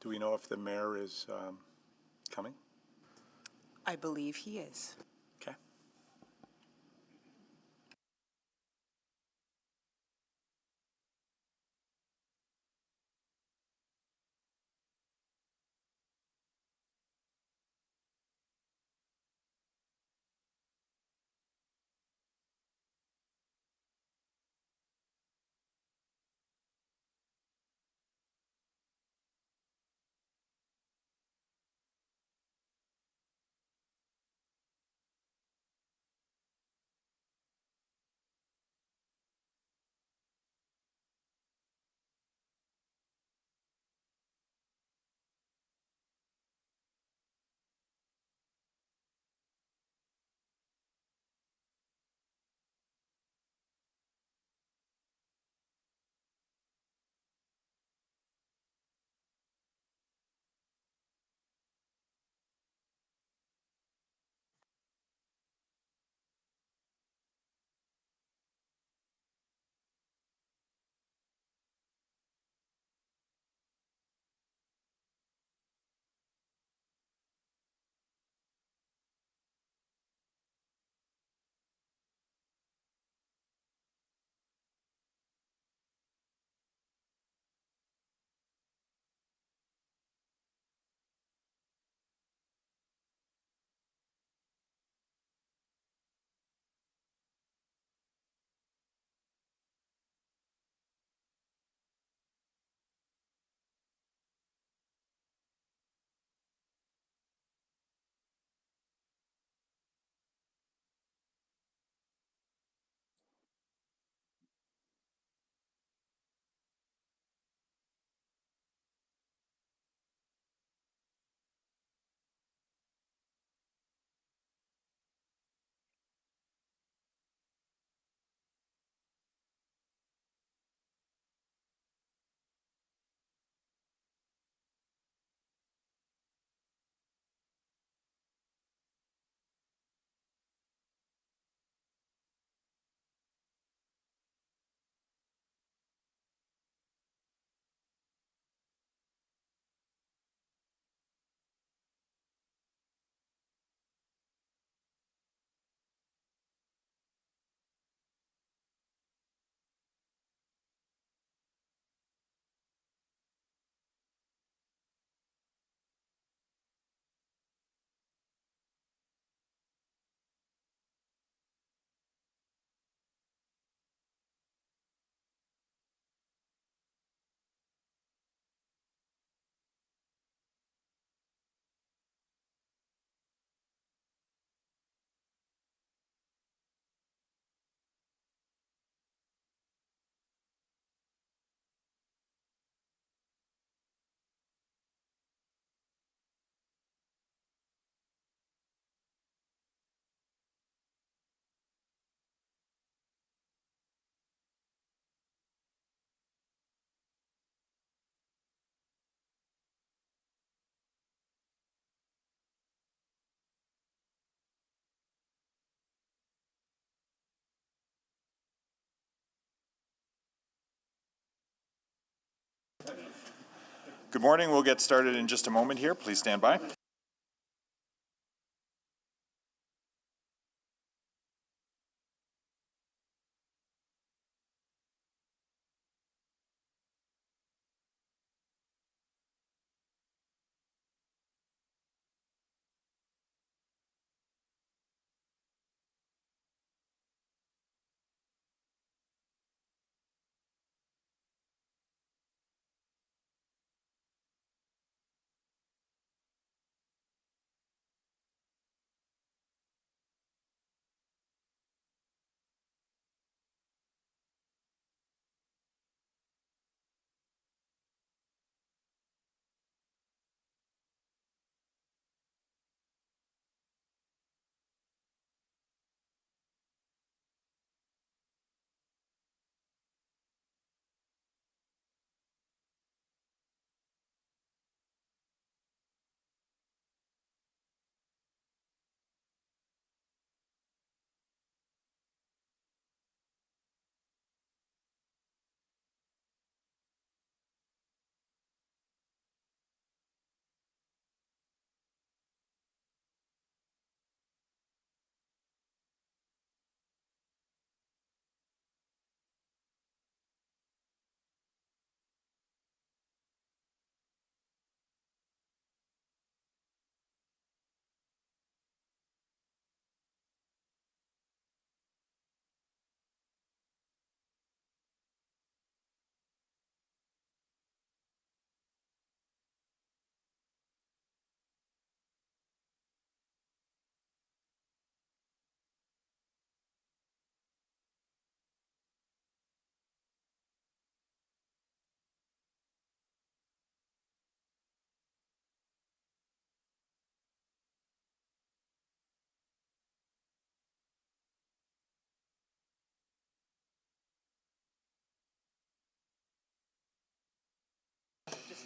Do we know if the mayor is coming? I believe he is. Okay. Good morning. We'll get started in just a moment here. Please stand by.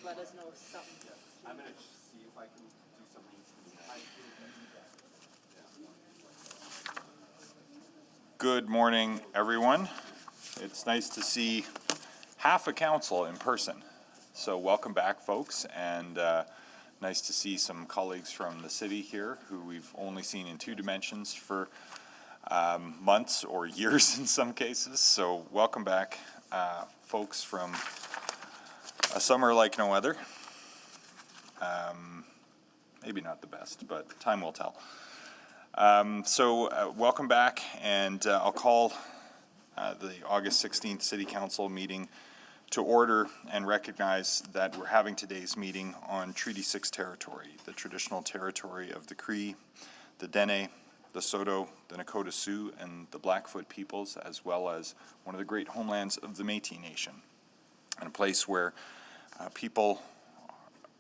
just let us know if something. I'm gonna see if I can do something. Good morning, everyone. It's nice to see half a council in person. So welcome back, folks, and nice to see some colleagues from the city here who we've only seen in two dimensions for months or years in some cases. So welcome back, folks from a summer like no other. Maybe not the best, but time will tell. Welcome back, and I'll call the August 16th City Council meeting to order and recognize that we're having today's meeting on Treaty 6 territory, the traditional territory of the Cree, the Dene, the Saulteaux, the Nakota Sioux, and the Blackfoot peoples, as well as one of the great homelands of the Métis Nation, and a place where people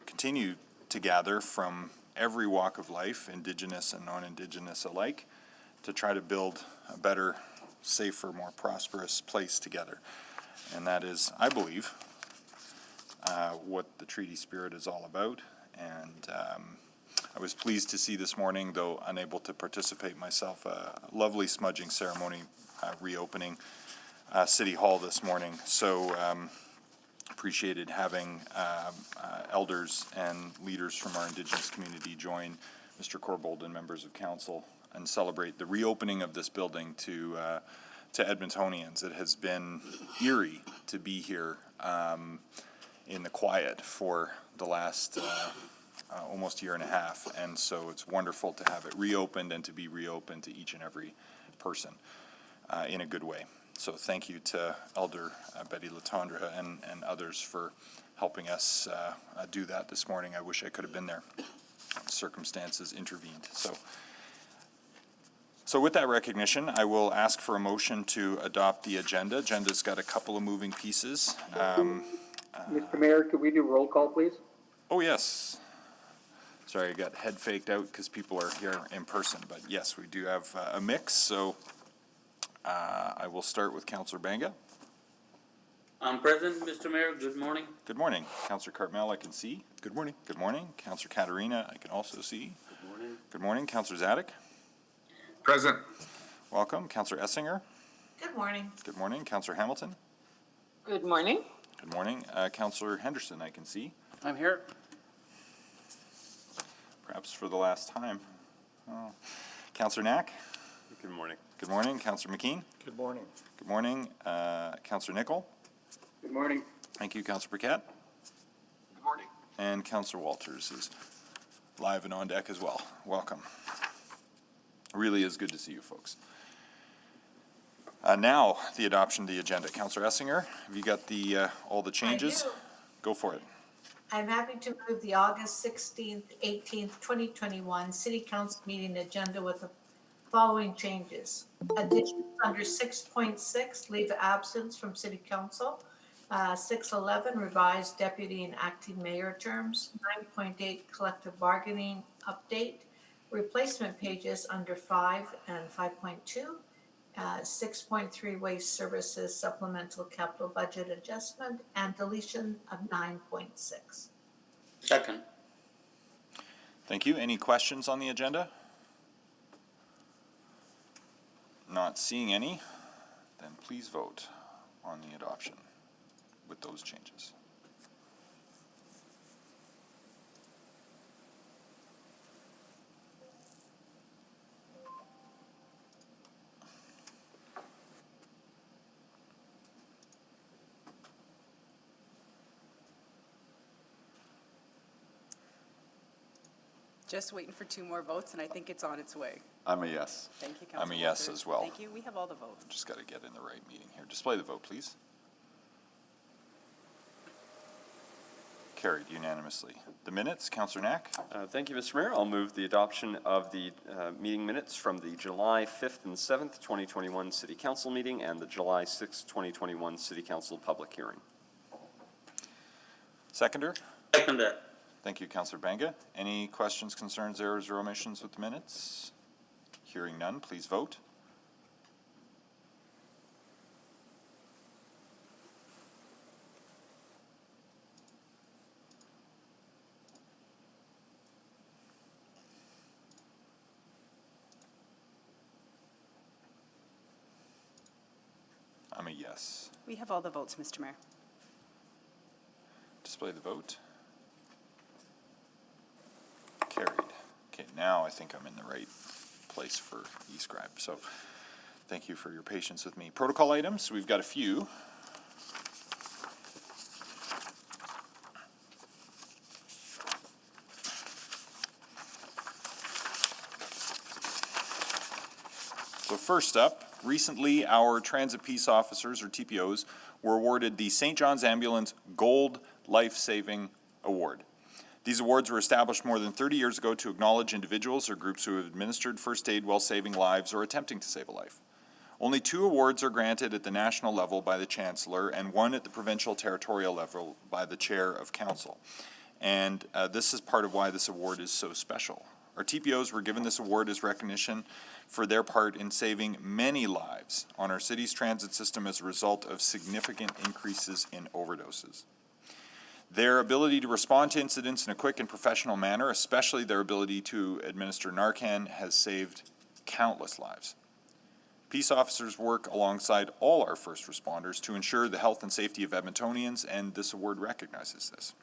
continue to gather from every walk of life, Indigenous and non-Indigenous alike, to try to build a better, safer, more prosperous place together. And that is, I believe, what the treaty spirit is all about. And I was pleased to see this morning, though unable to participate myself, a lovely smudging ceremony reopening City Hall this morning. So appreciated having elders and leaders from our Indigenous community join Mr. Corbould and members of council and celebrate the reopening of this building to Edmontonians. It has been eerie to be here in the quiet for the last almost year and a half, and so it's wonderful to have it reopened and to be reopened to each and every person in a good way. So thank you to Elder Betty Latondra and others for helping us do that this morning. I wish I could have been there. Circumstances intervened. So with that recognition, I will ask for a motion to adopt the agenda. Agenda's got a couple of moving pieces. Mr. Mayor, could we do roll call, please? Oh, yes. Sorry, I got head faked out because people are here in person, but yes, we do have a mix. So I will start with Councillor Banga. I'm present, Mr. Mayor. Good morning. Good morning. Councillor Cartmel, I can see. Good morning. Good morning. Councillor Katarina, I can also see. Good morning. Good morning. Councillor Zadek. Present. Welcome. Councillor Essinger. Good morning. Good morning. Councillor Hamilton. Good morning. Good morning. Councillor Henderson, I can see. I'm here. Perhaps for the last time. Oh. Councillor Knack. Good morning. Good morning. Councillor McKean. Good morning. Good morning. Councillor Nickel. Good morning. Thank you. Councillor Paquette. Good morning. And Councillor Walters is live and on deck as well. Welcome. Really is good to see you folks. Now, the adoption of the agenda. Councillor Essinger, have you got the all the changes? I do. Go for it. I'm happy to move the August 16th, 18th, 2021 City Council meeting agenda with the following changes. Additions under 6.6, leave of absence from City Council. 6.11, revised deputy and acting mayor terms. 9.8, collective bargaining update. Replacement pages under 5 and 5.2. 6.3, waste services supplemental capital budget adjustment, and deletion of 9.6. Second. Thank you. Any questions on the agenda? Not seeing any, then please vote on the adoption with those changes. Just waiting for 2 more votes, and I think it's on its way. I'm a yes. Thank you, I'm Councilor a yes Walters. as well. Thank you. We have all the votes. Just got to get in the right meeting here. Display the vote, please. Carried unanimously. The minutes, Councillor Knack. Thank you, Mr. Mayor. I'll move the adoption of the meeting minutes from the July 5th and 7th, 2021 City Council meeting and the July 6th, 2021 City Council public hearing. Seconder. Second that. Thank you, Councillor Banga. Any questions, concerns, errors, or omissions with the minutes? Hearing none, please vote. yes. We have all the votes, Mr. Mayor. Display the vote. Carried. Okay, now I think I'm in the right place for e-scribe. So thank you for your patience with me. Protocol items, we've got a few. So first up, recently our Transit Peace Officers, or TPOs, were awarded the St. John's Ambulance Gold Life Saving Award. These awards were established more than 30 years ago to acknowledge individuals or groups who have administered first aid while saving lives or attempting to save a life. Only 2 awards are granted at the national level by the Chancellor and 1 at the provincial territorial level by the Chair of Council. And this is part of why this award is so special. Our TPOs were given this award as recognition for their part in saving many lives on our city's transit system as a result of significant increases in overdoses. Their ability to respond to incidents in a quick and professional manner, especially their ability to administer Narcan, has saved countless lives. Peace officers work alongside all our first responders to ensure the health and safety of Edmontonians, and this award recognizes this.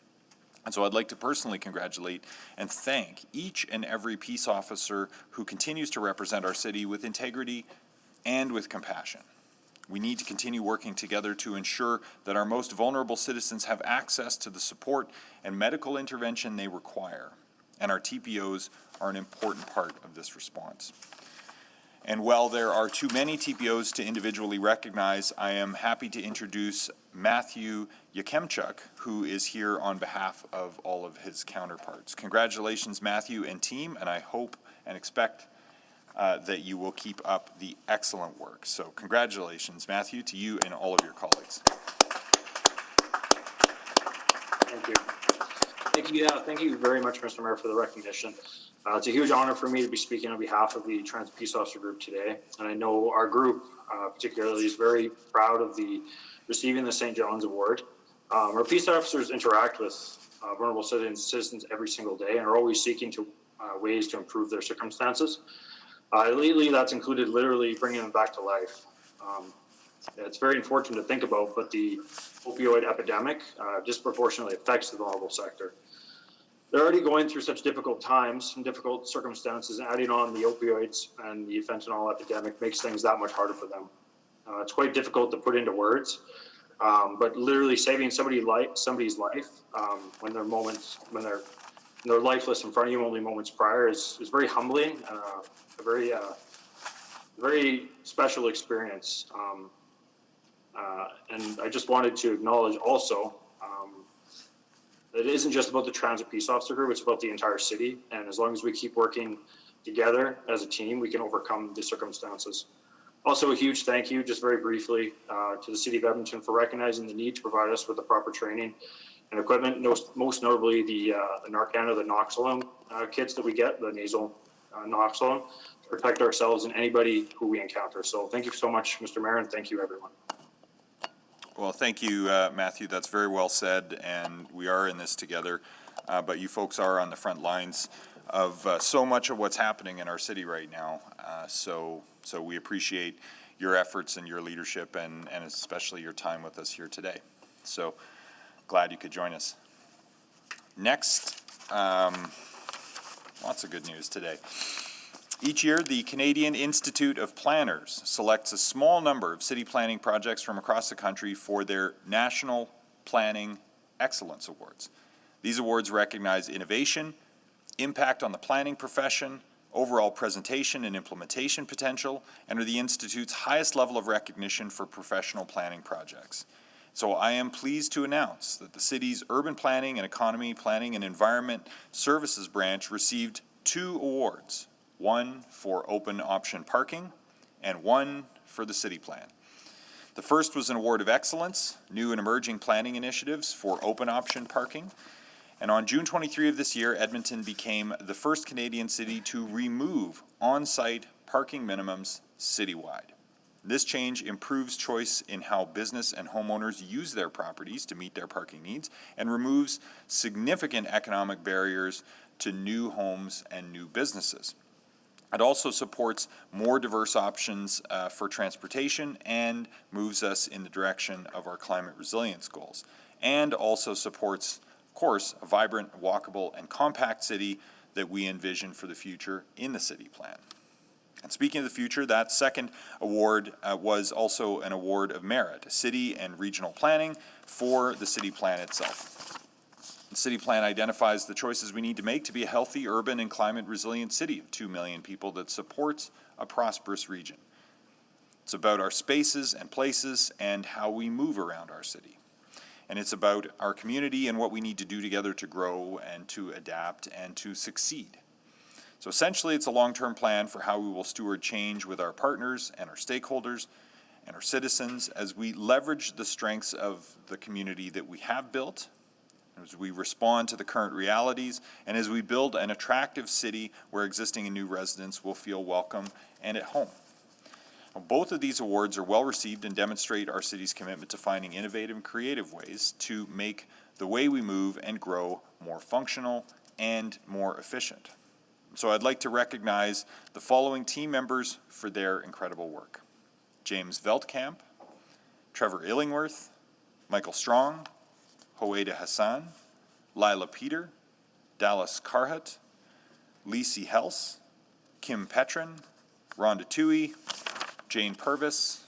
And so I'd like to personally congratulate and thank each and every peace officer who continues to represent our city with integrity and with compassion. We need to continue working together to ensure that our most vulnerable citizens have access to the support and medical intervention they require, and our TPOs are an important part of this response. And while there are too many TPOs to individually recognize, I am happy to introduce Matthew Yakemchuk, who is here on behalf of all of his counterparts. Congratulations, Matthew and team, and I hope and expect that you will keep up the excellent work. So congratulations, Matthew, to you and all of your colleagues. Thank you. Thank you very much, Mr. Mayor, for the recognition. It's a huge honor for me to be speaking on behalf of the Transit Peace Officer Group today. And I know our group particularly is very proud of receiving the St. John's Award. Our peace officers interact with vulnerable citizens every single day and are always seeking ways to improve their circumstances. Lately, that's included literally bringing them back to life. It's very unfortunate to think about, but the opioid epidemic disproportionately affects the vulnerable sector. They're already going through such difficult times and difficult circumstances, and adding on the opioids and the fentanyl epidemic makes things that much harder for them. It's quite difficult to put into words, but literally saving somebody's life when they're lifeless in front of you only moments prior is very humbling, a very special experience. And I just wanted to acknowledge also that it isn't just about the Transit Peace Officer Group, it's about the entire city. And as long as we keep working together as a team, we can overcome the circumstances. Also, a huge thank you, just very briefly, to the City of Edmonton for recognizing the need to provide us with the proper training and equipment, most notably the Narcan or the Noxolone kits that we get, the nasal Noxolone, to protect ourselves and anybody who we encounter. So thank you so much, Mr. Mayor, and thank you, everyone. Well, thank you, Matthew. That's very well said, and we are in this together. But you folks are on the front lines of so much of what's happening in our city right now. So we appreciate your efforts and your leadership, and especially your time with us here today. So glad you could join us. Next, lots of good news today. Each year, the Canadian Institute of Planners selects a small number of city planning projects from across the country for their National Planning Excellence Awards. These awards recognize innovation, impact on the planning profession, overall presentation and implementation potential, and are the Institute's highest level of recognition for professional planning projects. So I am pleased to announce that the city's Urban Planning and Economy Planning and Environment Services branch received 2 awards. 1 for open option parking, and 1 for the city plan. The first was an award of excellence, new and emerging planning initiatives for open option parking. And on June 23 of this year, Edmonton became the first Canadian city to remove on-site parking minimums citywide. This change improves choice in how business and homeowners use their properties to meet their parking needs and removes significant economic barriers to new homes and new businesses. It also supports more diverse options for transportation and moves us in the direction of our climate resilience goals. And also supports, of course, a vibrant, walkable, and compact city that we envision for the future in the city plan. And speaking of the future, that second award was also an award of merit, city and regional planning for the city plan itself. The city plan identifies the choices we need to make to be a healthy, urban, and climate-resilient city of 2 million people that supports a prosperous region. It's about our spaces and places and how we move around our city. And it's about our community and what we need to do together to grow and to adapt and to succeed. So essentially, it's a long-term plan for how we will steward change with our partners and our stakeholders and our citizens as we leverage the strengths of the community that we have built, as we respond to the current realities, and as we build an attractive city where existing and new residents will feel welcome and at home. Both of these awards are well received and demonstrate our city's commitment to finding innovative and creative ways to make the way we move and grow more functional and more efficient. So I'd like to recognize the following team members for their incredible work: James Veldkamp, Trevor Illingworth, Michael Strong, Hoeda Hassan, Lila Peter, Dallas Carhut, Lisi Hels, Kim Petrin, Rhonda Toohey, Jane Purvis,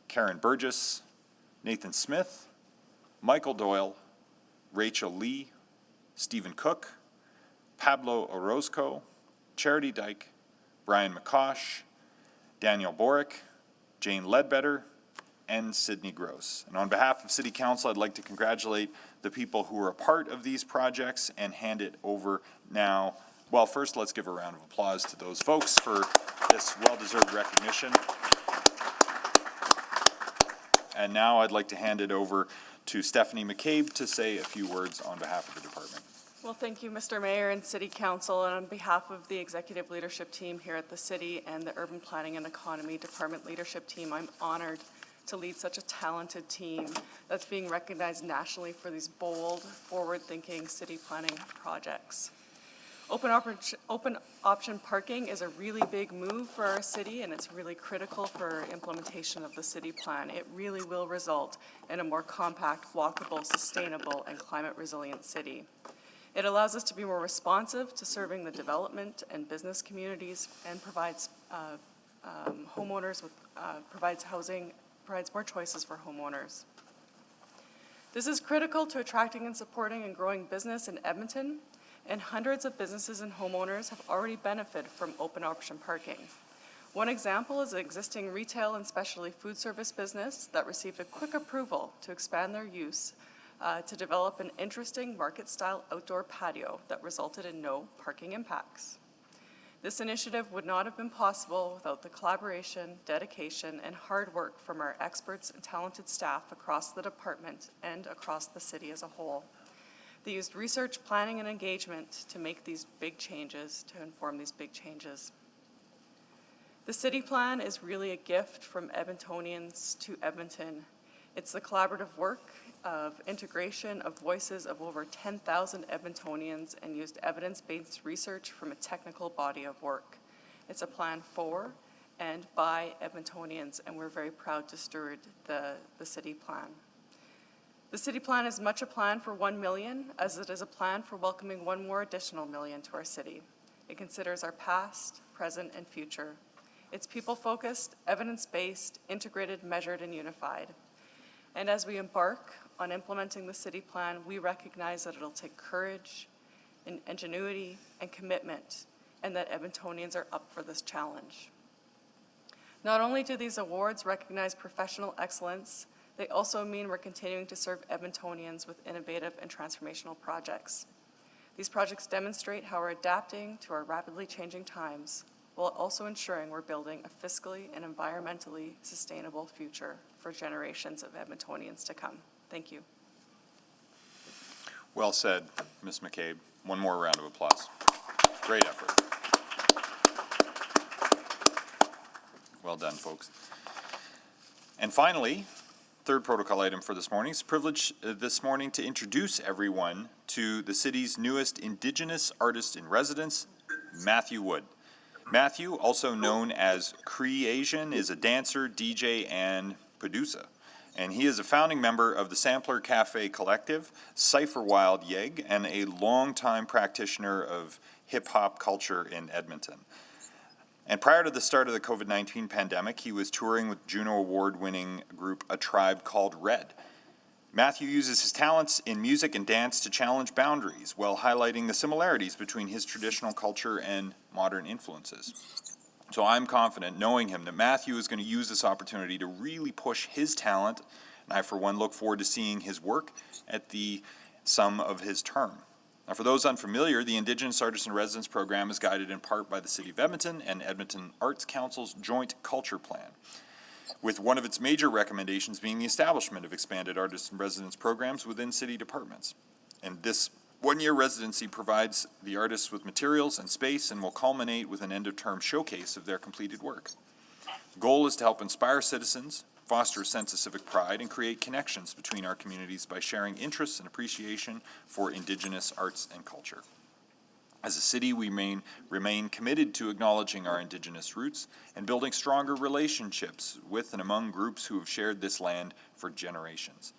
Karen Burgess, Nathan Smith, Michael Doyle, Rachel Lee, Stephen Cook, Pablo Orozco, Charity Dyke, Brian McCosh, Daniel Borick, Jane Ledbetter, and Sydney Gross. And on behalf of City Council, I'd like to congratulate the people who are a part of these projects and hand it over now. Well, first, let's give a round of applause to those folks for this well-deserved recognition. And now I'd like to hand it over to Stephanie McCabe to say a few words on behalf of the department. Well, thank you, Mr. Mayor and City Council, and on behalf of the executive leadership team here at the city and the Urban Planning and Economy Department leadership team, I'm honored to lead such a talented team that's being recognized nationally for these bold, forward-thinking city planning projects. Open option parking is a really big move for our city, and it's really critical for implementation of the city plan. It really will result in a more compact, walkable, sustainable, and climate-resilient city. It allows us to be more responsive to serving the development and business communities, and provides homeowners with provides more choices for homeowners. This is critical to attracting and supporting and growing business in Edmonton, and hundreds of businesses and homeowners have already benefited from open option parking. One example is an existing retail and specialty food service business that received a quick approval to expand their use to develop an interesting market-style outdoor patio that resulted in no parking impacts. This initiative would not have been possible without the collaboration, dedication, and hard work from our experts and talented staff across the department and across the city as a whole. They used research, planning, and engagement to make these big changes, to inform these big changes. The city plan is really a gift from Edmontonians to Edmonton. It's the collaborative work of integration of voices of over 10,000 Edmontonians and used evidence-based research from a technical body of work. It's a plan for and by Edmontonians, and we're very proud to steward the city plan. The city plan is much a plan for 1 million, as it is a plan for welcoming 1 more additional million to our city. It considers our past, present, and future. It's people-focused, evidence-based, integrated, measured, and unified. And as we embark on implementing the city plan, we recognize that it'll take courage and ingenuity and commitment, and that Edmontonians are up for this challenge. Not only do these awards recognize professional excellence, they also mean we're continuing to serve Edmontonians with innovative and transformational projects. These projects demonstrate how we're adapting to our rapidly changing times, while also ensuring we're building a fiscally and environmentally sustainable future for generations of Edmontonians to come. Thank you. Well said, Ms. McCabe. One more round of applause. Great effort. Well done, folks. And finally, third protocol item for this morning. It's a privilege this morning to introduce everyone to the city's newest Indigenous artist in residence, Matthew Wood. Matthew, also known as Cree Asian, is a dancer, DJ, and producer. And he is a founding member of the Sampler Cafe Collective, Cypher Wild Yeg, and a longtime practitioner of hip-hop culture in Edmonton. And prior to the start of the COVID-19 pandemic, he was touring with Juno Award-winning group A Tribe Called Red. Matthew uses his talents in music and dance to challenge boundaries while highlighting the similarities between his traditional culture and modern influences. So I'm confident, knowing him, that Matthew is going to use this opportunity to really push his talent, and I, for one, look forward to seeing his work at the sum of his term. Now, for those unfamiliar, the Indigenous Artists in Residence program is guided in part by the City of Edmonton and Edmonton Arts Council's Joint Culture Plan, with one of its major recommendations being the establishment of expanded artist in residence programs within city departments. And this one-year residency provides the artists with materials and space and will culminate with an end-of-term showcase of their completed work. The goal is to help inspire citizens, foster a sense of civic pride, and create connections between our communities by sharing interests and appreciation for Indigenous arts and culture. As a city, we remain committed to acknowledging our Indigenous roots and building stronger relationships with and among groups who have shared this land for generations.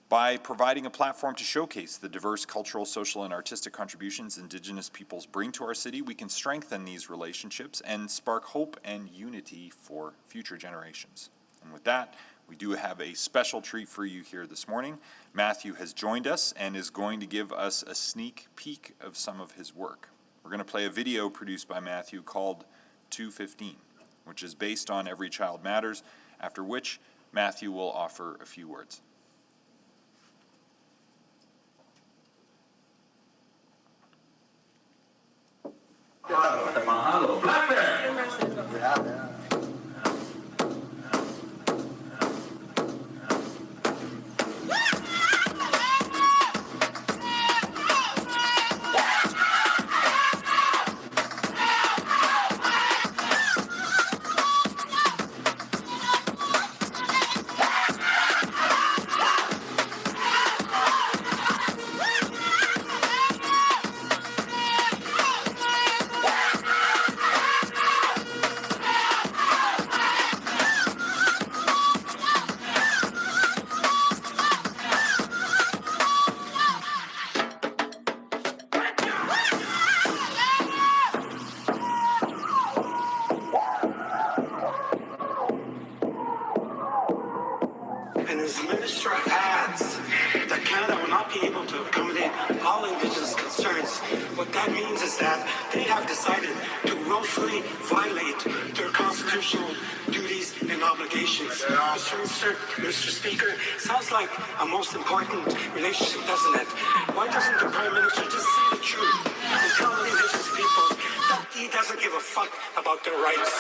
By providing a platform to showcase the diverse cultural, social, and artistic contributions Indigenous peoples bring to our city, we can strengthen these relationships and spark hope and unity for future generations. And with that, we do have a special treat for you here this morning. Matthew has joined us and is going to give us a sneak peek of some of his work. We're going to play a video produced by Matthew called 215, which is based on Every Child Matters, after which Matthew will offer a few words. And as the Minister adds that Canada will not be able to accommodate all Indigenous concerns, what that means is that they have decided to willfully violate their constitutional duties and obligations. Mr. Speaker, sounds like a most important relationship, doesn't it? Why doesn't the Prime Minister just say the truth and tell the Indigenous people that he doesn't give a fuck about their rights?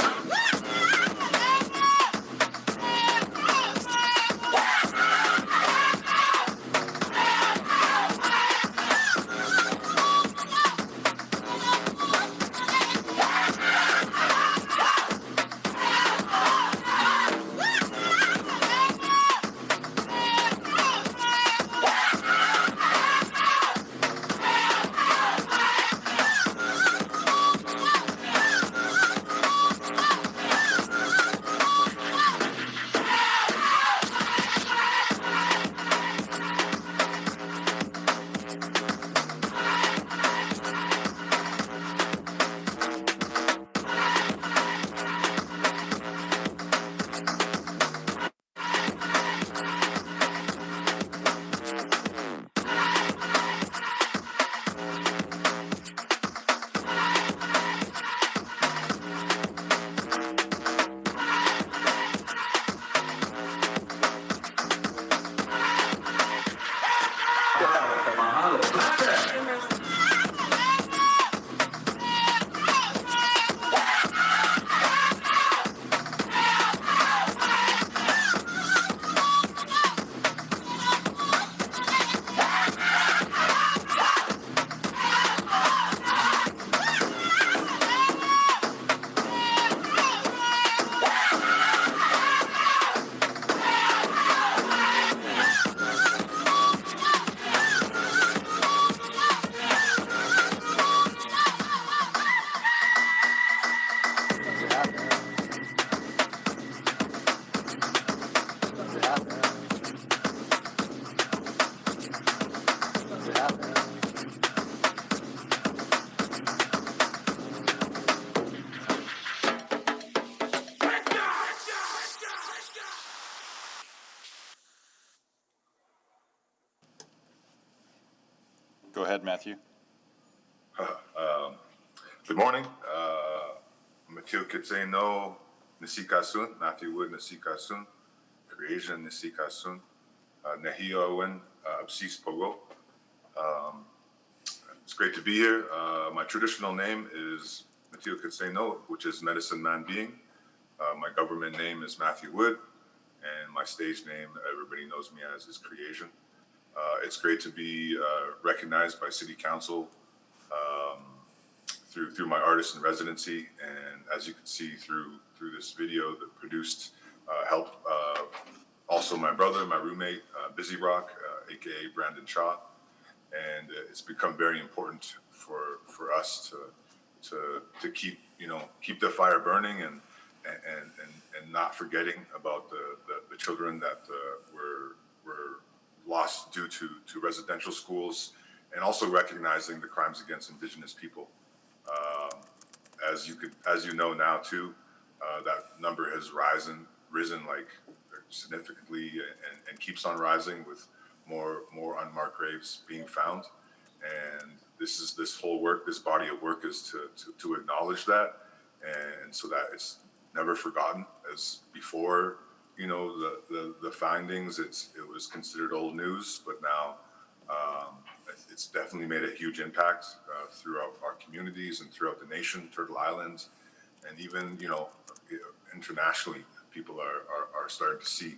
ahead, Matthew. Good morning. Matthew Kitseno Nisikasun, Matthew Wood Nisikasun, Creation Nisikasun, Nehiowen Absis Pogo. It's great to be here. My traditional name is Matthew Kitseno, which is Medicine Man Being. My government name is Matthew Wood, and my stage name, everybody knows me as, is Creation. It's great to be recognized by City Council through my artist in residency, and as you can see through this video that produced helped also my brother, my roommate, Busy Rock, aka Brandon Shaw, and it's become very important for us to keep the fire burning and not forgetting about the children that were lost due to residential schools, and also recognizing the crimes against Indigenous people. As you know now too, that number has risen like significantly and keeps on rising with more unmarked graves being found. And this whole work, this body of work is to acknowledge that, and so that it's never forgotten. As before, the findings, it was considered old news, but now it's definitely made a huge impact throughout our communities and throughout the nation, Turtle Island, and even internationally, people are starting to see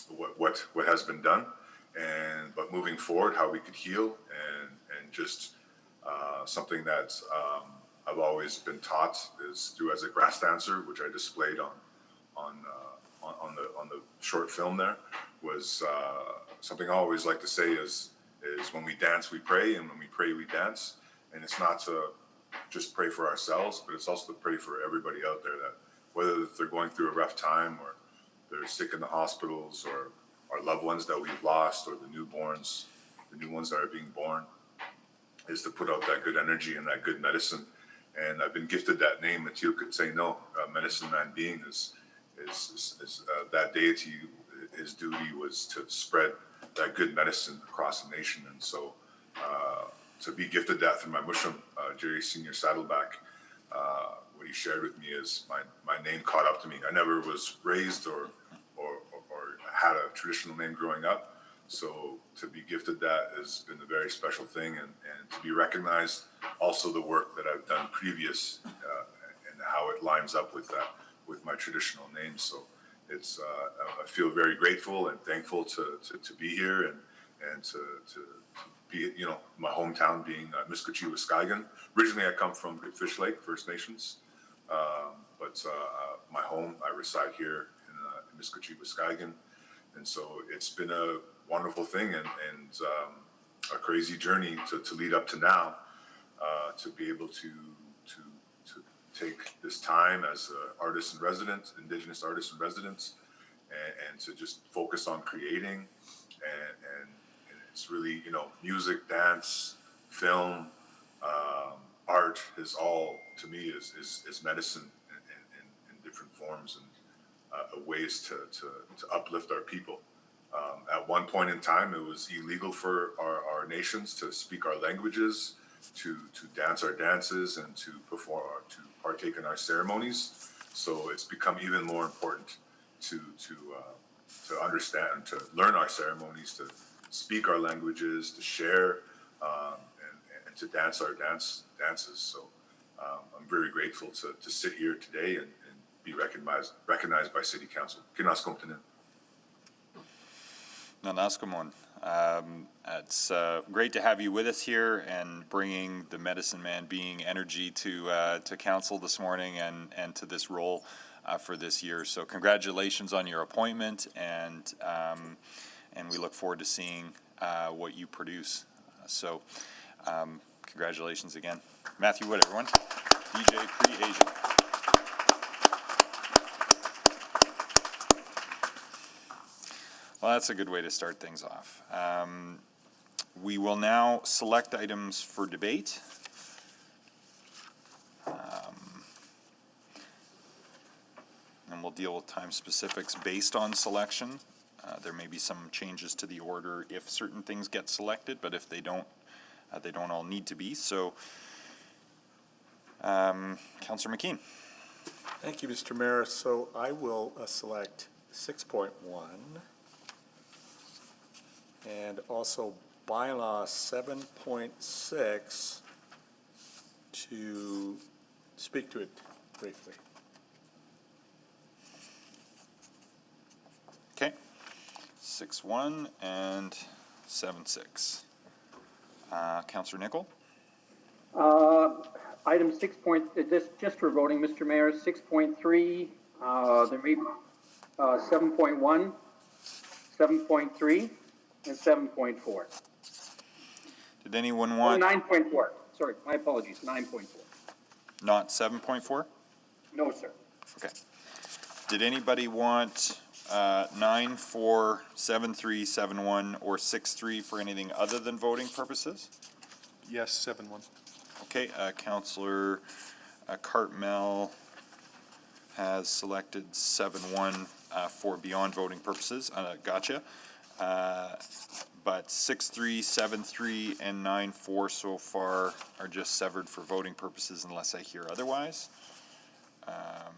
what has been done, but moving forward, how we could heal, and just something that I've always been taught is through as a grass dancer, which I displayed on the short film. There was something I always like to say is when we dance, we pray, and when we pray, we dance. And it's not to just pray for ourselves, but it's also to pray for everybody out there, that whether they're going through a rough time, or they're sick in the hospitals, or our loved ones that we've lost, or the newborns, the new ones that are being born, is to put out that good energy and that good medicine. And I've been gifted that name, Matthew Kitseno, Medicine Man Being, is that deity. His duty was to spread that good medicine across the nation. And so to be gifted that through my Mushum, Jerry Senior Saddleback, what he shared with me is my name caught up to me. I never was raised or had a traditional name growing up. So to be gifted that has been a very special thing, and to be recognized also the work that I've done previous and how it lines up with that, with my traditional name. So it's I feel very grateful and thankful to be here and to be, my hometown being Miskatchewan, Wisconsin. Originally, I come from Good Fish Lake First Nations, but my home, I reside here in Miskatchewan, Wisconsin. And so it's been a wonderful thing and a crazy journey to lead up to now, to be able to take this time as artists in residence, Indigenous artists in residence, and to just focus on creating, and it's really, music, dance, film, art is all, to me, is medicine in different forms and ways to uplift our people. At one point in time, it was illegal for our nations to speak our languages, to dance our dances, and to perform, to partake in our ceremonies. So it's become even more important to understand, to learn our ceremonies, to speak our languages, to share, and to dance our dances. So I'm very grateful to sit here today and be recognized by City Council. Kinaskomtinen. Nanaskamon. It's great to have you with us here and bringing the Medicine Man Being energy to council this morning and to this role for this year. So congratulations on your appointment, and we look forward to seeing what you produce. So congratulations again. Matthew Wood, everyone. DJ Pre-Asian. Well, that's a good way to start things off. We will now select items for debate. And we'll deal with time specifics based on selection. There may be some changes to the order if certain things get selected, but if they don't all need to be. So, Councillor McKeon. Thank you, Mr. Mayor. So I will select 6.1 and also bylaw 7.6 to speak to it briefly. Okay. 6.1 and 7.6. Councillor Nicol? Item 6 point, just for voting, Mr. Mayor, 6.3, there may be 7.1, 7.3, and 7.4. Did anyone Oh, want 9.4, sorry, my apologies, 9.4. not 7.4? No, sir. Okay. Did anybody want 9.4, 7.3, 7.1, or 6.3 for anything other than voting purposes? Yes, 7.1. Okay, Councillor Cartmel has selected 7.1 for beyond voting purposes. Gotcha. But 6.3, 7.3, and 9.4 so far are just severed for voting purposes unless I hear otherwise. Bear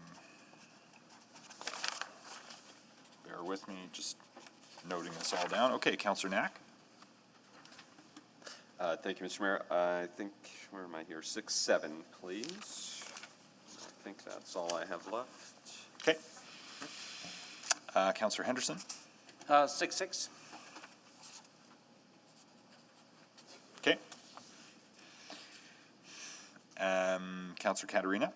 with me, just noting this all down. Okay, Councillor Knack. Thank you, Mr. Mayor. I think, where am I here? 6.7, please. I think that's all I have left. Okay. Councillor Henderson. 6.6. Okay. Councillor Caterina.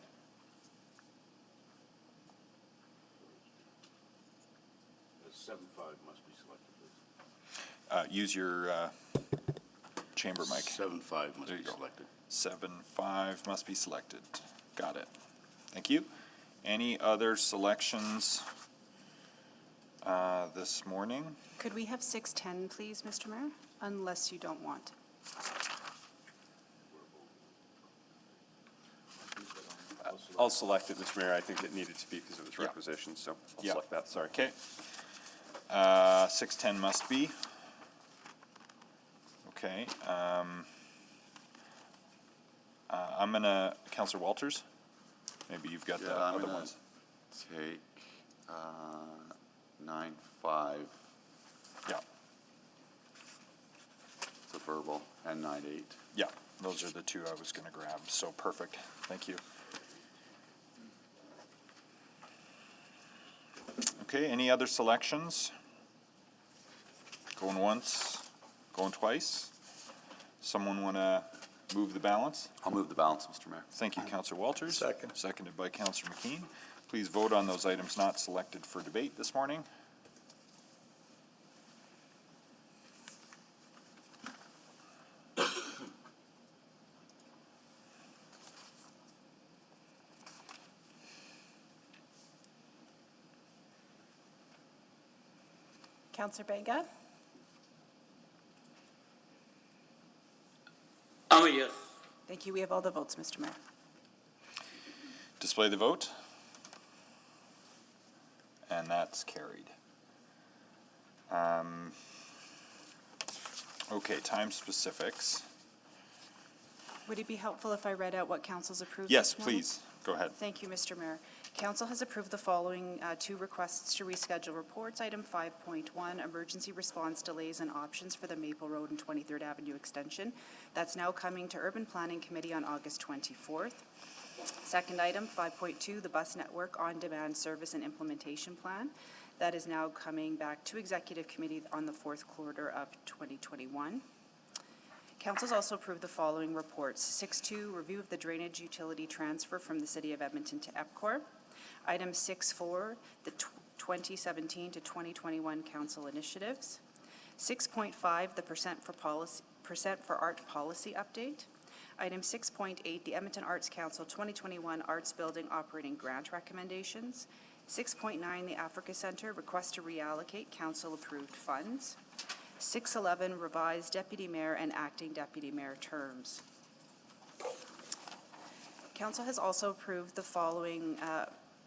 Must be selected, please. Use your chamber mic. 7.5 must There be you go. selected. 7.5 must be selected. Got it. Thank you. Any other selections this morning? Could we have 6:10, please, Mr. Mayor? Unless you don't want. I'll select it, Mr. Mayor. I think it needed to be because of its Yeah. requisition, so I'll Yeah. select that, sorry. Okay. 6:10 must be. Okay. I'm gonna, Councillor Walters, maybe you've got the Yeah, I'm other gonna ones. take 9.5, Yeah, it's a verbal, and 9.8. yeah, those are the two I was gonna grab, so perfect, thank you. Okay, any other selections? Going once, going twice? Someone wanna move the balance? I'll move the balance, Mr. Mayor. Thank you, Councillor Walters. Second. Seconded by Councillor McKean. Please vote on those items not selected for debate this morning. Councillor Bega? I'm a yes. Thank you. We have all the votes, Mr. Mayor. Display the vote. And that's carried. Okay, time specifics. Would it be helpful if I read out what council's approved Yes, this morning? please, go ahead. Thank you, Mr. Mayor. Council has approved the following two requests to reschedule reports. Item 5.1, emergency response delays and options for the Maple Road and 23rd Avenue extension. That's now coming to Urban Planning Committee on August 24th. Second item, 5.2, the bus network on-demand service and implementation plan. That is now coming back to Executive Committee on the fourth quarter of 2021. Council's also approved the following reports. 6.2, review of the drainage utility transfer from the City of Edmonton to EPCOR. Item 6.4, the 2017 to 2021 council initiatives. 6.5, the percent for art policy update. Item 6.8, the Edmonton Arts Council 2021 Arts Building Operating Grant Recommendations. 6.9, the Africa Centre request to reallocate council-approved funds. 6.11, revised deputy mayor and acting deputy mayor terms. Council has also approved the following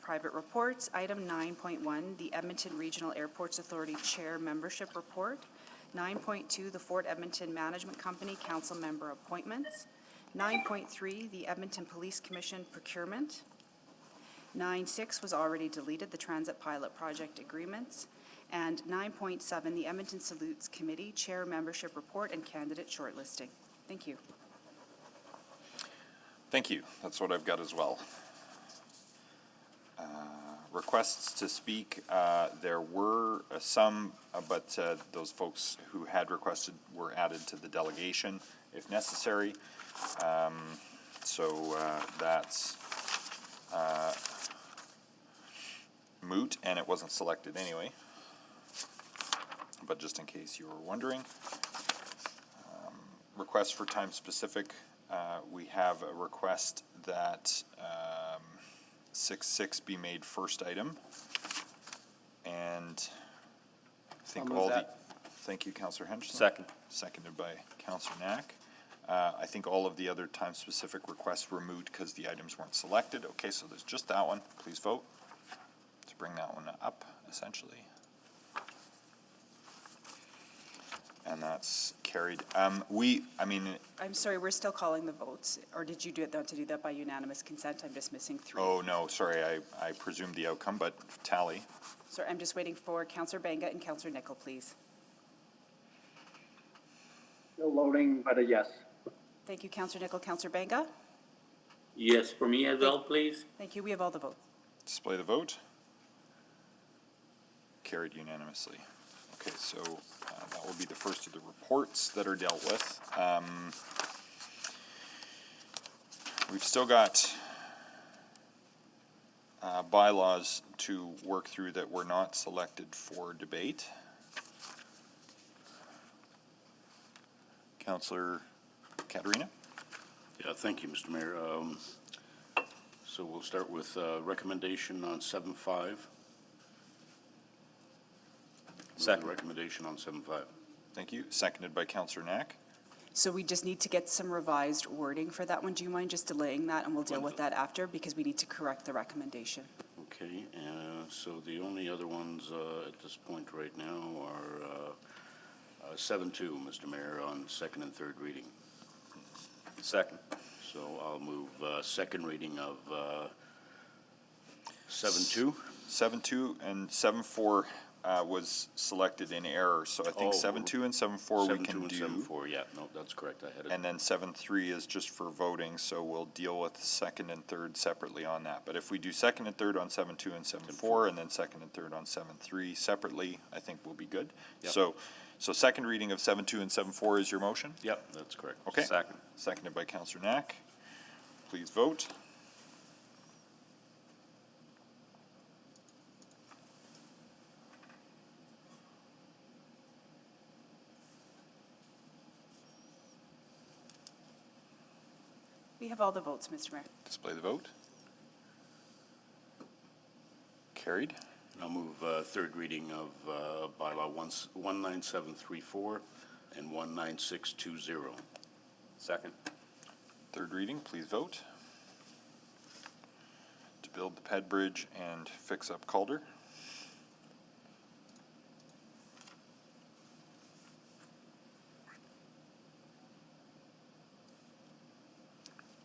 private reports. Item 9.1, the Edmonton Regional Airports Authority Chair Membership Report. 9.2, the Fort Edmonton Management Company Council Member Appointments. 9.3, the Edmonton Police Commission Procurement. 9.6 was already deleted, the Transit Pilot Project Agreements. And 9.7, the Edmonton Salutes Committee Chair Membership Report and Candidate Shortlisting. Thank you. Thank you. That's what I've got as well. Requests to speak, there were some, but those folks who had requested were added to the delegation if necessary. So that's moot, and it wasn't selected anyway. But just in case you were wondering. Request for time specific, we have a request that 6.6 be made first item. And I think I'll move all the, that. thank you, Councillor Henderson. Second. Seconded by Councillor Knack. I think all of the other time specific requests were moot because the items weren't selected. Okay, so there's just that one. Please vote to bring that one up, essentially. And that's carried. I'm sorry, we're still calling the votes, or did you do it, to do that by unanimous consent? I'm just missing 3. Oh, no, sorry, I presumed the outcome, but tally. Sorry, I'm just waiting for Councillor Banga and Councillor Nickel, please. Still loading, but a yes. Thank you, Councillor Nickel. Councillor Banga? Yes, for me as well, please. Thank you. We have all the votes. Display the vote. Carried unanimously. Okay, so that will be the first of the reports that are dealt with. We've still got bylaws to work through that were not selected for debate. Councillor Caterina? Yeah, thank you, Mr. Mayor. So we'll start with recommendation on 7.5. Second. Recommendation on 7.5. Thank you. Seconded by Councillor Knack. So we just need to get some revised wording for that one. Do you mind just delaying that, and we'll deal with that after, because we need to correct the recommendation. Okay, so the only other ones at this point right now are 7.2, Mr. Mayor, on second and third reading. Second. So I'll move second reading of 7.2. 7.2 and 7.4 was selected in error, so I think 7.2 and 7.4 we can do. 7.4, yeah, no, that's correct, I had it. And then 7.3 is just for voting, so we'll deal with second and third separately on that. But if we do second and third on 7.2 and 7.4, and then second and third on 7.3 separately, I think we'll be good. Yep. So second reading of 7.2 and 7.4 is your motion? Yep, that's correct. Okay. Second. Seconded by Councillor Knack. Please vote. We have all the votes, Mr. Mayor. Display the vote. Carried. I'll move third reading of bylaw 19734 and 19620. Second. Third reading, please vote. To build the Ped Bridge and fix up Calder.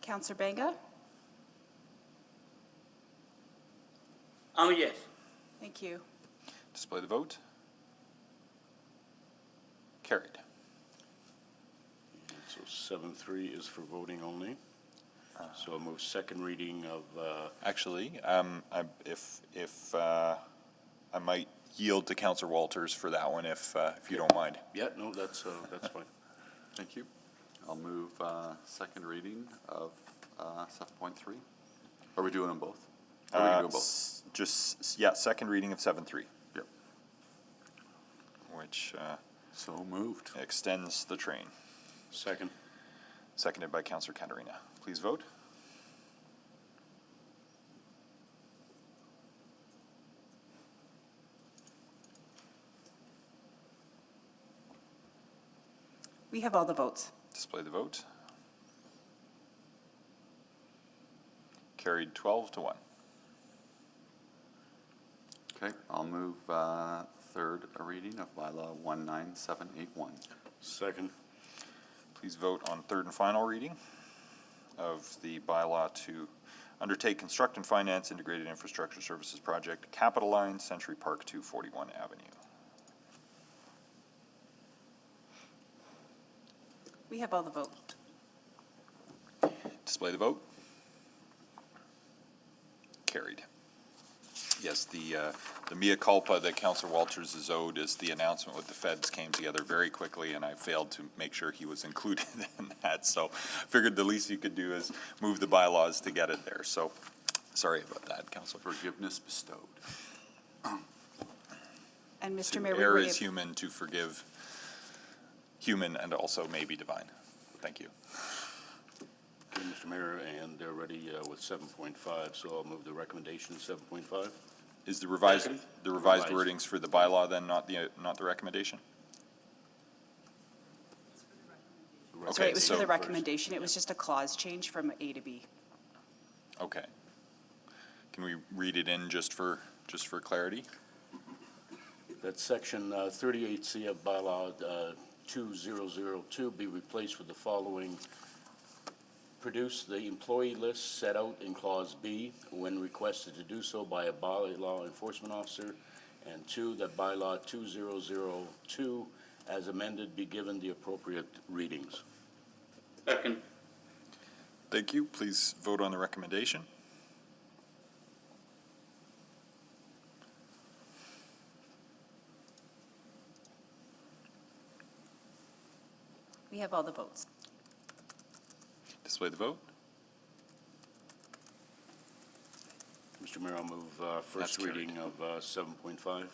Councillor Banga? Yes. Thank you. Display the vote. Carried. So 7.3 is for voting only. So I'll move second reading of, Actually, if I might yield to Councillor Walters for that one, if you don't mind. yeah, no, that's fine. Thank you. I'll move second reading of 7.3. Are we doing them both? Are we gonna do them both? Just, second reading of 7.3. Yep. Which So moved. extends the train. Second. Seconded by Councillor Caterina. Please vote. We have all the votes. Display the vote. Carried 12-1. Okay, I'll move third reading of bylaw 19781. Second. Please vote on third and final reading of the bylaw to undertake construct and finance integrated infrastructure services project, Capital Line, Century Park 241 Avenue. We have all the vote. Display the vote. Carried. Yes, the mea culpa that Councillor Walters is owed is the announcement with the feds came together very quickly, and I failed to make sure he was included in that. So figured the least you could do is move the bylaws to get it there. So sorry about that, Councillor. Forgiveness bestowed. And Mr. To Mayor, we err were is able- human, to forgive human, and also maybe divine. Thank you. Okay, Mr. Mayor, and they're ready with 7.5, so I'll move the recommendation 7.5. Is the revised Second. revised Revised. wordings for the bylaw then not the recommendation? Sorry, it was for the so- recommendation. It was just a clause change from A to B. Okay. Can we read it in just for clarity? That section 38C of bylaw 2002 be replaced with the following. Produce the employee list set out in clause B when requested to do so by a bylaw enforcement officer. And 2, that bylaw 2002 as amended be given the appropriate readings. Second. Thank you. Please vote on the recommendation. We have all the votes. Display the vote. Mr. Mayor, I'll move first That's carried. reading of 7.5.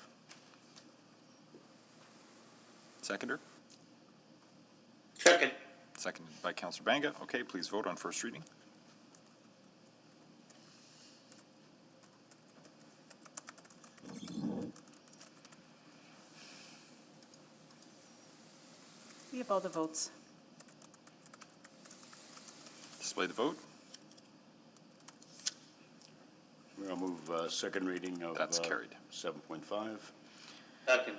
Seconder? Second. Seconded by Councillor Banga. Okay, please vote on first reading. We have all the votes. Display the vote. Mayor, I'll move second reading of That's carried. 7.5. Second.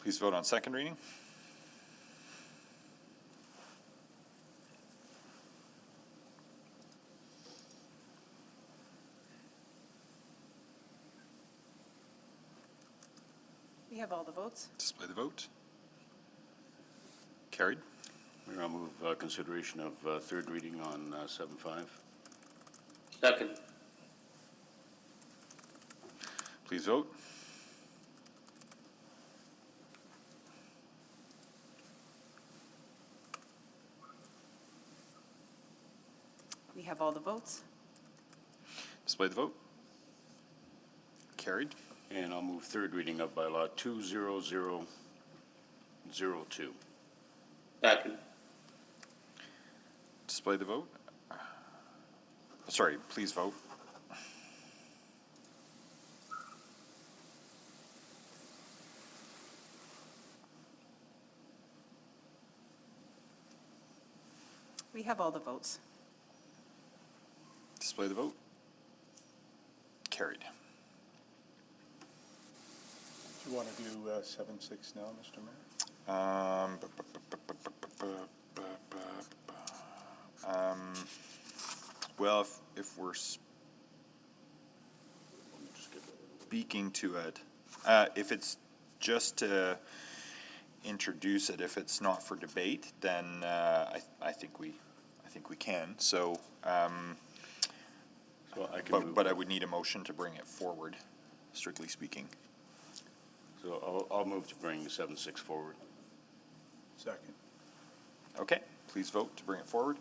Please vote on second reading. We have all the votes. Display the vote. Carried. Mayor, I'll move consideration of third reading on 7.5. Second. Please vote. We have all the votes. Display the vote. Carried. And I'll move third reading of bylaw 20002. Second. Display the vote. Sorry, please vote. We have all the votes. Display the vote. Carried. Do you want to do 7.6 now, Mr. Mayor? Well, if we're speaking to it, if it's just to introduce it, if it's not for debate, then I think we can. So, So I can move. but I would need a motion to bring it forward, strictly speaking. So I'll move to bring 7.6 forward. Second. Okay, please vote to bring it forward.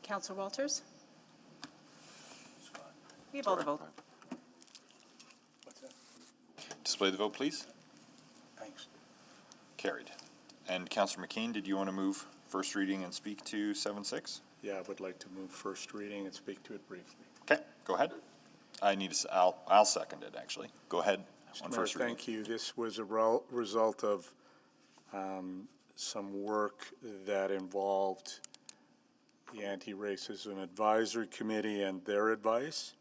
Councillor Walters? We have all the votes. What's that? Display the vote, please. Thanks. Carried. And Councillor McKean, did you want to move first reading and speak to 7.6? Yeah, I would like to move first reading and speak to it briefly. Okay, go ahead. I'll second it, actually. Go ahead. on Mayor, first reading. thank you. This was a result of some work that involved the Anti-Racism Advisory Committee and their advice.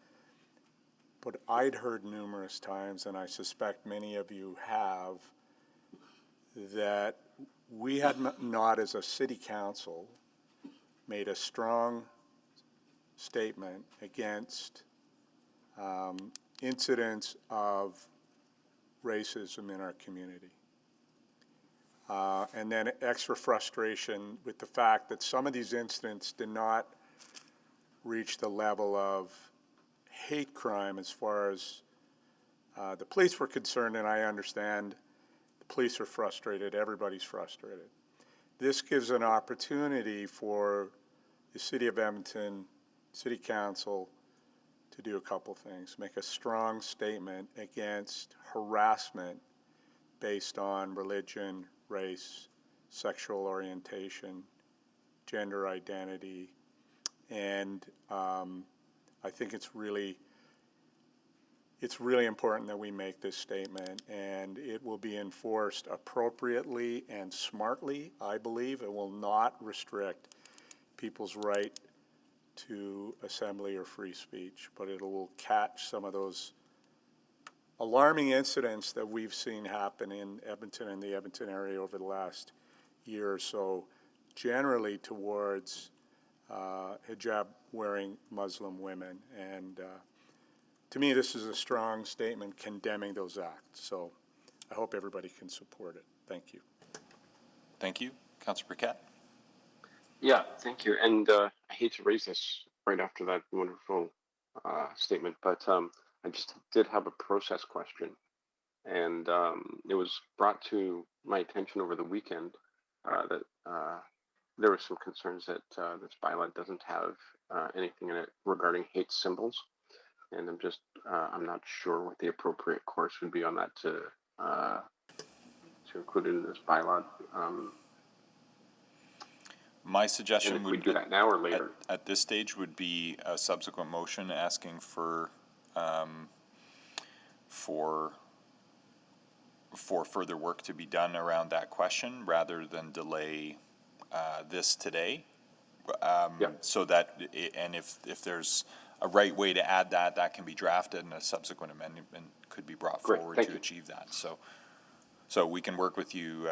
But I'd heard numerous times, and I suspect many of you have, that we had not, as a city council, made a strong statement against incidents of racism in our community. And then extra frustration with the fact that some of these incidents did not reach the level of hate crime as far as the police were concerned, and I understand the police are frustrated, everybody's frustrated. This gives an opportunity for the City of Edmonton City Council to do a couple things. Make a strong statement against harassment based on religion, race, sexual orientation, gender identity, and I think it's really important that we make this statement, and it will be enforced appropriately and smartly, I believe. It will not restrict people's right to assembly or free speech, but it will catch some of those alarming incidents that we've seen happen in Edmonton and the Edmonton area over the last year or so, generally towards hijab-wearing Muslim women. And to me, this is a strong statement condemning those acts. So I hope everybody can support it. Thank you. Thank you. Councillor Paquette? Yeah, thank you. And I hate to raise this right after that wonderful statement, but I just did have a process question. And it was brought to my attention over the weekend that there were some concerns that this bylaw doesn't have anything in it regarding hate symbols. And I'm not sure what the appropriate course would be on that to include in this bylaw. My suggestion and if would we do that now or later. At this stage would be a subsequent motion asking for further work to be done around that question rather than delay this today. So that, and if there's a right way to add that, that can be drafted and a subsequent amendment could be brought forward to achieve that. So we can work with you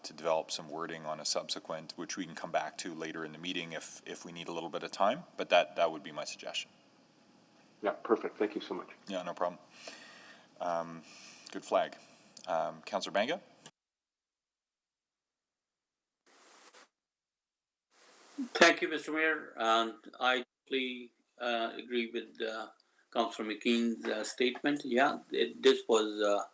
to develop some wording on a subsequent, which we can come back to later in the meeting if we need a little bit of time, but that would be my suggestion. Yeah, perfect. Thank you so much. Yeah, no problem. Good flag. Councillor Banga? Thank you, Mr. Mayor. I totally agree with Councillor McKean's statement. Yeah, this was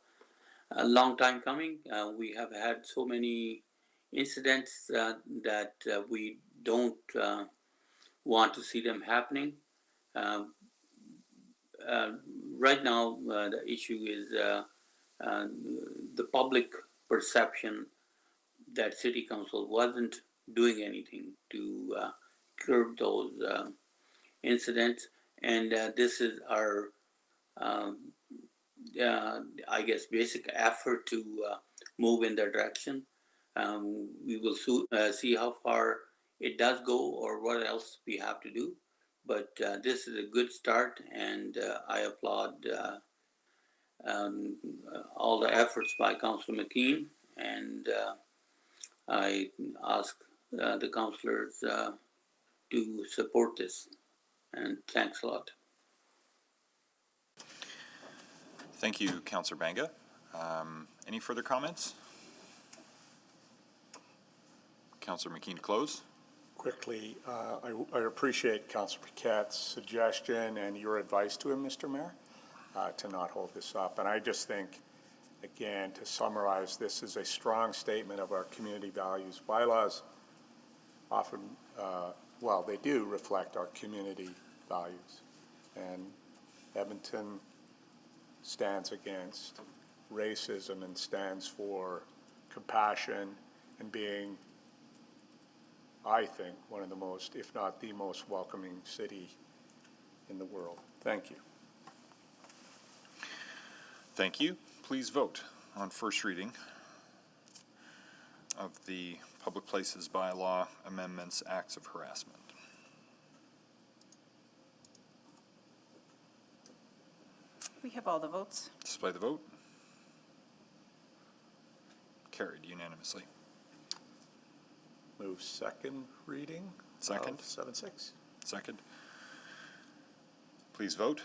a long time coming. We have had so many incidents that we don't want to see them happening. Right now, the issue is the public perception that City Council wasn't doing anything to curb those incidents, and this is our I guess basic effort to move in that direction. We will see how far it does go or what else we have to do, but this is a good start, and I applaud all the efforts by Councillor McKean, and I ask the councillors to support this, and thanks a lot. Thank you, Councillor Banga. Any further comments? Councillor McKean to close. Quickly, I appreciate Councillor Paquette's suggestion and your advice to him, Mr. Mayor, to not hold this up. And I just think, again, to summarize, this is a strong statement of our community values. Bylaws often, well, they do reflect our community values. And Edmonton stands against racism and stands for compassion and being, I think, one of the most, if not the most welcoming city in the world. Thank you. Thank you. please vote on first reading of the Public Places Bylaw Amendments, Acts of Harassment. We have all the votes. Display the vote. Carried unanimously. Move second reading. Second. Of 7.6. Second. Please vote.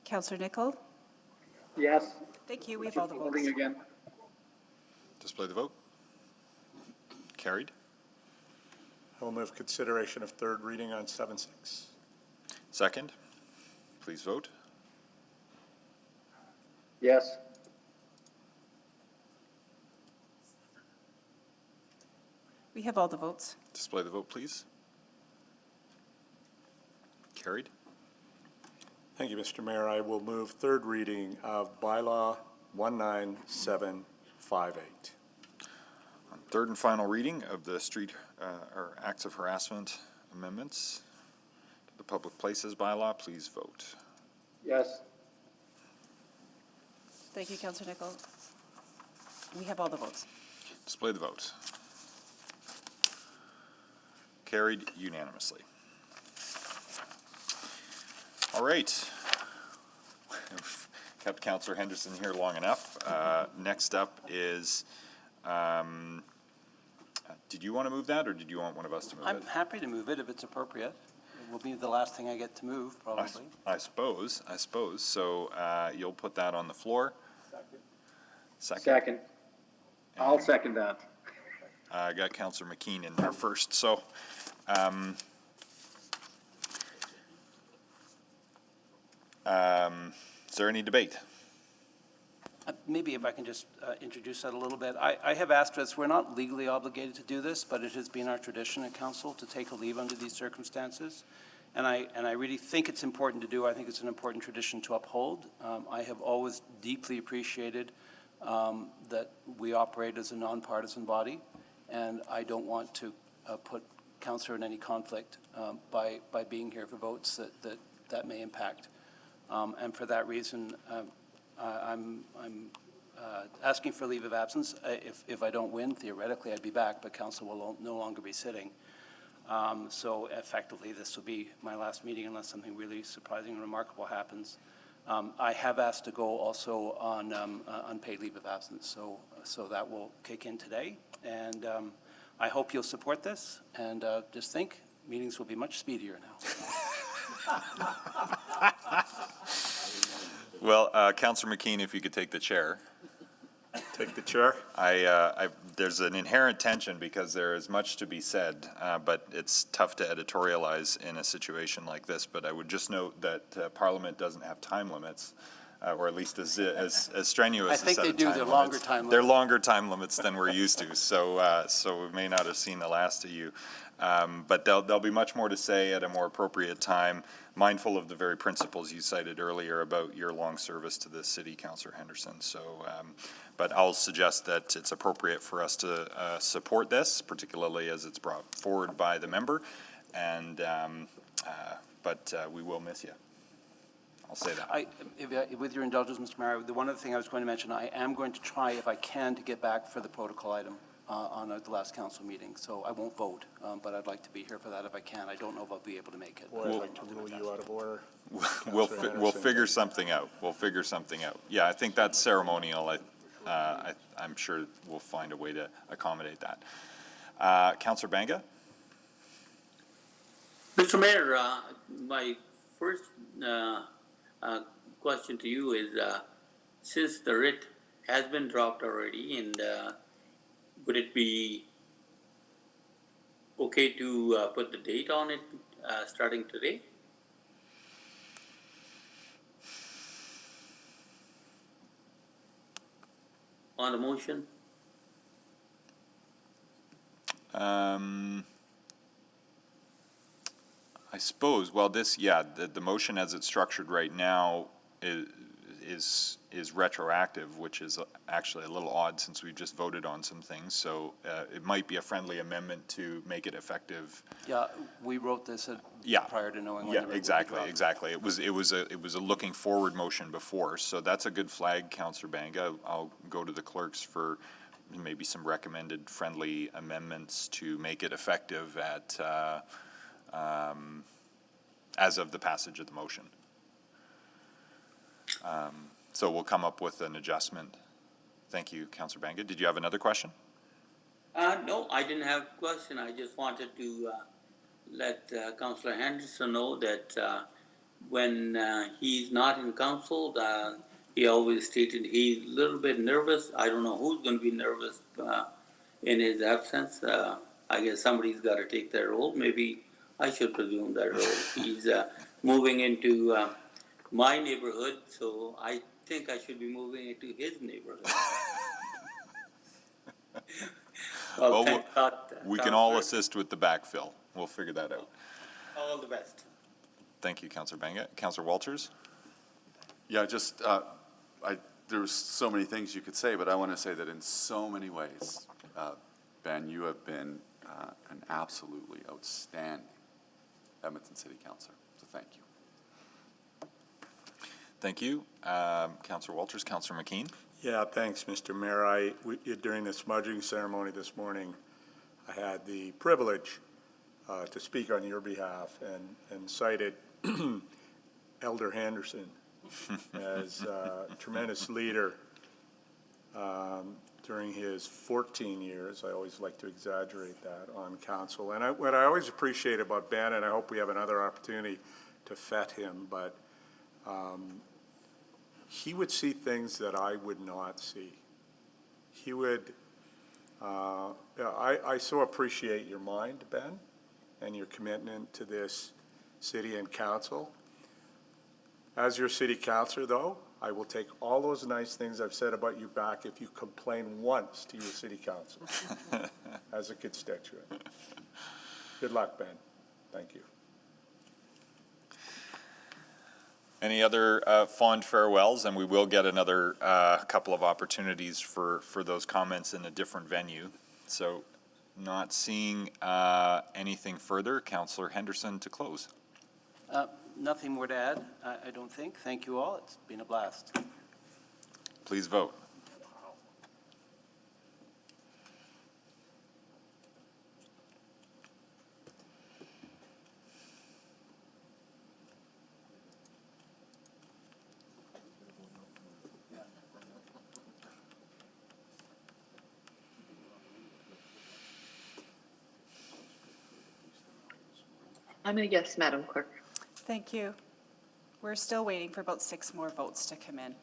Councillor Nichol? Yes. Thank you. We have all the votes. Voting again. Display the vote. Carried. I will move consideration of third reading on 7.6. Second. Please vote. Yes. We have all the votes. Display the vote, please. Carried. Thank you, Mr. Mayor. I will move third reading of bylaw 19758. On third and final reading of the street or acts of harassment amendments to the Public Places Bylaw, please vote. Yes. Thank you, Councillor Nichol. We have all the votes. Display the vote. Carried unanimously. All right. We've kept Councillor Henderson here long enough. Next up is, did you want to move that, or did you want one of us to move it? I'm happy to move it if it's appropriate. It will be the last thing I get to move, probably. I suppose. So you'll put that on the floor. Second. I'll second that. I got Councillor McKean in there first. So is there any debate? Maybe if I can just introduce that a little bit. I have asked us, we're not legally obligated to do this, but it has been our tradition at council to take a leave under these circumstances. And I really think it's important to do. I think it's an important tradition to uphold. I have always deeply appreciated that we operate as a nonpartisan body, and I don't want to put councillor in any conflict by being here for votes that may impact. And for that reason, I'm asking for leave of absence. If I don't win, theoretically I'd be back, but council will no longer be sitting. So effectively, this will be my last meeting unless something really surprising and remarkable happens. I have asked to go also on unpaid leave of absence, so that will kick in today. And I hope you'll support this. And just think, meetings will be much speedier now. Well, Councillor McKean, if you could take the chair. Take the chair. There's an inherent tension because there is much to be said, but it's tough to editorialize in a situation like this. But I would just note that Parliament doesn't have time limits, or at least as strenuous. I think they do. They're longer time limits. They're longer time limits than we're used to. So we may not have seen the last of you. But there'll be much more to say at a more appropriate time, mindful of the very principles you cited earlier about your long service to the city, Councillor Henderson. So, but I'll suggest that it's appropriate for us to support this, particularly as it's brought forward by the member. And but we will miss you. I'll say that. With your indulgence, Mr. Mayor, the one other thing I was going to mention, I am going to try, if I can, to get back for the protocol item on the last council meeting. So I won't vote, but I'd like to be here for that if I can. I don't know if I'll be able to make it. Boy, I'd like to rule you out of order. We'll figure something out. We'll figure something out. Yeah, I think that's ceremonial. I'm sure we'll find a way to accommodate that. Councillor Banga? Mr. Mayor, my first question to you is, since the writ has been dropped already, and would it be okay to put the date on it starting today? On the motion? I suppose, well, the motion as it's structured right now, it is retroactive, which is actually a little odd since we've just voted on some things. So it might be a friendly amendment to make it effective. Yeah, we wrote this Yeah. prior to knowing when Yeah, the rate would be exactly, dropped. exactly. It was a looking forward motion before, so that's a good flag, Councillor Banga. I'll go to the clerks for maybe some recommended friendly amendments to make it effective at, as of the passage of the motion. So we'll come up with an adjustment. Thank you, Councillor Banga. Did you have another question? No, I didn't have a question. I just wanted to let Councillor Henderson know that when he's not in council, he always stated he's a little bit nervous. I don't know who's going to be nervous in his absence. I guess somebody's got to take that role. Maybe I should presume that role. He's moving into my neighborhood, so I think I should be moving into his neighborhood. Well, thank God, we can all Councillor. assist with the backfill. We'll figure that out. All the best. Thank you, Councillor Banga. Councillor Walters? Yeah, just, there's so many things you could say, but I want to say that in so many ways, Ben, you have been an absolutely outstanding Edmonton City Councilor, so thank you. Thank you. Councillor Walters, Councillor McKean? Yeah, thanks, Mr. Mayor. During the smudging ceremony this morning, I had the privilege to speak on your behalf and cited Elder Henderson as a tremendous leader during his 14 years. I always like to exaggerate that on council. And what I always appreciate about Ben, and I hope we have another opportunity to fet him, but he would see things that I would not see. He would, I so appreciate your mind, Ben, and your commitment to this city and council. As your city councilor, though, I will take all those nice things I've said about you back if you complain once to your city council as a constituent. Good luck, Ben. Thank you. Any other fond farewells? And we will get another couple of opportunities for those comments in a different venue. So not seeing anything further, Councillor Henderson to close. Nothing more to add, I don't think. Thank you all. It's been a blast. Please vote. I'm going to guess, Madam Clerk. Thank you. We're still waiting for about 6 more votes to come in.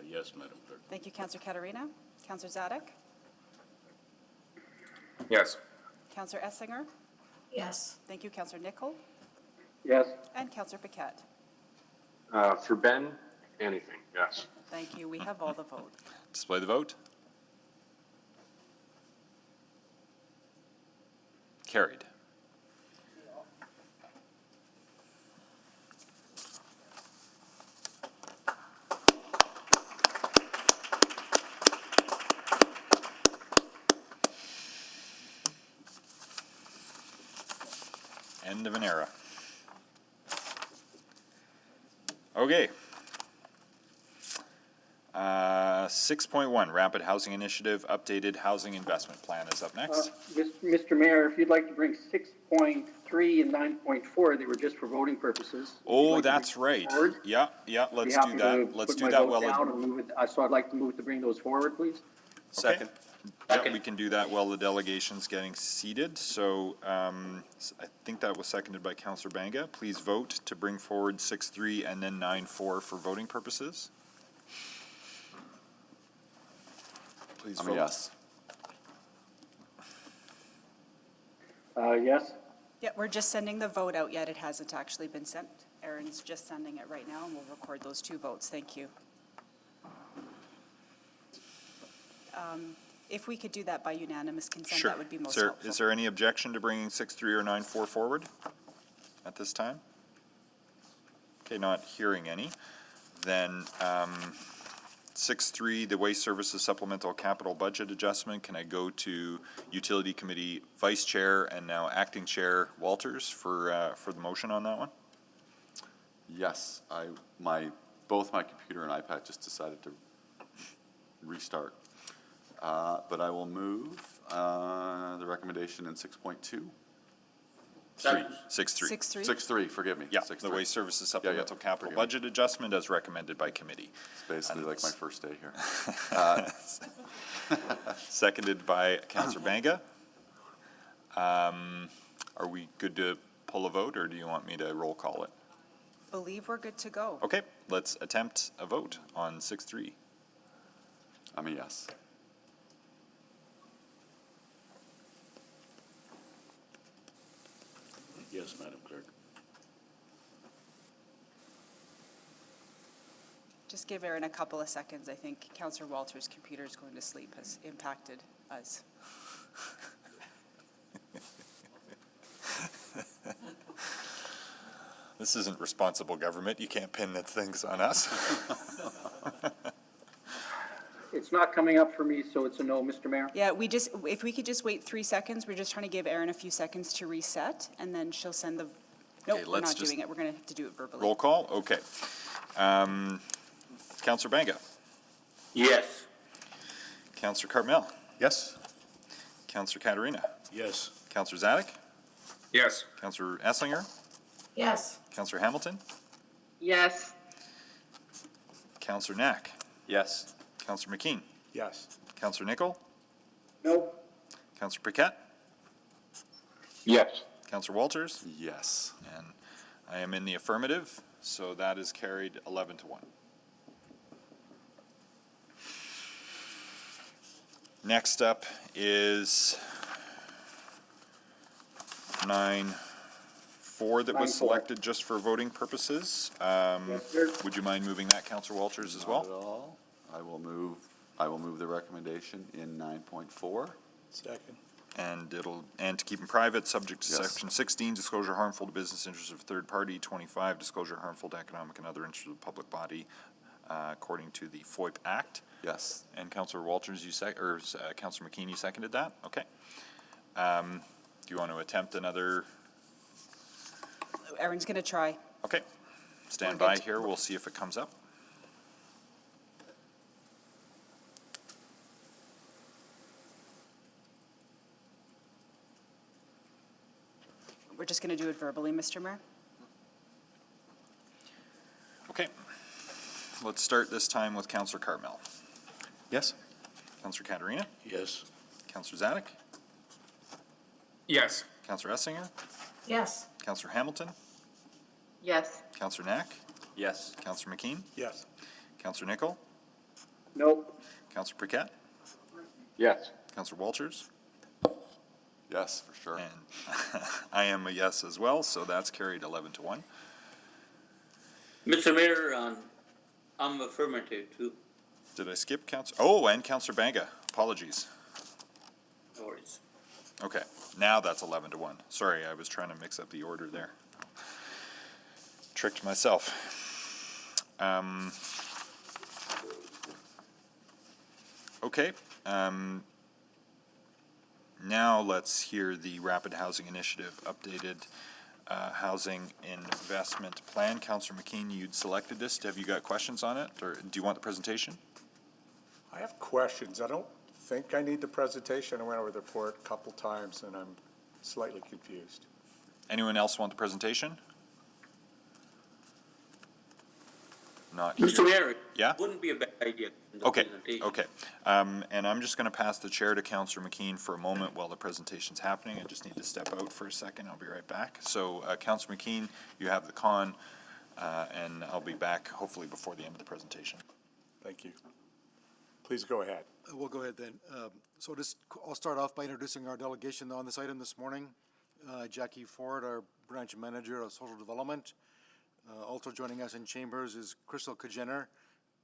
Yes, Madam Clerk. Thank you, Councillor Katarina. Councillor Zadok? Yes. Councillor Essinger? Yes. Thank you, Councillor Nichol. Yes. And Councillor Paquette. For Ben, anything, yes. Thank you. We have all the vote. Display the vote. Carried. End of an era. Okay. 6.1, Rapid Housing Initiative, Updated Housing Investment Plan is up next. Mr. Mayor, if you'd like to bring 6.3 and 9.4, they were just for voting purposes. If you'd Oh, like to that's bring right. forward, Yeah, yeah, I'd be let's happy do to that. Let's put do my that vote well. down and move it. So I'd like to move to bring those forward, please. Second. Yeah, we can do that while the delegation's getting seated. So I think that was seconded by Councillor Banga. Please vote to bring forward 6.3 and then 9.4 for voting purposes. Please I'm vote. a yes. Yes. Yeah, we're just sending the vote out yet. It hasn't actually been sent. Aaron's just sending it right now, and we'll record those 2 votes. Thank you. If we could do that by unanimous consent, Sure. that would be most Is helpful. there any objection to bringing 6.3 or 9.4 forward at this time? Okay, not hearing any. Then 6.3, the Waste Services Supplemental Capital Budget Adjustment. Can I go to Utility Committee Vice Chair and now Acting Chair Walters for the motion on that one? Yes, both my computer and iPad just decided to restart. But I will move the recommendation in 6.2. 6.3. 6.3. 6.3, forgive me. Yeah, 6.3. the Waste Services Supplemental Capital Forgive me. Budget Adjustment as recommended by committee. It's basically like my first day here. Seconded by Councillor Banga. Are we good to pull a vote, or do you want me to roll call it? Believe we're good to go. Okay, let's attempt a vote on 6.3. I'm a yes. Yes, Madam Clerk. Just give Aaron a couple of seconds. I think Councillor Walters' computer is going to sleep has impacted us. This isn't responsible government. You can't pin the things on us. It's not coming up for me, so it's a no, Mr. Mayor. Yeah, if we could just wait 3 seconds, we're just trying to give Erin a few seconds to reset, and then she'll send the, nope, we're let's not just- doing it. We're going to have to do it verbally. Roll call, okay. Councillor Banga. Yes. Councillor Cartmel. Yes. Councillor Katarina. Yes. Councillor Zadek. Yes. Councillor Esslinger. Yes. Councillor Hamilton. Yes. Councillor Knack. Yes. Councillor McKean. Yes. Councillor Nickel. No. Councillor Paquette. Yes. Councillor Walters. Yes. And I am in the affirmative, so that is carried 11 to 1. Next up is 9.4 that was 9.4. selected just for voting purposes. Yes, sir. Would you mind moving that, Councillor Walters, as Not well? at all. I will move the recommendation in 9.4. Second. And to keep them private, subject to Yes. section 16, disclosure harmful to business interests of third party, 25, disclosure harmful to economic and other interests of the public body, according to the FOIP Act. Yes. And Councillor Walters, Councillor McKean, you seconded that? Okay. Do you want to attempt another? Erin's going to try. Okay. Stand We're by good. here, we'll see if it comes up. We're just going to do it verbally, Mr. Mayor. Okay. Let's start this time with Councillor Cartmel. Yes. Councillor Katarina. Yes. Councillor Zadek. Yes. Councillor Essinger. Yes. Councillor Hamilton. Yes. Councillor Knack. Yes. Councillor McKean. Yes. Councillor Nickel. Nope. Councillor Paquette. Yes. Councillor Walters. Yes, for sure. And I am a yes as well, so that's carried 11 to 1. Mr. Mayor, I'm affirmative too. Did I skip Oh, and Councillor Banga. Apologies. No worries. Okay, now that's 11 to 1. Sorry, I was trying to mix up the order there. Tricked myself. Okay. Now let's hear the Rapid Housing Initiative updated housing investment plan. Councillor McKean, you'd selected this. Have you got questions on it, or do you want the presentation? I have questions. I don't think I need the presentation. I went over the report a couple times, and I'm slightly confused. Anyone else want the presentation? Not here. Mr. Mayor. Yeah? Wouldn't be a bad idea. in the Okay, presentation. okay. And I'm just going to pass the chair to Councillor McKean for a moment while the presentation's happening. I just need to step out for a second. I'll be right back. So, Councillor McKean, you have the con, and I'll be back hopefully before the end of the presentation. Thank you. Please go ahead. We'll go ahead then. I'll start off by introducing our delegation on this item this morning. Jackie Ford, our branch manager of social development. Also joining us in chambers is Crystal Kajener.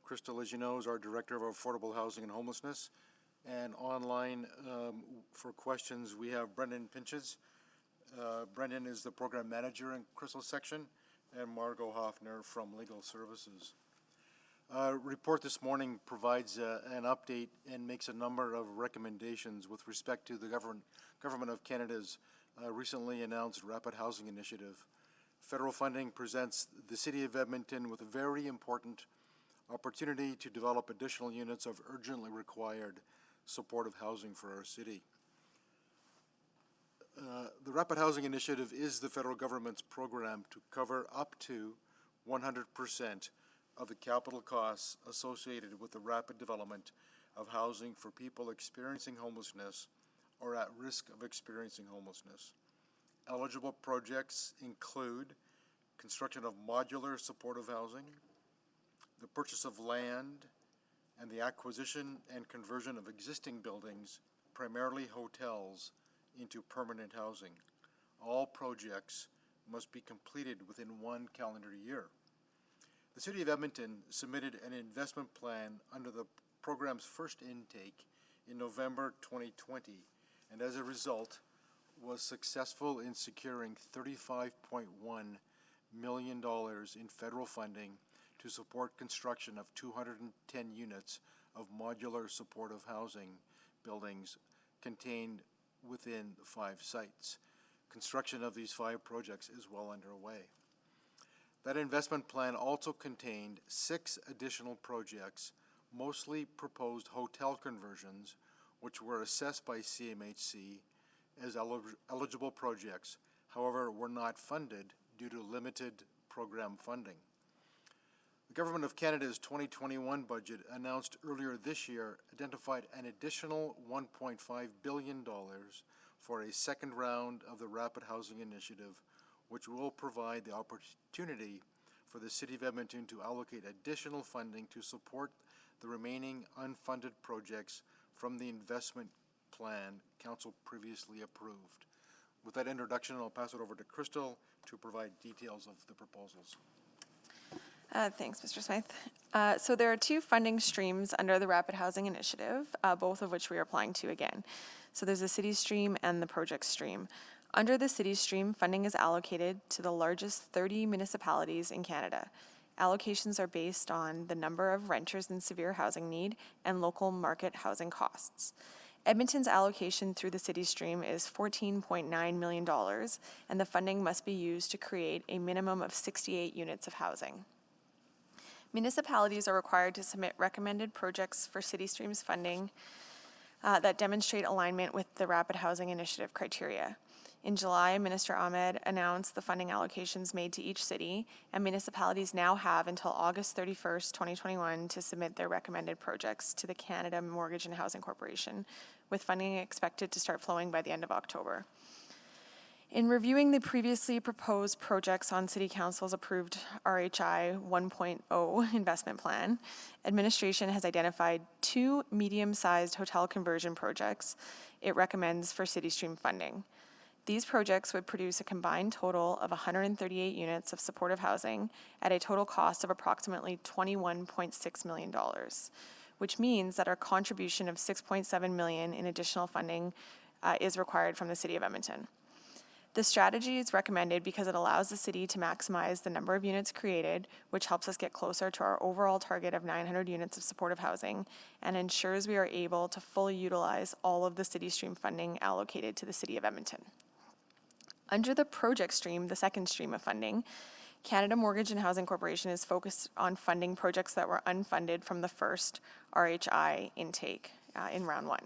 Crystal, as you know, is our director of affordable housing and homelessness. And online for questions, we have Brendan Pinches. Brendan is the program manager in Crystal's section, and Margot Hoffner from Legal Services. Report this morning provides an update and makes a number of recommendations with respect to the Government of Canada's recently announced Rapid Housing Initiative. Federal funding presents the City of Edmonton with a very important opportunity to develop additional units of urgently required supportive housing for our city. The Rapid Housing Initiative is the federal government's program to cover up to 100% of the capital costs associated with the rapid development of housing for people experiencing homelessness or at risk of experiencing homelessness. Eligible projects include construction of modular supportive housing, the purchase of land, and the acquisition and conversion of existing buildings, primarily hotels, into permanent housing. All projects must be completed within 1 calendar year. The City of Edmonton submitted an investment plan under the program's first intake in November 2020, and as a result, was successful in securing $35.1 million in federal funding to support construction of 210 units of modular supportive housing buildings contained within 5 sites. Construction of these 5 projects is well underway. That investment plan also contained 6 additional projects, mostly proposed hotel conversions, which were assessed by CMHC as eligible projects, however, were not funded due to limited program funding. The Government of Canada's 2021 budget announced earlier this year identified an additional $1.5 billion for a second round of the Rapid Housing Initiative, which will provide the opportunity for the City of Edmonton to allocate additional funding to support the remaining unfunded projects from the investment plan Council previously approved. With that introduction, I'll pass it over to Crystal to provide details of the proposals. Thanks, Mr. Smythe. So there are 2 funding streams under the Rapid Housing Initiative, both of which we are applying to again. So there's the city stream and the project stream. Under the city stream, funding is allocated to the largest 30 municipalities in Canada. Allocations are based on the number of renters in severe housing need and local market housing costs. Edmonton's allocation through the city stream is $14.9 million, and the funding must be used to create a minimum of 68 units of housing. Municipalities are required to submit recommended projects for City Stream's funding that demonstrate alignment with the Rapid Housing Initiative criteria. In July, Minister Ahmed announced the funding allocations made to each city, and municipalities now have until August 31st, 2021 to submit their recommended projects to the Canada Mortgage and Housing Corporation, with funding expected to start flowing by the end of October. In reviewing the previously proposed projects on City Council's approved RHI 1.0 investment plan, administration has identified 2 medium-sized hotel conversion projects it recommends for City Stream funding. These projects would produce a combined total of 138 units of supportive housing at a total cost of approximately $21.6 million, which means that our contribution of $6.7 million in additional funding is required from the City of Edmonton. The strategy is recommended because it allows the city to maximize the number of units created, which helps us get closer to our overall target of 900 units of supportive housing, and ensures we are able to fully utilize all of the City Stream funding allocated to the City of Edmonton. Under the project stream, the second stream of funding, Canada Mortgage and Housing Corporation is focused on funding projects that were unfunded from the first RHI intake in round 1.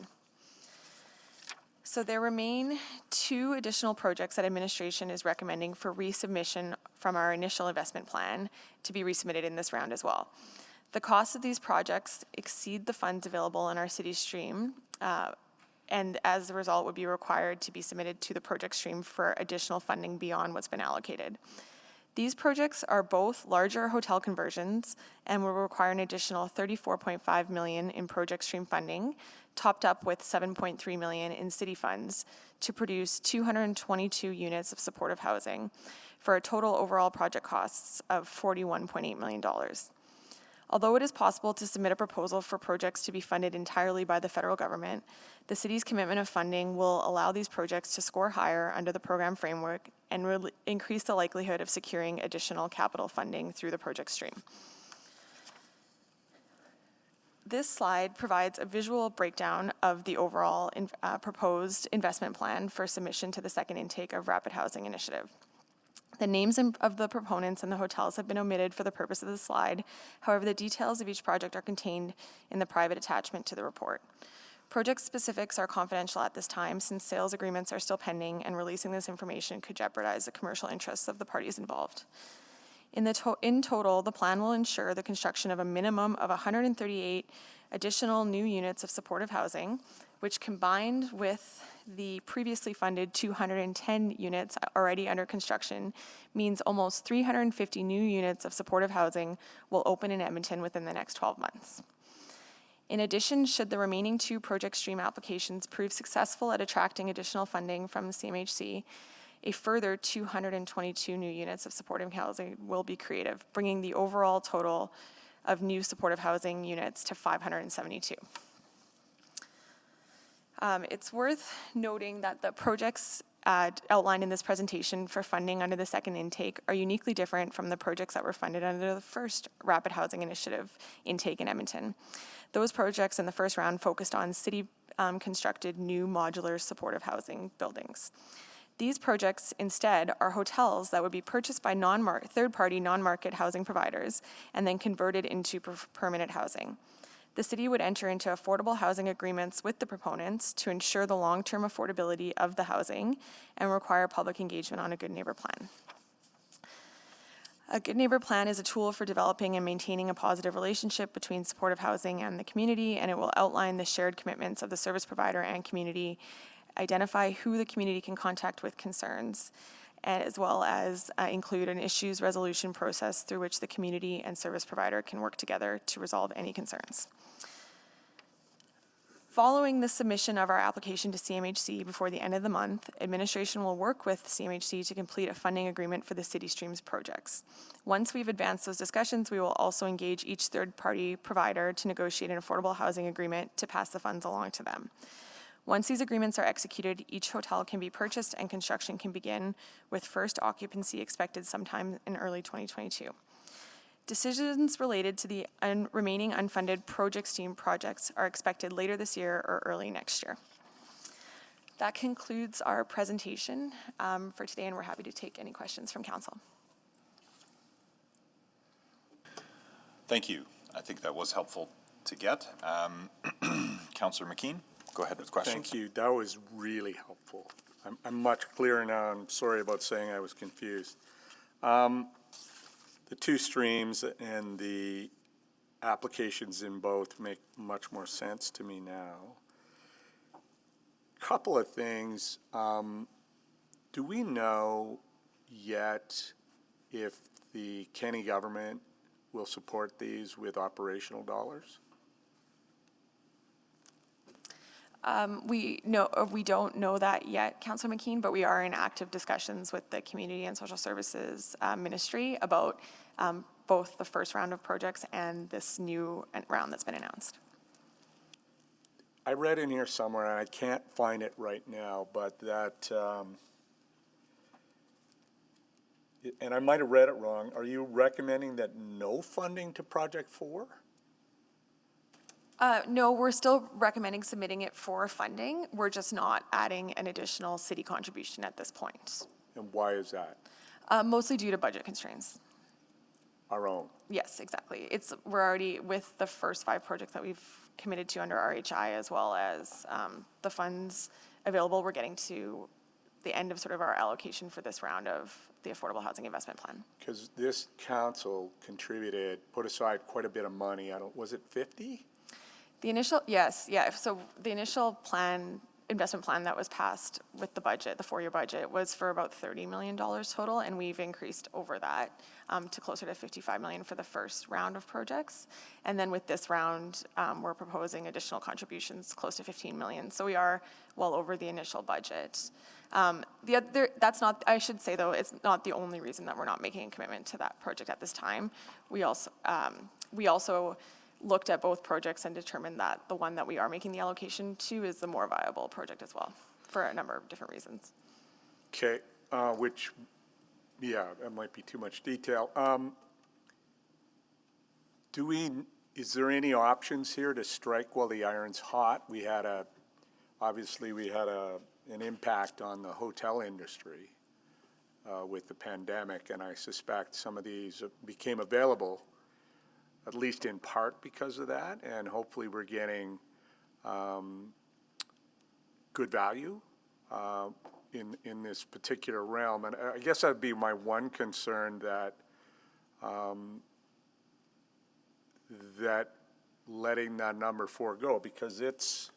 So there remain 2 additional projects that administration is recommending for resubmission from our initial investment plan to be resubmitted in this round as well. The costs of these projects exceed the funds available in our city stream, and as a result would be required to be submitted to the project stream for additional funding beyond what's been allocated. These projects are both larger hotel conversions and will require an additional $34.5 million in project stream funding, topped up with $7.3 million in city funds to produce 222 units of supportive housing for a total overall project costs of $41.8 million. Although it is possible to submit a proposal for projects to be funded entirely by the federal government, the city's commitment of funding will allow these projects to score higher under the program framework and will increase the likelihood of securing additional capital funding through the project stream. This slide provides a visual breakdown of the overall proposed investment plan for submission to the second intake of Rapid Housing Initiative. The names of the proponents and the hotels have been omitted for the purpose of the slide. However, the details of each project are contained in the private attachment to the report. Project specifics are confidential at this time since sales agreements are still pending and releasing this information could jeopardize the commercial interests of the parties involved. In total, the plan will ensure the construction of a minimum of 138 additional new units of supportive housing, which combined with the previously funded 210 units already under construction means almost 350 new units of supportive housing will open in Edmonton within the next 12 months. In addition, should the remaining 2 project stream applications prove successful at attracting additional funding from the CMHC, a further 222 new units of supportive housing will be created, bringing the overall total of new supportive housing units to 572. It's worth noting that the projects outlined in this presentation for funding under the second intake are uniquely different from the projects that were funded under the first Rapid Housing Initiative intake in Edmonton. Those projects in the first round focused on city-constructed new modular supportive housing buildings. These projects instead are hotels that would be purchased by third-party non-market housing providers and then converted into permanent housing. The city would enter into affordable housing agreements with the proponents to ensure the long-term affordability of the housing and require public engagement on a Good Neighbor Plan. A Good Neighbor Plan is a tool for developing and maintaining a positive relationship between supportive housing and the community, and it will outline the shared commitments of the service provider and community, identify who the community can contact with concerns, as well as include an issues resolution process through which the community and service provider can work together to resolve any concerns. Following the submission of our application to CMHC before the end of the month, administration will work with CMHC to complete a funding agreement for the City Streams projects. Once we've advanced those discussions, we will also engage each third-party provider to negotiate an affordable housing agreement to pass the funds along to them. Once these agreements are executed, each hotel can be purchased and construction can begin, with first occupancy expected sometime in early 2022. Decisions related to the remaining unfunded project stream projects are expected later this year or early next year. That concludes our presentation for today, and we're happy to take any questions from council. Thank you. I think that was helpful to get. Councillor McKean, go ahead with questions. Thank you. That was really helpful. I'm much clearer now. I'm sorry about saying I was confused. The 2 streams and the applications in both make much more sense to me now. Couple of things. Do we know yet if the Kenny government will support these with operational dollars? We don't know that yet, Councillor McKean, but we are in active discussions with the Community and Social Services Ministry about both the first round of projects and this new round that's been announced. I read in here somewhere, and I can't find it right now, but that, and I might have read it wrong, are you recommending that no funding to Project 4? No, we're still recommending submitting it for funding. We're just not adding an additional city contribution at this point. And why is that? Mostly due to budget constraints. Our own? Yes, exactly. We're already with the first 5 projects that we've committed to under RHI, as well as the funds available. We're getting to the end of sort of our allocation for this round of the Affordable Housing Investment Plan. Because this council put aside quite a bit of money. Was it 50? The initial, so the initial investment plan that was passed with the budget, the 4-year budget, was for about $30 million total, and we've increased over that to closer to $55 million for the first round of projects. And then with this round, we're proposing additional contributions close to $15 million. So we are well over the initial budget. That's not, I should say though, it's not the only reason that we're not making a commitment to that project at this time. We also looked at both projects and determined that the one that we are making the allocation to is the more viable project as well, for a number of different reasons. Okay, that might be too much detail. Do we is there any options here to strike while the iron's hot? Obviously, we had an impact on the hotel industry with the pandemic, and I suspect some of these became available, at least in part because of that, and hopefully we're getting good value in this particular realm. And I guess that'd be my one concern, that that letting that number forego, because it's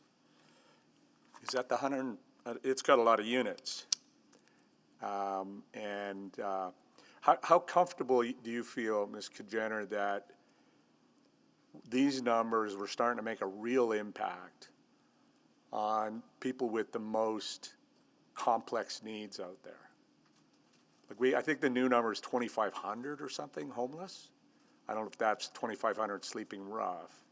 at the 100, it's got a lot of units. And how comfortable do you feel, Ms. Kajener, that these numbers were starting to make a real impact on people with the most complex needs out there? Like I think the new number is 2,500 or something homeless. I don't know if that's 2,500 sleeping rough,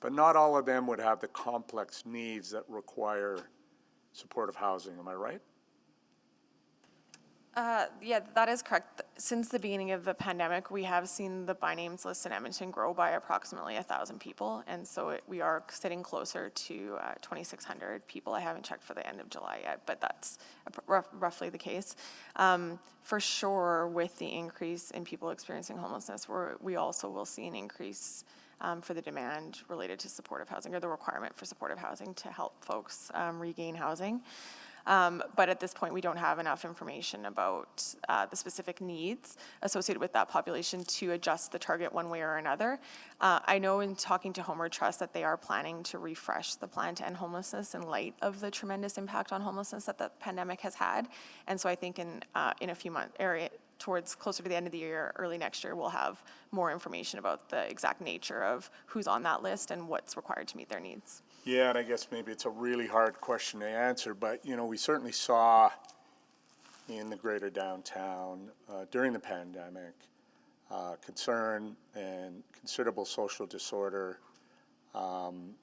but not all of them would have the complex needs that require supportive housing. Am I right? Yeah, that is correct. Since the beginning of the pandemic, we have seen the by names list in Edmonton grow by approximately 1,000 people, and so we are sitting closer to 2,600 people. I haven't checked for the end of July yet, but that's roughly the case. For sure, with the increase in people experiencing homelessness, we also will see an increase for the demand related to supportive housing, or the requirement for supportive housing to help folks regain housing. But at this point, we don't have enough information about the specific needs associated with that population to adjust the target one way or another. I know in talking to Homeward Trust that they are planning to refresh the plan to end homelessness in light of the tremendous impact on homelessness that the pandemic has had. And so I think in a few months, towards closer to the end of the year, early next year, we'll have more information about the exact nature of who's on that list and what's required to meet their needs. Yeah, and I guess maybe it's a really hard question to answer, but, we certainly saw in the greater downtown during the pandemic concern and considerable social disorder. And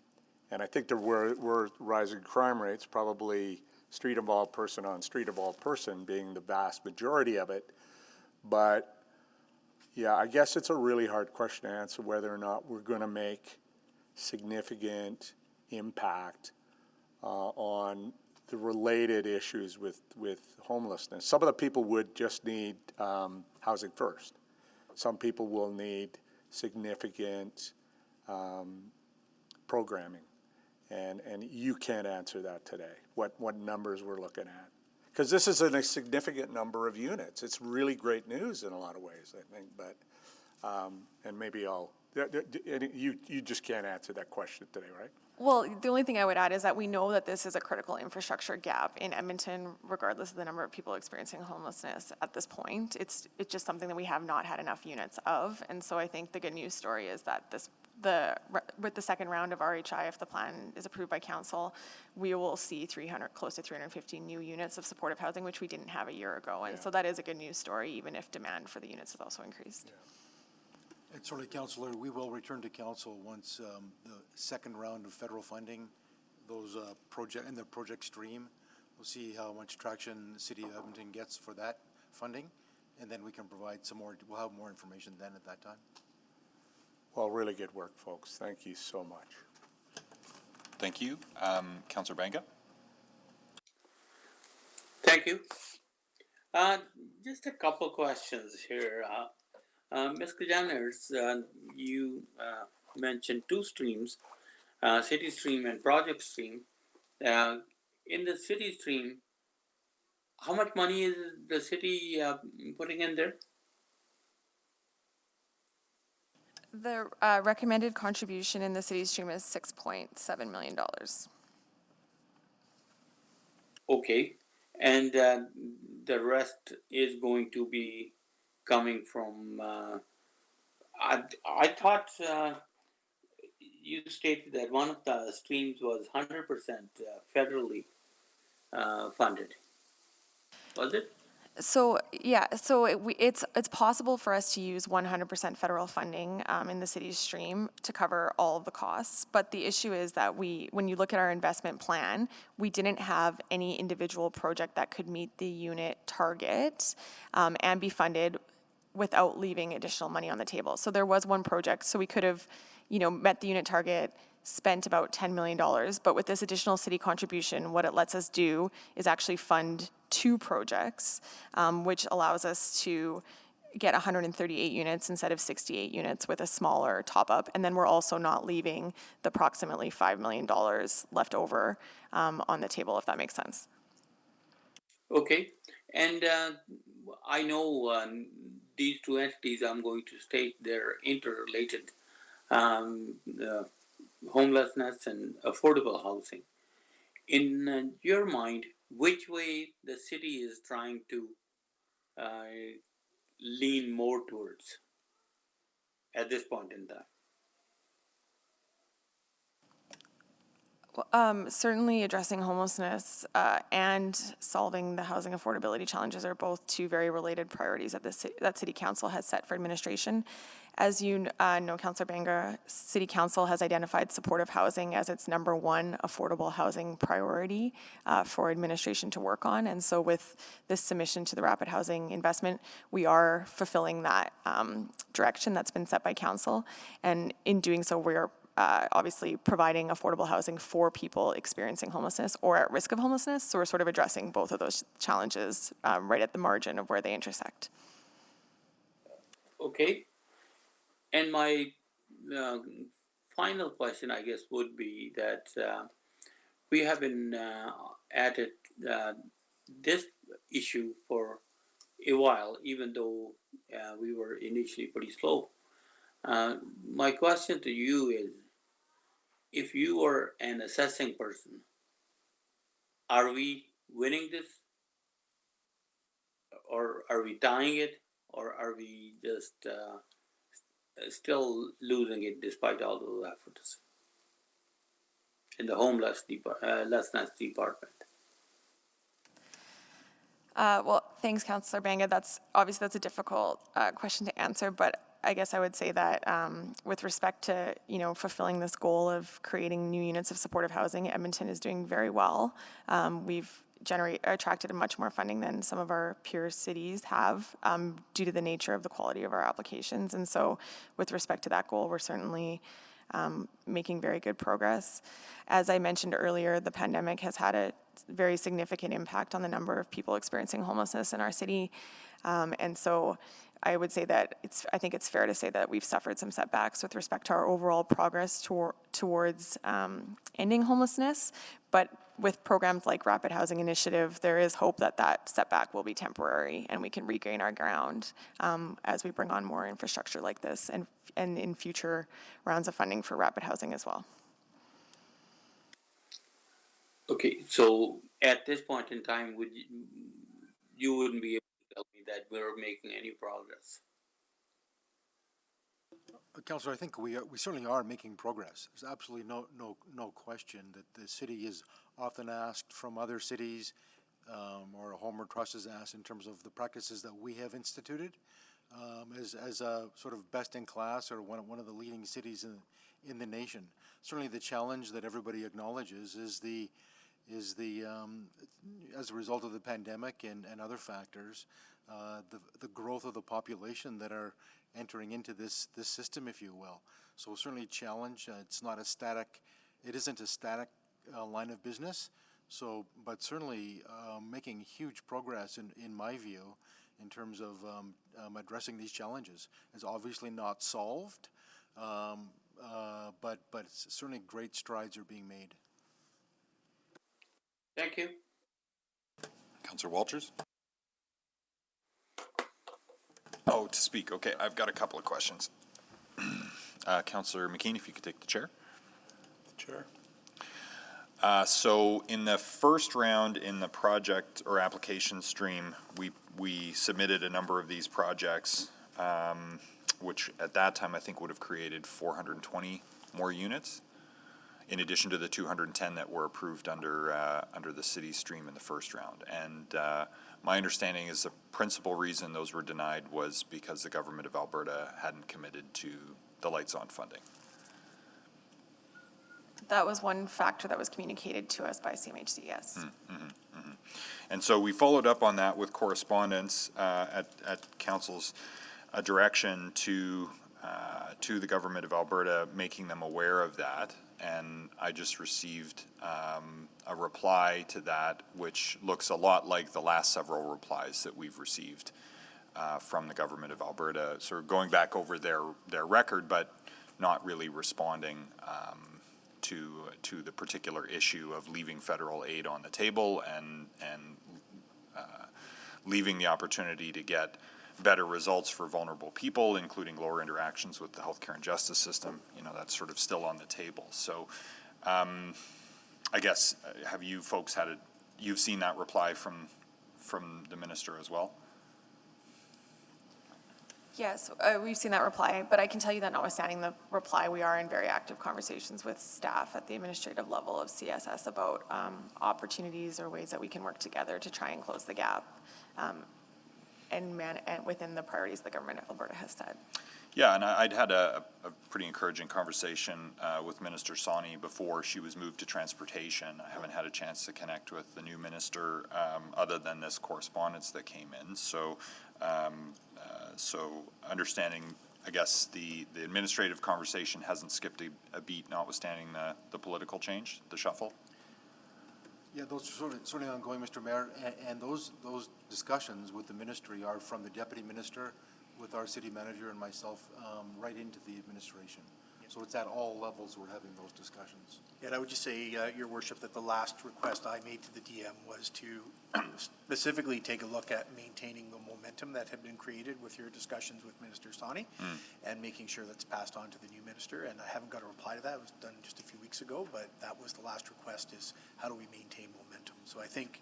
I think there were rising crime rates, probably street-involved person on street-involved person being the vast majority of it. But, yeah, I guess it's a really hard question to answer whether or not we're going to make significant impact on the related issues with homelessness. Some of the people would just need housing first. Some people will need significant programming, and you can't answer that today, what numbers we're looking at. Because this is a significant number of units. It's really great news in a lot of ways, I think, but, and maybe you just can't answer that question today, right? Well, the only thing I would add is that we know that this is a critical infrastructure gap in Edmonton, regardless of the number of people experiencing homelessness at this point. It's just something that we have not had enough units of. And so I think the good news story is that with the second round of RHI, if the plan is approved by council, we will see close to 350 new units of supportive housing, which we didn't have a year ago. And so that is a good news story, even if demand for the units has also increased. Yeah. And certainly, Councillor, we will return to council once the second round of federal funding, those in the project stream, we'll see how much traction the City of Edmonton gets for that funding, and then we can provide we'll have more information then at that time. Well, really good work, folks. Thank you so much. Thank you. Councillor Banga? Thank you. Just a couple questions here. Ms. Kajener, you mentioned two streams, city stream and project stream. In the city stream, how much money is the city putting in there? The recommended contribution in the city stream is $6.7 million. Okay, and the rest is going to be coming from, I thought you stated that one of the streams was 100% federally funded. Was it? So yeah, so it's possible for us to use 100% federal funding in the city's stream to cover all of the costs. But the issue is that when you look at our investment plan, we didn't have any individual project that could meet the unit target and be funded without leaving additional money on the table. So there was one project, so we could have met the unit target, spent about $10 million. But with this additional city contribution, what it lets us do is actually fund 2 projects, which allows us to get 138 units instead of 68 units with a smaller top-up. And then we're also not leaving the approximately $5 million left over on the table, if that makes sense. Okay, and I know these two entities, I'm going to state, they're interrelated. Homelessness and affordable housing. In your mind, which way the city is trying to lean more towards at this point in time? Certainly addressing homelessness and solving the housing affordability challenges are both 2 very related priorities that City Council has set for administration. As you know, Councillor Banga, City Council has identified supportive housing as its #1 affordable housing priority for administration to work on. And so with this submission to the Rapid Housing Investment, we are fulfilling that direction that's been set by Council. And in doing so, we are obviously providing affordable housing for people experiencing homelessness or at risk of homelessness. So we're sort of addressing both of those challenges right at the margin of where they intersect. Okay. And my final question, I guess, would be that we have been at it, this issue for a while, even though we were initially pretty slow. My question to you is, if you are an assessing person, are we winning this? Or are we tying it? Or are we just still losing it despite all those efforts in the homelessness department? Well, thanks, Councillor Banga. That's a difficult question to answer, but I guess I would say that with respect to fulfilling this goal of creating new units of supportive housing, Edmonton is doing very well. We've attracted much more funding than some of our peer cities have due to the nature of the quality of our applications. And so with respect to that goal, we're certainly making very good progress. As I mentioned earlier, the pandemic has had a very significant impact on the number of people experiencing homelessness in our city. And so I would say that I think it's fair to say that we've suffered some setbacks with respect to our overall progress towards ending homelessness. But with programs like Rapid Housing Initiative, there is hope that that setback will be temporary and we can regain our ground as we bring on more infrastructure like this and in future rounds of funding for rapid housing as well. Okay, so at this point in time, you wouldn't be able to tell me that we're making any progress? Councillor, I think we certainly are making progress. There's absolutely no question that the city is often asked from other cities, or a Homer Trust is asked in terms of the practices that we have instituted as a sort of best in class or one of the leading cities in the nation. Certainly, the challenge that everybody acknowledges is as a result of the pandemic and other factors, the growth of the population that are entering into this system, if you will. So certainly challenge. It's not a static. It isn't a static line of business. So, but certainly making huge progress in my view, in terms of addressing these challenges. It's obviously not solved, but certainly great strides are being made. Thank you. Councillor Walters? Oh, to speak. Okay, I've got a couple of questions. Councillor McKean, if you could take the chair. Chair. So in the first round in the project or application stream, we submitted a number of these projects, which at that time I think would have created 420 more units, in addition to the 210 that were approved under the city stream in the first round. And my understanding is the principal reason those were denied was because the government of Alberta hadn't committed to the Lights On funding. That was one factor that was communicated to us by CMHC, yes. And so we followed up on that with correspondence at council's direction to to the government of Alberta, making them aware of that. And I just received a reply to that, which looks a lot like the last several replies that we've received from the government of Alberta, sort of going back over their record, but not really responding to the particular issue of leaving federal aid on the table and leaving the opportunity to get better results for vulnerable people, including lower interactions with the healthcare and justice system. You know, that's sort of still on the table. So I guess, have you folks you've seen that reply from the minister as well? Yes, we've seen that reply, but I can tell you that notwithstanding the reply, we are in very active conversations with staff at the administrative level of CSS about opportunities or ways that we can work together to try and close the gap and within the priorities the government of Alberta has set. Yeah, and I'd had a pretty encouraging conversation with Minister Sawney before she was moved to transportation. I haven't had a chance to connect with the new minister other than this correspondence that came in. So, so understanding, I guess, the administrative conversation hasn't skipped a beat, notwithstanding the political change, the shuffle. Yeah, those are certainly ongoing, Mr. Mayor, and those discussions with the ministry are from the deputy minister with our city manager and myself right into the administration. So it's at all levels we're having those discussions. And I would just say, Your Worship, that the last request I made to the DM was to specifically take a look at maintaining the momentum that had been created with your discussions with Minister Sawney and making sure that's passed on to the new minister. And I haven't got a reply to that. It was done just a few weeks ago, but that was the last request, is how do we maintain momentum? So I think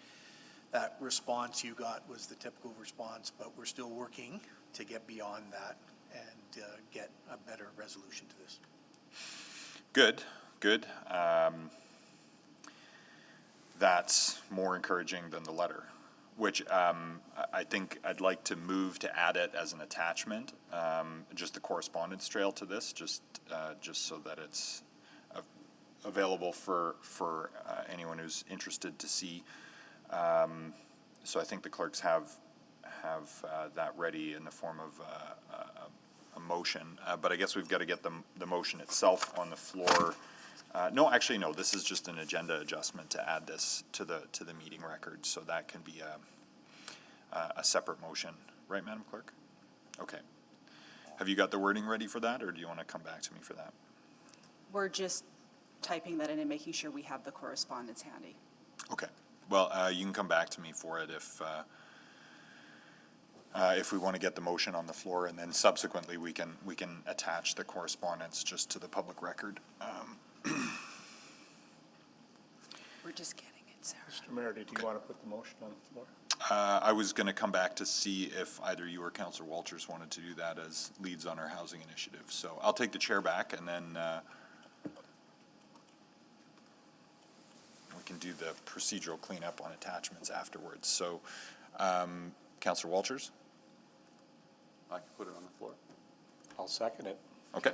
that response you got was the typical response, but we're still working to get beyond that and get a better resolution to this. Good. That's more encouraging than the letter, which I think I'd like to move to add it as an attachment, just the correspondence trail to this, just so that it's available for anyone who's interested to see. So I think the clerks have that ready in the form of a motion, but I guess we've got to get the motion itself on the floor. No, this is just an agenda adjustment to add this to the meeting record, so that can be a separate motion, right, Madam Clerk? Okay. Have you got the wording ready for that, or do you want to come back to me for that? We're just typing that in and making sure we have the correspondence handy. Okay. Well, you can come back to me for it if we want to get the motion on the floor, and then subsequently we can attach the correspondence just to the public record. We're just getting it, Sarah. Mr. Mayor, did you want to put the motion on the floor? I was going to come back to see if either you or Councillor Walters wanted to do that as leads on our housing initiative. So I'll take the chair back, and then we can do the procedural cleanup on attachments afterwards. So, Councillor Walters? I can put it on the floor. I'll second it. Okay.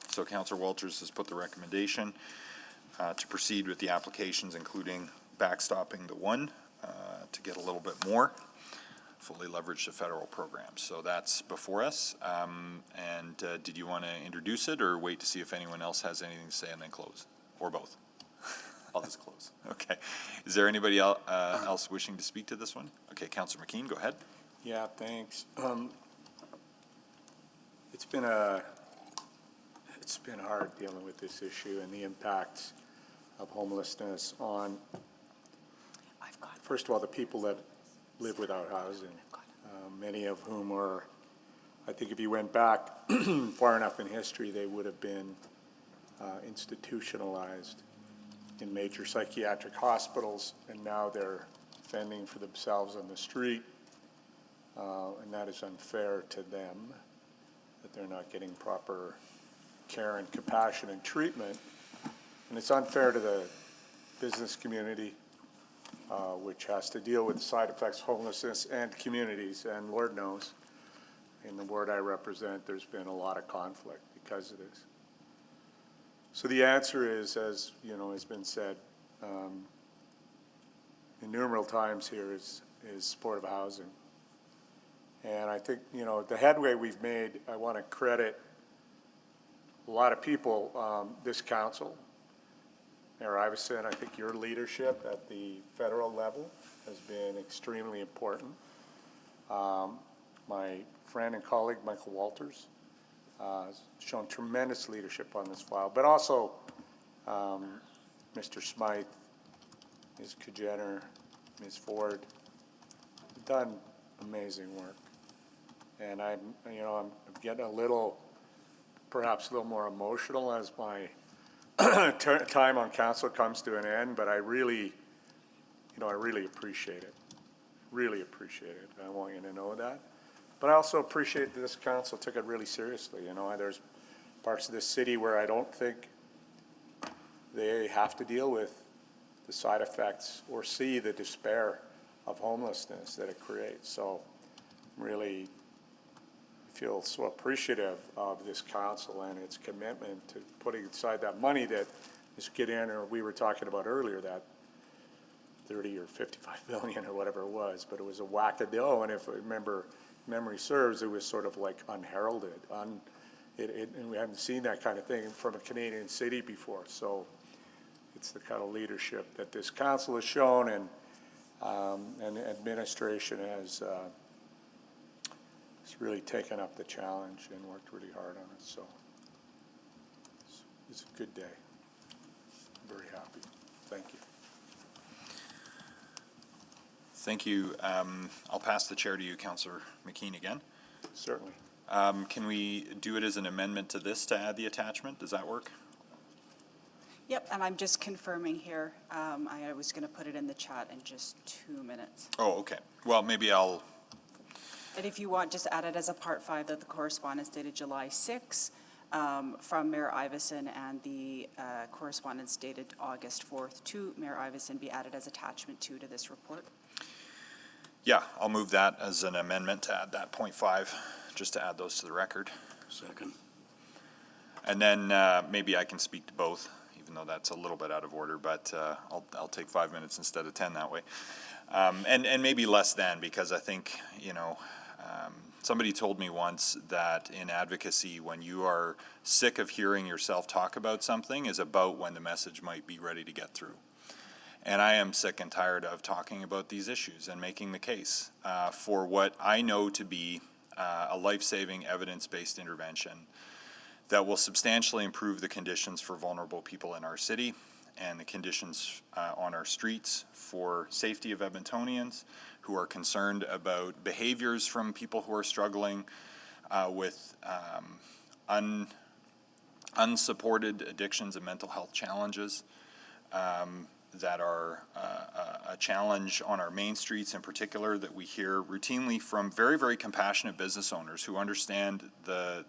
So Councillor Walters has put the recommendation to proceed with the applications, including backstopping the one to get a little bit more, fully leverage the federal program. So that's before us. And did you want to introduce it or wait to see if anyone else has anything to say and then close, or both? I'll just close. Okay. Is there anybody else wishing to speak to this one? Okay, Councillor McKean, go ahead. Yeah, thanks. It's been hard dealing with this issue and the impacts of homelessness on, first of all, the people that live without housing, many of whom are, I think if you went back far enough in history, they would have been institutionalized in major psychiatric hospitals, and now they're fending for themselves on the street, and that is unfair to them, that they're not getting proper care and compassion and treatment. And it's unfair to the business community, which has to deal with the side effects of homelessness, and communities, and Lord knows, in the ward I represent, there's been a lot of conflict because of this. So the answer is, as you know, has been said innumerable times here, is supportive housing. And I think, the headway we've made, I want to credit a lot of people, this council. Mayor Iveson, I think your leadership at the federal level has been extremely important. My friend and colleague, Michael Walters, has shown tremendous leadership on this file, but also Mr. Smythe, Ms. Kujener, Ms. Ford, done amazing work. And I'm getting perhaps a little more emotional as my time on council comes to an end, but I really appreciate it. Really appreciate it. I want you to know that. But I also appreciate that this council took it really seriously. There's parts of the city where I don't think they have to deal with the side effects or see the despair of homelessness that it creates. So really feel so appreciative of this council and its commitment to putting aside that money that Ms. Gideon or we were talking about earlier, that 30 or 55 million or whatever it was, but it was a whack-a-dough, and if memory serves, it was sort of like unheralded. And we haven't seen that kind of thing from a Canadian city before. So it's the kind of leadership that this council has shown, and administration has really taken up the challenge and worked really hard on it. So it's a good day. I'm very happy. Thank you. Thank you. I'll pass the chair to you, Councillor McKean, again. Certainly. Can we do it as an amendment to this to add the attachment? Does that work? Yep, and I'm just confirming here. I was going to put it in the chat in just 2 minutes. Oh, okay. Well, maybe I'll... And if you want, just add it as a part 5 that the correspondence dated July 6 from Mayor Iveson, and the correspondence dated August 4th to Mayor Iveson be added as attachment 2 to this report. Yeah, I'll move that as an amendment to add that point 5, just to add those to the record. Second. And then maybe I can speak to both, even though that's a little bit out of order, but I'll take 5 minutes instead of 10 that way. And maybe less than, because I think, somebody told me once that in advocacy, when you are sick of hearing yourself talk about something is about when the message might be ready to get through. And I am sick and tired of talking about these issues and making the case for what I know to be a life-saving, evidence-based intervention that will substantially improve the conditions for vulnerable people in our city and the conditions on our streets for safety of Edmontonians who are concerned about behaviors from people who are struggling with unsupported addictions and mental health challenges that are a challenge on our main streets in particular, that we hear routinely from very, very compassionate business owners who understand the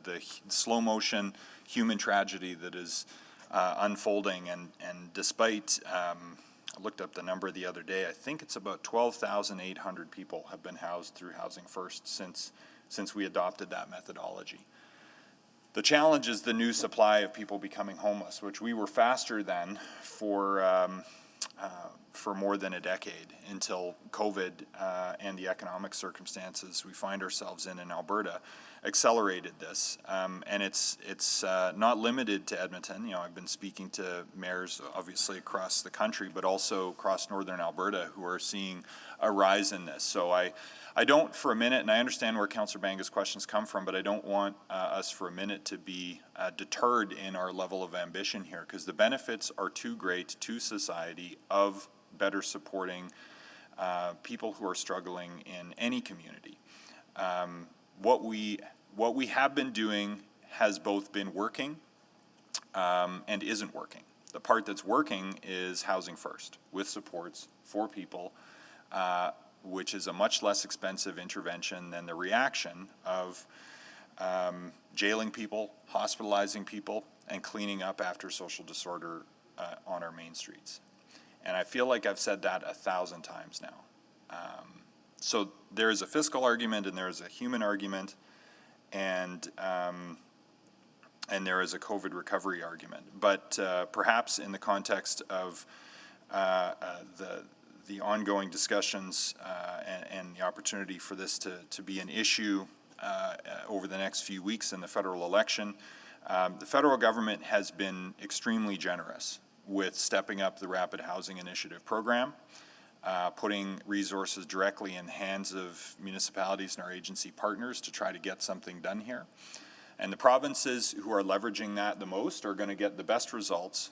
slow motion human tragedy that is unfolding. And despite, I looked up the number the other day, I think it's about 12,800 people have been housed through Housing First since we adopted that methodology. The challenge is the new supply of people becoming homeless, which we were faster than for more than a decade until COVID and the economic circumstances we find ourselves in Alberta accelerated this. And it's not limited to Edmonton. I've been speaking to mayors obviously across the country, but also across northern Alberta who are seeing a rise in this. So I don't for a minute, and I understand where Councillor Banga's questions come from, but I don't want us for a minute to be deterred in our level of ambition here, because the benefits are too great to society of better supporting people who are struggling in any community. What we have been doing has both been working and isn't working. The part that's working is Housing First, with supports for people, which is a much less expensive intervention than the reaction of jailing people, hospitalizing people, and cleaning up after social disorder on our main streets. And I feel like I've said that 1,000 times now. So there is a fiscal argument and there is a human argument, and there is a COVID recovery argument. But perhaps in the context of the ongoing discussions and the opportunity for this to be an issue over the next few weeks in the federal election. The federal government has been extremely generous with stepping up the Rapid Housing Initiative program, putting resources directly in the hands of municipalities and our agency partners to try to get something done here. And the provinces who are leveraging that the most are going to get the best results,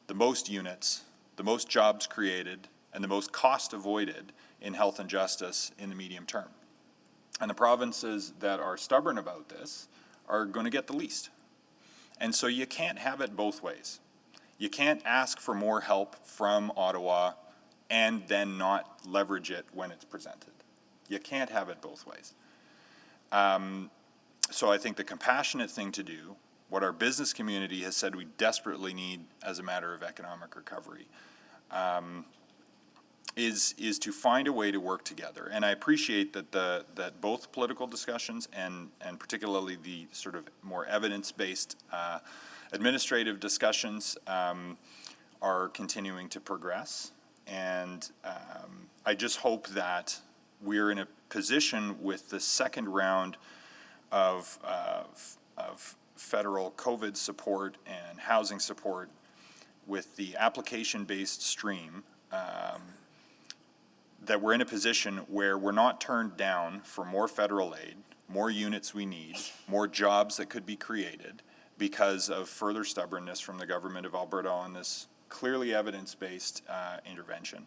the most units, the most jobs created, and the most cost avoided in health and justice in the medium term. And the provinces that are stubborn about this are going to get the least. And so you can't have it both ways. You can't ask for more help from Ottawa and then not leverage it when it's presented. You can't have it both ways. So I think the compassionate thing to do, what our business community has said we desperately need as a matter of economic recovery, is to find a way to work together. And I appreciate that that both political discussions and particularly the sort of more evidence-based administrative discussions are continuing to progress. And I just hope that we're in a position with the second round of federal COVID support and housing support with the application-based stream, that we're in a position where we're not turned down for more federal aid, more units we need, more jobs that could be created because of further stubbornness from the government of Alberta on this clearly evidence-based intervention.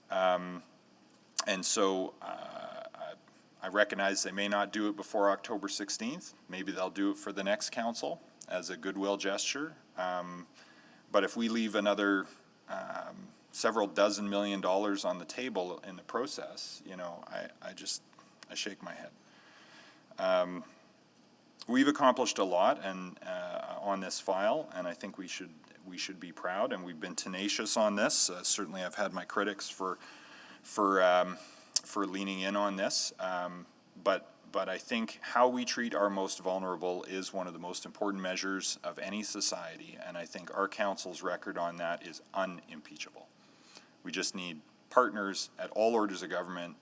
And so I recognize they may not do it before October 16th. Maybe they'll do it for the next council as a goodwill gesture. But if we leave another several dozen $1 million on the table in the process, you know, I shake my head. We've accomplished a lot and on this file, and I think we should be proud, and we've been tenacious on this. Certainly I've had my critics for leaning in on this, but I think how we treat our most vulnerable is one of the most important measures of any society, and I think our council's record on that is unimpeachable. We just need partners at all orders of government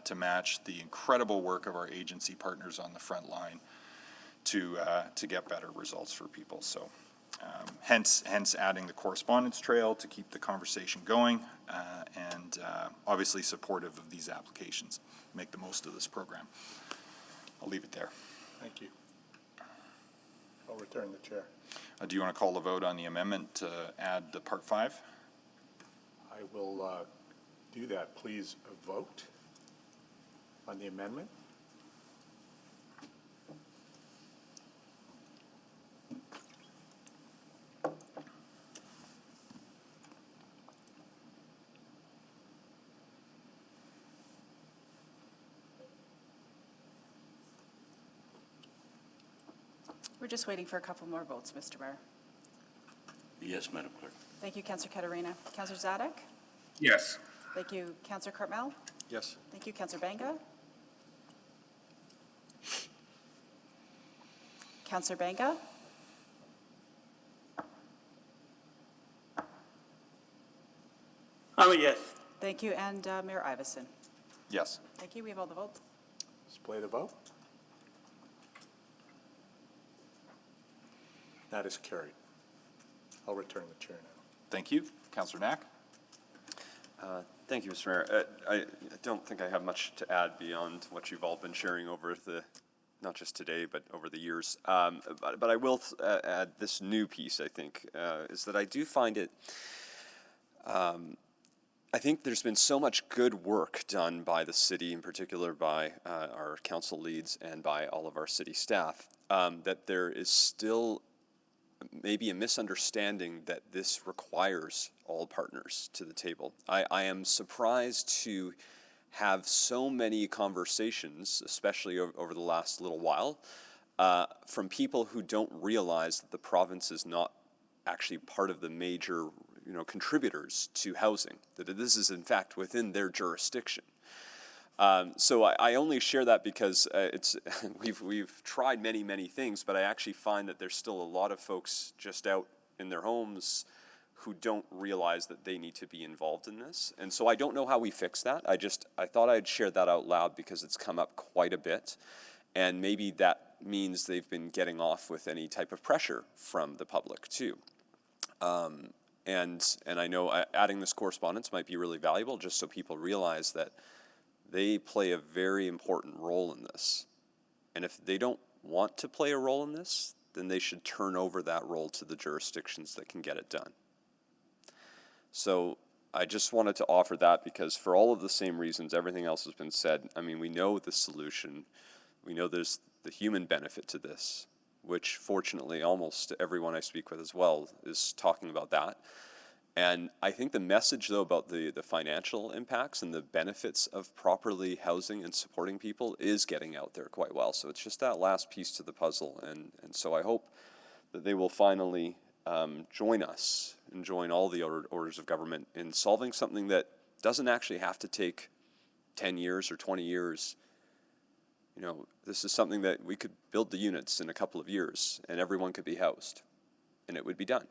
to match the incredible work of our agency partners on the front line to get better results for people. So hence adding the correspondence trail to keep the conversation going, and obviously supportive of these applications. Make the most of this program. I'll leave it there. Thank you. I'll return the chair. Do you want to call the vote on the amendment to add the Part 5? I will do that. Please vote on the amendment. We're just waiting for a couple more votes, Mr. Mayor. Yes, Madam Clerk. Thank you, Councillor Caterina. Councillor Zadok? Yes. Thank you, Councillor Cartmel? Yes. Thank you, Councillor Banga? Councillor Banga? I'm a yes. Thank you, and Mayor Iveson? Yes. Thank you. We have all the votes. Display the vote. That is carried. I'll return the chair now. Thank you. Councillor Knack? Thank you, Mr. Mayor. I don't think I have much to add beyond what you've all been sharing over not just today, but over the years. But I will add this new piece, I think, is that I do find it, I think there's been so much good work done by the city, in particular by our council leads and by all of our city staff, that there is still maybe a misunderstanding that this requires all partners to the table. I am surprised to have so many conversations, especially over the last little while, from people who don't realize that the province is not actually part of the major, contributors to housing, that this is in fact within their jurisdiction. So I only share that because we've tried many things, but I actually find that there's still a lot of folks just out in their homes who don't realize that they need to be involved in this. And so I don't know how we fix that. I thought I'd share that out loud because it's come up quite a bit. And maybe that means they've been getting off with any type of pressure from the public too. And I know adding this correspondence might be really valuable just so people realize that they play a very important role in this. And if they don't want to play a role in this, then they should turn over that role to the jurisdictions that can get it done. So I just wanted to offer that because for all of the same reasons, everything else has been said. I mean, we know the solution. We know there's the human benefit to this, which fortunately almost everyone I speak with as well is talking about that. And I think the message, though, about the financial impacts and the benefits of properly housing and supporting people is getting out there quite well. So it's just that last piece to the puzzle. And so I hope that they will finally join us and join all the orders of government in solving something that doesn't actually have to take 10 years or 20 years. You know, this is something that we could build the units in a couple of years and everyone could be housed and it would be done.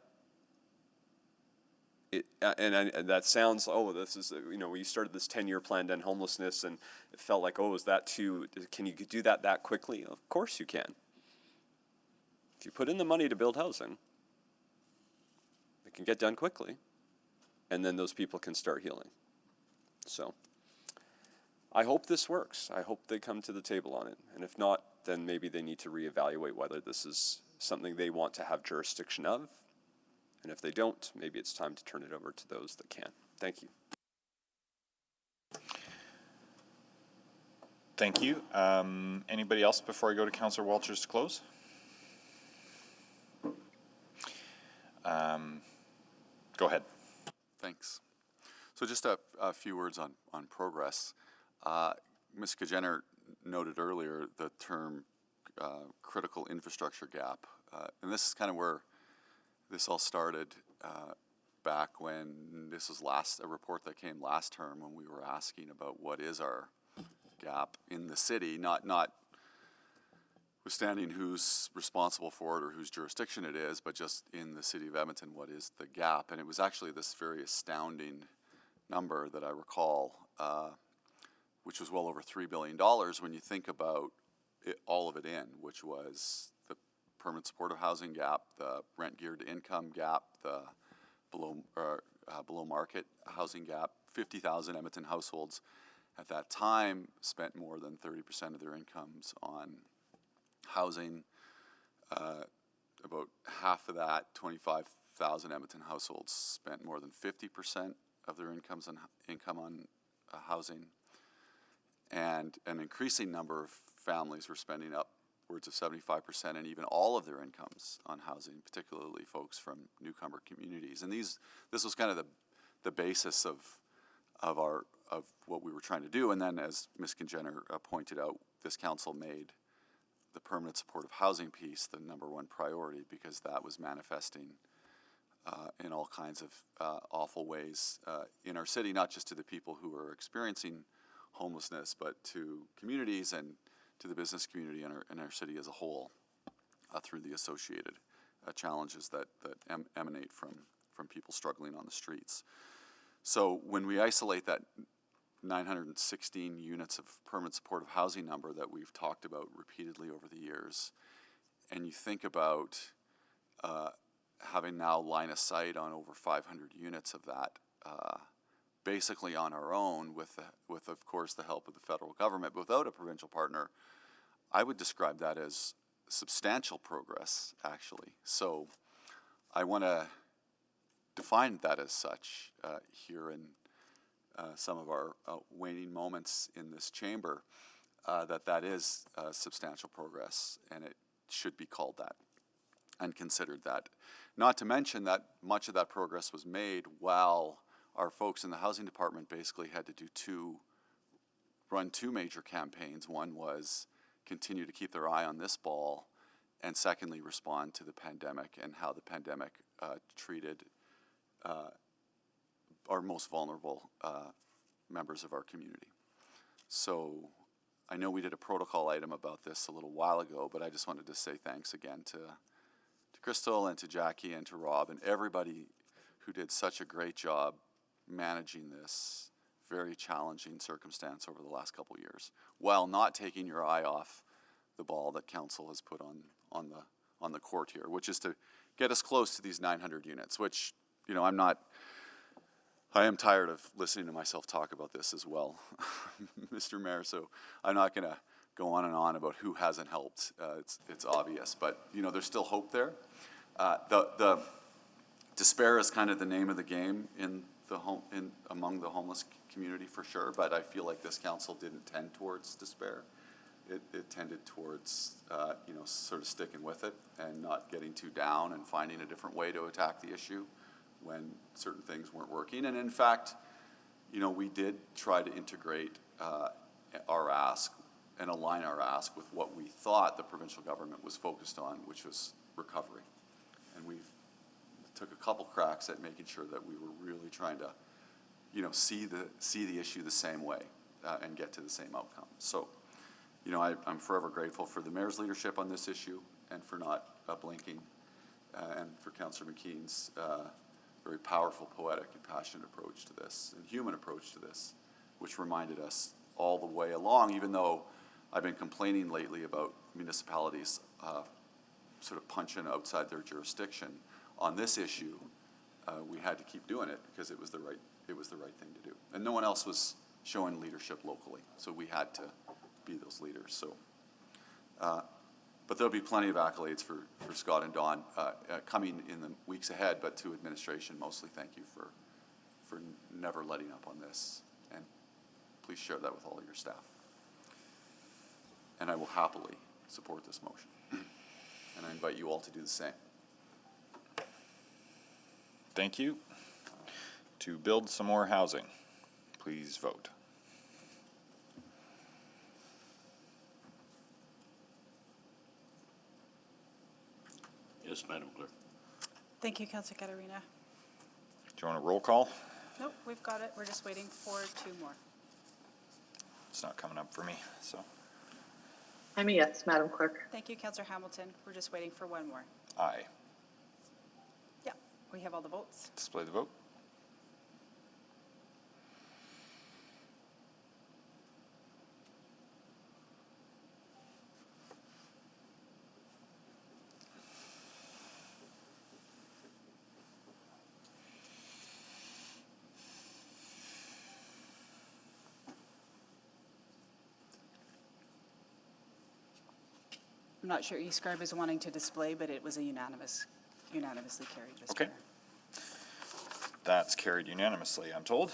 And that sounds, oh, this is, you know, we started this 10-year plan to end homelessness and it felt like, oh, is that too, can you do that quickly? Of course you can. If you put in the money to build housing, it can get done quickly and then those people can start healing. So I hope this works. I hope they come to the table on it. And if not, then maybe they need to reevaluate whether this is something they want to have jurisdiction of. And if they don't, maybe it's time to turn it over to those that can. Thank you. Thank you. Anybody else before I go to Councillor Walters to close? Go ahead. Thanks. So just a few words on progress. Ms. Kajener noted earlier the term critical infrastructure gap. And this is kind of where this all started back when this was a report that came last term when we were asking about what is our gap in the city, not withstanding who's responsible for it or whose jurisdiction it is, but just in the city of Edmonton, what is the gap? And it was actually this very astounding number that I recall, which was well over $3 billion when you think about all of it in, which was the permanent supportive housing gap, the rent geared income gap, the below market housing gap. 50,000 Edmonton households at that time spent more than 30% of their incomes on housing. About half of that, 25,000 Edmonton households spent more than 50% of their income on housing. And an increasing number of families were spending upwards of 75% and even all of their incomes on housing, particularly folks from newcomer communities. And this was kind of the basis of what we were trying to do. And then, as Ms. Kajener pointed out, this council made the permanent supportive housing piece the #1 priority because that was manifesting in all kinds of awful ways in our city, not just to the people who are experiencing homelessness, but to communities and to the business community in our city as a whole through the associated challenges that emanate from people struggling on the streets. So when we isolate that 916 units of permanent supportive housing number that we've talked about repeatedly over the years, and you think about having now line of sight on over 500 units of that, basically on our own with of course the help of the federal government, but without a provincial partner, I would describe that as substantial progress, actually. So I want to define that as such here in some of our waning moments in this chamber, that is substantial progress, and it should be called that and considered that. Not to mention that much of that progress was made while our folks in the housing department basically had to run two major campaigns. One was continue to keep their eye on this ball, and secondly, respond to the pandemic and how the pandemic treated our most vulnerable members of our community. So I know we did a protocol item about this a little while ago, but I just wanted to say thanks again to Crystal and to Jackie and to Rob and everybody who did such a great job managing this very challenging circumstance over the last couple of years, while not taking your eye off the ball that council has put on the court here, which is to get us close to these 900 units, which, you know, I am tired of listening to myself talk about this as well, Mr. Mayor, so I'm not going to go on and on about who hasn't helped. It's obvious, but, you know, there's still hope there. The despair is kind of the name of the game among the homeless community for sure, but I feel like this council didn't tend towards despair. It tended towards, you know, sort of sticking with it and not getting too down and finding a different way to attack the issue when certain things weren't working. And in fact, you know, we did try to integrate our ask and align our ask with what we thought the provincial government was focused on, which was recovery. And we took a couple cracks at making sure that we were really trying to, you know, see the issue the same way and get to the same outcome. So, you know, I'm forever grateful for the mayor's leadership on this issue and for not blinking, and for Councillor McKean's very powerful, poetic, and passionate approach to this, and human approach to this, which reminded us all the way along, even though I've been complaining lately about municipalities sort of punching outside their jurisdiction on this issue, we had to keep doing it because it was the right thing to do, and no one else was showing leadership locally, so we had to be those leaders. So, but there'll be plenty of accolades for Scott and Dawn coming in the weeks ahead. But to administration, mostly thank you for never letting up on this, and please share that with all of your staff. And I will happily support this motion, and I invite you all to do the same. Thank you. To build some more housing, please vote. Yes, Madam Clerk. Thank you, Councillor Katarina. Do you want a roll call? Nope, we've got it. We're just waiting for two more. It's not coming up for me, so. I'm a yes, Madam Clerk. Thank you, Councillor Hamilton. We're just waiting for one more. Aye. Yeah, we have all the votes. Display the vote. I'm not sure eScribe is wanting to display, but it was a unanimously carried, Mr. Okay. Mayor. That's carried unanimously, I'm told.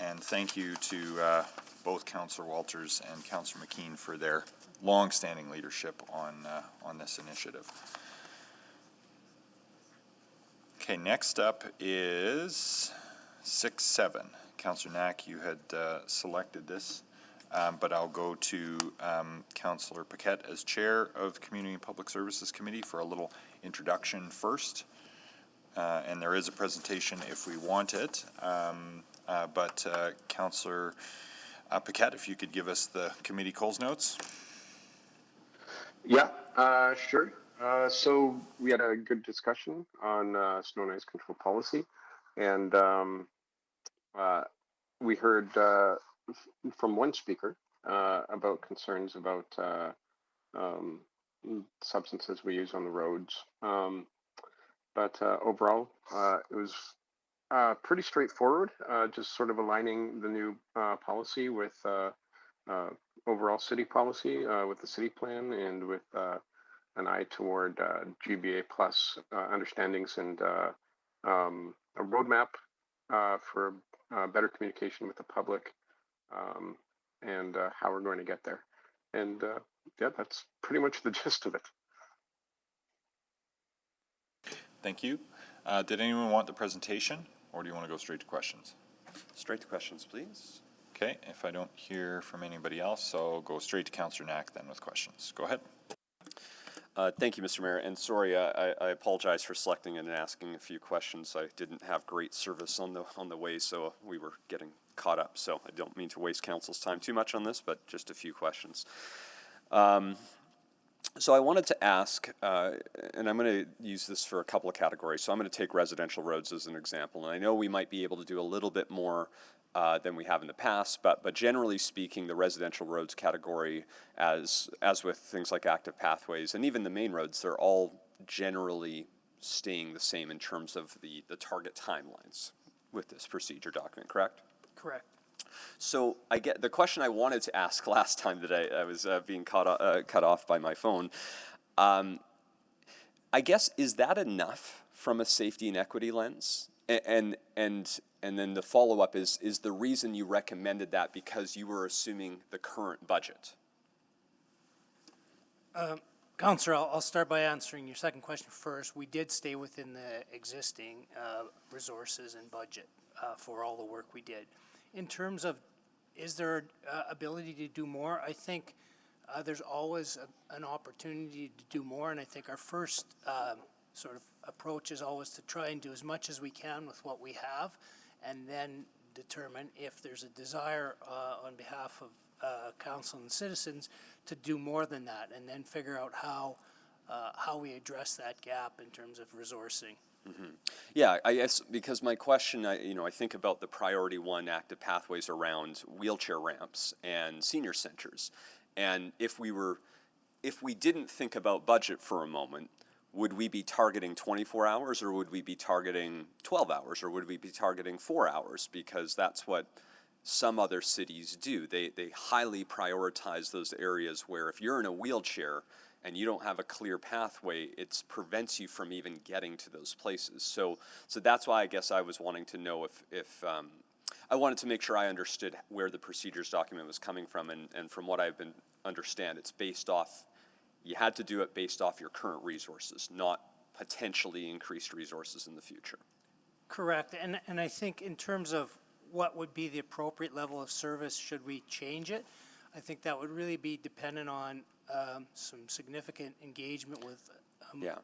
And thank you to both Councillor Walters and Councillor McKean for their long-standing leadership on this initiative. Okay, next up is 6-7. Councillor Knack, you had selected this, but I'll go to Councillor Paquette as Chair of the Community and Public Services Committee for a little introduction first. And there is a presentation if we want it. But Councillor Paquette, if you could give us the committee Coles notes. Yeah, sure. So we had a good discussion on snow and ice control policy, and we heard from one speaker about concerns about substances we use on the roads. But overall, it was pretty straightforward, just sort of aligning the new policy with overall city policy, with the city plan, and with an eye toward GBA plus understandings and a roadmap for better communication with the public, and how we're going to get there. And yeah, that's pretty much the gist of it. Thank you. Did anyone want the presentation, or do you want to go straight to questions? Straight to questions, please. Okay, if I don't hear from anybody else, I'll go straight to Councillor Knack then with questions. Go ahead. Thank you, Mr. Mayor, and sorry, I apologize for selecting and asking a few questions. I didn't have great service on the way, so we were getting caught up. So I don't mean to waste council's time too much on this, but just a few questions. So I wanted to ask, and I'm going to use this for a couple of categories. So I'm going to take residential roads as an example, and I know we might be able to do a little bit more than we have in the past, but generally speaking, the residential roads category, as with things like active pathways and even the main roads, they're all generally staying the same in terms of the target timelines with this procedure document, correct? Correct. So I get the question I wanted to ask last time that I was being cut off by my phone. I guess, is that enough from a safety and equity lens? And then the follow up is the reason you recommended that because you were assuming the current budget? Councillor, I'll start by answering your second question first. We did stay within the existing resources and budget for all the work we did. In terms of, is there ability to do more? I think there's always an opportunity to do more, and I think our first sort of approach is always to try and do as much as we can with what we have, and then determine if there's a desire on behalf of council and citizens to do more than that, and then figure out how we address that gap in terms of resourcing. Mm-hmm. Yeah, I guess because my question, I think about the priority one active pathways around wheelchair ramps and senior centers, and if we didn't think about budget for a moment, would we be targeting 24 hours or would we be targeting 12 hours or would we be targeting 4 hours? Because that's what some other cities do. They highly prioritize those areas where if you're in a wheelchair and you don't have a clear pathway, it prevents you from even getting to those places. So that's why I guess I was wanting to know if I wanted to make sure I understood where the procedures document was coming from, and from what I've been understand, it's based off, you had to do it based off your current resources, not potentially increased resources in the future. Correct, and I think in terms of what would be the appropriate level of service should we change it, I think that would really be dependent on some significant engagement with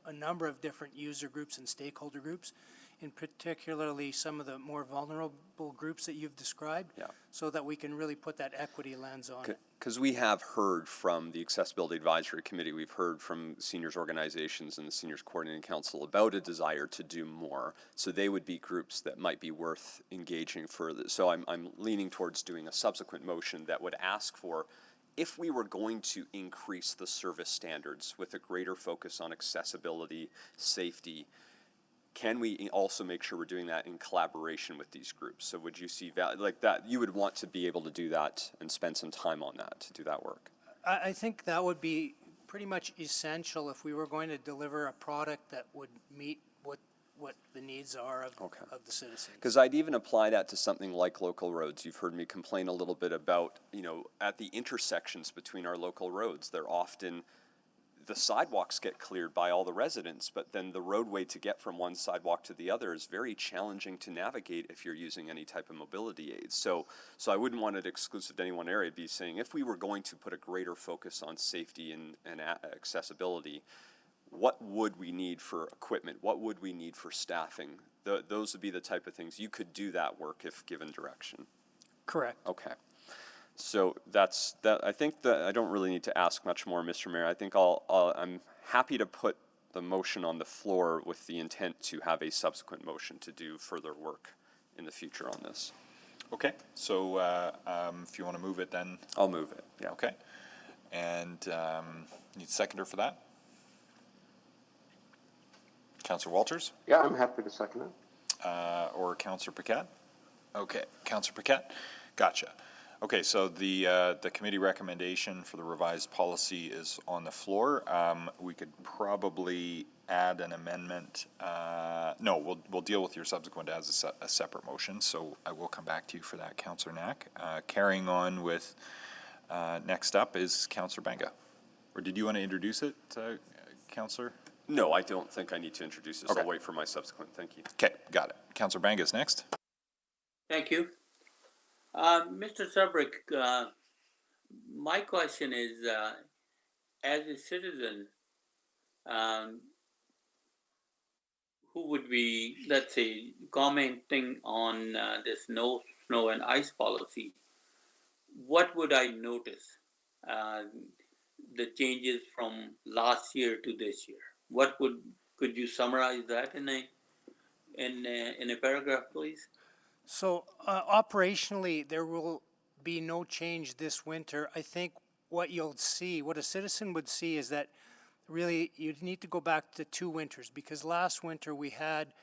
a number of different user groups and stakeholder groups, in particularly some of the more vulnerable groups that you've described, so that we can really put that equity lens on it. Because we have heard from the Accessibility Advisory Committee, we've heard from seniors organizations and the Seniors Coordinating Council about a desire to do more. So they would be groups that might be worth engaging further. So I'm leaning towards doing a subsequent motion that would ask for, if we were going to increase the service standards with a greater focus on accessibility, safety, can we also make sure we're doing that in collaboration with these groups? So would you see like that, you would want to be able to do that and spend some time on that, to do that work? I think that would be pretty much essential if we were going to deliver a product that would meet what the needs are of the citizens. Because I'd even apply that to something like local roads. You've heard me complain a little bit about, at the intersections between our local roads, they're often, the sidewalks get cleared by all the residents, but then the roadway to get from one sidewalk to the other is very challenging to navigate if you're using any type of mobility aids. So I wouldn't want it exclusive to any one area. It'd be saying, if we were going to put a greater focus on safety and accessibility, what would we need for equipment? What would we need for staffing? Those would be the type of things. You could do that work if given direction. Correct. Okay. So that's that. I think that I don't really need to ask much more, Mr. Mayor. I think I'm happy to put the motion on the floor with the intent to have a subsequent motion to do further work in the future on this. Okay, so if you want to move it, then I'll move it. Yeah. Okay, and need a seconder for that? Councillor Walters? Yeah, I'm happy to second it. Or Councillor Paquette? Okay, Councillor Paquette, gotcha. Okay, so the committee recommendation for the revised policy is on the floor. We could probably add an amendment. No, we'll deal with your subsequent as a separate motion, so I will come back to you for that, Councillor Knack. Carrying on with, next up is Councillor Banga. Or did you want to introduce it, Councillor? No, I don't think I need to introduce this. Okay. I'll wait for my subsequent. Thank you. Okay, got it. Councillor Banga is next. Thank you. Mr. Subrick, my question is, as a citizen, who would be, let's say, commenting on this no snow and ice policy, what would I notice? the changes from last year to this year? Could you summarize that in a paragraph, please? So operationally, there will be no change this winter. I think what you'll see, what a citizen would see is that really you'd need to go back to 2 winters, because last winter we had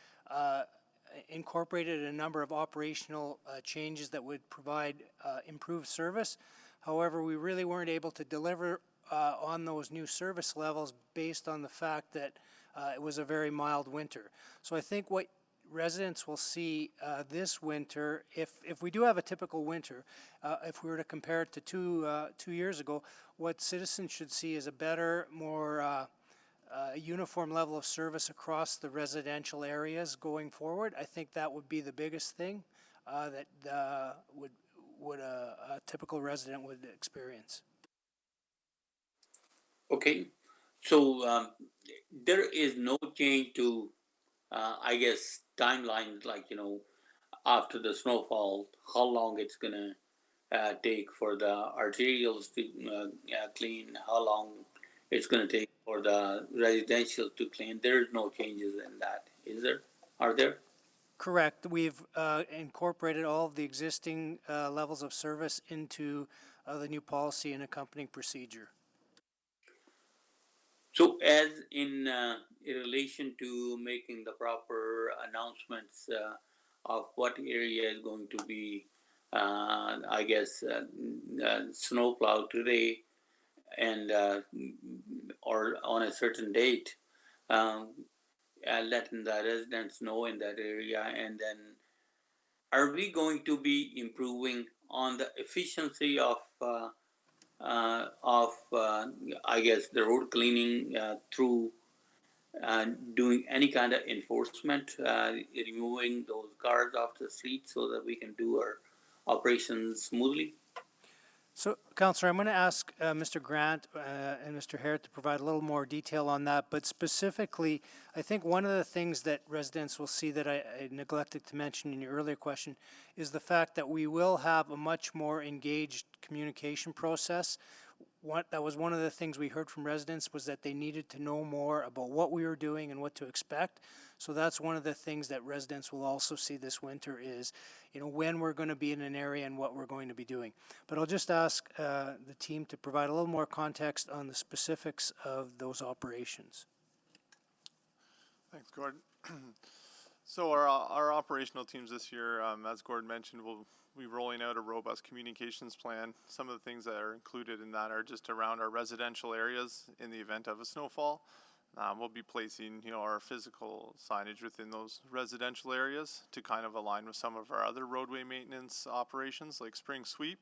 incorporated a number of operational changes that would provide improved service. However, we really weren't able to deliver on those new service levels based on the fact that it was a very mild winter. So I think what residents will see this winter, if we do have a typical winter, if we were to compare it to 2 years ago, what citizens should see is a better, more uniform level of service across the residential areas going forward. I think that would be the biggest thing that would a typical resident would experience. Okay, so there is no change to, I guess, timelines, like, after the snowfall, how long it's gonna take for the arterials to clean, how long it's gonna take for the residential to clean. There's no changes in that, is there? Are there? Correct. We've incorporated all of the existing levels of service into the new policy and accompanying procedure. So as in relation to making the proper announcements of what area is going to be, I guess, snow plowed today and or on a certain date, letting the residents know in that area, and then are we going to be improving on the efficiency of I guess the road cleaning through doing any kind of enforcement, removing those cars off the street so that we can do our operations smoothly? So, Councillor, I'm going to ask Mr. Grant and Mr. Harrod to provide a little more detail on that, but specifically, I think one of the things that residents will see that I neglected to mention in your earlier question is the fact that we will have a much more engaged communication process. That was one of the things we heard from residents, was that they needed to know more about what we were doing and what to expect. So that's one of the things that residents will also see this winter is, when we're going to be in an area and what we're going to be doing. But I'll just ask the team to provide a little more context on the specifics of those operations. Thanks, Gordon. So our operational teams this year, as Gordon mentioned, will be rolling out a robust communications plan. Some of the things that are included in that are just around our residential areas in the event of a snowfall. We'll be placing, our physical signage within those residential areas to kind of align with some of our other roadway maintenance operations, like spring sweep.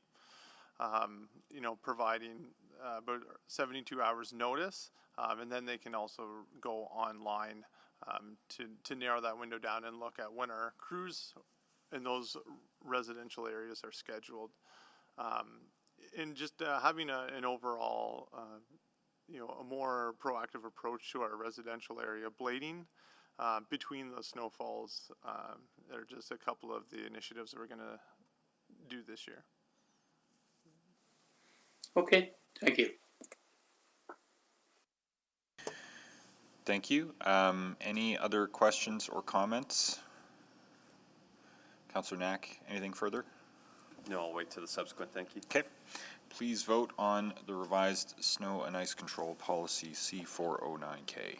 Providing about 72 hours notice, and then they can also go online to narrow that window down and look at when our crews in those residential areas are scheduled. And just having an overall, a more proactive approach to our residential area blading between the snowfalls. Are just a couple of the initiatives that we're going to do this year. Okay, thank you. Thank you. Any other questions or comments? Councillor Knack, anything further? No, I'll wait till the subsequent, thank you. Okay. Please vote on the revised snow and ice control policy C409K.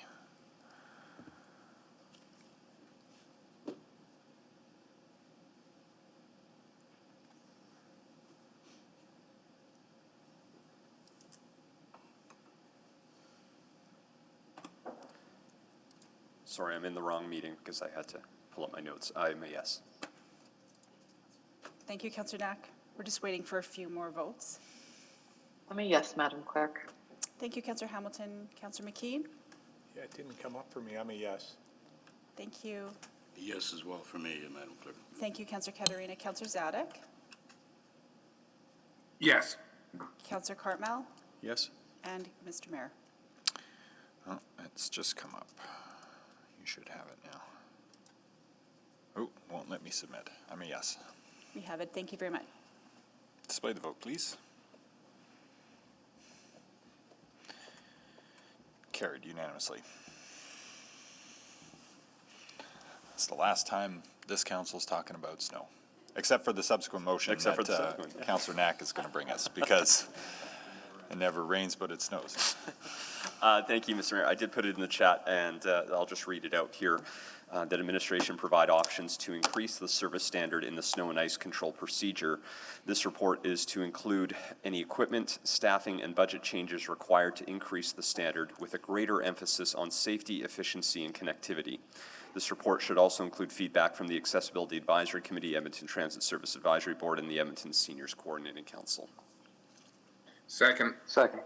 Sorry, I'm in the wrong meeting because I had to pull up my notes. I'm a yes. Thank you, Councillor Knack. We're just waiting for a few more votes. I'm a yes, Madam Clerk. Thank you, Councillor Hamilton. Councillor McKeon? Yeah, it didn't come up for me. I'm a yes. Thank you. A yes as well for me, Madam Clerk. Thank you, Councillor Katarina. Councillor Zadok? Yes. Councillor Cartmel? Yes. And Mr. Mayor? Oh, it's just come up. You should have it now. Oh, won't let me submit. I'm a yes. We have it. Thank you very much. Display the vote, please. carried unanimously. It's the last time this council's talking about snow, except for the subsequent motion Except for the that subsequent. Councillor Knack is going to bring us, because it never rains, but it snows. Thank you, Mr. Mayor. I did put it in the chat, and I'll just read it out here. That administration provide options to increase the service standard in the snow and ice control procedure. This report is to include any equipment, staffing, and budget changes required to increase the standard with a greater emphasis on safety, efficiency, and connectivity. This report should also include feedback from the Accessibility Advisory Committee, Edmonton Transit Service Advisory Board, and the Edmonton Seniors Coordinating Council. Second. Second.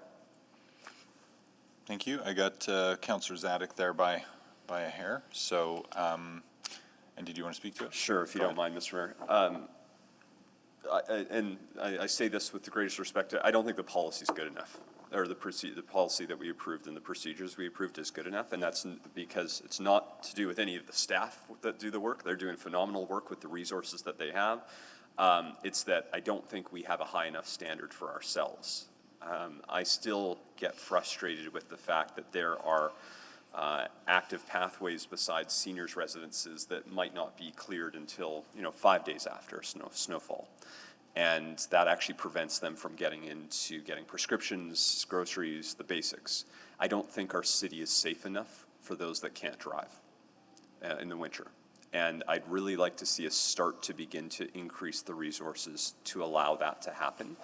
Thank you. I got Councillor Zadig there by a hair. So, and did you want to speak to it? Sure, if you don't mind, Mr. Mayor. I say this with the greatest respect. I don't think the policy is good enough, or the policy that we approved and the procedures we approved is good enough, and that's because it's not to do with any of the staff that do the work. They're doing phenomenal work with the resources that they have. It's that I don't think we have a high enough standard for ourselves. I still get frustrated with the fact that there are active pathways besides seniors' residences that might not be cleared until 5 days after snowfall, and that actually prevents them from getting prescriptions, groceries, the basics. I don't think our city is safe enough for those that can't drive in the winter, and I'd really like to see us start to begin to increase the resources to allow that to happen.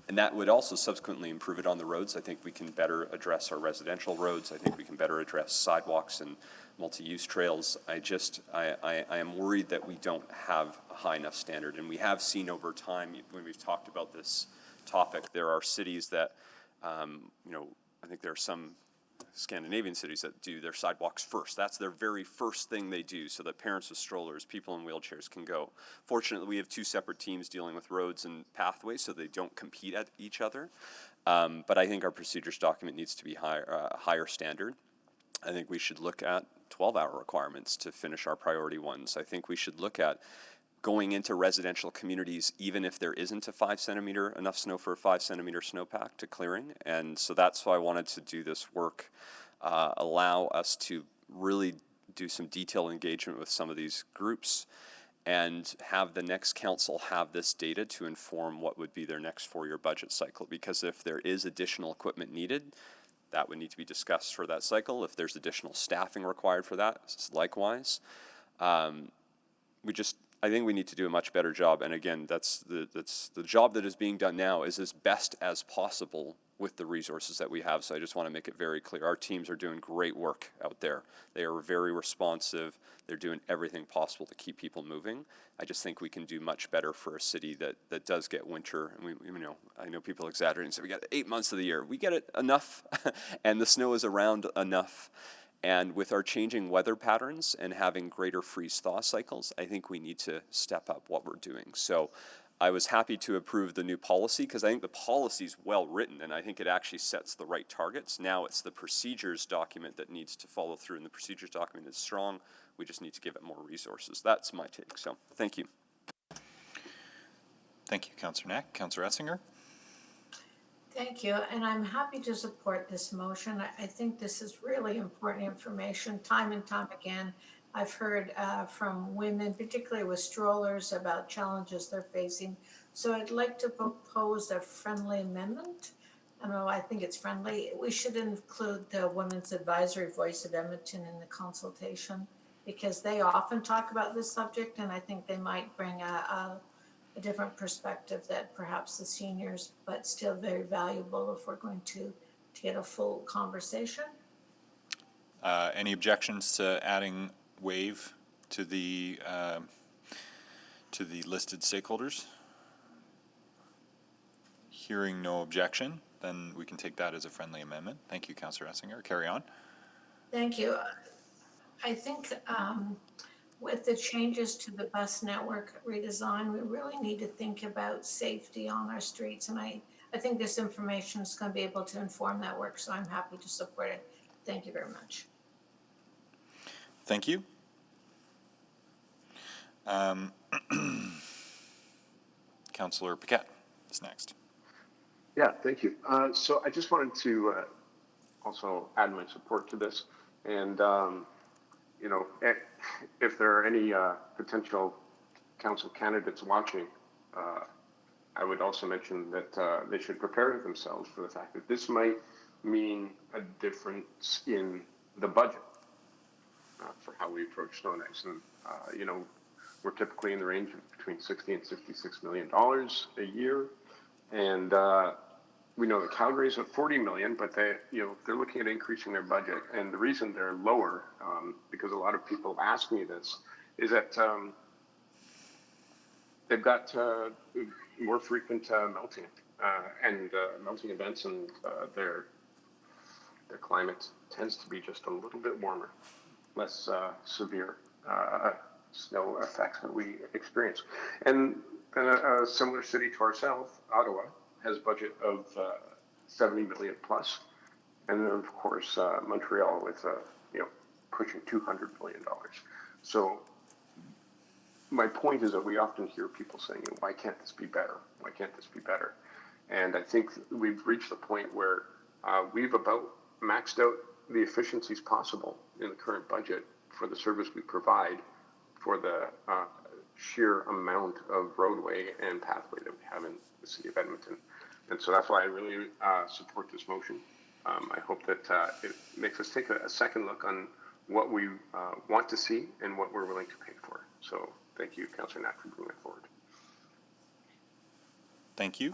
And that would also subsequently improve it on the roads. I think we can better address our residential roads. I think we can better address sidewalks and multi-use trails. I am worried that we don't have a high enough standard. And we have seen over time, when we've talked about this topic, there are cities that, I think there are some Scandinavian cities that do their sidewalks first. That's their very first thing they do, so that parents with strollers, people in wheelchairs can go. Fortunately, we have two separate teams dealing with roads and pathways, so they don't compete at each other. But I think our procedures document needs to be higher standard. I think we should look at 12-hour requirements to finish our priority ones. I think we should look at going into residential communities, even if there isn't enough snow for a 5 centimeter snowpack to clearing. And so that's why I wanted to do this work, allow us to really do some detailed engagement with some of these groups, and have the next council have this data to inform what would be their next 4-year budget cycle. Because if there is additional equipment needed, that would need to be discussed for that cycle. If there's additional staffing required for that, likewise. I think we need to do a much better job, and again, that's the job that is being done now is as best as possible with the resources that we have. So I just want to make it very clear. Our teams are doing great work out there. They are very responsive. They're doing everything possible to keep people moving. I just think we can do much better for a city that does get winter. And I know people exaggerate and say we got 8 months of the year. We get it enough, and the snow is around enough. And with our changing weather patterns and having greater freeze-thaw cycles, I think we need to step up what we're doing. So I was happy to approve the new policy because I think the policy is well written and I think it actually sets the right targets. Now it's the procedures document that needs to follow through, and the procedures document is strong. We just need to give it more resources. That's my take. So thank you. Thank you, Councillor Knack. Councillor Essinger? Thank you, and I'm happy to support this motion. I think this is really important information. Time and time again, I've heard from women, particularly with strollers, about challenges they're facing. So I'd like to propose a friendly amendment. I think it's friendly. We should include the Women's Advisory Voice of Edmonton in the consultation, because they often talk about this subject, and I think they might bring a different perspective that perhaps the seniors, but still very valuable if we're going to get a full conversation. Any objections to adding WAVE to the listed stakeholders? Hearing no objection, then we can take that as a friendly amendment. Thank you, Councillor Essinger. Carry on. Thank you. I think with the changes to the bus network redesign, we really need to think about safety on our streets. And I think this information is going to be able to inform that work, so I'm happy to support it. Thank you very much. Thank you. Councillor Paquette is next. Yeah, thank you. So I just wanted to also add my support to this. And, you know, if there are any potential council candidates watching, I would also mention that they should prepare themselves for the fact that this might mean a difference in the budget for how we approach snow and ice. And, you know, we're typically in the range of between $60 and $66 million a year. And we know that Calgary's at 40 million, but they're looking at increasing their budget. And the reason they're lower, because a lot of people ask me this, is that they've got more frequent melting and melting events, and their climate tends to be just a little bit warmer, less severe snow effects that we experience. And a similar city to ourselves, Ottawa, has a budget of 70 million plus, and then of course Montreal with pushing $200 million. So my point is that we often hear people saying, why can't this be better? Why can't this be better? And I think we've reached the point where we've about maxed out the efficiencies possible in the current budget for the service we provide for the sheer amount of roadway and pathway that we have in the city of Edmonton. And so that's why I really support this motion. I hope that it makes us take a second look on what we want to see and what we're willing to pay for. So thank you, Councillor Knack, for bringing it forward. Thank you.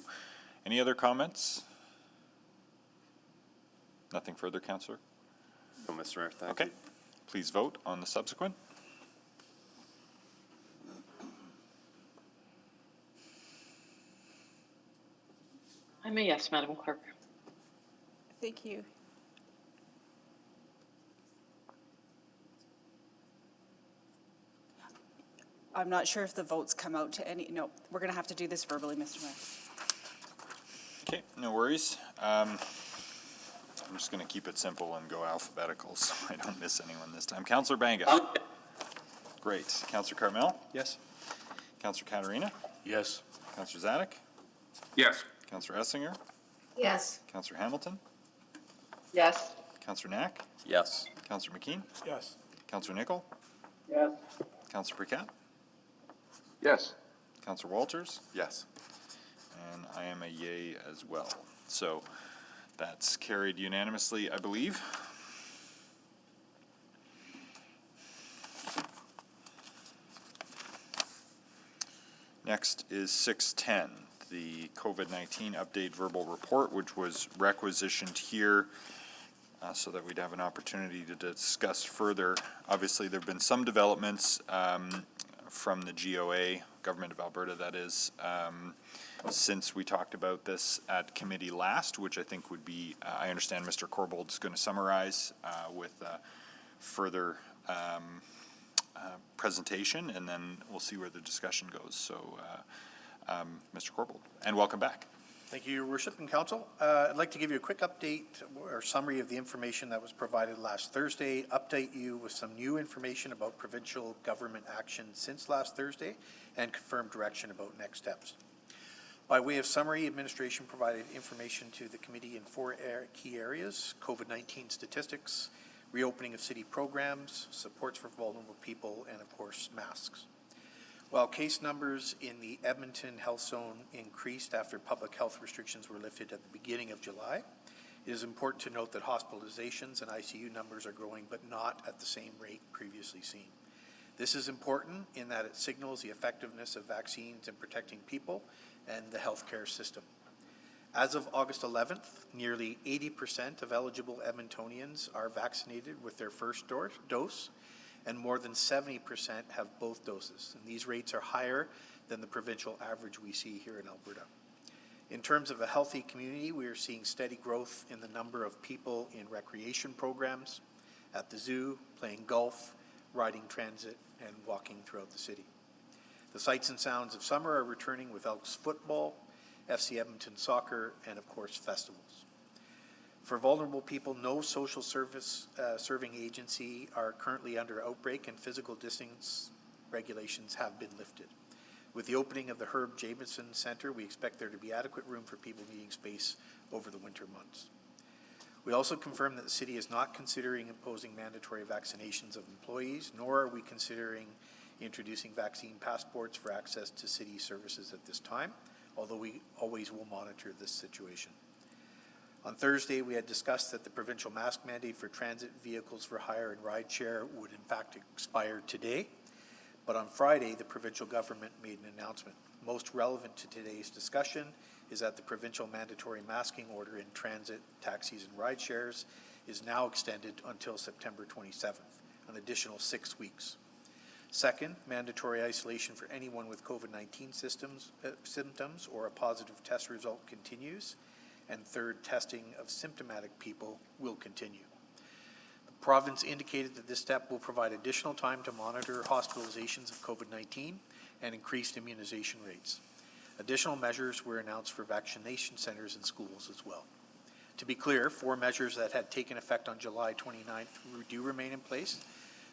Any other comments? Nothing further, Councillor? No, Mr. Mayor, thank you. Okay. Please vote on the subsequent. I'm a yes, Madam Clerk. Thank you. I'm not sure if the votes come out to any, no, we're going to have to do this verbally, Mr. Mayor. Okay, no worries. I'm just going to keep it simple and go alphabetical so I don't miss anyone this time. Councillor Banga. Great. Councillor Carmel. Yes. Councillor Katarina. Yes. Councillor Zadig. Yes. Councillor Essinger. Yes. Councillor Hamilton. Yes. Councillor Knack. Yes. Councillor McKean. Yes. Councillor Nickel. Yes. Councillor Briquette. Yes. Councillor Walters. Yes. And I am a yay as well. So that's carried unanimously, I believe. Next is 610, the COVID-19 update verbal report, which was requisitioned here so that we'd have an opportunity to discuss further. Obviously, there have been some developments from the GOA, Government of Alberta, that is, since we talked about this at committee last, which I think would be, I understand Mr. Corbold's going to summarize with further presentation, and then we'll see where the discussion goes. So, Mr. Corbold, and welcome back. Thank you, Your Worship and Council. I'd like to give you a quick update or summary of the information that was provided last Thursday, update you with some new information about provincial government action since last Thursday, and confirm direction about next steps. By way of summary, administration provided information to the committee in four key areas: COVID-19 statistics, reopening of city programs, supports for vulnerable people, and of course, masks. While case numbers in the Edmonton health zone increased after public health restrictions were lifted at the beginning of July, it is important to note that hospitalizations and ICU numbers are growing, but not at the same rate previously seen. This is important in that it signals the effectiveness of vaccines in protecting people and the healthcare system. As of August 11th, nearly 80% of eligible Edmontonians are vaccinated with their first dose, and more than 70% have both doses. And these rates are higher than the provincial average we see here in Alberta. In terms of a healthy community, we are seeing steady growth in the number of people in recreation programs, at the zoo, playing golf, riding transit, and walking throughout the city. The sights and sounds of summer are returning with Elks football, FC Edmonton soccer, and of course festivals. For vulnerable people, no social service serving agency are currently under outbreak, and physical distance regulations have been lifted. With the opening of the Herb Jamieson Centre, we expect there to be adequate room for people needing space over the winter months. We also confirmed that the city is not considering imposing mandatory vaccinations of employees, nor are we considering introducing vaccine passports for access to city services at this time, although we always will monitor this situation. On Thursday, we had discussed that the provincial mask mandate for transit vehicles for hire and rideshare would in fact expire today. But on Friday, the provincial government made an announcement. Most relevant to today's discussion is that the provincial mandatory masking order in transit, taxis, and rideshares is now extended until September 27th, an additional 6 weeks. Second, mandatory isolation for anyone with COVID-19 symptoms or a positive test result continues. And third, testing of symptomatic people will continue. The province indicated that this step will provide additional time to monitor hospitalizations of COVID-19 and increased immunization rates. Additional measures were announced for vaccination centers and schools as well. To be clear, 4 measures that had taken effect on July 29th do remain in place.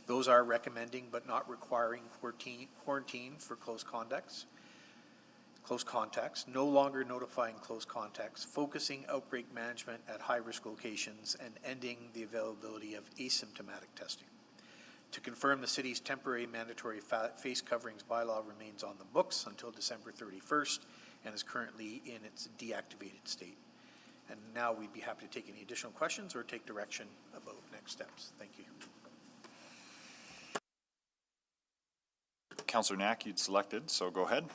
Those are recommending but not requiring quarantine for close contacts, no longer notifying close contacts, focusing outbreak management at high-risk locations, and ending the availability of asymptomatic testing. To confirm, the city's temporary mandatory face coverings bylaw remains on the books until December 31st and is currently in its deactivated state. And now we'd be happy to take any additional questions or take direction about next steps. Thank you. Councillor Knack, you'd selected, so go ahead.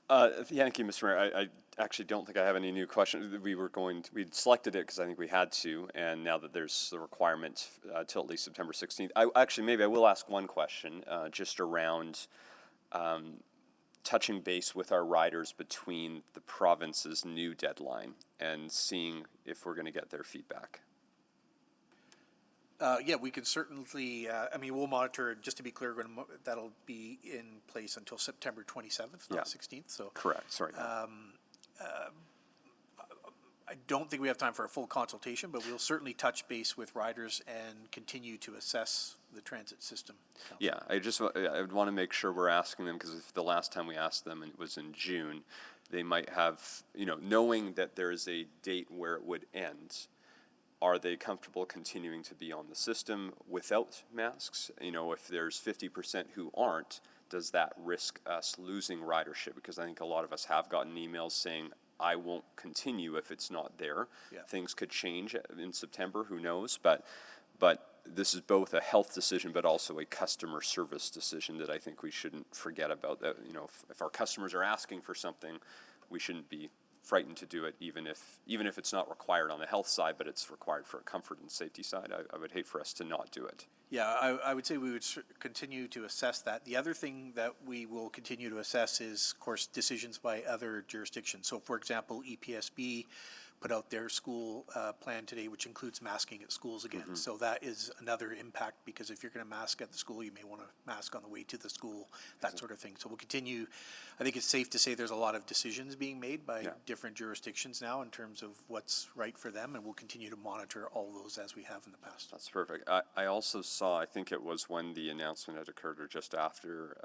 Thank you, Mr. Mayor. I actually don't think I have any new questions. We'd selected it because I think we had to, and now that there's the requirement till at least September 16th. Maybe I will ask one question just around touching base with our riders between the province's new deadline and seeing if we're going to get their feedback. Yeah, we can certainly, we'll monitor, just to be clear, that'll be in place until September 27th, not 16th. So correct, sorry. I don't think we have time for a full consultation, but we'll certainly touch base with riders and continue to assess the transit system. Yeah, I would want to make sure we're asking them, because if the last time we asked them it was in June, they might have, knowing that there is a date where it would end, are they comfortable continuing to be on the system without masks? If there's 50% who aren't, does that risk us losing ridership? Because I think a lot of us have gotten emails saying, I won't continue if it's not there. Yeah. Things could change in September, who knows? But this is both a health decision, but also a customer service decision that I think we shouldn't forget about. That if our customers are asking for something, we shouldn't be frightened to do it, even if it's not required on the health side, but it's required for a comfort and safety side. I would hate for us to not do it. Yeah, I would say we would continue to assess that. The other thing that we will continue to assess is, of course, decisions by other jurisdictions. So, for example, EPSB put out their school plan today, which includes masking at schools again. Mm-hmm. So that is another impact, because if you're going to mask at the school, you may want to mask on the way to the school, that sort of thing. So we'll continue. I think it's safe to say there's a lot of decisions being made by different jurisdictions now in terms of what's right for them, and we'll continue to monitor all those as we have in the past. That's perfect. I also saw, I think it was when the announcement had occurred or just after,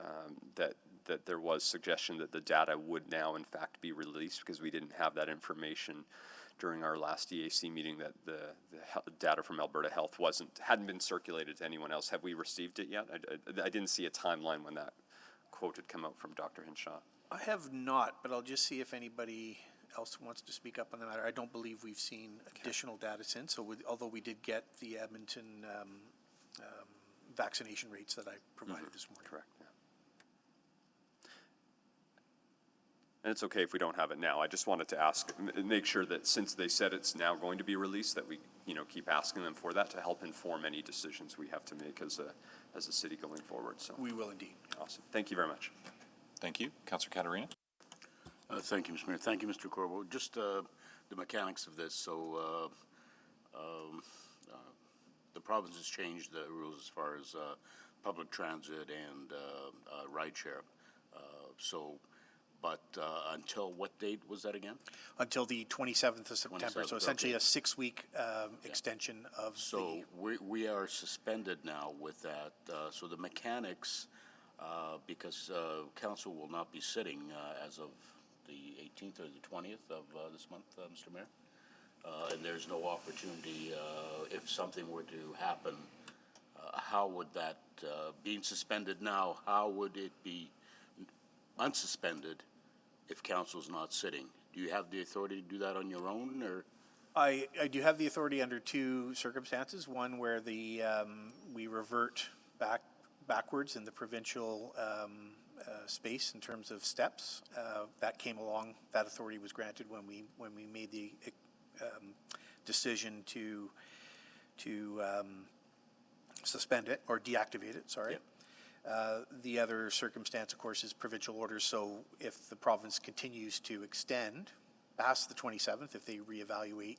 that there was suggestion that the data would now in fact be released, because we didn't have that information during our last EAC meeting, that the data from Alberta Health hadn't been circulated to anyone else. Have we received it yet? I didn't see a timeline when that quote had come out from Dr. Hinshaw. I have not, but I'll just see if anybody else wants to speak up on the matter. I don't believe we've seen additional data since, although we did get the Edmonton vaccination rates that I provided this morning. Correct. Yeah. And it's okay if we don't have it now. I just wanted to ask, make sure that since they said it's now going to be released, that we, keep asking them for that to help inform any decisions we have to make as a city going forward. So we will indeed. Awesome. Thank you very much. Thank you. Councillor Caterina. Thank you, Mr. Mayor. Thank you, Mr. Corbo. Just the mechanics of this. So the province has changed the rules as far as public transit and rideshare. But until what date was that again? Until the 27th of September. So essentially a 6-week extension of So we are suspended now with that. So the mechanics, because council will not be sitting as of the 18th or the 20th of this month, Mr. Mayor. and there's no opportunity, if something were to happen, how would that, being suspended now, how would it be unsuspended if council's not sitting? Do you have the authority to do that on your own, or? I do have the authority under two circumstances. One where we revert backwards in the provincial space in terms of steps. That came along. That authority was granted when we made the decision to suspend it or deactivate it. Sorry. The other circumstance, of course, is provincial orders. So if the province continues to extend past the 27th, if they reevaluate,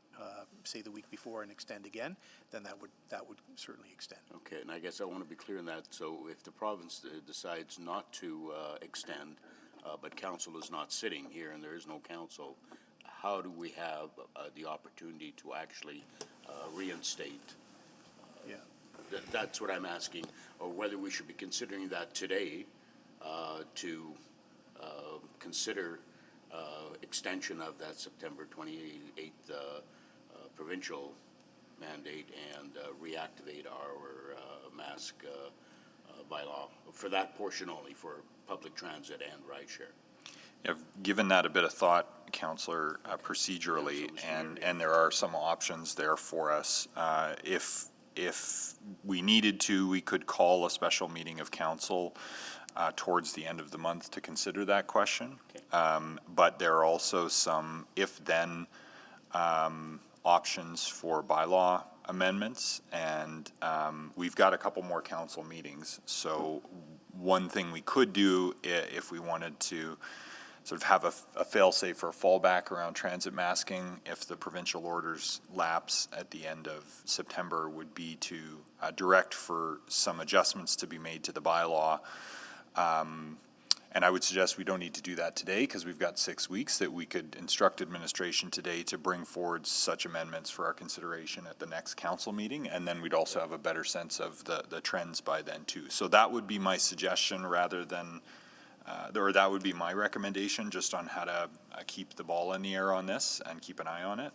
say the week before and extend again, then that would certainly extend. Okay, and I guess I want to be clear on that. So if the province decides not to extend, but council is not sitting here and there is no council, how do we have the opportunity to actually reinstate? Yeah. That's what I'm asking, or whether we should be considering that today to consider extension of that September 28th provincial mandate and reactivate our mask bylaw for that portion only, for public transit and rideshare. I've given that a bit of thought, Councillor, procedurally, and there are some options there for us. If we needed to, we could call a special meeting of council towards the end of the month to consider that question. But there are also some if-then options for bylaw amendments, and we've got a couple more council meetings. So one thing we could do if we wanted to sort of have a fail-safe or a fallback around transit masking if the provincial orders lapse at the end of September would be to direct for some adjustments to be made to the bylaw. And I would suggest we don't need to do that today because we've got 6 weeks, that we could instruct administration today to bring forward such amendments for our consideration at the next council meeting, and then we'd also have a better sense of the trends by then too. So that would be my suggestion rather than or that would be my recommendation just on how to keep the ball in the air on this and keep an eye on it.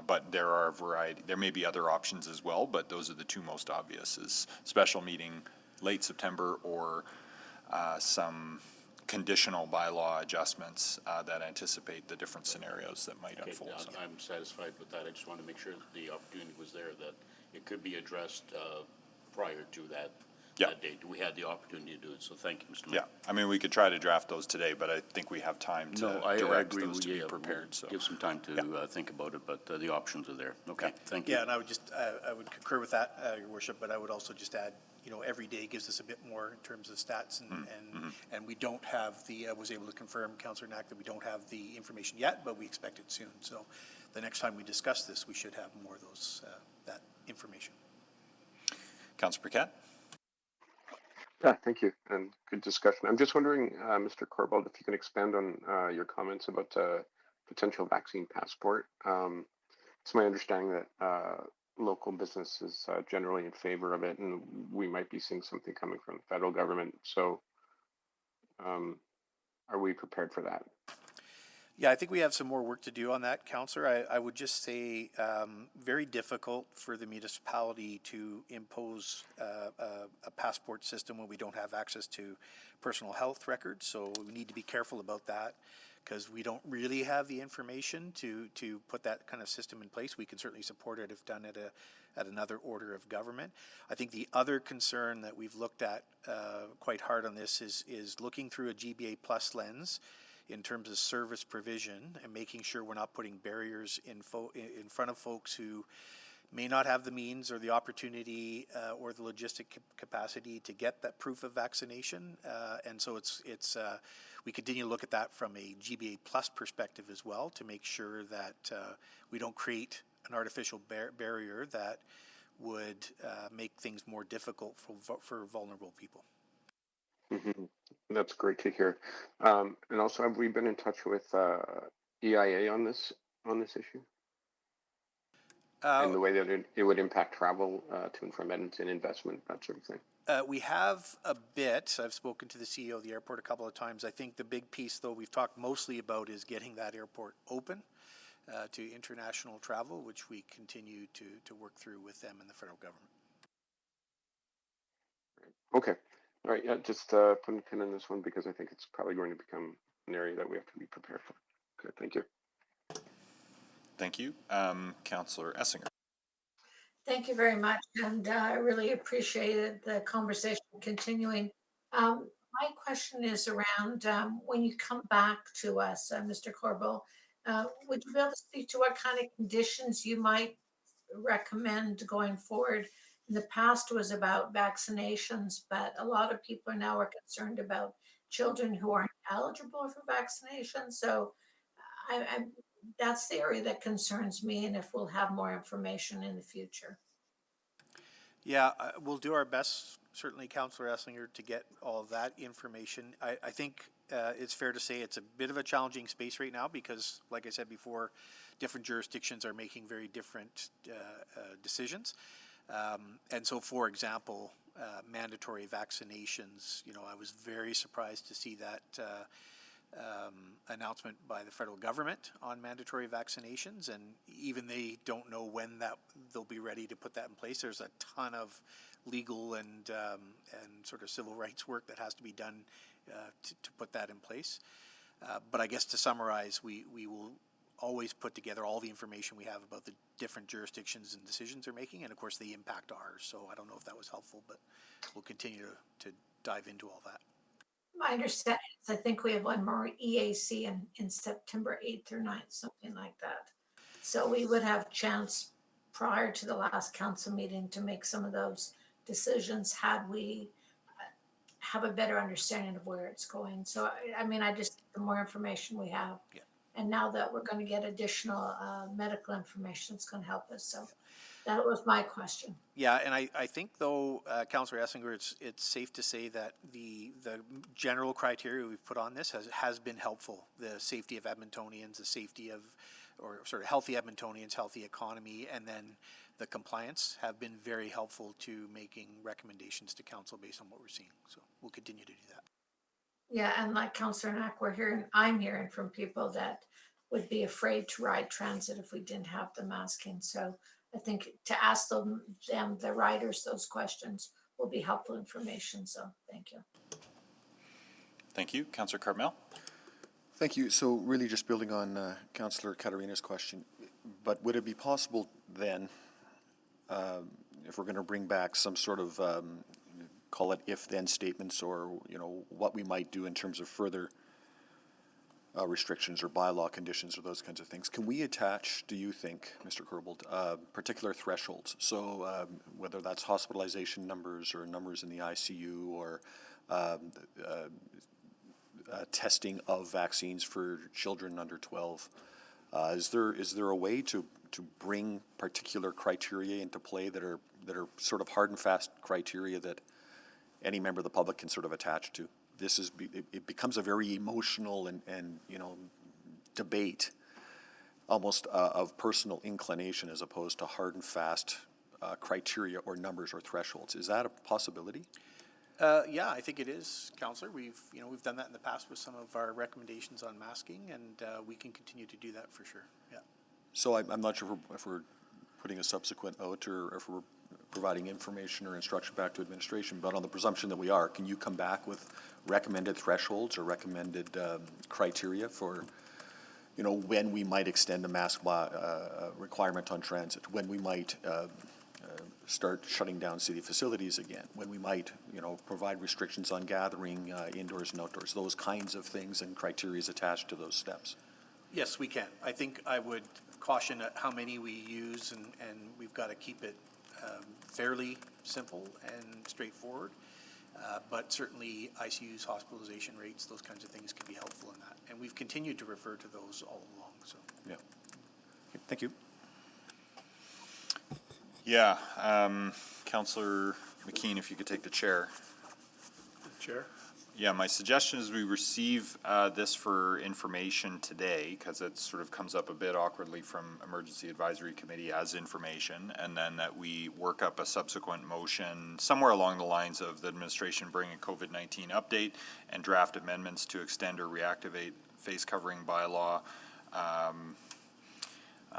But there are a variety, there may be other options as well, but those are the two most obvious, is special meeting late September or some conditional bylaw adjustments that anticipate the different scenarios that might unfold. I'm satisfied with that. I just want to make sure that the opportunity was there, that it could be addressed prior to that date. We had the opportunity to do it, so thank you, Mr. Mayor. Yeah, I mean, we could try to draft those today, but I think we have time to direct those to be prepared. So give some time to think about it, but the options are there. Okay, thank you. Yeah, and I would just, I would concur with that, Your Worship, but I would also just add, you know, every day gives us a bit more in terms of stats, and we don't have the, I was able to confirm, Councillor Knack, that we don't have the information yet, but we expect it soon. So the next time we discuss this, we should have more of those, that information. Councillor Paquette? Yeah, thank you, and good discussion. I'm just wondering, Mr. Corbould, if you can expand on your comments about potential vaccine passport. It's my understanding that local business is generally in favor of it, and we might be seeing something coming from the federal government. So are we prepared for that? Yeah, I think we have some more work to do on that, Councillor. I would just say very difficult for the municipality to impose a passport system when we don't have access to personal health records. So we need to be careful about that because we don't really have the information to put that kind of system in place. We can certainly support it if done at another order of government. I think the other concern that we've looked at quite hard on this is looking through a GBA plus lens in terms of service provision and making sure we're not putting barriers in front of folks who may not have the means or the opportunity or the logistic capacity to get that proof of vaccination. And so we continue to look at that from a GBA plus perspective as well to make sure that we don't create an artificial barrier that would make things more difficult for vulnerable people. Mm-hmm. That's great to hear. And also, have we been in touch with EIA on this issue? And the way that it would impact travel to and from Edmonton, investment, that sort of thing? We have a bit. I've spoken to the CEO of the airport a couple of times. I think the big piece, though, we've talked mostly about is getting that airport open. to international travel, which we continue to work through with them and the federal government. Okay. All right. Yeah. Just putting a pin in this one because I think it's probably going to become an area that we have to be prepared for. Good. Thank you. Thank you. Councillor Essinger. Thank you very much, and I really appreciated the conversation continuing. My question is around when you come back to us, Mr. Corbell, would you be able to speak to what kind of conditions you might recommend going forward? In the past was about vaccinations, but a lot of people now are concerned about children who aren't eligible for vaccination. So that's the area that concerns me, and if we'll have more information in the future. Yeah, we'll do our best, certainly, Councillor Essinger, to get all of that information. I think it's fair to say it's a bit of a challenging space right now because, like I said before, different jurisdictions are making very different decisions. And so, for example, mandatory vaccinations, I was very surprised to see that announcement by the federal government on mandatory vaccinations, and even they don't know when that they'll be ready to put that in place. There's a ton of legal and sort of civil rights work that has to be done to put that in place. But I guess to summarize, we will always put together all the information we have about the different jurisdictions and decisions they're making, and of course they impact ours. So I don't know if that was helpful, but we'll continue to dive into all that. My understanding is I think we have one more EAC in September 8th or 9th, something like that. So we would have chance prior to the last council meeting to make some of those decisions had we have a better understanding of where it's going. So, I mean, the more information we have. Yeah. And now that we're going to get additional medical information, it's going to help us. So that was my question. Yeah, and I think, though, Councillor Essinger, it's safe to say that the general criteria we've put on this has been helpful. The safety of Edmontonians, the safety of, or sort of healthy Edmontonians, healthy economy, and then the compliance have been very helpful to making recommendations to council based on what we're seeing. So we'll continue to do that. Yeah, and like Councillor Knack, I'm hearing from people that would be afraid to ride transit if we didn't have the masking. So I think to ask them, the riders, those questions will be helpful information. So thank you. Thank you. Councillor Cartmel. Thank you. So really just building on Councillor Catarina's question, but would it be possible then, if we're going to bring back some sort of call it if-then statements, or what we might do in terms of further restrictions or bylaw conditions or those kinds of things, can we attach, do you think, Mr. Corbell, particular thresholds? So whether that's hospitalization numbers or numbers in the ICU or testing of vaccines for children under 12, is there a way to bring particular criteria into play that are sort of hard and fast criteria that any member of the public can sort of attach to? It becomes a very emotional and debate, almost of personal inclination, as opposed to hard and fast criteria or numbers or thresholds. Is that a possibility? Yeah, I think it is, Councillor. We've done that in the past with some of our recommendations on masking, and we can continue to do that for sure. Yeah. So I'm not sure if we're putting a subsequent out or if we're providing information or instruction back to administration, but on the presumption that we are, can you come back with recommended thresholds or recommended criteria for, when we might extend the mask requirement on transit, when we might start shutting down city facilities again, when we might, provide restrictions on gathering indoors and outdoors, those kinds of things and criteria attached to those steps? Yes, we can. I think I would caution at how many we use, and we've got to keep it fairly simple and straightforward. But certainly ICUs, hospitalization rates, those kinds of things can be helpful in that. And we've continued to refer to those all along. So yeah. Okay, thank you. Yeah, Councillor McKean, if you could take the chair. Chair. Yeah, my suggestion is we receive this for information today, because it sort of comes up a bit awkwardly from Emergency Advisory Committee as information, and then that we work up a subsequent motion somewhere along the lines of the administration bring a COVID-19 update and draft amendments to extend or reactivate face covering bylaw.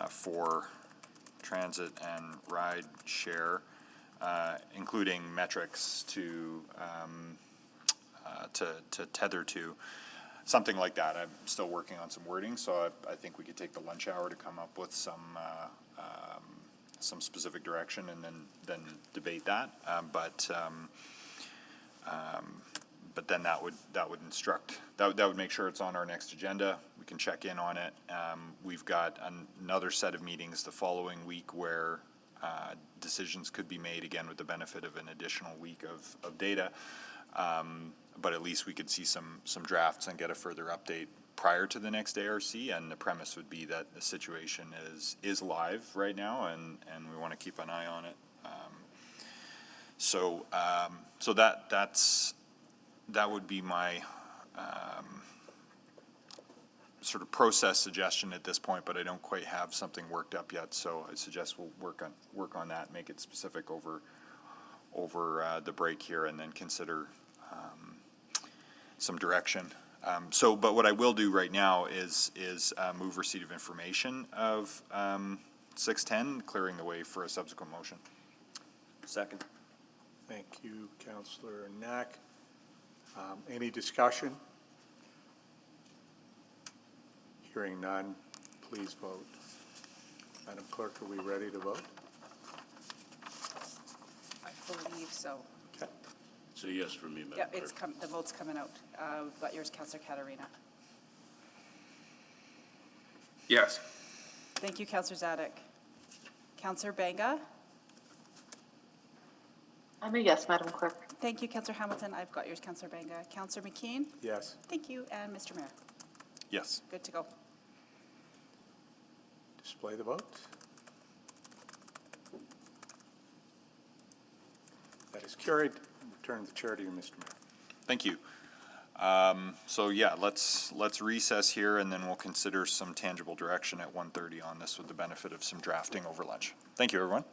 for transit and ride share, including metrics to tether to, something like that. I'm still working on some wording, so I think we could take the lunch hour to come up with some specific direction and then debate that. But then that would instruct, that would make sure it's on our next agenda. We can check in on it. We've got another set of meetings the following week where decisions could be made, again, with the benefit of an additional week of data. But at least we could see some drafts and get a further update prior to the next ARC, and the premise would be that the situation is live right now, and we want to keep an eye on it. So that would be my sort of process suggestion at this point, but I don't quite have something worked up yet, so I suggest we'll work on that, make it specific over the break here, and then consider some direction. But what I will do right now is move receipt of information of 610, clearing the way for a subsequent motion. Second. Thank you, Councillor Knack. Any discussion? Hearing none, please vote. Madam Clerk, are we ready to vote? I believe so. Okay. It's a yes for me, Madam Yeah, Clerk. the vote's coming out. We've got yours, Councillor Katarina. Yes. Thank you, Councillor Zadek. Councillor Banga? I'm a yes, Madam Clerk. Thank you, Councillor Hamilton. I've got yours, Councillor Banga. Councillor McKeon? Yes. Thank you, and Mr. Mayor. Yes. Good to go. Display the vote. That is carried. Return the chair to you, Mr. Mayor. Thank you. So yeah, let's recess here, and then we'll consider some tangible direction at 1:30 on this with the benefit of some drafting over lunch. Thank you, everyone.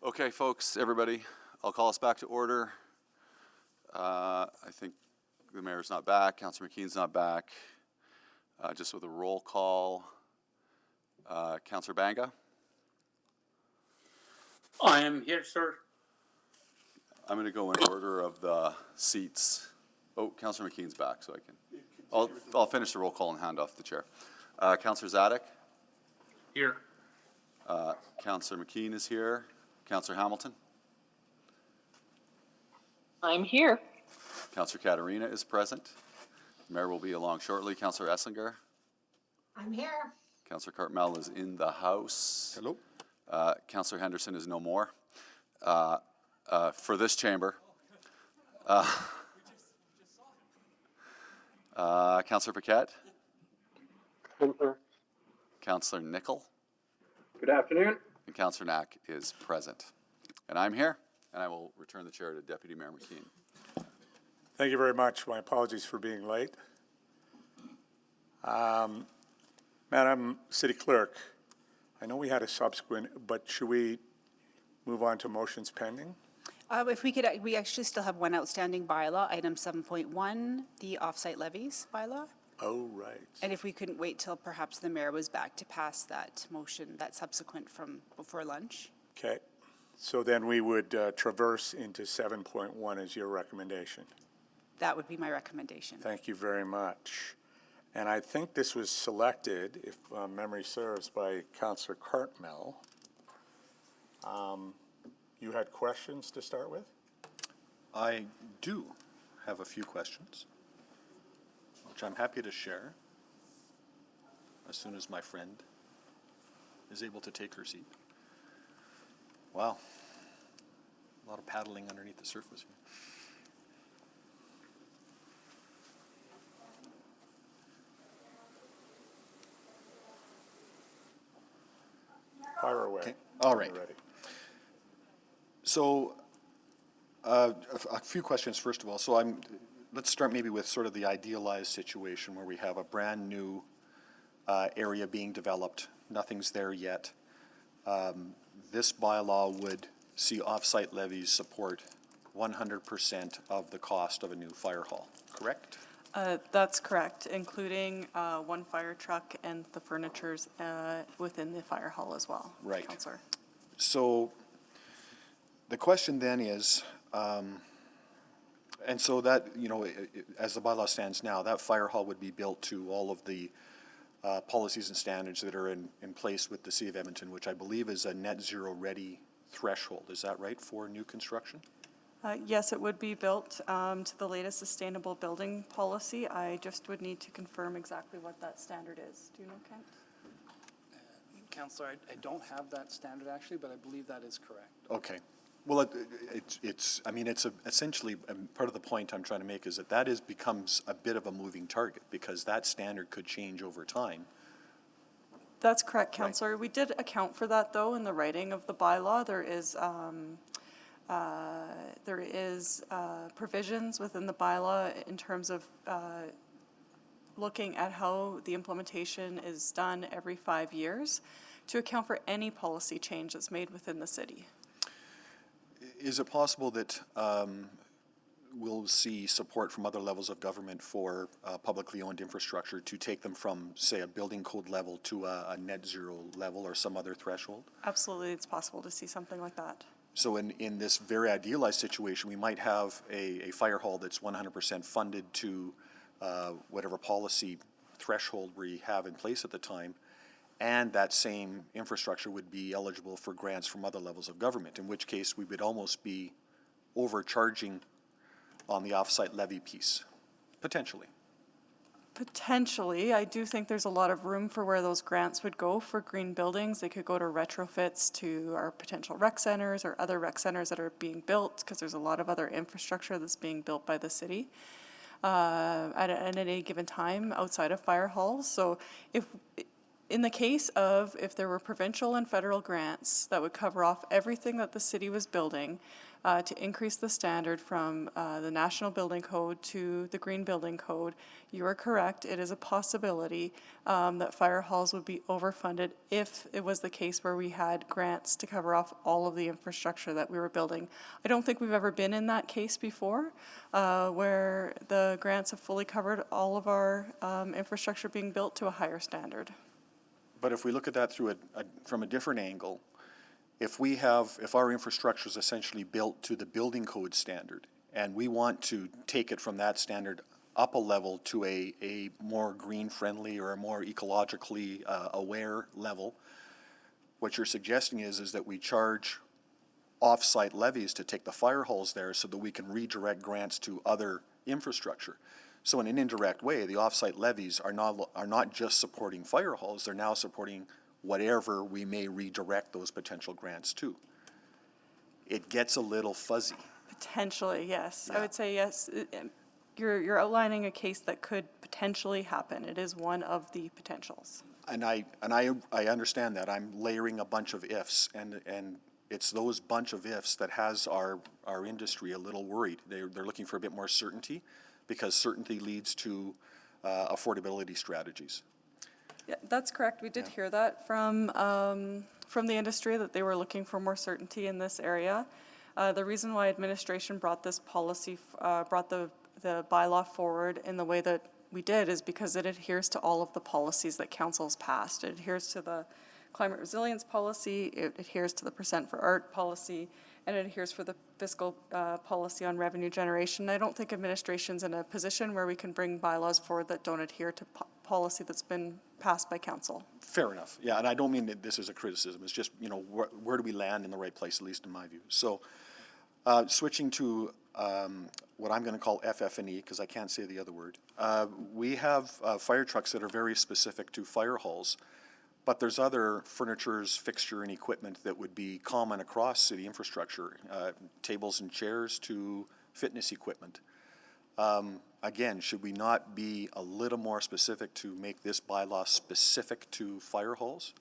Okay, folks, everybody, I'll call us back to order. I think the mayor's not back, Councillor McKeon's not back. Just with a roll call, Councillor Banga? I am here, sir. I'm going to go in order of the seats. Oh, Councillor McKeon's back, so I can. I'll finish the roll call and hand off the chair. Councillor Zadek? Here. Councillor McKeon is here. Councillor Hamilton? I'm here. Councillor Katarina is present. The mayor will be along shortly. Councillor Esslinger? I'm here. Councillor Cartmel is in the house. Hello. Councillor Henderson is no more for this chamber. Councillor Paquette? Councillor Nickel? Good afternoon. And Councillor Knack is present. And I'm here, and I will return the chair to Deputy Mayor McKeon. Thank you very much. My apologies for being late. Madam City Clerk, I know we had a subsequent, but should we move on to motions pending? If we could, we actually still have one outstanding bylaw, item 7.1, the off-site levies bylaw. Oh, right. And if we couldn't wait till perhaps the mayor was back to pass that motion, that subsequent from before lunch. Okay. So then we would traverse into 7.1 as your recommendation. That would be my recommendation. Thank you very much. And I think this was selected, if memory serves, by Councillor Cartmel. You had questions to start with? I do have a few questions, which I'm happy to share as soon as my friend is able to take her seat. Wow. A lot of paddling underneath the surface here. Fire away. Okay. All right. Ready. So, a few questions first of all. So let's start maybe with sort of the idealized situation where we have a brand new area being developed. Nothing's there yet. This bylaw would see off-site levies support 100% of the cost of a new fire hall, correct? That's correct, including one fire truck and the furnitures within the fire hall as well. Right. Councillor. So the question then is, and so that, you know, as the bylaw stands now, that fire hall would be built to all of the policies and standards that are in place with the City of Edmonton, which I believe is a net zero ready threshold. Is that right for new construction? Yes, it would be built to the latest sustainable building policy. I just would need to confirm exactly what that standard is. Do you know, Kent? Councillor, I don't have that standard actually, but I believe that is correct. Okay. Well, it's essentially part of the point I'm trying to make is that becomes a bit of a moving target because that standard could change over time. That's correct, Councillor. Right. We did account for that, though, in the writing of the bylaw. There is provisions within the bylaw in terms of looking at how the implementation is done every 5 years to account for any policy change that's made within the city. Is it possible that we'll see support from other levels of government for publicly owned infrastructure to take them from, say, a building code level to a net zero level or some other threshold? Absolutely, it's possible to see something like that. So in this very idealized situation, we might have a fire hall that's 100% funded to whatever policy threshold we have in place at the time, and that same infrastructure would be eligible for grants from other levels of government, in which case we would almost be overcharging on the off-site levy piece, potentially. Potentially. I do think there's a lot of room for where those grants would go for green buildings. They could go to retrofits to our potential rec centers or other rec centers that are being built, because there's a lot of other infrastructure that's being built by the city at any given time outside of fire halls. So if in the case of if there were provincial and federal grants that would cover off everything that the city was building to increase the standard from the National Building Code to the Green Building Code, you are correct. It is a possibility that fire halls would be overfunded if it was the case where we had grants to cover off all of the infrastructure that we were building. I don't think we've ever been in that case before, where the grants have fully covered all of our infrastructure being built to a higher standard. But if we look at that through from a different angle, if our infrastructure is essentially built to the building code standard, and we want to take it from that standard up a level to a more green-friendly or a more ecologically aware level, what you're suggesting is that we charge off-site levies to take the fire halls there so that we can redirect grants to other infrastructure. So in an indirect way, the off-site levies are not just supporting fire halls, they're now supporting whatever we may redirect those potential grants to. It gets a little fuzzy. Potentially, yes. Yeah. I would say yes. You're outlining a case that could potentially happen. It is one of the potentials. And I understand that. I'm layering a bunch of ifs, and it's those bunch of ifs that has our industry a little worried. They're looking for a bit more certainty, because certainty leads to affordability strategies. Yeah, that's correct. We did hear that from the industry, that they were looking for more certainty in this area. The reason why administration brought this policy, brought the bylaw forward in the way that we did is because it adheres to all of the policies that council's passed. It adheres to the climate resilience policy, it adheres to the percent for art policy, and it adheres for the fiscal policy on revenue generation. I don't think administration's in a position where we can bring bylaws forward that don't adhere to policy that's been passed by council. Fair enough. Yeah, and I don't mean that this is a criticism. It's just, where do we land in the right place, at least in my view. So switching to what I'm going to call FF&E, because I can't say the other word. We have fire trucks that are very specific to fire halls, but there's other furnitures, fixture, and equipment that would be common across city infrastructure, tables and chairs to fitness equipment. Again, should we not be a little more specific to make this bylaw specific to fire halls?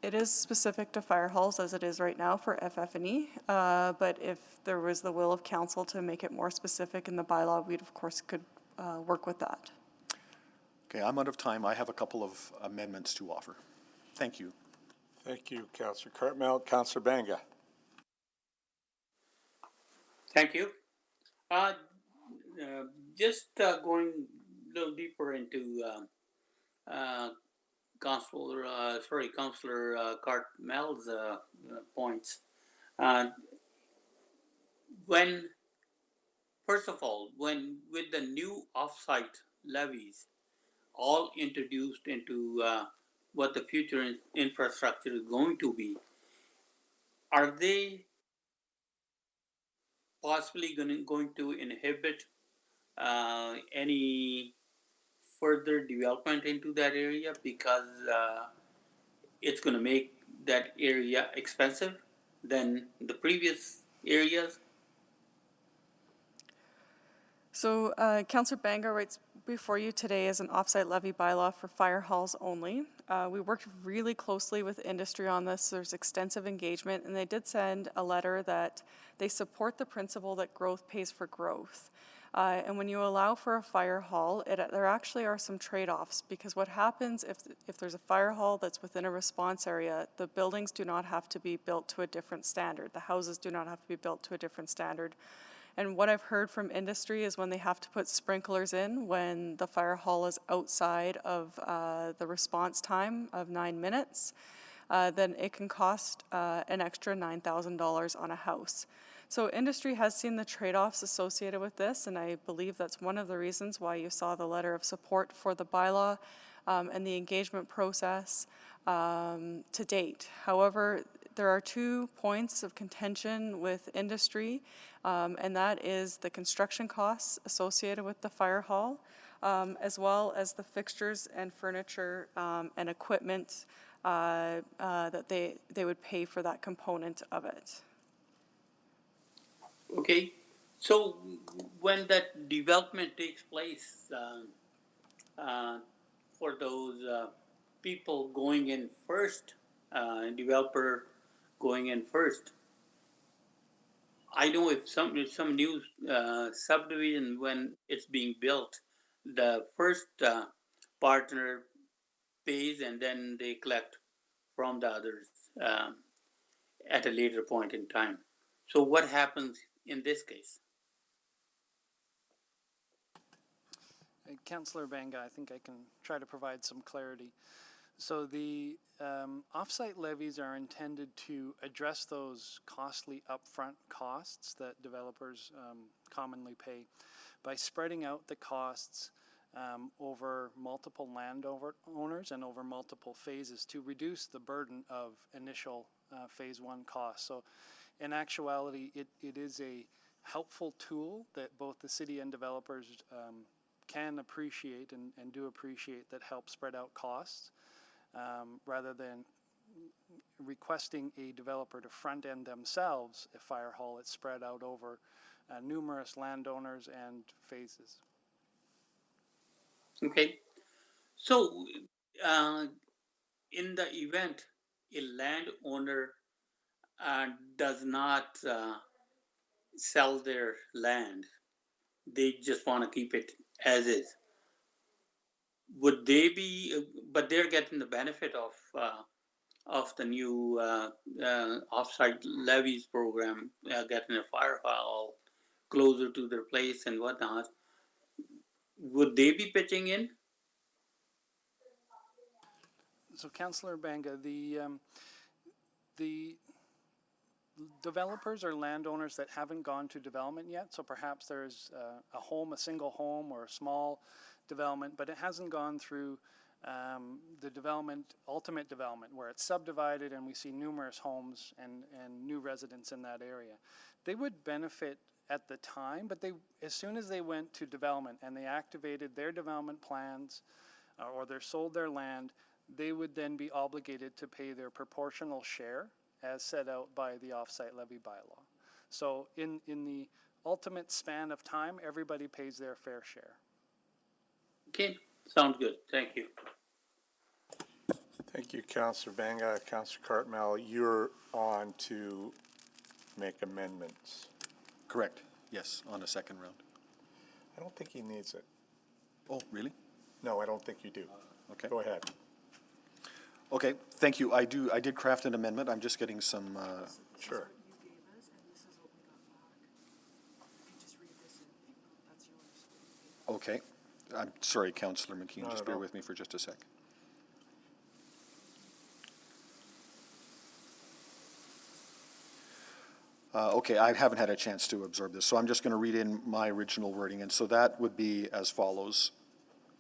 It is specific to fire halls as it is right now for FF&E, but if there was the will of council to make it more specific in the bylaw, we'd of course could work with that. Okay, I'm out of time. I have a couple of amendments to offer. Thank you. Thank you, Councillor Cartmel. Councillor Banga. Thank you. Just going a little deeper into Councillor Cartmel's points. First of all, with the new off-site levies all introduced into what the future infrastructure is going to be, are they possibly going to inhibit any further development into that area because it's going to make that area expensive than the previous areas? So Councillor Banga writes before you today is an offsite levy bylaw for fire halls only. We worked really closely with industry on this. There's extensive engagement, and they did send a letter that they support the principle that growth pays for growth. And when you allow for a fire hall, there actually are some trade-offs, because what happens if there's a fire hall that's within a response area, the buildings do not have to be built to a different standard. The houses do not have to be built to a different standard. And what I've heard from industry is when they have to put sprinklers in, when the fire hall is outside of the response time of 9 minutes, then it can cost an extra $9,000 on a house. So industry has seen the trade-offs associated with this, and I believe that's one of the reasons why you saw the letter of support for the bylaw and the engagement process to date. However, there are 2 points of contention with industry, and that is the construction costs associated with the fire hall, as well as the fixtures and furniture and equipment that they would pay for that component of it. Okay, so when that development takes place for those people going in first, developer going in first. I know if some new subdivision, when it's being built, the first partner pays and then they collect from the others at a later point in time. So what happens in this case? Councillor Banga, I think I can try to provide some clarity. So the offsite levies are intended to address those costly upfront costs that developers commonly pay by spreading out the costs over multiple landowners and over multiple phases to reduce the burden of initial phase one costs. So in actuality, it is a helpful tool that both the city and developers can appreciate and do appreciate, that helps spread out costs rather than requesting a developer to front end themselves a fire hall. It's spread out over numerous landowners and phases. Okay, so in the event a landowner does not sell their land, they just want to keep it as is, would they be, but they're getting the benefit of the new offsite levies program, getting a fire hall closer to their place and whatnot, would they be pitching in? So Councillor Banga, the developers or landowners that haven't gone to development yet, so perhaps there's a home, a single home or a small development, but it hasn't gone through the development, ultimate development, where it's subdivided and we see numerous homes and new residents in that area. They would benefit at the time, but as soon as they went to development and they activated their development plans or they sold their land, they would then be obligated to pay their proportional share as set out by the offsite levy bylaw. So in the ultimate span of time, everybody pays their fair share. Okay, sounds good. Thank you. Thank you, Councillor Banga. Councillor Cartmel, you're on to make amendments. Correct, yes, on a second round. I don't think he needs it. Oh, really? No, I don't think you do. Okay. Go ahead. Okay, thank you. I did craft an amendment. I'm just getting some. Sure. Okay. I'm sorry, Councillor McKeon. Not Just at bear all. with me for just a sec. Okay, I haven't had a chance to absorb this, so I'm just going to read in my original wording. And so that would be as follows.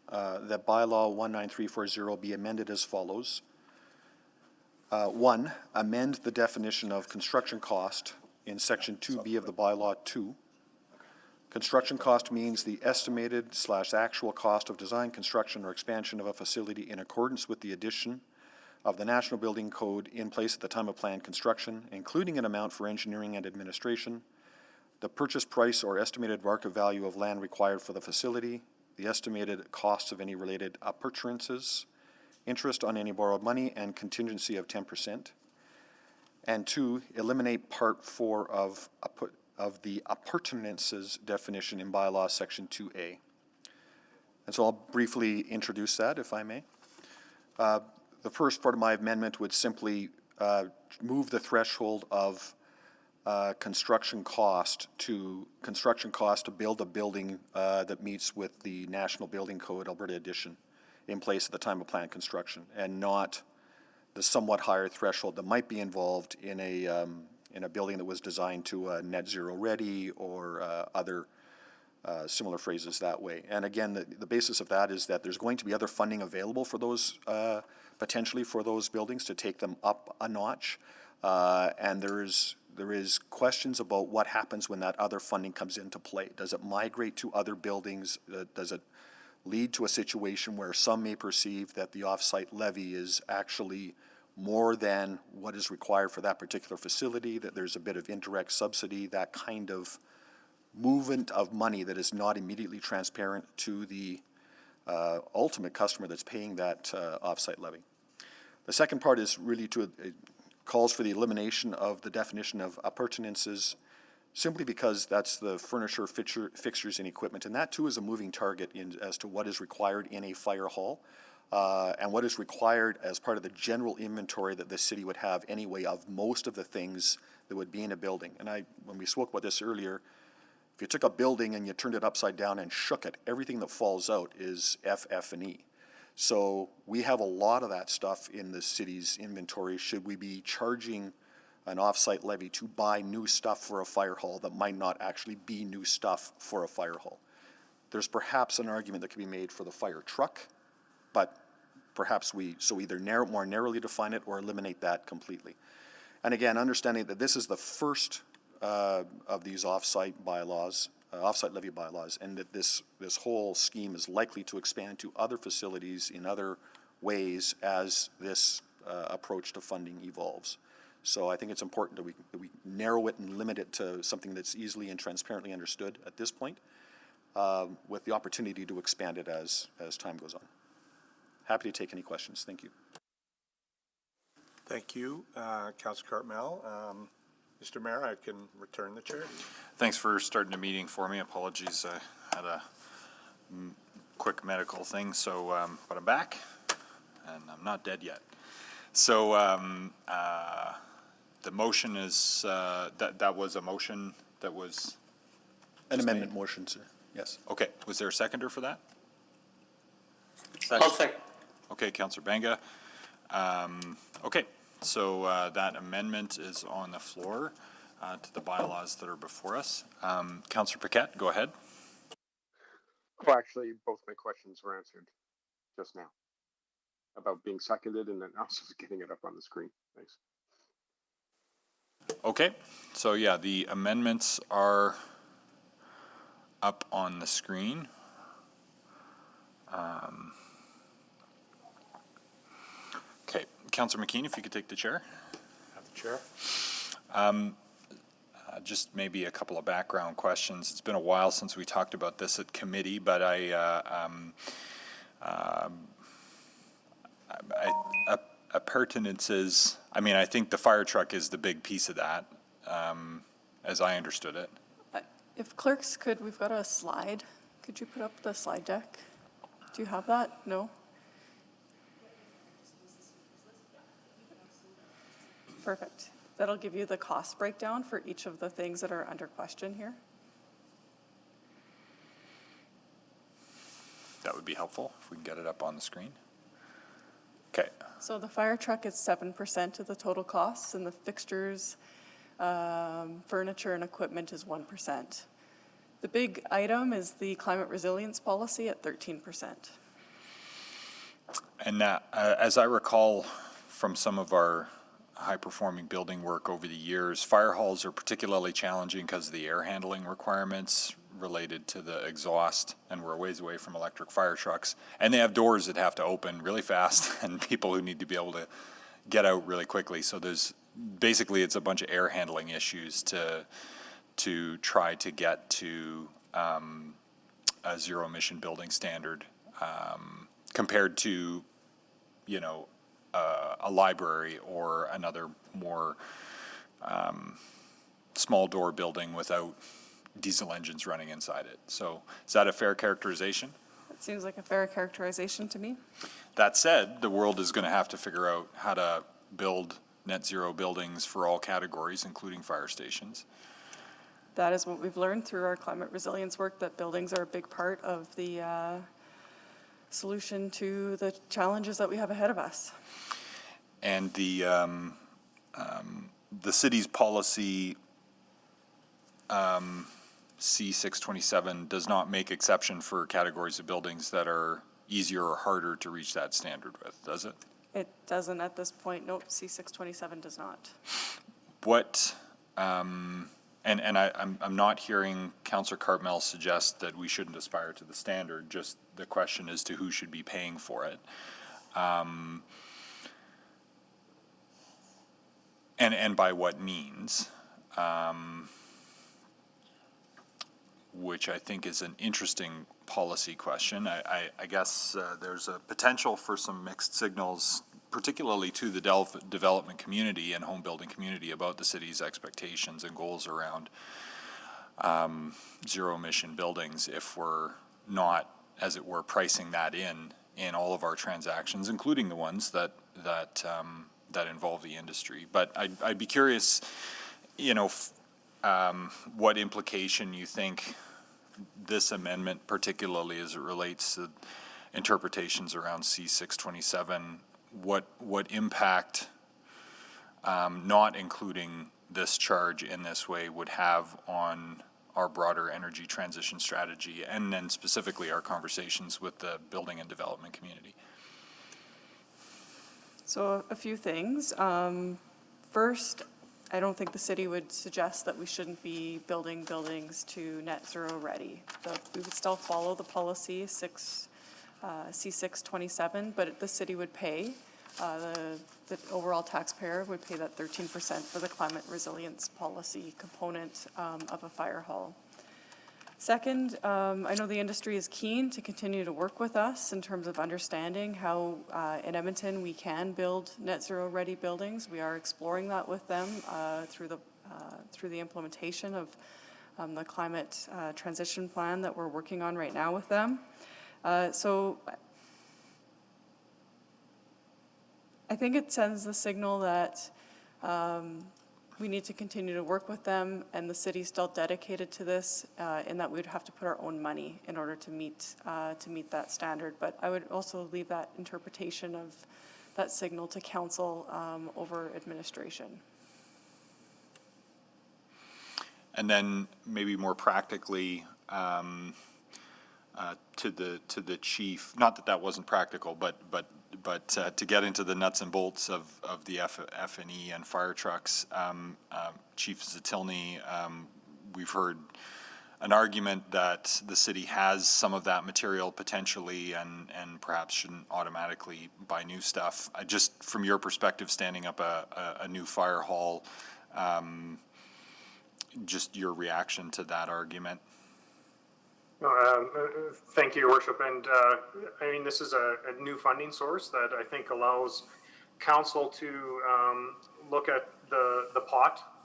That bylaw 19340 be amended as follows. 1, amend the definition of construction cost in section 2B of the bylaw 2. Construction cost means the estimated/actual cost of design, construction, or expansion of a facility in accordance with the addition of the National Building Code in place at the time of planned construction, including an amount for engineering and administration, the purchase price or estimated market value of land required for the facility, the estimated costs of any related appurtenances, interest on any borrowed money, and contingency of 10%. And 2, eliminate Part 4 of the appurtenances definition in bylaw section 2A. And so I'll briefly introduce that, if I may. The first part of my amendment would simply move the threshold of construction cost to build a building that meets with the National Building Code Alberta Edition in place at the time of planned construction, and not the somewhat higher threshold that might be involved in a building that was designed to net zero ready or other similar phrases that way. And again, the basis of that is that there's going to be other funding available for those, potentially for those buildings to take them up a notch. And there is questions about what happens when that other funding comes into play. Does it migrate to other buildings? Does it lead to a situation where some may perceive that the off-site levy is actually more than what is required for that particular facility, that there's a bit of indirect subsidy, that kind of movement of money that is not immediately transparent to the ultimate customer that's paying that off-site levy. The second part is really it calls for the elimination of the definition of appurtenances, simply because that's the furniture, fixtures, and equipment. And that too is a moving target as to what is required in a fire hall, and what is required as part of the general inventory that the city would have anyway of most of the things that would be in a building. And when we spoke about this earlier, if you took a building and you turned it upside down and shook it, everything that falls out is FF&E. So we have a lot of that stuff in the city's inventory. Should we be charging an off-site levy to buy new stuff for a fire hall that might not actually be new stuff for a fire hall? There's perhaps an argument that can be made for the fire truck, but perhaps either more narrowly define it or eliminate that completely. And again, understanding that this is the first of these off-site levy bylaws, and that this whole scheme is likely to expand to other facilities in other ways as this approach to funding evolves. So I think it's important that we narrow it and limit it to something that's easily and transparently understood at this point, with the opportunity to expand it as time goes on. Happy to take any questions. Thank you. Thank you, Councilor Cartmel. Mr. Mayor, I can return the chair. Thanks for starting the meeting for me. Apologies, I had a quick medical thing, so, but I'm back, and I'm not dead yet. So, the motion is, that was a motion that was? An amendment motion, sir. Yes. Okay. Was there a seconder for that? I'll second. Okay, Councilor Banga. Okay, so that amendment is on the floor to the bylaws that are before us. Councilor Paquette, go ahead. Well, actually, both my questions were answered just now about being seconded and then also getting it up on the screen. Thanks. Okay, so yeah, the amendments are up on the screen. Okay, Councilor McKean, if you could take the chair. Have the chair. Just maybe a couple of background questions. It's been a while since we talked about this at committee, but appurtenances, I mean, I think the fire truck is the big piece of that, as I understood it. If clerks could, we've got a slide. Could you put up the slide deck? Do you have that? No? Perfect. That'll give you the cost breakdown for each of the things that are under question here. That would be helpful if we can get it up on the screen. Okay. So the fire truck is 7% of the total costs, and the fixtures, furniture, and equipment is 1%. The big item is the climate resilience policy at 13%. And as I recall from some of our high-performing building work over the years, fire halls are particularly challenging because of the air handling requirements related to the exhaust, and we're a ways away from electric fire trucks. And they have doors that have to open really fast and people who need to be able to get out really quickly. So there's basically, it's a bunch of air handling issues to try to get to a zero-emission building standard compared to, you know, a library or another more small door building without diesel engines running inside it. So is that a fair characterization? That seems like a fair characterization to me. That said, the world is going to have to figure out how to build net zero buildings for all categories, including fire stations. That is what we've learned through our climate resilience work, that buildings are a big part of the solution to the challenges that we have ahead of us. And the city's policy C627 does not make exception for categories of buildings that are easier or harder to reach that standard with, does it? It doesn't at this point. Nope, C627 does not. What, and I'm not hearing Councillor Cartmel suggest that we shouldn't aspire to the standard, just the question is to who should be paying for it. And by what means, which I think is an interesting policy question. I guess there's a potential for some mixed signals particularly to the development community and home building community about the city's expectations and goals around zero emission buildings if we're not, as it were, pricing that in all of our transactions, including the ones that involve the industry. But I'd be curious, what implication you think this amendment, particularly as it relates to interpretations around C627, what impact not including this charge in this way would have on our broader energy transition strategy, and then specifically our conversations with the building and development community? So a few things. First, I don't think the city would suggest that we shouldn't be building buildings to net zero ready. We would still follow the policy C627, but the city would pay, the overall taxpayer would pay that 13% for the climate resilience policy component of a fire hall. Second, I know the industry is keen to continue to work with us in terms of understanding how in Edmonton we can build net zero ready buildings. We are exploring that with them through the implementation of the climate transition plan that we're working on right now with them. So I think it sends the signal that we need to continue to work with them, and the city's still dedicated to this, in that we'd have to put our own money in order to meet that standard. But I would also leave that interpretation of that signal to council over administration. And then maybe more practically, to the chief, not that wasn't practical, but to get into the nuts and bolts of the F&E and fire trucks, Chief Zatilny, we've heard an argument that the city has some of that material potentially and perhaps shouldn't automatically buy new stuff. Just from your perspective, standing up a new fire hall, just your reaction to that argument. Thank you, Your Worship. And I mean, this is a new funding source that I think allows council to look at the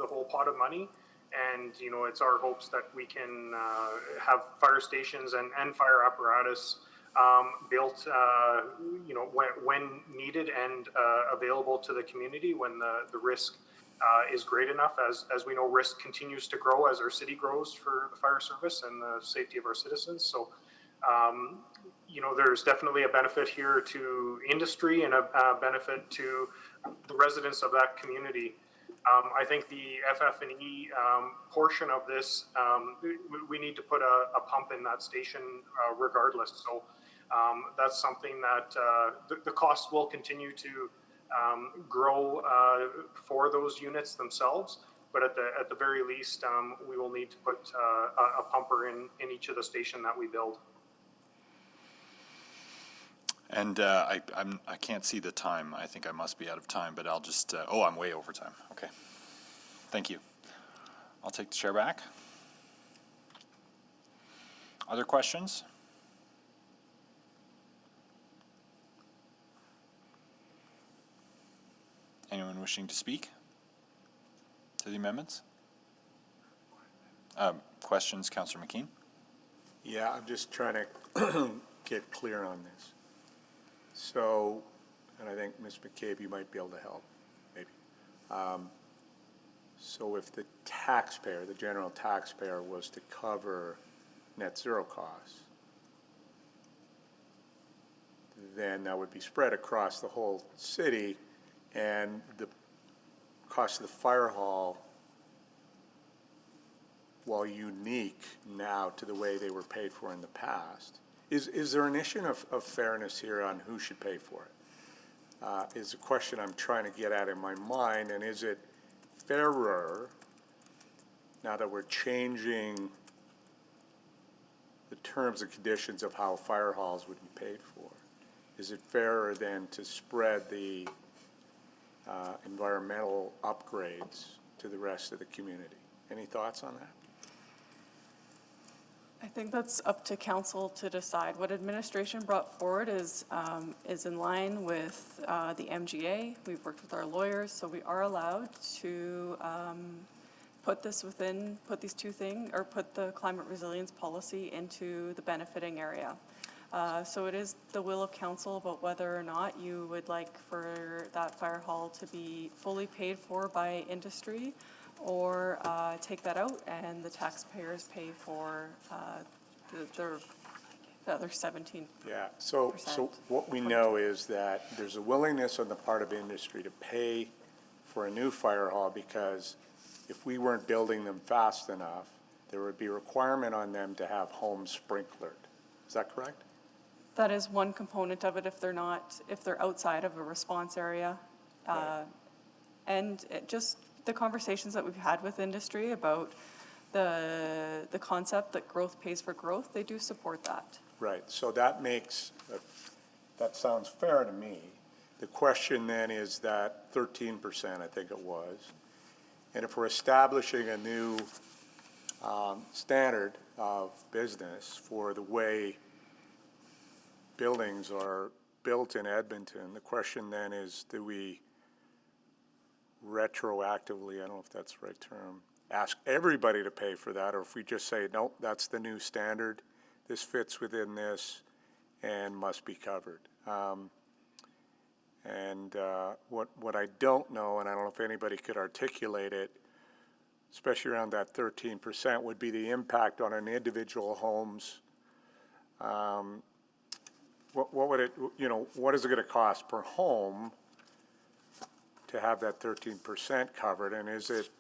whole pot of money. And, it's our hopes that we can have fire stations and fire apparatus built, when needed and available to the community when the risk is great enough. As we know, risk continues to grow as our city grows for the fire service and the safety of our citizens. So, there's definitely a benefit here to industry and a benefit to the residents of that community. I think the FF&E portion of this, we need to put a pump in that station regardless. So that's something that the costs will continue to grow for those units themselves, but at the very least, we will need to put a pumper in each of the station that we build. And I can't see the time. I think I must be out of time, but I'll just, I'm way over time. Okay. Thank you. I'll take the chair back. Other questions? Anyone wishing to speak to the amendments? Questions, Councillor McKean? Yeah, I'm just trying to get clear on this. So, and I think Ms. McCabe, you might be able to help, maybe. So if the taxpayer, the general taxpayer, was to cover net zero costs, then that would be spread across the whole city, and the cost of the fire hall, while unique now to the way they were paid for in the past, is there an issue of fairness here on who should pay for it? Is a question I'm trying to get at in my mind, and is it fairer, now that we're changing the terms and conditions of how fire halls would be paid for, is it fairer then to spread the environmental upgrades to the rest of the community? Any thoughts on that? I think that's up to council to decide. What administration brought forward is in line with the MGA. We've worked with our lawyers, so we are allowed to put these two things, or put the climate resilience policy into the benefiting area. So it is the will of council about whether or not you would like for that fire hall to be fully paid for by industry, or take that out and the taxpayers pay for the other 17%. Yeah, so what we know is that there's a willingness on the part of industry to pay for a new fire hall, because if we weren't building them fast enough, there would be a requirement on them to have homes sprinklered. Is that correct? That is one component of it if they're outside of a response area. And just the conversations that we've had with industry about the concept that growth pays for growth, they do support that. Right, so that sounds fair to me. The question then is that 13%, I think it was, and if we're establishing a new standard of business for the way buildings are built in Edmonton, the question then is, do we retroactively, I don't know if that's the right term, ask everybody to pay for that, or if we just say, nope, that's the new standard, this fits within this and must be covered. What I don't know, and I don't know if anybody could articulate it, especially around that 13%, would be the impact on an individual home's, what would it, what is it gonna cost per home to have that 13% covered, and is it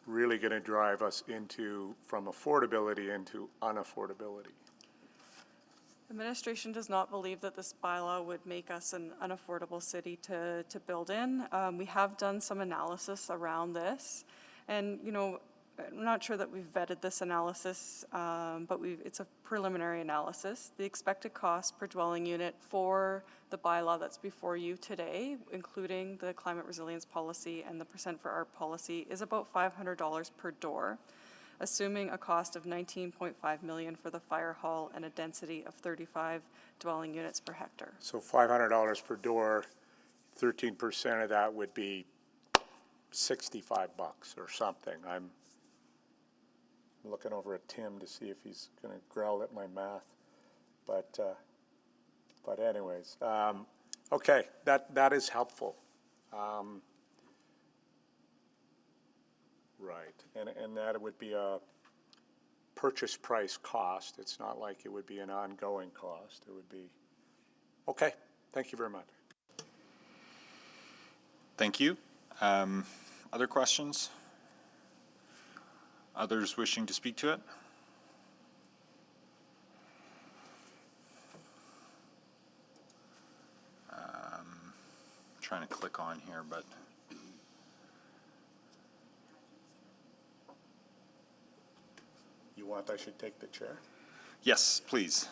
really going to drive us from affordability into unaffordability? Administration does not believe that this bylaw would make us an unaffordable city to build in. We have done some analysis around this, and I'm not sure that we've vetted this analysis, but it's a preliminary analysis. The expected cost per dwelling unit for the bylaw that's before you today, including the climate resilience policy and the percent for art policy, is about $500 per door, assuming a cost of $19.5 million for the fire hall and a density of 35 dwelling units per hectare. So $500 per door, 13% of that would be $65 or something. I'm looking over at Tim to see if he's going to growl at my math, but anyways, okay, that is helpful. Right, and that would be a purchase price cost. It's not like it would be an ongoing cost. It would be, okay, thank you very much. Thank you. Other questions? Others wishing to speak to it? Trying to click on here, but You want I should take the chair? yes, please.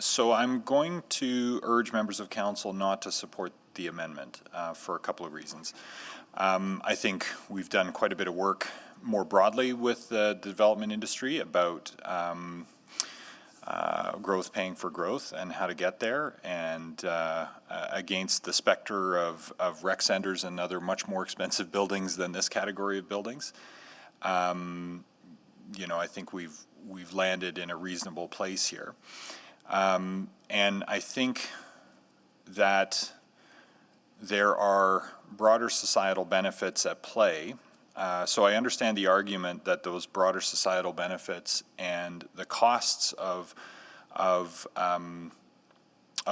So I'm going to urge members of council not to support the amendment for a couple of reasons. I think we've done quite a bit of work more broadly with the development industry about growth paying for growth and how to get there, and against the specter of rec centers and other much more expensive buildings than this category of buildings. I think we've landed in a reasonable place here. And I think that there are broader societal benefits at play. So I understand the argument that those broader societal benefits and the costs of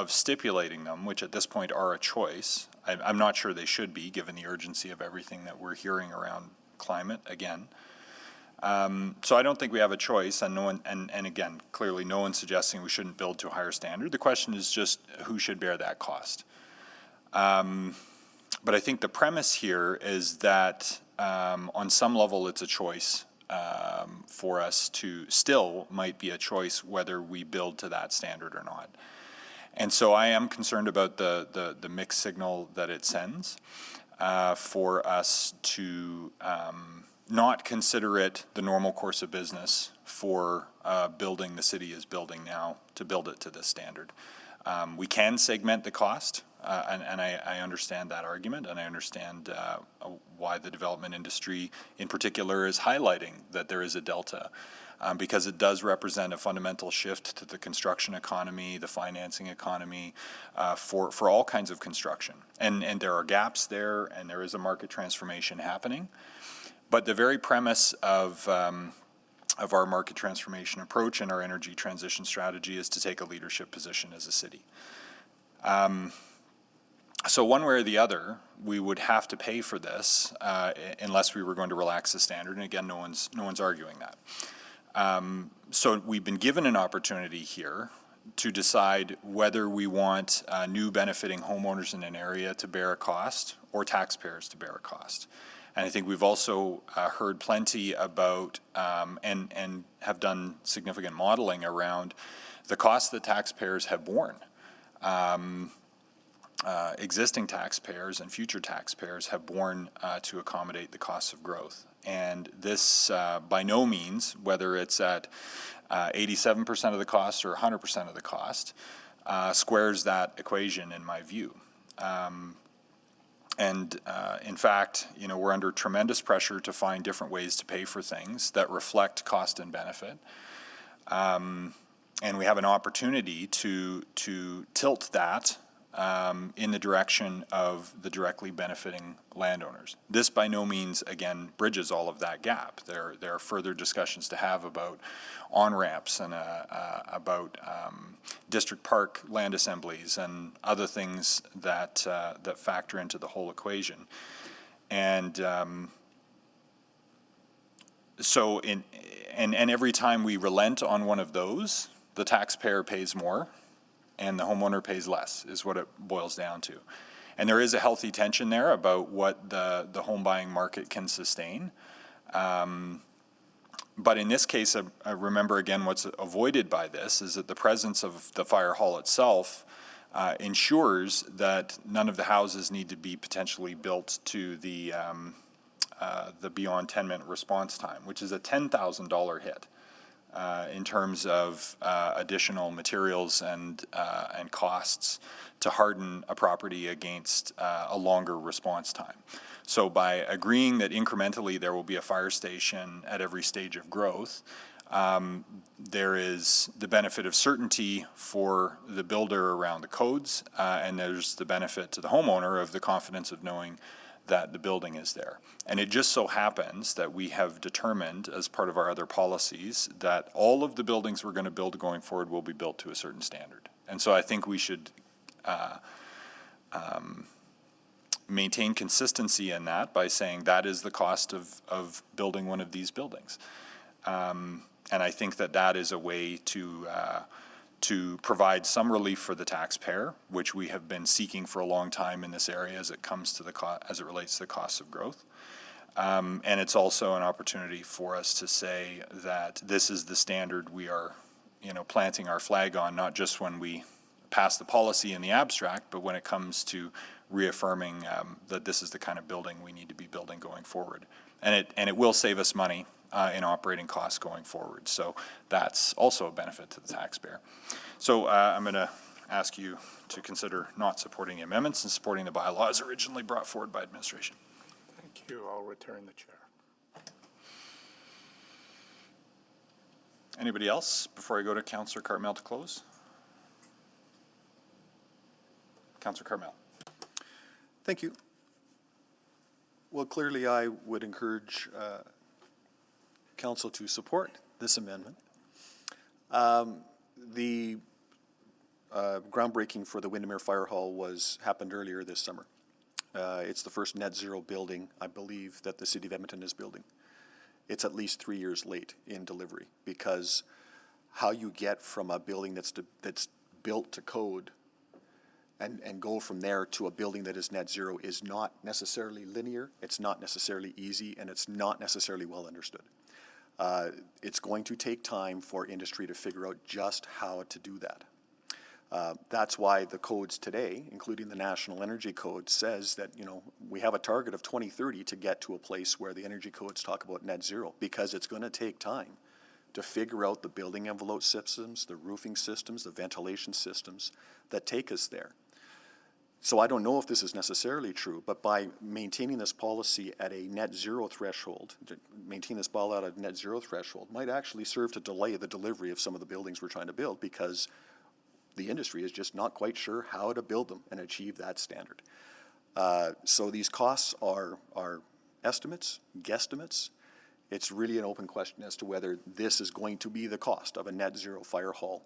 stipulating them, which at this point are a choice. I'm not sure they should be, given the urgency of everything that we're hearing around climate again. So I don't think we have a choice, and no one, and again, clearly no one's suggesting we shouldn't build to a higher standard. The question is just who should bear that cost. But I think the premise here is that on some level it's a choice for us to, still might be a choice whether we build to that standard or not. And so I am concerned about the mixed signal that it sends for us to not consider it the normal course of business for building the city is building now to build it to this standard. We can segment the cost, and I understand that argument, and I understand why the development industry in particular is highlighting that there is a delta, because it does represent a fundamental shift to the construction economy, the financing economy, for all kinds of construction. And there are gaps there, and there is a market transformation happening. But the very premise of our market transformation approach and our energy transition strategy is to take a leadership position as a city. So one way or the other, we would have to pay for this unless we were going to relax the standard. And again, no one's arguing that. So we've been given an opportunity here to decide whether we want new benefiting homeowners in an area to bear a cost or taxpayers to bear a cost. And I think we've also heard plenty about and have done significant modeling around the costs that taxpayers have borne. Existing taxpayers and future taxpayers have borne to accommodate the costs of growth. And this, by no means, whether it's at 87% of the cost or 100% of the cost, squares that equation in my view. In fact, you know, we're under tremendous pressure to find different ways to pay for things that reflect cost and benefit. And we have an opportunity to tilt that in the direction of the directly benefiting landowners. This by no means, again, bridges all of that gap. There are further discussions to have about on-ramps and about district park land assemblies and other things that that factor into the whole equation. And so every time we relent on one of those, the taxpayer pays more and the homeowner pays less, is what it boils down to. And there is a healthy tension there about what the home buying market can sustain. But in this case, I remember again what's avoided by this is that the presence of the fire hall itself ensures that none of the houses need to be potentially built to the beyond 10-minute response time, which is a $10,000 hit. In terms of additional materials and costs to harden a property against a longer response time. So by agreeing that incrementally there will be a fire station at every stage of growth, there is the benefit of certainty for the builder around the codes, and there's the benefit to the homeowner of the confidence of knowing that the building is there. And it just so happens that we have determined as part of our other policies that all of the buildings we're going to build going forward will be built to a certain standard. And so I think we should maintain consistency in that by saying that is the cost of building one of these buildings. And I think that is a way to provide some relief for the taxpayer, which we have been seeking for a long time in this area as it comes to as it relates to the cost of growth. And it's also an opportunity for us to say that this is the standard we are, you know, planting our flag on, not just when we pass the policy in the abstract, but when it comes to reaffirming that this is the kind of building we need to be building going forward. And it will save us money in operating costs going forward. So that's also a benefit to the taxpayer. So I'm going to ask you to consider not supporting the amendments and supporting the bylaws originally brought forward by administration. Thank you. I'll return the chair. Anybody else before I go to Councillor Cartmel to close? Councillor Cartmel. Thank you. Well, clearly I would encourage Council to support this amendment. The groundbreaking for the Windermere Fire Hall happened earlier this summer. It's the first net zero building, I believe, that the City of Edmonton is building. It's at least 3 years late in delivery because how you get from a building that's built to code and go from there to a building that is net zero is not necessarily linear, it's not necessarily easy, and it's not necessarily well understood. It's going to take time for industry to figure out just how to do that. That's why the codes today, including the National Energy Code, says that, you know, we have a target of 2030 to get to a place where the energy codes talk about net zero, because it's going to take time to figure out the building envelope systems, the roofing systems, the ventilation systems that take us there. So I don't know if this is necessarily true, but by maintaining this policy at a net zero threshold, to maintain this bylaw at a net zero threshold, might actually serve to delay the delivery of some of the buildings we're trying to build, because the industry is just not quite sure how to build them and achieve that standard. So these costs are estimates, guesstimates. It's really an open question as to whether this is going to be the cost of a net zero fire hall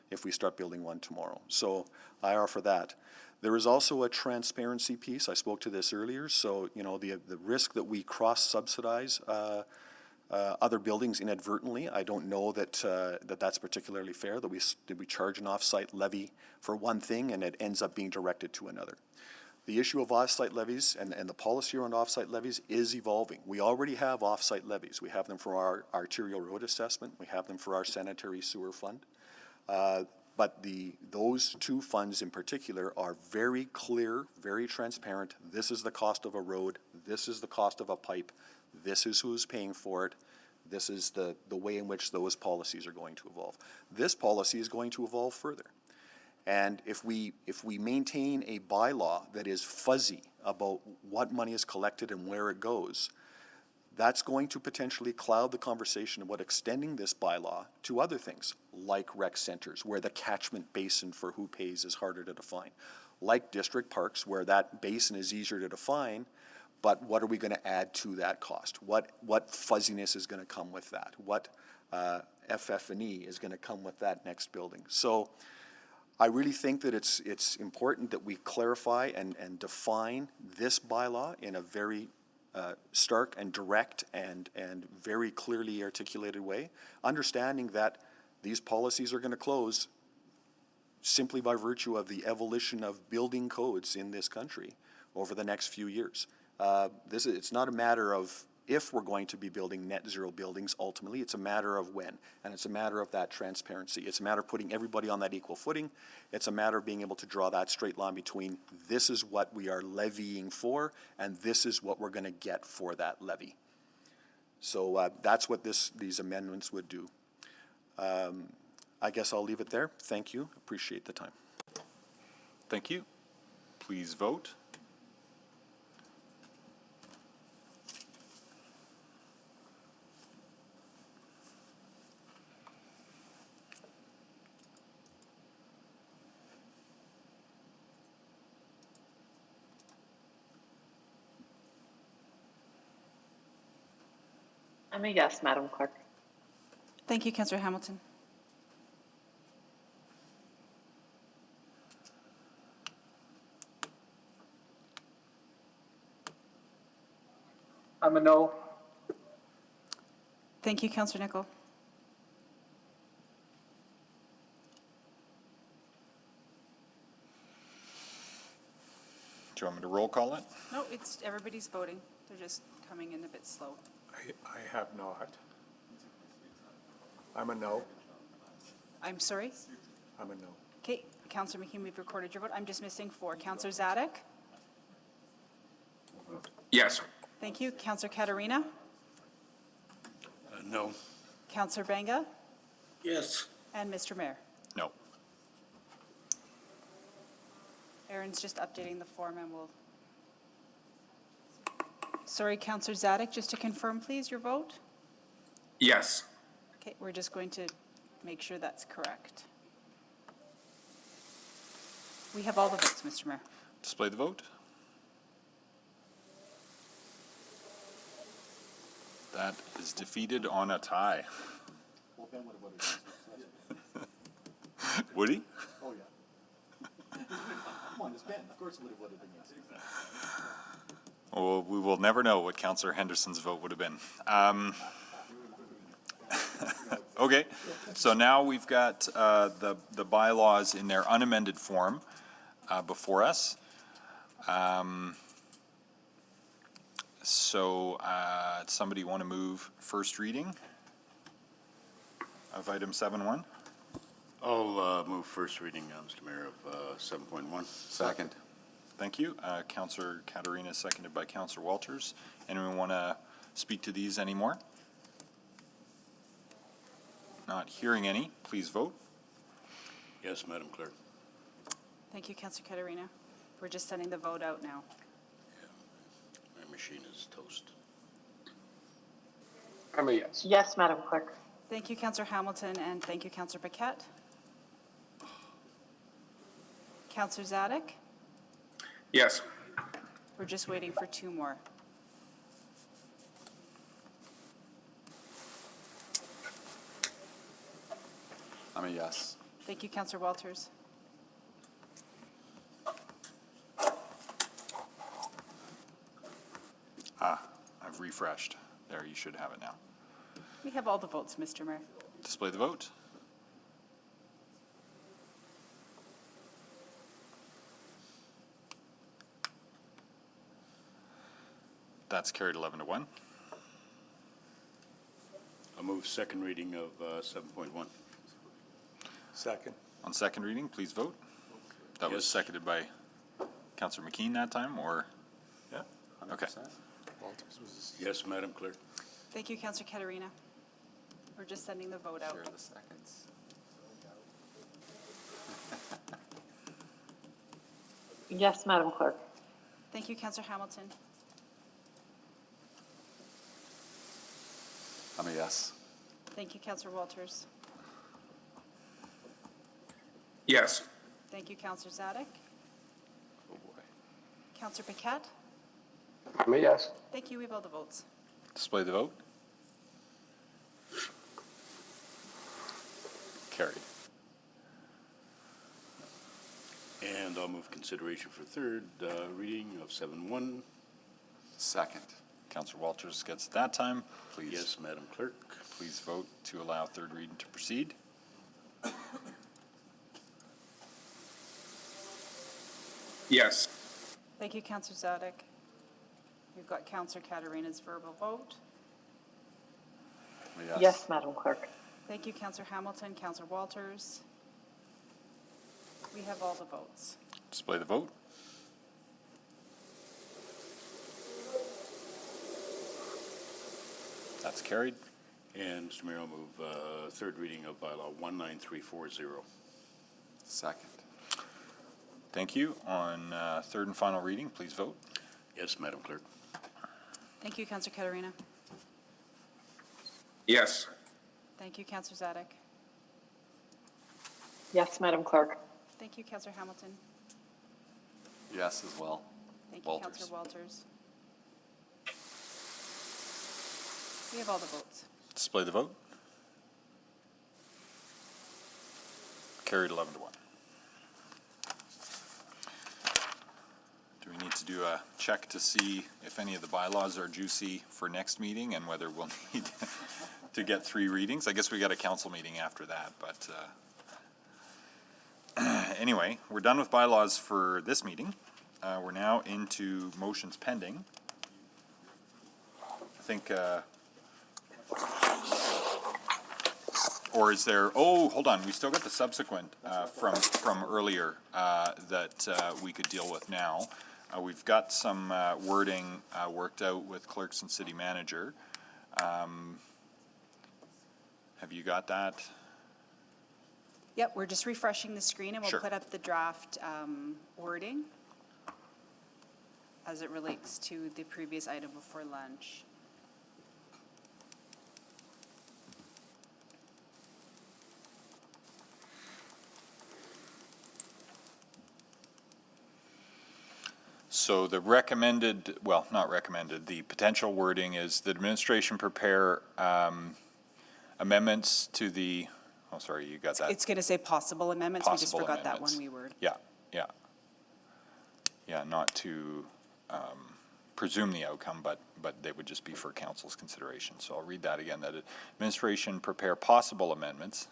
if we start building one tomorrow. So I offer that. There is also a transparency piece. I spoke to this earlier. So, you know, the risk that we cross-subsidize other buildings inadvertently, I don't know that that's particularly fair, that we charge an off-site levy for one thing and it ends up being directed to another. The issue of off-site levies and the policy around off-site levies is evolving. We already have off-site levies. We have them for our arterial road assessment. We have them for our sanitary sewer fund. But those two funds in particular are very clear, very transparent. This is the cost of a road. This is the cost of a pipe. This is who's paying for it. This is the way in which those policies are going to evolve. This policy is going to evolve further. And if we maintain a bylaw that is fuzzy about what money is collected and where it goes, that's going to potentially cloud the conversation about extending this bylaw to other things, like rec centers, where the catchment basin for who pays is harder to define, like district parks, where that basin is easier to define, but what are we going to add to that cost? What fuzziness is going to come with that? What FF&E is going to come with that next building? So I really think that it's important that we clarify and define this bylaw in a very stark and direct and very clearly articulated way, understanding that these policies are going to close simply by virtue of the evolution of building codes in this country over the next few years. It's not a matter of if we're going to be building net zero buildings ultimately, it's a matter of when, and it's a matter of that transparency. It's a matter of putting everybody on that equal footing. It's a matter of being able to draw that straight line between this is what we are levying for and this is what we're going to get for that levy. So that's what these amendments would do. I guess I'll leave it there. Thank you. Appreciate the time. Thank you. Please vote. I'm a yes, Madam Clerk. Thank you, Councillor Hamilton. I'm a no. Thank you, Councillor Nicol. Do you want me to roll call it? No, everybody's voting. They're just coming in a bit slow. I have not. I'm a no. I'm sorry? I'm a no. Okay, Councillor McKeon, we've recorded your vote. I'm just missing 4. Councillor Zadek? Yes. Thank you. Councillor Katarina? No. Councillor Banga? Yes. And Mr. Mayor? No. Aaron's just updating the form and we'll... Sorry, Councillor Zadek, just to confirm, please, your vote? Yes. Okay, we're just going to make sure that's correct. We have all the votes, Mr. Mayor. Display the vote. That is defeated on a tie. Would he? Oh, yeah. Come on, it's Ben. Of course it would have voted against it. Well, we will never know what Councillor Henderson's vote would have been. Okay, so now we've got the bylaws in their unamended form before us. So somebody want to move first reading of item 7.1? I'll move first reading, Mr. Mayor, of 7.1. Second. Thank you. Councillor Katarina, seconded by Councillor Walters. Anyone want to speak to these anymore? Not hearing any. Please vote. Yes, Madam Clerk. Thank you, Councillor Katarina. We're just sending the vote out now. My machine is toast. I'm a yes. Yes, Madam Clerk. Thank you, Councillor Hamilton, and thank you, Councillor Paquette. Councillor Zadek? Yes. We're just waiting for two more. I'm a yes. Thank you, Councillor Walters. I've refreshed. There, you should have it now. We have all the votes, Mr. Mayor. Display the vote. That's carried 11-1. I'll move second reading of 7.1. Second. On second reading, please vote. That was Yes. seconded by Councillor McKean that time, or? Yeah. Okay. Walters was. Yes, Madam Clerk. Thank you, Councillor Katarina. We're just sending the vote out. Here are the seconds. Yes, Madam Clerk. Thank you, Councillor Hamilton. I'm a yes. Thank you, Councillor Walters. Yes. Thank you, Councillor Zadek. Oh, boy. Councillor Paquette. I'm a yes. Thank you. We have all the votes. Display the vote. Carried. And I'll move consideration for third reading of 7.1. Second. Councillor Walters gets it that time. Please. Yes, Madam Clerk. Please vote to allow third reading to proceed. Yes. Thank you, Councillor Zadek. We've got Councillor Katarina's verbal vote. I'm a yes. Yes, Madam Clerk. Thank you, Councillor Hamilton, Councillor Walters. We have all the votes. Display the vote. That's carried. And Mr. Mayor, I'll move third reading of bylaw 19340. Second. Thank you. On third and final reading, please vote. Yes, Madam Clerk. Thank you, Councillor Katarina. Yes. Thank you, Councillor Zadek. Yes, Madam Clerk. Thank you, Councillor Hamilton. Yes as well. Thank you, Walters. Councillor Walters. We have all the votes. Display the vote. Carried 11-1. Do we need to do a check to see if any of the bylaws are juicy for next meeting and whether we'll need to get 3 readings? I guess we got a council meeting after that, but anyway, we're done with bylaws for this meeting. We're now into motions pending. I think, or is there, oh, hold on, we still got the subsequent from earlier that we could deal with now. We've got some wording worked out with clerks and city manager. Have you got that? Yep, we're just refreshing the screen and we'll Sure. put up the draft wording as it relates to the previous item before lunch. So the recommended, well, not recommended, the potential wording is the administration prepare amendments to the, oh, sorry, you got that. It's going to say possible amendments. We just Possible forgot that amendments. one wee word. Yeah, yeah. Yeah, not to presume the outcome, but they would just be for council's consideration. So I'll read that again, that administration prepare possible amendments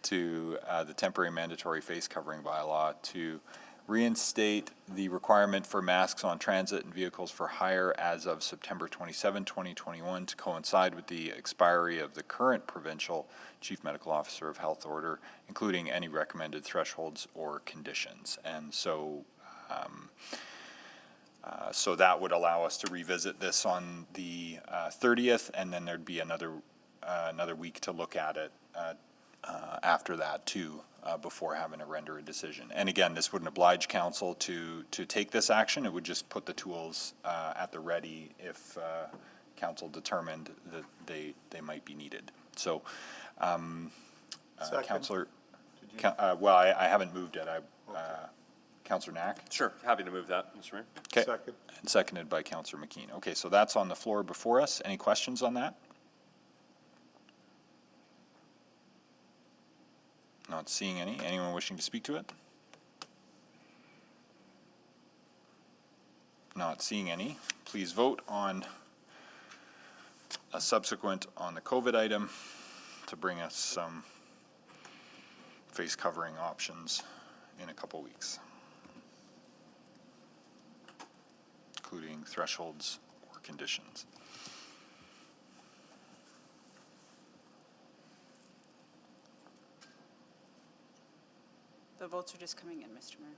to the temporary mandatory face covering bylaw to reinstate the requirement for masks on transit and vehicles for hire as of September 27, 2021 to coincide with the expiry of the current provincial Chief Medical Officer of Health order, including any recommended thresholds or conditions. And so so that would allow us to revisit this on the 30th, and then there'd be another week to look at it after that too, before having to render a decision. And again, this wouldn't oblige council to take this action. It would just put the tools at the ready if council determined that they might be needed. So, Councillor, well, I haven't moved it. Councillor Knack? Sure, happy to move that, Mr. Mayor. Okay. Second. And seconded by Councillor McKean. Okay, so that's on the floor before us. Any questions on that? Not seeing any. Anyone wishing to speak to it? Not seeing any. Please vote on a subsequent on the COVID item to bring us some face covering options in a couple weeks, including thresholds or conditions. The votes are just coming in, Mr. Mayor.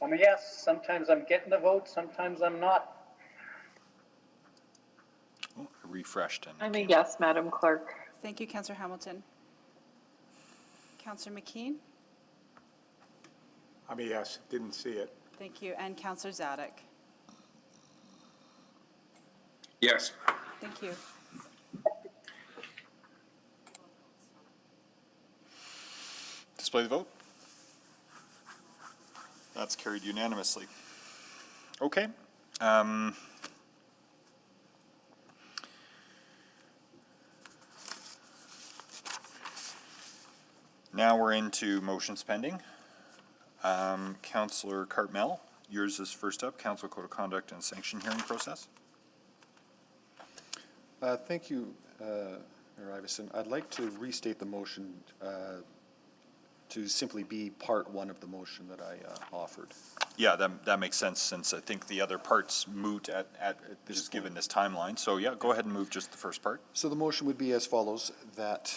I'm a yes. Sometimes I'm getting the vote, sometimes I'm not. Oh, I refreshed and I'm a yes, Madam Clerk. Thank you, Councillor Hamilton. Councillor McKean? I'm a yes, didn't see it. Thank you. And Councillor Zadok? Yes. Thank you. Display the vote. That's carried unanimously. Okay. Now we're into motions pending. Councillor Cartmell, yours is first up. Council Code of Conduct and Sanction Hearing Process. Thank you, Mayor Iveson. I'd like to restate the motion to simply be part one of the motion that I offered. Yeah, that makes sense, since I think the other parts moot at just given this timeline. So yeah, go ahead and move just the first part. So the motion would be as follows, that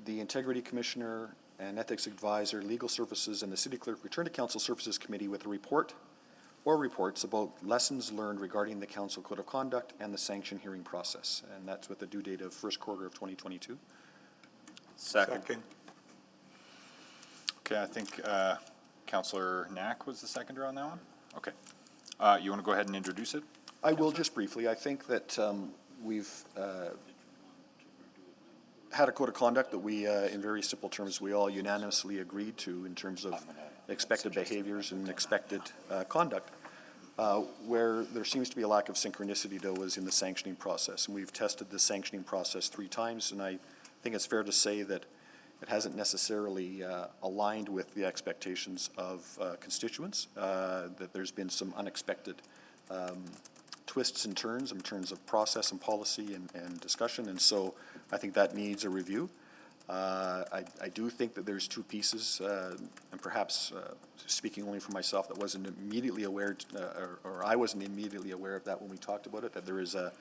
the Integrity Commissioner and Ethics Advisor, Legal Services, and the City Clerk return to Council Services Committee with a report or reports about lessons learned regarding the Council Code of Conduct and the sanction hearing process. And that's with the due date of first quarter of 2022. Second. Okay, I think Councillor Knack was the seconder on that one? Okay. You want to go ahead and introduce it? I will just briefly. I think that we've had a code of conduct that we, in very simple terms, we all unanimously agreed to in terms of expected behaviors and expected conduct. Where there seems to be a lack of synchronicity, though, is in the sanctioning process. And we've tested the sanctioning process 3 times, and I think it's fair to say that it hasn't necessarily aligned with the expectations of constituents, that there's been some unexpected twists and turns in terms of process and policy and discussion, and so I think that needs a review. I do think that there's 2 pieces, and perhaps speaking only for myself, that wasn't immediately aware, or I wasn't immediately aware of that when we talked about it, that there is a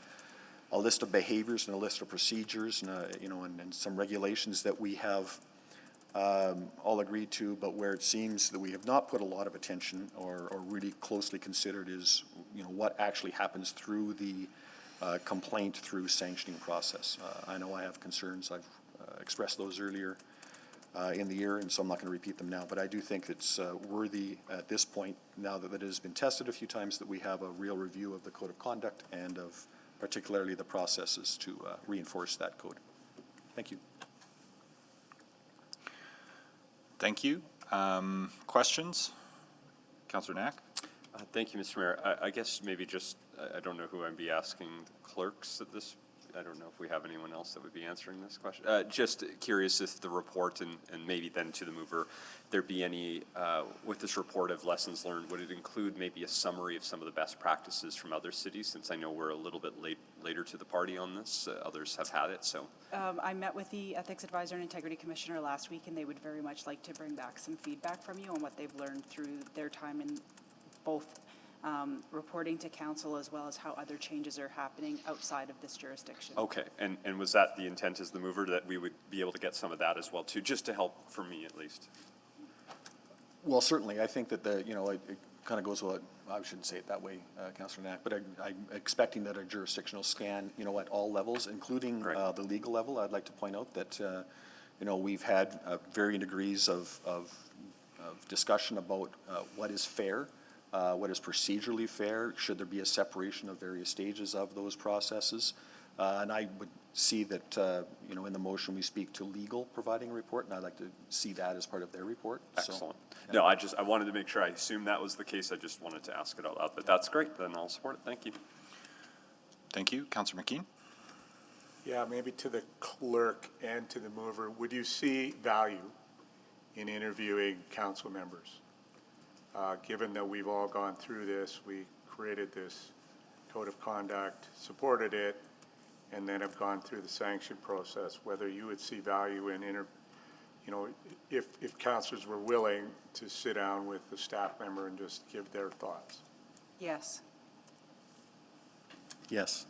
list of behaviors and a list of procedures and, and some regulations that we have all agreed to, but where it seems that we have not put a lot of attention or really closely considered is, what actually happens through the complaint through sanctioning process. I know I have concerns. I've expressed those earlier in the year, and so I'm not going to repeat them now, but I do think it's worthy at this point, now that it has been tested a few times, that we have a real review of the code of conduct and of particularly the processes to reinforce that code. Thank you. Thank you. Questions? Councillor Knack? Thank you, Mr. Mayor. I guess maybe just, I don't know who I'd be asking clerks at this I don't know if we have anyone else that would be answering this question. Just curious if the report, and maybe then to the mover, there be any, with this report of lessons learned, would it include maybe a summary of some of the best practices from other cities, since I know we're a little bit later to the party on this, others have had it, so. I met with the Ethics Advisor and Integrity Commissioner last week, and they would very much like to bring back some feedback from you on what they've learned through their time in both reporting to council as well as how other changes are happening outside of this jurisdiction. Okay, and was that the intent as the mover, that we would be able to get some of that as well too, just to help for me at least? Well, certainly, I think that it kind of goes with, I shouldn't say it that way, Councillor Knack, but I'm expecting that a jurisdictional scan, at all levels, including the legal level. I'd like to point out that, we've had varying degrees of discussion about what is fair, what is procedurally fair, should there be a separation of various stages of those processes. And I would see that, in the motion we speak to legal providing a report, and I'd like to see that as part of their report. Excellent. So, No, I wanted to make sure. I assumed that was the case. I just wanted to ask it out loud, but that's great. Then I'll support it. Thank you. Thank you. Councillor McKeon? Yeah, maybe to the clerk and to the mover, would you see value in interviewing council members? Given that we've all gone through this, we created this code of conduct, supported it, and then have gone through the sanction process, whether you would see value in if councillors were willing to sit down with the staff member and just give their thoughts. Yes. Yes.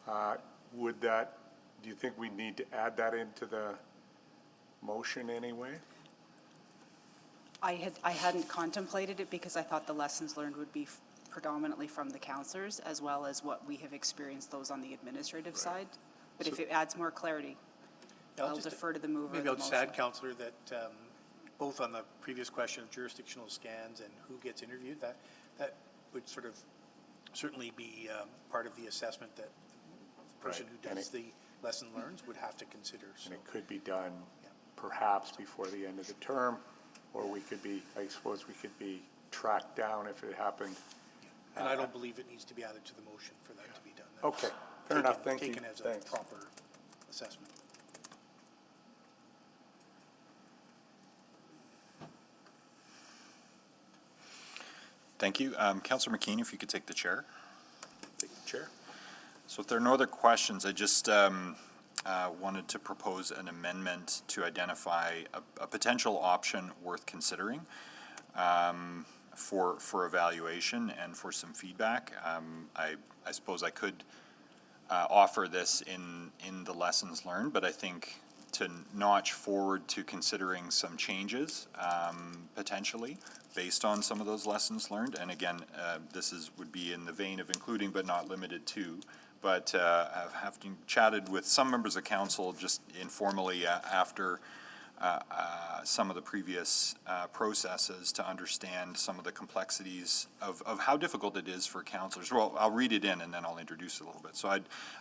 Do you think we need to add that into the motion anyway? I hadn't contemplated it because I thought the lessons learned would be predominantly from the counselors as well as what we have experienced those on the administrative side. But if it adds more clarity, I'll defer to the mover. Maybe of I'll the just motion. add, Councillor, that both on the previous question of jurisdictional scans and who gets interviewed, that would sort of certainly be part of the assessment that the person who does the lesson learns would have to consider. So. And it could be done perhaps before the end of the term, or I suppose we could be tracked down if it happened. And I don't believe it needs to be added to the motion for that to be done. Okay, fair enough, thank you. Taken as a proper assessment. Thank you. Councillor McKeon, if you could take the chair. Take the chair. So if there are no other questions, I just wanted to propose an amendment to identify a potential option worth considering for evaluation and for some feedback. I suppose I could offer this in the lessons learned, but I think to notch forward to considering some changes potentially based on some of those lessons learned. And again, would be in the vein of including but not limited to. But having chatted with some members of council just informally after some of the previous processes to understand some of the complexities of how difficult it is for councillors. Well, I'll read it in and then I'll introduce it a little bit. So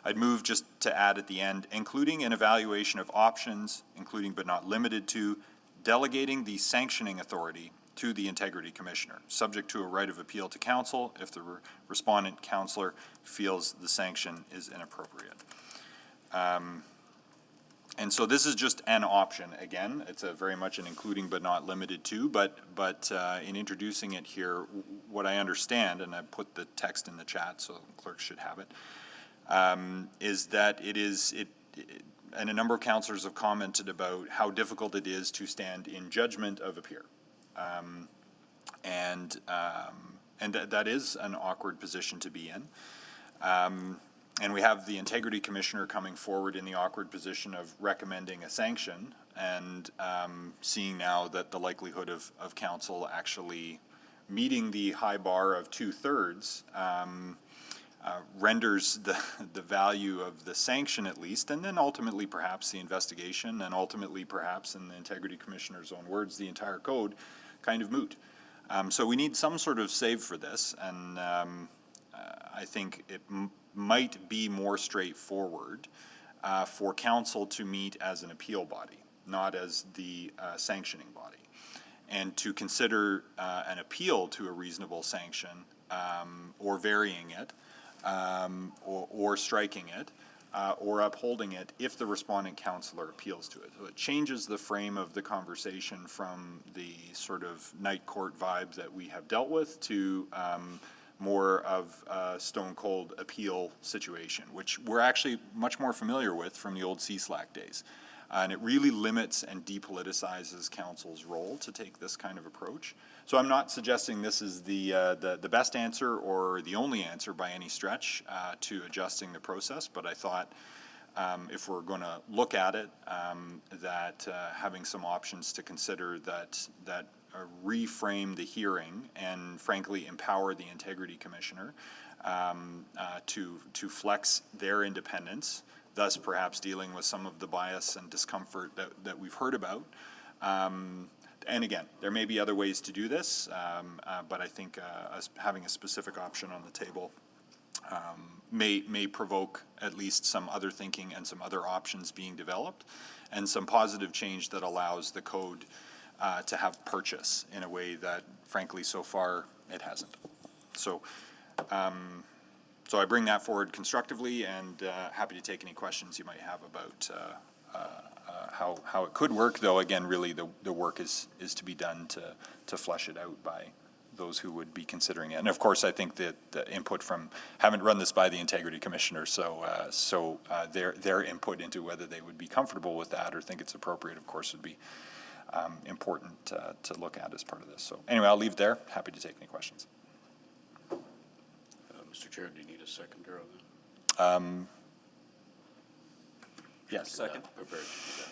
I'd move just to add at the end, including an evaluation of options, including but not limited to, delegating the sanctioning authority to the Integrity Commissioner, subject to a right of appeal to council if the respondent councillor feels the sanction is inappropriate. And so this is just an option. Again, it's very much an including but not limited to, but in introducing it here, what I understand, and I put the text in the chat so the clerk should have it, is that and a number of councillors have commented about how difficult it is to stand in judgment of a peer. And that is an awkward position to be in. And we have the Integrity Commissioner coming forward in the awkward position of recommending a sanction and seeing now that the likelihood of council actually meeting the high bar of 2/3 renders the value of the sanction at least, and then ultimately perhaps the investigation, and ultimately perhaps in the Integrity Commissioner's own words, the entire code kind of moot. So we need some sort of save for this, and I think it might be more straightforward for council to meet as an appeal body, not as the sanctioning body, and to consider an appeal to a reasonable sanction or varying it or striking it or upholding it if the respondent counselor appeals to it. So it changes the frame of the conversation from the sort of night court vibe that we have dealt with to more of a stone cold appeal situation, which we're actually much more familiar with from the old CSLAC days. And it really limits and depoliticizes council's role to take this kind of approach. So I'm not suggesting this is the best answer or the only answer by any stretch to adjusting the process, but I thought if we're going to look at it, that having some options to consider that reframe the hearing and frankly empower the integrity commissioner to flex their independence, thus perhaps dealing with some of the bias and discomfort that we've heard about. And again, there may be other ways to do this, but I think having a specific option on the table may provoke at least some other thinking and some other options being developed, and some positive change that allows the code to have purchase in a way that, frankly, so far it hasn't. So I bring that forward constructively, and happy to take any questions you might have about how it could work, though again, really the work is to be done to flesh it out by those who would be considering it. And of course, I think that the input from, haven't run this by the Integrity Commissioner, so their input into whether they would be comfortable with that or think it's appropriate, of course, would be important to look at as part of this. So anyway, I'll leave there. Happy to take any questions. Mr. Chair, do you need a seconder on that? Yes. Second. Prepared to do that.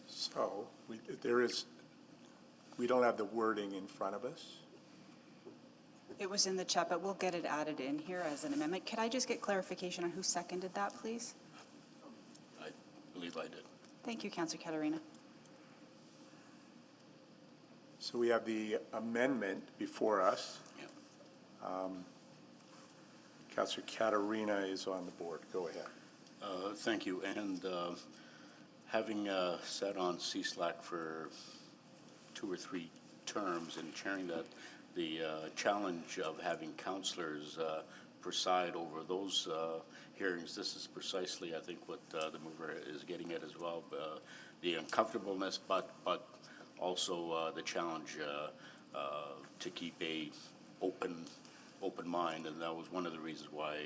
So we don't have the wording in front of us. It was in the chat, but we'll get it added in here as an amendment. Could I just get clarification on who seconded that, please? I believe I did. Thank you, Councillor Katarina. So we have the amendment before us. Yep. Councillor Katarina is on the board. Go ahead. Thank you. And having sat on CSLAC for 2 or 3 terms and chairing that, the challenge of having councillors preside over those hearings, this is precisely, I think, what the mover is getting at as well. The uncomfortableness, but also the challenge to keep a open mind, and that was one of the reasons why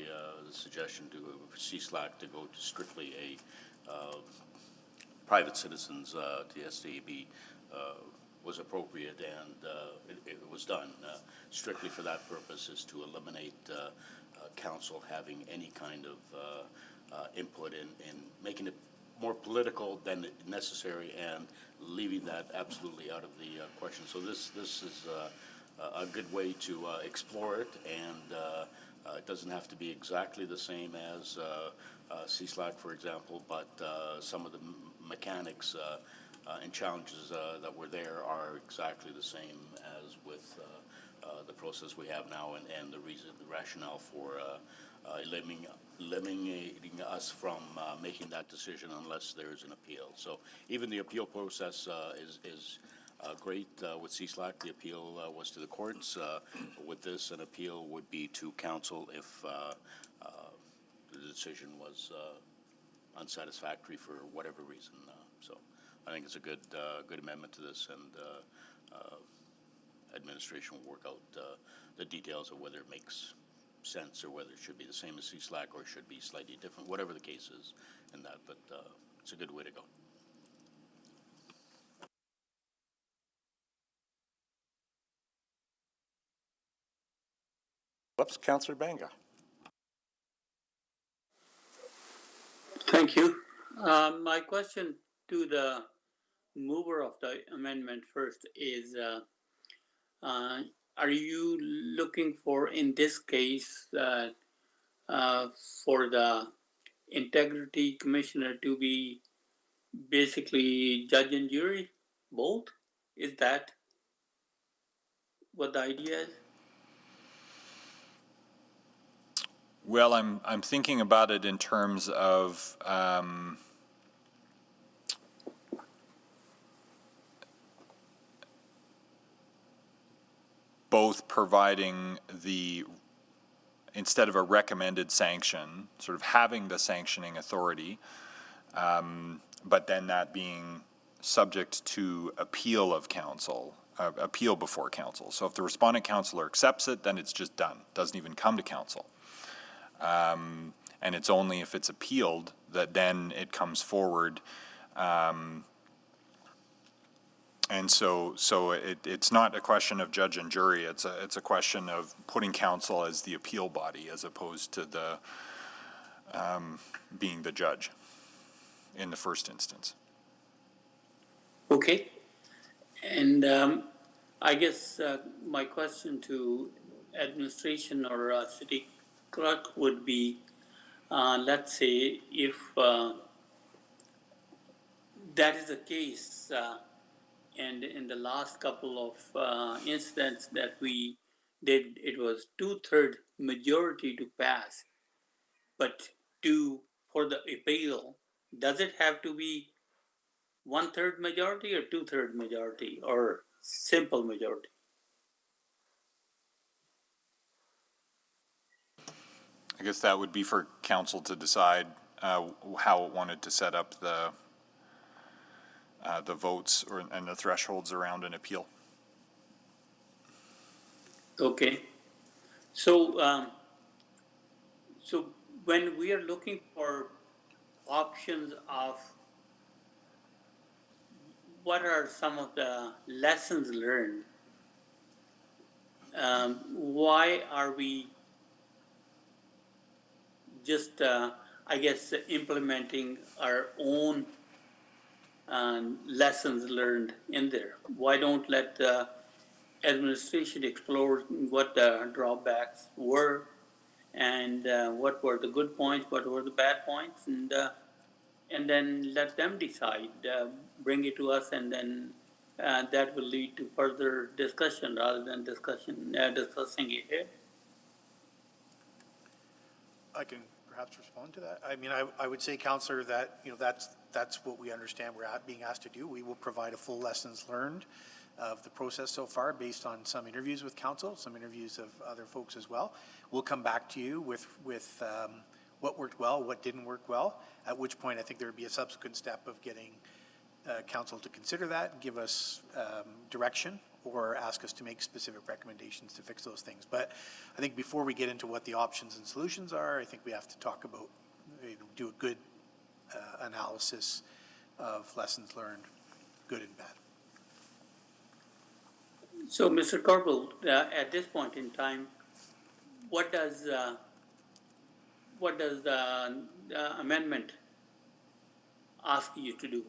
the suggestion to CSLAC to go to strictly a private citizens to SDAB was appropriate, and it was done strictly for that purpose, is to eliminate council having any kind of input in making it more political than necessary and leaving that absolutely out of the question. So this is a good way to explore it, and it doesn't have to be exactly the same as CSLAC, for example, but some of the mechanics and challenges that were there are exactly the same as with the process we have now, and the rationale for eliminating us from making that decision unless there's an appeal. So even the appeal process is great with CSLAC. The appeal was to the courts. With this, an appeal would be to council if the decision was unsatisfactory for whatever reason. So I think it's a good amendment to this, and administration will work out the details of whether it makes sense or whether it should be the same as CSLAC or should be slightly different, whatever the case is in that, but it's a good way to go. Whoops, Councillor Banga. Thank you. My question to the mover of the amendment first is, are you looking for, in this case, for the integrity commissioner to be basically judge and jury, both? Is that what the idea is? Well, I'm thinking about it in terms of both providing the instead of a recommended sanction, sort of having the sanctioning authority, but then that being subject to appeal of council, appeal before council. So if the respondent councillor accepts it, then it's just done, doesn't even come to council. And it's only if it's appealed that then it comes forward. And so it's not a question of judge and jury. It's a question of putting council as the appeal body as opposed to the being the judge in the first instance. Okay. And I guess my question to administration or city clerk would be, let's say if that is the case, and in the last couple of incidents that we did, it was 2/3 majority to pass, but for the appeal, does it have to be 1/3 majority or 2/3 majority or simple majority? I guess that would be for council to decide how it wanted to set up the votes and the thresholds around an appeal. Okay. So, so when we are looking for options of what are some of the lessons learned, why are we just, I guess, implementing our own lessons learned in there? Why don't let the administration explore what the drawbacks were and what were the good points, what were the bad points, and then let them decide, bring it to us, and then that will lead to further discussion rather than discussing it here. I can perhaps respond to that. I mean, I would say, Councillor, that, you know, that's what we understand we're being asked to do. We will provide a full lessons learned of the process so far based on some interviews with council, some interviews of other folks as well. We'll come back to you with what worked well, what didn't work well, at which point I think there would be a subsequent step of getting council to consider that, give us direction, or ask us to make specific recommendations to fix those things. But I think before we get into what the options and solutions are, I think we have to talk about, do a good analysis of lessons learned, good and bad. So, Mr. Corbell, at this point in time, what does the amendment ask you to do?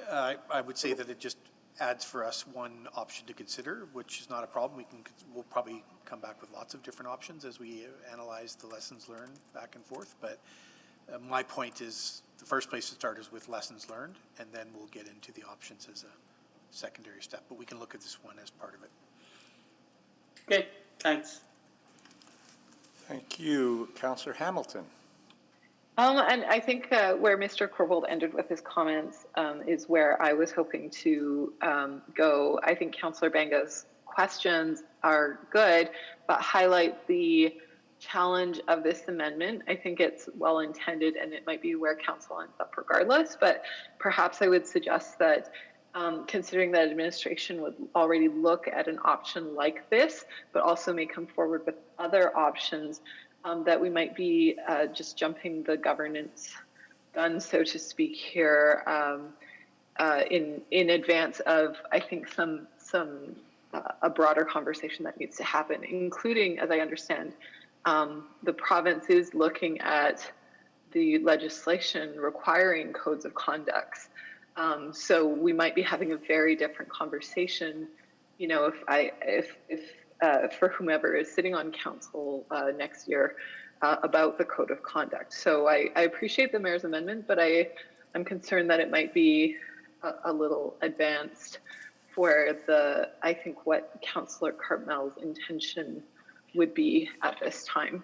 I would say that it just adds for us one option to consider, which is not a problem. We'll probably come back with lots of different options as we analyze the lessons learned back and forth. But my point is the first place to start is with lessons learned, and then we'll get into the options as a secondary step. But we can look at this one as part of it. Okay, thanks. Thank you. Councillor Hamilton. And I think where Mr. Corbould ended with his comments is where I was hoping to go. I think Councillor Banga's questions are good, but highlight the challenge of this amendment. I think it's well intended and it might be where council ends up regardless, but perhaps I would suggest that considering that administration would already look at an option like this, but also may come forward with other options, that we might be just jumping the governance gun, so to speak, here in advance of, I think, a broader conversation that needs to happen, including, as I understand, the province is looking at the legislation requiring codes of conduct. So we might be having a very different conversation, you know, if for whomever is sitting on council next year about the code of conduct. So I appreciate the mayor's amendment, but I'm concerned that it might be a little advanced for I think what Councillor Cartmel's intention would be at this time.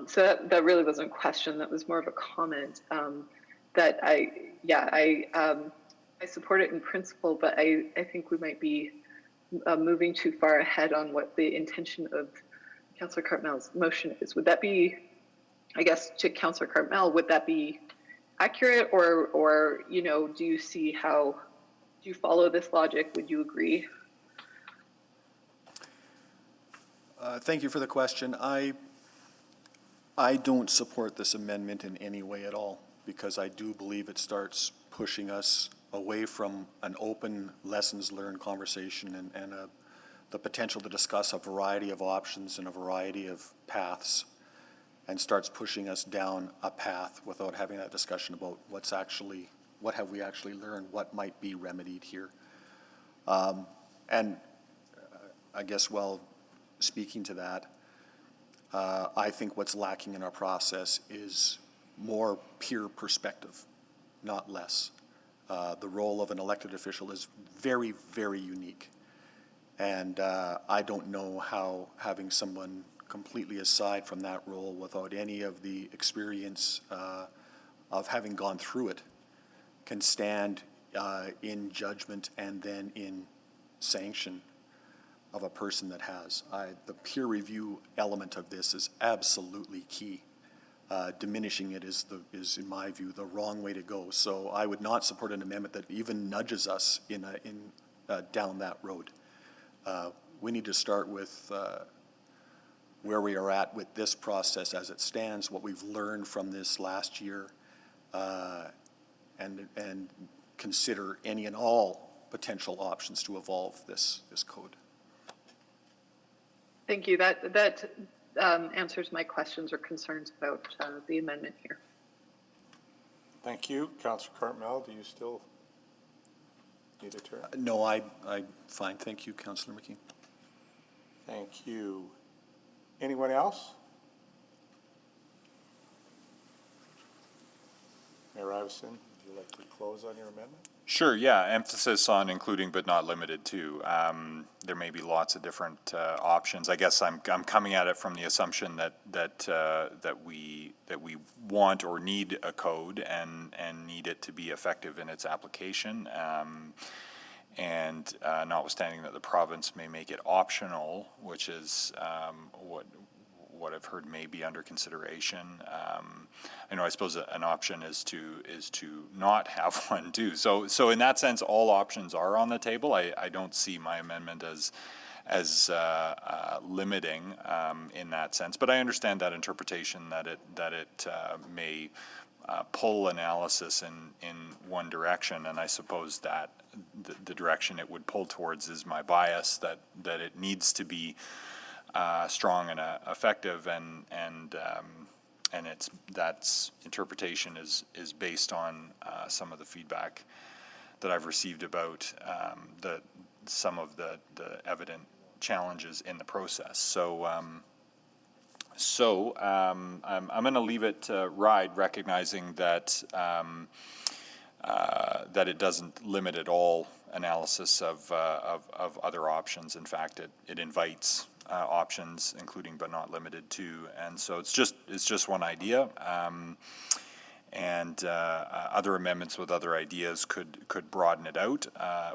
So that really wasn't a question, that was more of a comment that I support it in principle, but I think we might be moving too far ahead on what the intention Councillor Cartmel's motion is. Would that be, I guess, to Councillor Cartmel, would that be accurate, or do you see how, do you follow this logic? Would you agree? Thank you for the question. I don't support this amendment in any way at all, because I do believe it starts pushing us away from an open lessons learned conversation and the potential to discuss a variety of options and a variety of paths, and starts pushing us down a path without having that discussion about what have we actually learned, what might be remedied here. And I guess while speaking to that, I think what's lacking in our process is more peer perspective, not less. The role of an elected official is very, very unique. And I don't know how having someone completely aside from that role without any of the experience of having gone through it can stand in judgment and then in sanction of a person that has. The peer review element of this is absolutely key. Diminishing it is, in my view, the wrong way to go. So I would not support an amendment that even nudges us down that road. We need to start with where we are at with this process as it stands, what we've learned from this last year, and consider any and all potential options to evolve this code. Thank you. That answers my questions or concerns about the amendment here. Thank you. Councillor Cartmel, do you still need a turn? No, I'm fine. Thank you, Councillor McKean. Thank you. Anyone else? Mayor Iveson, would you like to close on your amendment? Sure, yeah, emphasis on including but not limited to. There may be lots of different options. I guess I'm coming at it from the assumption that we want or need a code and need it to be effective in its application. And notwithstanding that the province may make it optional, which is what I've heard may be under consideration. I suppose an option is to not have one too. So in that sense, all options are on the table. I don't see my amendment as limiting in that sense, but I understand that interpretation that it may pull analysis in one direction, and I suppose that the direction it would pull towards is my bias that it needs to be strong and effective, and that's interpretation is based on some of the feedback that I've received about some of the evident challenges in the process. So I'm going to leave it ride, recognizing that that it doesn't limit at all analysis of other options. In fact, it invites options, including but not limited to, and so it's just one idea, and other amendments with other ideas could broaden it out.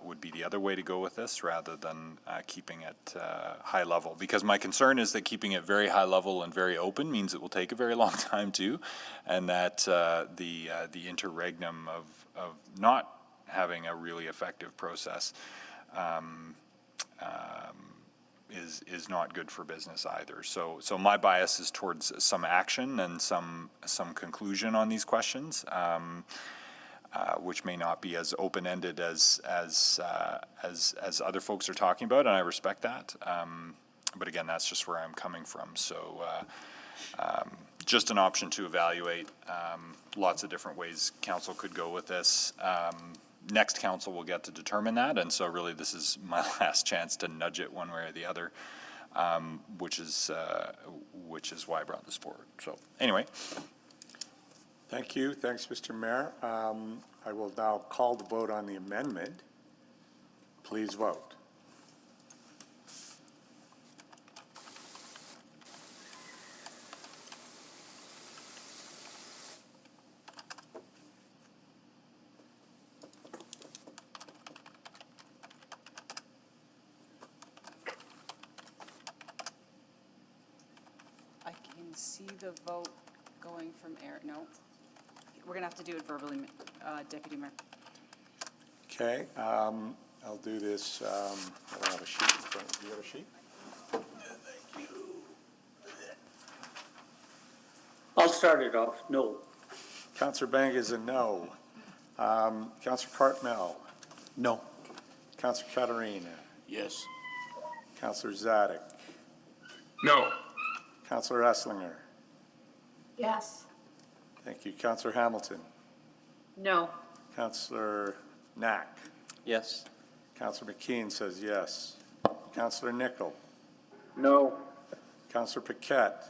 Would be the other way to go with this, rather than keeping it high level, because my concern is that keeping it very high level and very open means it will take a very long time too, and that the interregnum of not having a really effective process is not good for business either. So my bias is towards some action and some conclusion on these questions, which may not be as open-ended as other folks are talking about, and I respect that. But again, that's just where I'm coming from. So just an option to evaluate. Lots of different ways council could go with this. Next council will get to determine that, and so really this is my last chance to nudge it one way or the other, which is why I brought this forward. So anyway. Thank you. Thanks, Mr. Mayor. I will now call the vote on the amendment. Please vote. see the vote going from Eric. No. We're going to have to do it verbally, Deputy Mayor. Okay, I'll do this, I don't have a sheet in front. Do you have a sheet? I'll start it off. No. Councillor Bang is a no. Councillor Cartmel? No. Councillor Katarina? Yes. Councillor Zadek? No. Councillor Esslinger? Yes. Thank you. Councillor Hamilton? No. Councillor Knack? Yes. Councillor McKeon says yes. Councillor Nickel? No. Councillor Paquette?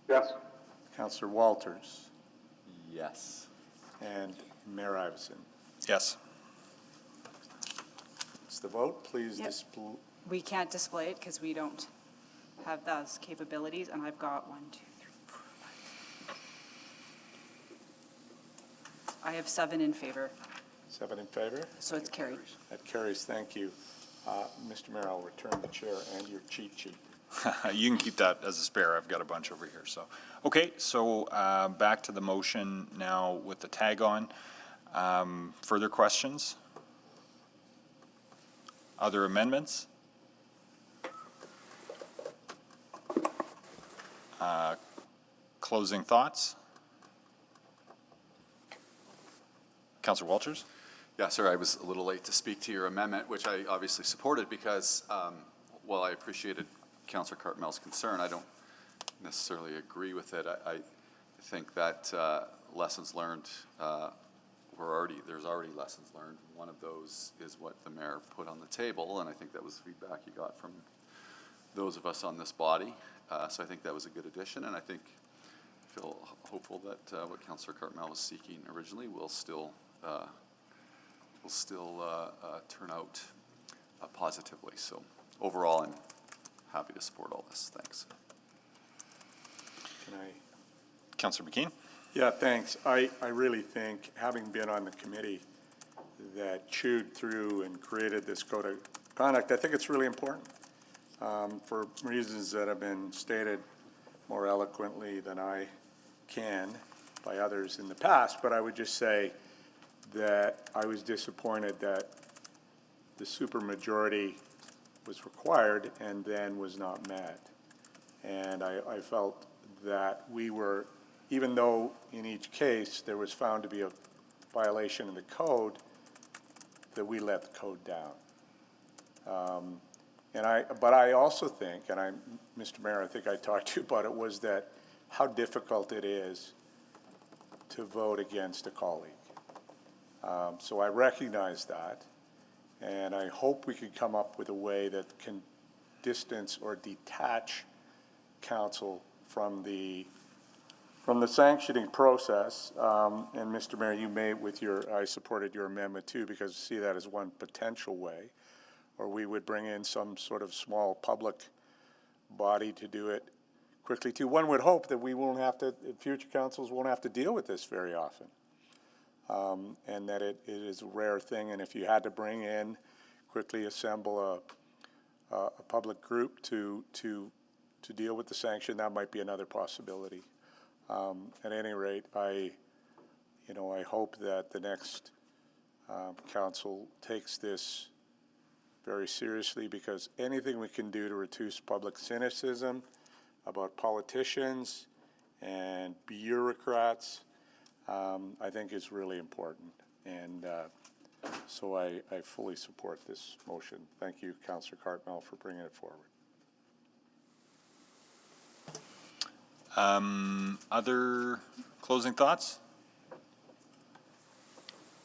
Yes. Councillor Walters? Yes. And Mayor Iveson? Yes. It's the vote. Please Yep. display. We can't display it because we don't have those capabilities, and I've got 1, 2, 3, 4, 5. I have 7 in favor, 7 in favor? so it's carried. That carries. Thank you. Mr. Mayor, I'll return the chair and your cheat sheet. You can keep that as a spare. I've got a bunch over here, so. Okay, so back to the motion now with the tag on. Further questions? Other amendments? Closing thoughts? Councillor Walters? Yeah, sir, I was a little late to speak to your amendment, which I obviously supported because, while I appreciated Councillor Cartmel's concern, I don't necessarily agree with it. I think that lessons learned there's already lessons learned. One of those is what the mayor put on the table, and I think that was feedback he got from those of us on this body. So I think that was a good addition, and I feel hopeful that what Councillor Cartmel was seeking originally will still turn out positively. So overall, I'm happy to support all this. Thanks. Can I? Councillor McKeon? Yeah, thanks. I really think, having been on the committee that chewed through and created this code of conduct, I think it's really important for reasons that have been stated more eloquently than I can by others in the past. But I would just say that I was disappointed that the supermajority was required and then was not met. And I felt that we were, even though in each case there was found to be a violation of the code, that we let the code down. But I also think, and Mr. Mayor, I think I talked to you about it, was that how difficult it is to vote against a colleague. So I recognize that, and I hope we can come up with a way that can distance or detach council from the sanctioning process. And Mr. Mayor, you may, I supported your amendment too, because I see that as one potential way, or we would bring in some sort of small public body to do it quickly too. One would hope that we won't have to, future councils won't have to deal with this very often. And that it is a rare thing, and if you had to bring in, quickly assemble a public group to deal with the sanction, that might be another possibility. At any rate, I hope that the next council takes this very seriously, because anything we can do to reduce public cynicism about politicians and bureaucrats, I think is really important. And so I fully support this motion. Thank you, Councillor Cartmel, for bringing it forward. Other closing thoughts?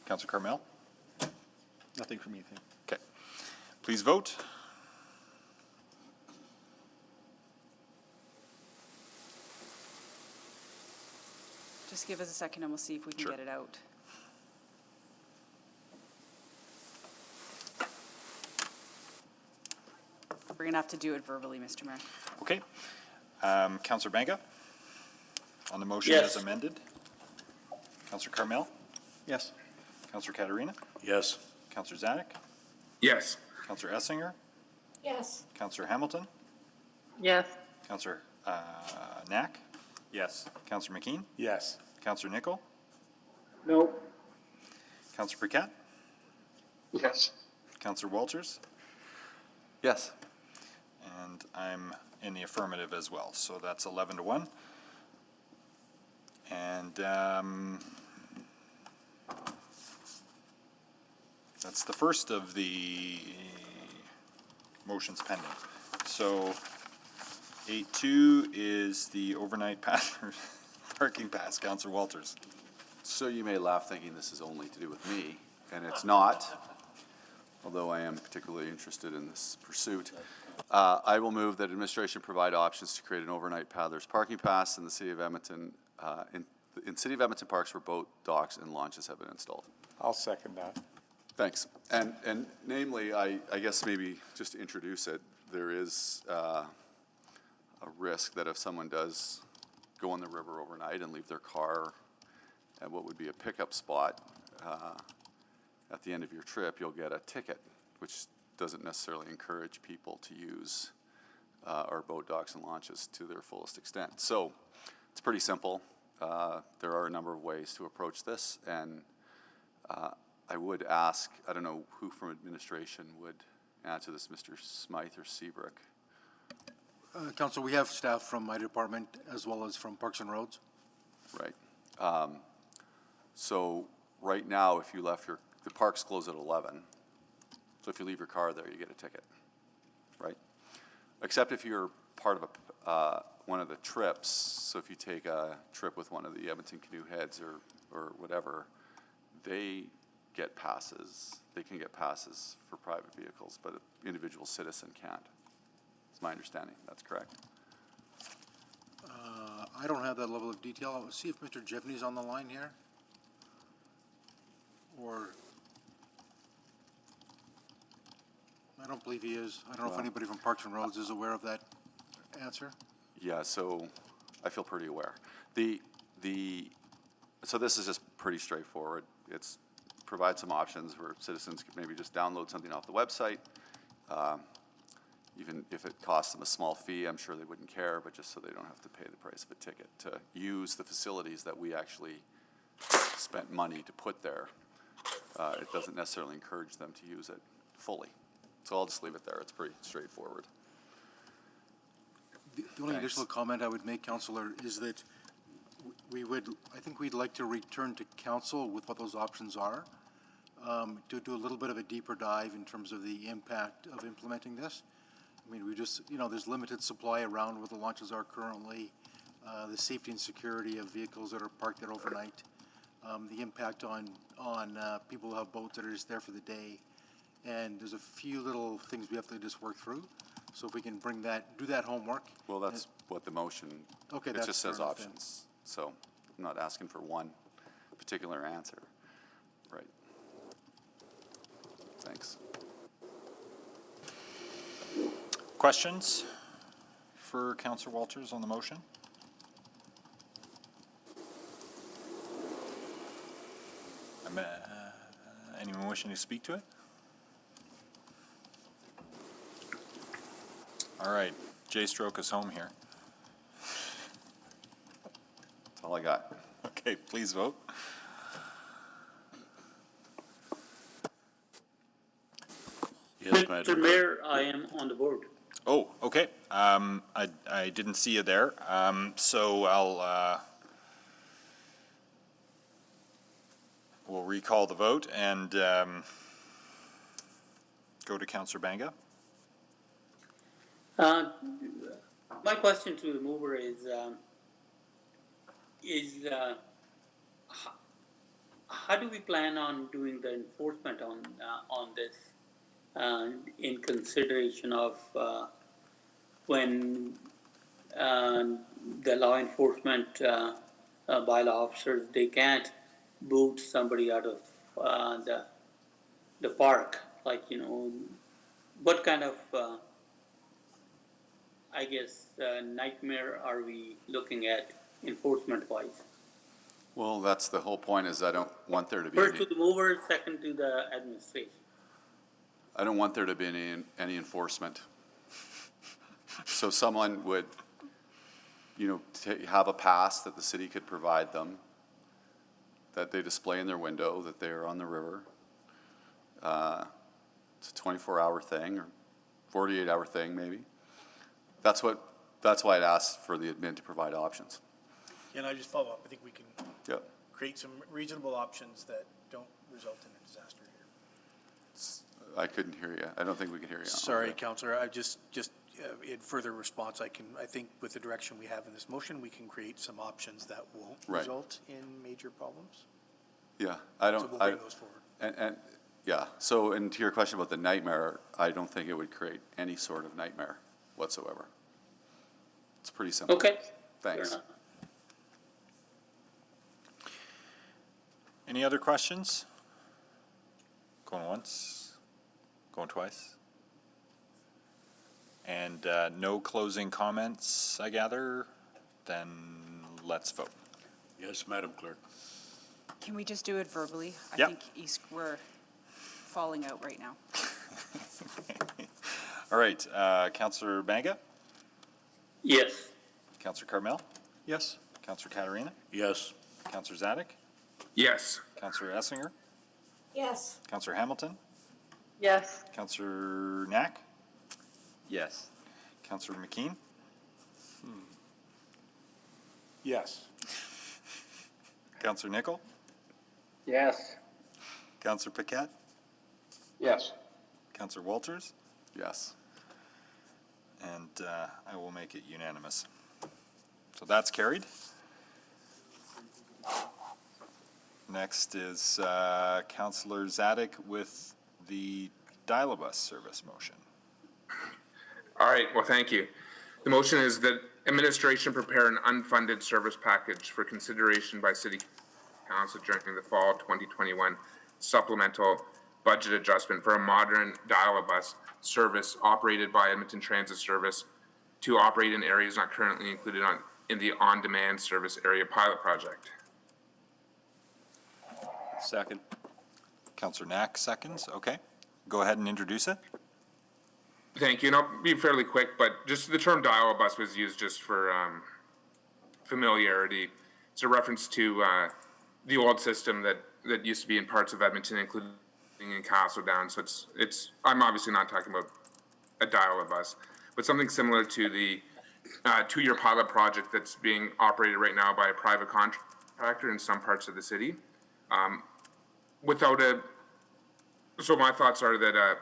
Councillor Cartmel? Nothing from me, thank you. Okay. Please vote. Just give us a second and we'll see if we can get it out. We're going to have to do it verbally, Mr. Mayor. Okay. Councillor Banga? On the motion Yes. as amended? Councillor Cartmel? Yes. Councillor Katarina? Yes. Councillor Zanuck? Yes. Councillor Essinger? Yes. Councillor Hamilton? Yes. Councillor Knack? Yes. Counselor McKean? Yes. Counselor Nichol? No. Counselor Paquette? Yes. Counselor Walters? Yes. And I'm in the affirmative as well, so that's 11-1. And that's the first of the motions pending. So 8-2 is the overnight parking pass. Counselor Walters. So you may laugh thinking this is only to do with me, and it's not, although I am particularly interested in this pursuit. I will move that administration provide options to create an overnight paddlers parking pass in the city of Edmonton, in city of Edmonton parks where boat docks and launches have been installed. I'll second that. Thanks. And namely, I guess maybe just to introduce it, there is a risk that if someone does go on the river overnight and leave their car at what would be a pickup spot, at the end of your trip, you'll get a ticket, which doesn't necessarily encourage people to use our boat docks and launches to their fullest extent. So it's pretty simple. There are a number of ways to approach this, and I would ask, I don't know who from administration would answer this, Mr. Smythe or Seabrook. Council, we have staff from my department as well as from Parks and Roads. Right. So right now, if you left the parks close at 11. So if you leave your car there, you get a ticket, right? Except if you're part of one of the trips. So if you take a trip with one of the Edmonton Canoe Heads or whatever, they get passes. They can get passes for private vehicles, but an individual citizen can't. It's my understanding. That's correct. I don't have that level of detail. I'll see if Mr. Jeffney's on the line here. Or, I don't believe he is. I don't know if anybody from Parks and Roads is aware of that answer. Yeah, so I feel pretty aware. So this is just pretty straightforward. It's provide some options where citizens could maybe just download something off the website. Even if it costs them a small fee, I'm sure they wouldn't care, but just so they don't have to pay the price of a ticket to use the facilities that we actually spent money to put there. It doesn't necessarily encourage them to use it fully. So I'll just leave it there. It's pretty straightforward. The only additional comment I would make, Councillor, is that I think we'd like to return to council with what those options are, to do a little bit of a deeper dive in terms of the impact of implementing this. I mean, there's limited supply around where the launches are currently, the safety and security of vehicles that are parked there overnight, the impact on people who have boats that are just there for the day. And there's a few little things we have to just work through. So if we can do that homework. Well, that's what the motion, Okay, it that's just says fair enough then. options. So I'm not asking for one particular answer. Right. Thanks. Questions for Councillor Walters on the motion? Anyone wishing to speak to it? All right, Jay Stroke is home here. That's all I got. Okay, please vote. Yes, Mr. Mayor, I am on the board. Oh, okay. I didn't see you there. So we'll recall the vote and go to Councillor Banga. My question to the mover is how do we plan on doing the enforcement on this in consideration of when the law enforcement bylaw officers, they can't boot somebody out of the park, like, what kind of nightmare are we looking at enforcement-wise? Well, that's the whole point, is I don't want there to be First to the mover, second to the administration. I don't want there to be any enforcement. So someone would, have a pass that the city could provide them, that they display in their window that they're on the river. It's a 24-hour thing or 48-hour thing, maybe. That's why I'd asked for the admin to provide options. And I just follow up. I think we can Yep. create some reasonable options that don't result in a disaster here. I couldn't hear you. I don't think we can hear you. Sorry, Councillor. I just in further response, I think with the direction we have in this motion, we can create some options that won't result in major problems. Yeah, I don't. So we'll bring those forward. And yeah, so and to your question about the nightmare, I don't think it would create any sort of nightmare whatsoever. It's pretty simple. Okay. Thanks. Any other questions? Going once, going twice? And no closing comments, I gather? Then let's vote. Yes, Madam Clerk. Can we just do it verbally? Yep. I think we're falling out right now. All right, Councillor Banga? Yes. Councillor Carmel? Yes. Councillor Katarina? Yes. Councillor Zadek? Yes. Councillor Essinger? Yes. Councillor Hamilton? Yes. Councillor Knack? Yes. Councillor McKean? Yes. Councillor Nickel? Yes. Councillor Paquette? Yes. Councillor Walters? Yes. And I will make it unanimous. So that's carried. Next is Councillor Zadek with the dial-a-bus service motion. All right, well, thank you. The motion is that administration prepare an unfunded service package for consideration by City Council during the fall 2021 supplemental budget adjustment for a modern dial-a-bus service operated by Edmonton Transit Service to operate in areas not currently included in the on-demand service area pilot project. Second. Councillor Knack seconds, okay. Go ahead and introduce it. Thank you, and I'll be fairly quick, but just the term dial-a-bus was used just for familiarity. It's a reference to the old system that used to be in parts of Edmonton, including in Castledown. So it's I'm obviously not talking about a dial-a-bus, but something similar to the 2-year pilot project that's being operated right now by a private contractor in some parts of the city. So my thoughts are that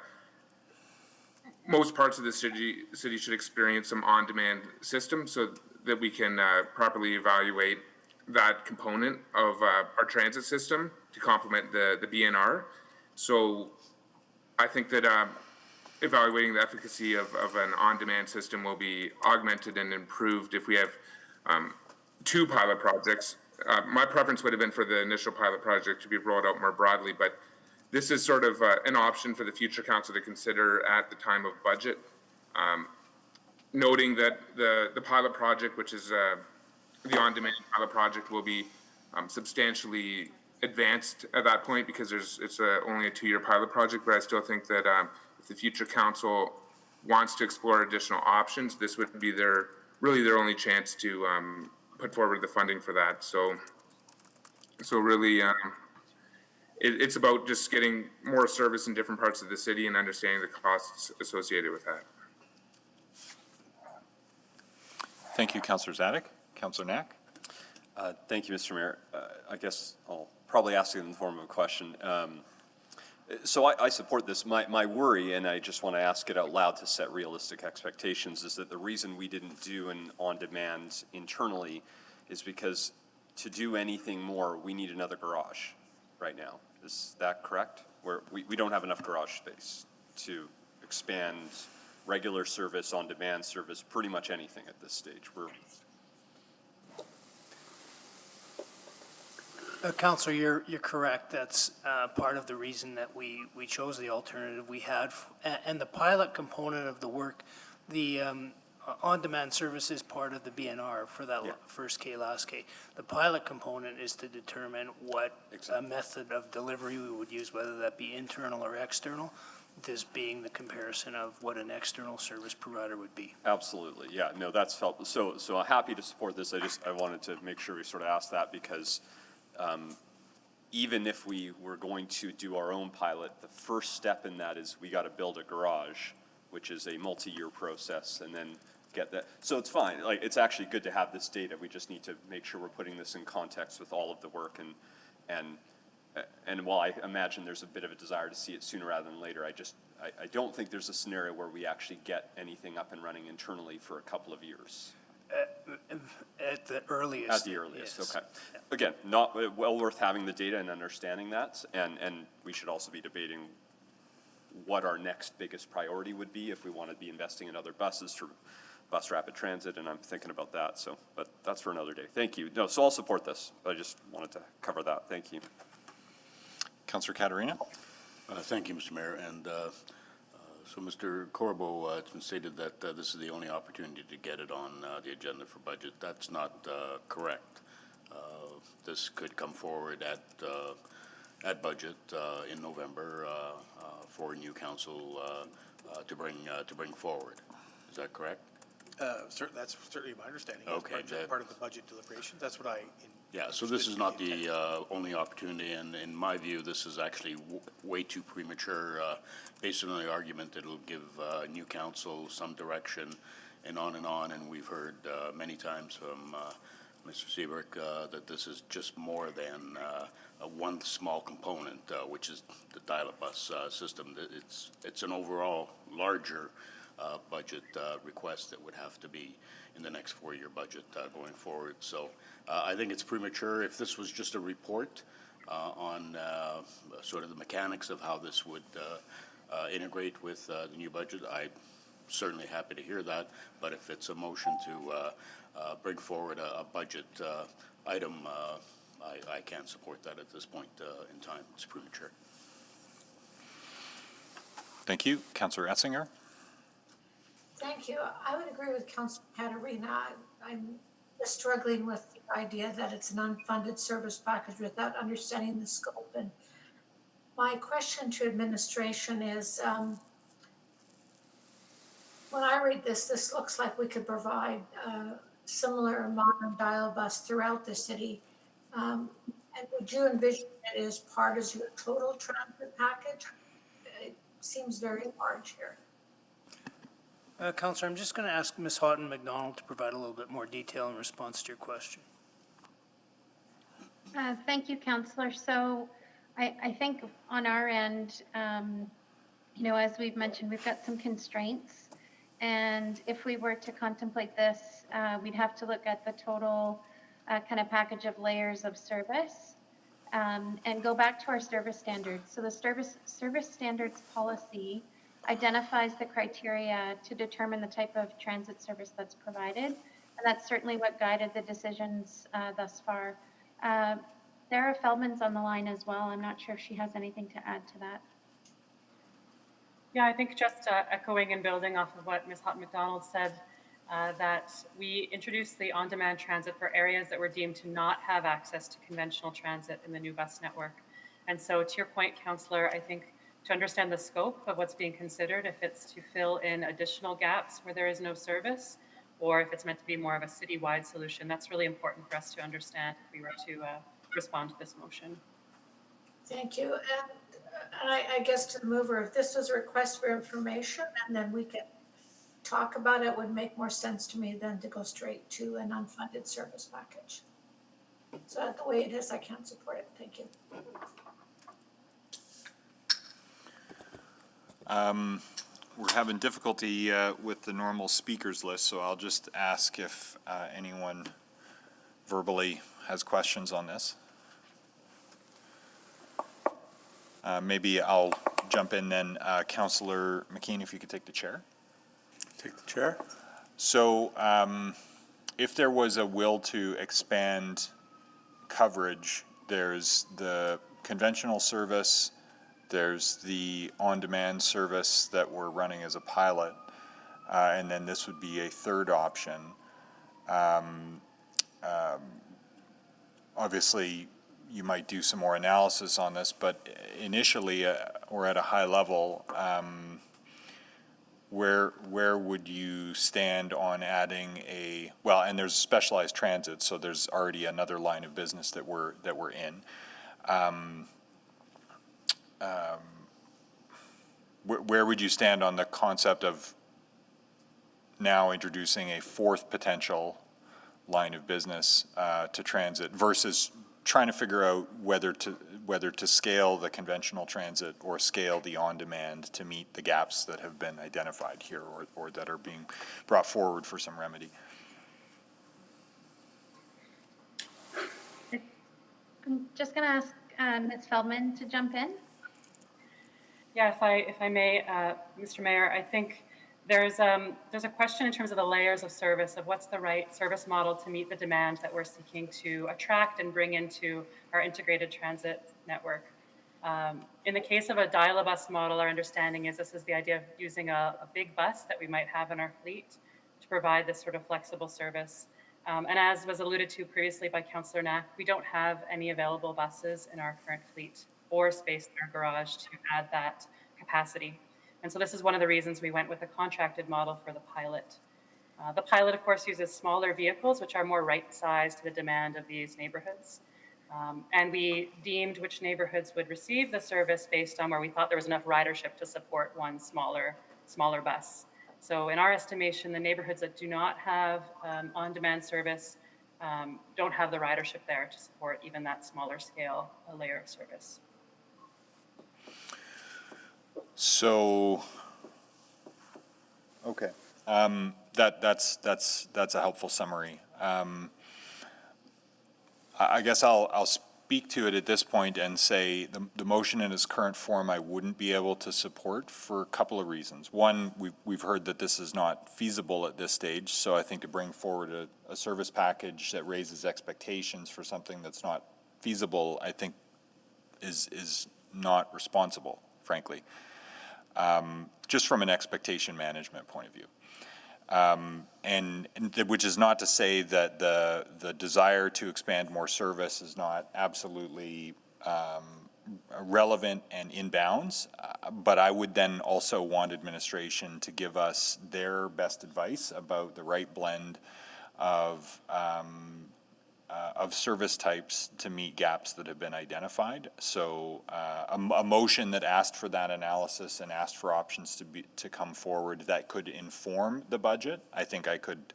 most parts of the city should experience some on-demand system so that we can properly evaluate that component of our transit system to complement the BNR. So I think that evaluating the efficacy of an on-demand system will be augmented and improved if we have 2 pilot projects. My preference would have been for the initial pilot project to be rolled out more broadly, but this is sort of an option for the future council to consider at the time of budget. Noting that the pilot project, which is the on-demand pilot project, will be substantially advanced at that point because it's only a 2-year pilot project, but I still think that if the future council wants to explore additional options, this would be really their only chance to put forward the funding for that. So really, it's about just getting more service in different parts of the city and understanding the costs associated with that. Thank you, Councillor Zadek. Councillor Knack? Thank you, Mr. Mayor. I guess I'll probably ask it in the form of a question. So I support this. My worry, and I just want to ask it out loud to set realistic expectations, is that the reason we didn't do an on-demand internally is because to do anything more, we need another garage right now. Is that correct? We don't have enough garage space to expand regular service, on-demand service, pretty much anything at this stage. Councillor, you're correct. That's part of the reason that we chose the alternative we had. And the pilot component of the work, the on-demand service is part of the BNR for that first K, last K. The pilot component is to determine what method of delivery we would use, whether that be internal or external. this being the comparison of what an external service provider would be. Absolutely, yeah, no, that's helpful. So I'm happy to support this. I wanted to make sure we sort of asked that because even if we were going to do our own pilot, the first step in that is we got to build a garage, which is a multi-year process, and then get that. So it's fine. Like, it's actually good to have this data. We just need to make sure we're putting this in context with all of the work. And while I imagine there's a bit of a desire to see it sooner rather than later, I don't think there's a scenario where we actually get anything up and running internally for a couple of years. At the earliest. At the earliest, yes. okay. Again, well worth having the data and understanding that, and we should also be debating what our next biggest priority would be if we want to be investing in other buses for bus rapid transit, and I'm thinking about that, but that's for another day. Thank you. No, so I'll support this, but I just wanted to cover that. Thank you. Councillor Caterina? Thank you, Mr. Mayor. And so, Mr. Corbo, it's been stated that this is the only opportunity to get it on the agenda for budget. That's not correct. This could come forward at budget in November for new council to bring forward. Is that correct? That's certainly my understanding. Okay. Part of the budget deliberations. That's what I. Yeah, so this is not the only opportunity, and in my view, this is actually way too premature, based on the argument that it'll give new council some direction and on, and we've heard many times from Mr. Seabrook that this is just more than one small component, which is the dial-up bus system. It's an overall larger budget request that would have to be in the next 4-year budget going forward. So I think it's premature. If this was just a report on sort of the mechanics of how this would integrate with the new budget, I'm certainly happy to hear that. But if it's a motion to bring forward a budget item, I can't support that at this point in time. It's premature. Thank you. Councillor Etzinger? Thank you. I would agree with Councilor Caterina. I'm just struggling with the idea that it's an unfunded service package without understanding the scope. And my question to administration is, when I read this looks like we could provide similar modern dial bus throughout the city. And would you envision it as part of your total transit package? It seems very large here. Councillor, I'm just going to ask Ms. Houghton McDonald to provide a little bit more detail in response to your question. Thank you, Councillor. So I think on our end, as we've mentioned, we've got some constraints. And if we were to contemplate this, we'd have to look at the total kind of package of layers of service and go back to our service standards. So the service standards policy identifies the criteria to determine the type of transit service that's provided. And that's certainly what guided the decisions thus far. Sarah Feldman's on the line as well. I'm not sure if she has anything to add to that. Yeah, I think just echoing and building off of what Ms. Houghton McDonald said, that we introduced the on-demand transit for areas that were deemed to not have access to conventional transit in the new bus network. And so to your point, Councillor, I think to understand the scope of what's being considered, if it's to fill in additional gaps where there is no service, or if it's meant to be more of a citywide solution, that's really important for us to understand if we were to respond to this motion. Thank you. And I guess to the mover, if this was a request for information and then we could talk about it, would make more sense to me than to go straight to an unfunded service package. So the way it is, I can't support it. Thank you. We're having difficulty with the normal speakers list, so I'll just ask if anyone verbally has questions on this. Maybe I'll jump in then. Councillor McKean, if you could take the chair. Take the chair. So if there was a will to expand coverage, there's the conventional service, there's the on-demand service that we're running as a pilot, and then this would be a third option. Obviously, you might do some more analysis on this, but initially, or at a high level, where would you stand on adding and there's specialized transit, so there's already another line of business that we're in. Where would you stand on the concept of now introducing a fourth potential line of business to transit versus trying to figure out whether to scale the conventional transit or scale the on-demand to meet the gaps that have been identified here or that are being brought forward for some remedy? I'm just going to ask Ms. Feldman to jump in. Yeah, if I may, Mr. Mayor, I think there's a question in terms of the layers of service of what's the right service model to meet the demand that we're seeking to attract and bring into our integrated transit network. In the case of a dial-a-bus model, our understanding is this is the idea of using a big bus that we might have in our fleet to provide this sort of flexible service. And as was alluded to previously by Councillor Knack, we don't have any available buses in our current fleet or space in our garage to add that capacity. And so this is one of the reasons we went with a contracted model for the pilot. The pilot, of course, uses smaller vehicles, which are more right-sized to the demand of these neighborhoods. And we deemed which neighborhoods would receive the service based on where we thought there was enough ridership to support one smaller bus. So in our estimation, the neighborhoods that do not have on-demand service don't have the ridership there to support even that smaller scale layer of service. So, okay, that's a helpful summary. I guess I'll speak to it at this point and say the motion in its current form I wouldn't be able to support for a couple of reasons. One, we've heard that this is not feasible at this stage, so I think to bring forward a service package that raises expectations for something that's not feasible, I think is not responsible, frankly. Just from an expectation management point of view. Which is not to say that the desire to expand more service is not absolutely relevant and in bounds, but I would then also want administration to give us their best advice about the right blend of service types to meet gaps that have been identified. So a motion that asked for that analysis and asked for options to come forward that could inform the budget, I think I could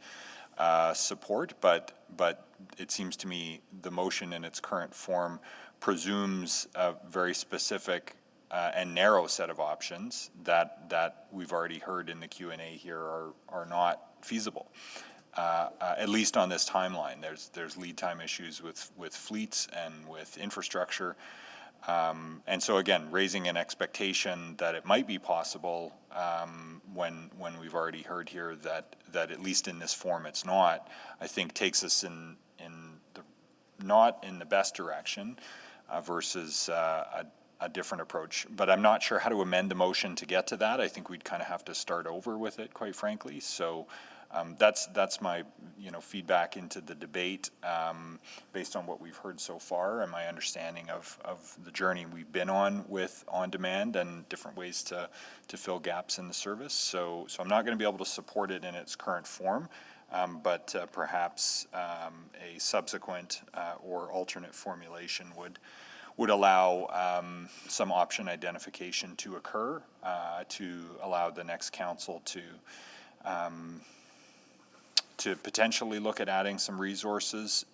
support, but it seems to me the motion in its current form presumes a very specific and narrow set of options that we've already heard in the Q&A here are not feasible. At least on this timeline. There's lead time issues with fleets and with infrastructure. And so again, raising an expectation that it might be possible when we've already heard here that at least in this form it's not, I think takes us not in the best direction versus a different approach. But I'm not sure how to amend the motion to get to that. I think we'd kind of have to start over with it, quite frankly. So that's my feedback into the debate based on what we've heard so far and my understanding of the journey we've been on with on-demand and different ways to fill gaps in the service. So I'm not going to be able to support it in its current form, but perhaps a subsequent or alternate formulation would allow some option identification to occur to allow the next council to potentially look at adding some resources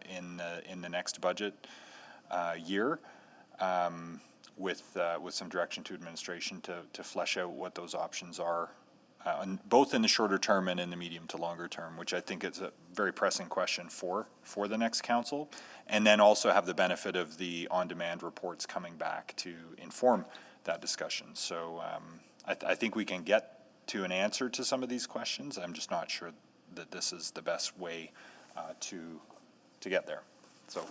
in the next budget year with some direction to administration to flesh out what those options are, both in the shorter term and in the medium to longer term, which I think is a very pressing question for the next council, and then also have the benefit of the on-demand reports coming back to inform that discussion. So I think we can get to an answer to some of these questions. I'm just not sure that this is the best way to get there. So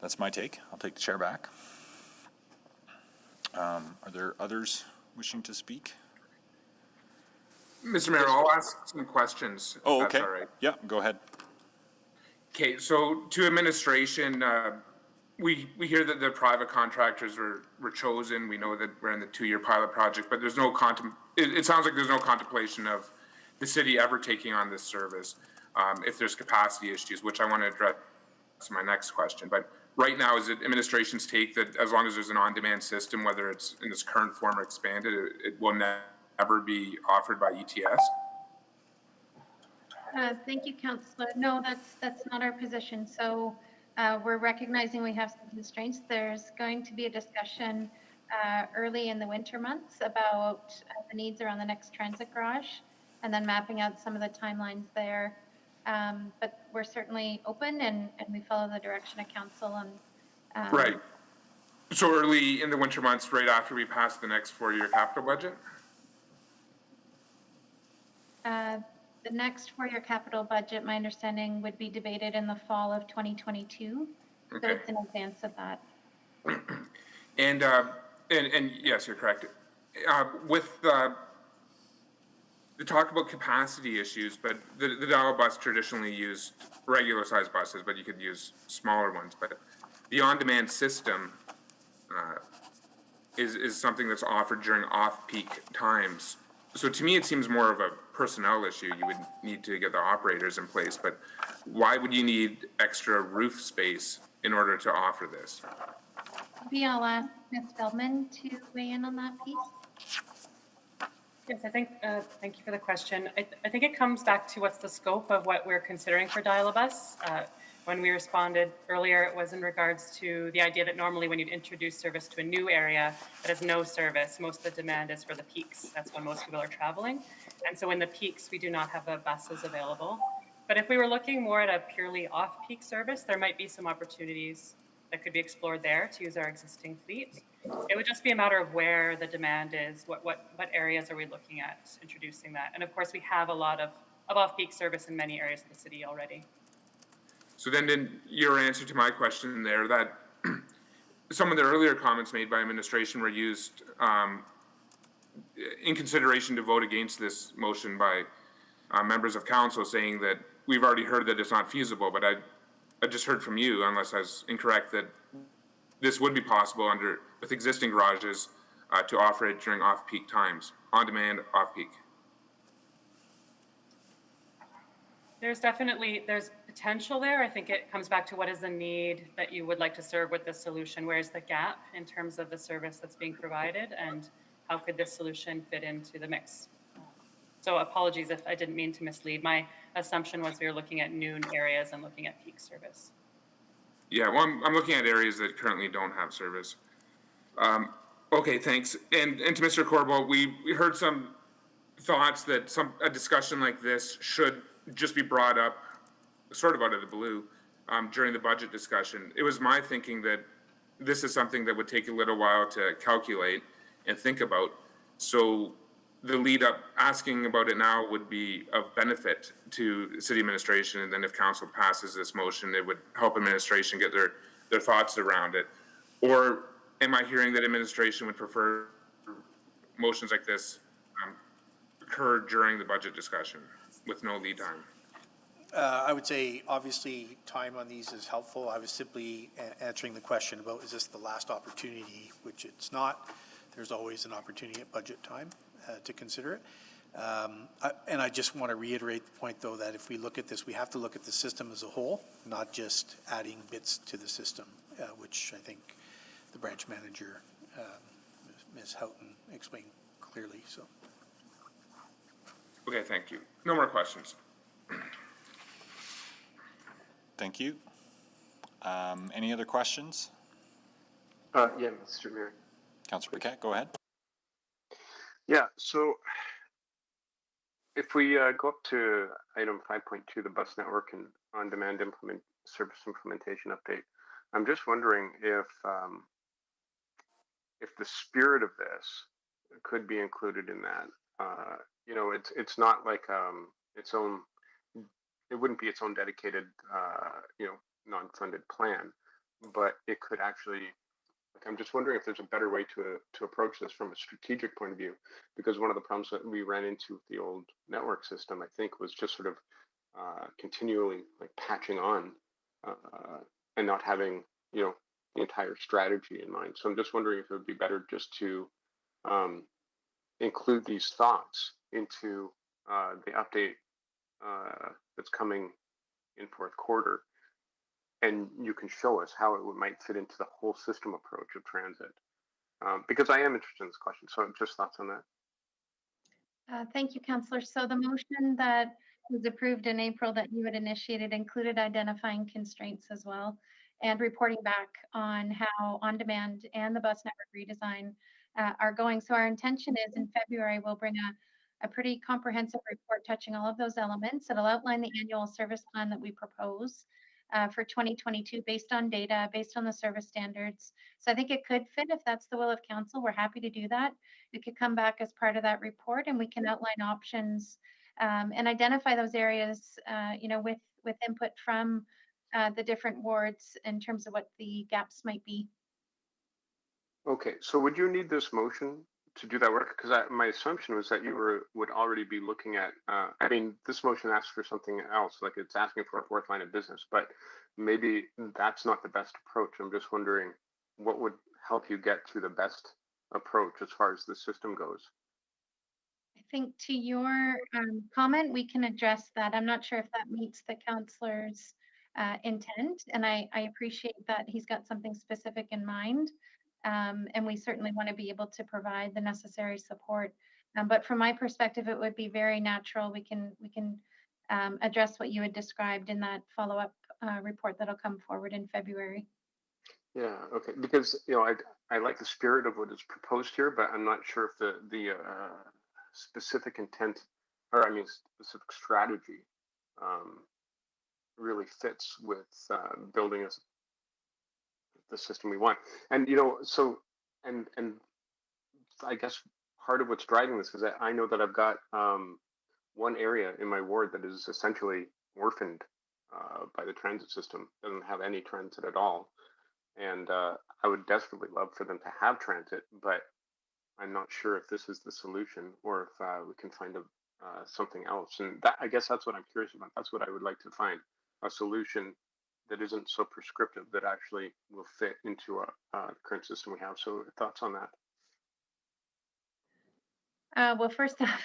that's my take. I'll take the chair back. Are there others wishing to speak? Mr. Mayor, I'll ask some questions. Oh, if okay. That's all right. Yeah, go ahead. Okay, so to administration, we hear that the private contractors were chosen. We know that we're in the 2-year pilot project, but there's no it sounds like there's no contemplation of the city ever taking on this service if there's capacity issues, which I want to address in my next question. But right now, is it administration's take that as long as there's an on-demand system, whether it's in its current form or expanded, it will never be offered by ETS? Thank you, Councillor. No, that's not our position. So we're recognizing we have some constraints. There's going to be a discussion early in the winter months about the needs around the next transit garage, and then mapping out some of the timelines there. But we're certainly open, and we follow the direction of council. And right. So early in the winter months, right after we pass the next 4-year capital budget? The next 4-year capital budget, my understanding, would be debated in the fall of 2022. Okay. So it's in advance of that. And yes, you're correct. With the talk about capacity issues, but the Dial bus traditionally used regular sized buses, but you could use smaller ones. But the on-demand system is something that's offered during off-peak times. So to me, it seems more of a personnel issue. You would need to get the operators in place, but why would you need extra roof space in order to offer this? Maybe I'll ask Ms. Feldman to weigh in on that piece. Yes, I think, thank you for the question. I think it comes back to what's the scope of what we're considering for Dial-A-Bus. When we responded earlier, it was in regards to the idea that normally when you'd introduce service to a new area that has no service, most of the demand is for the peaks. That's when most people are traveling. And so in the peaks, we do not have the buses available. But if we were looking more at a purely off-peak service, there might be some opportunities that could be explored there to use our existing fleet. It would just be a matter of where the demand is, what areas are we looking at introducing that. And of course, we have a lot of off-peak service in many areas of the city already. So then in your answer to my question there, that some of the earlier comments made by administration were used in consideration to vote against this motion by members of council, saying that we've already heard that it's not feasible, but I just heard from you, unless I was incorrect, that this would be possible with existing garages to offer it during off-peak times, on-demand, off-peak. There's potential there. I think it comes back to what is the need that you would like to serve with this solution? Where's the gap in terms of the service that's being provided, and how could this solution fit into the mix? So apologies if I didn't mean to mislead. My assumption was we were looking at noon areas and looking at peak service. Yeah, well, I'm looking at areas that currently don't have service. Okay, thanks. And to Mr. Corbould, we heard some thoughts that a discussion like this should just be brought up sort of out of the blue during the budget discussion. It was my thinking that this is something that would take a little while to calculate and think about. So the lead up asking about it now would be of benefit to city administration. And then if council passes this motion, it would help administration get their thoughts around it. Or am I hearing that administration would prefer motions like this occur during the budget discussion with no lead time? I would say, obviously, time on these is helpful. I was simply answering the question about, is this the last opportunity, which it's not. There's always an opportunity at budget time to consider it. And I just want to reiterate the point, though, that if we look at this, we have to look at the system as a whole, not just adding bits to the system, which I think the branch manager, Ms. Houghton, explained clearly. So. Okay, thank you. No more questions. Thank you. Any other questions? Yeah, Mr. Mayor. Councillor Paquette, go ahead. Yeah, so if we go up to item 5.2, the bus network and on-demand service implementation update, I'm just wondering if the spirit of this could be included in that. You know, it's not like its own. It wouldn't be its own dedicated, you know, non-funded plan, but it could actually. Like, I'm just wondering if there's a better way to approach this from a strategic point of view, because one of the problems that we ran into with the old network system, I think, was just sort of continually like patching on and not having, the entire strategy in mind. So I'm just wondering if it would be better just to include these thoughts into the update that's coming in fourth quarter, and you can show us how it might fit into the whole system approach of transit. Because I am interested in this question, so just thoughts on that. Thank you, Councillor. So the motion that was approved in April that you had initiated included identifying constraints as well and reporting back on how on-demand and the bus network redesign are going. So our intention is in February, we'll bring a pretty comprehensive report touching all of those elements. It'll outline the annual service plan that we propose for 2022 based on data, based on the service standards. So I think it could fit if that's the will of council. We're happy to do that. It could come back as part of that report and we can outline options and identify those areas, with input from the different wards in terms of what the gaps might be. Okay, so would you need this motion to do that work? Because my assumption was that you would already be looking at, this motion asks for something else, like it's asking for a fourth line of business, but maybe that's not the best approach. I'm just wondering what would help you get to the best approach as far as the system goes. I think to your comment, we can address that. I'm not sure if that meets the councillor's intent, and I appreciate that he's got something specific in mind. And we certainly want to be able to provide the necessary support. But from my perspective, it would be very natural. We can address what you had described in that follow-up report that'll come forward in February. Yeah, okay, because I like the spirit of what is proposed here, but I'm not sure if the specific intent, specific strategy really fits with building the system we want. And and I guess part of what's driving this is that I know that I've got one area in my ward that is essentially orphaned by the transit system, doesn't have any transit at all. And I would desperately love for them to have transit, but I'm not sure if this is the solution or if we can find something else. And I guess that's what I'm curious about. That's what I would like to find, a solution that isn't so prescriptive that actually will fit into the current system we have. So thoughts on that? Well, first off,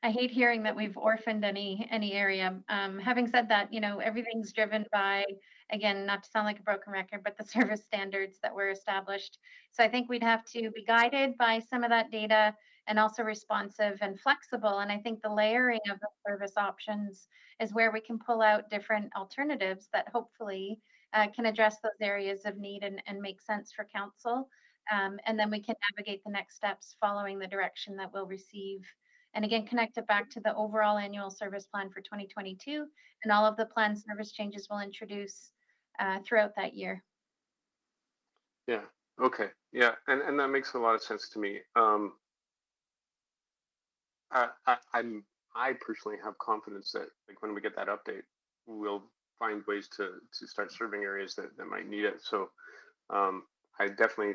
I hate hearing that we've orphaned any area. Having said that, everything's driven by, again, not to sound like a broken record, but the service standards that were established. So I think we'd have to be guided by some of that data and also responsive and flexible. And I think the layering of the service options is where we can pull out different alternatives that hopefully can address those areas of need and make sense for council. And then we can navigate the next steps following the direction that we'll receive. And again, connect it back to the overall annual service plan for 2022 and all of the planned service changes we'll introduce throughout that year. Yeah, okay. Yeah, and that makes a lot of sense to me. I personally have confidence that when we get that update, we'll find ways to start serving areas that might need it. So I definitely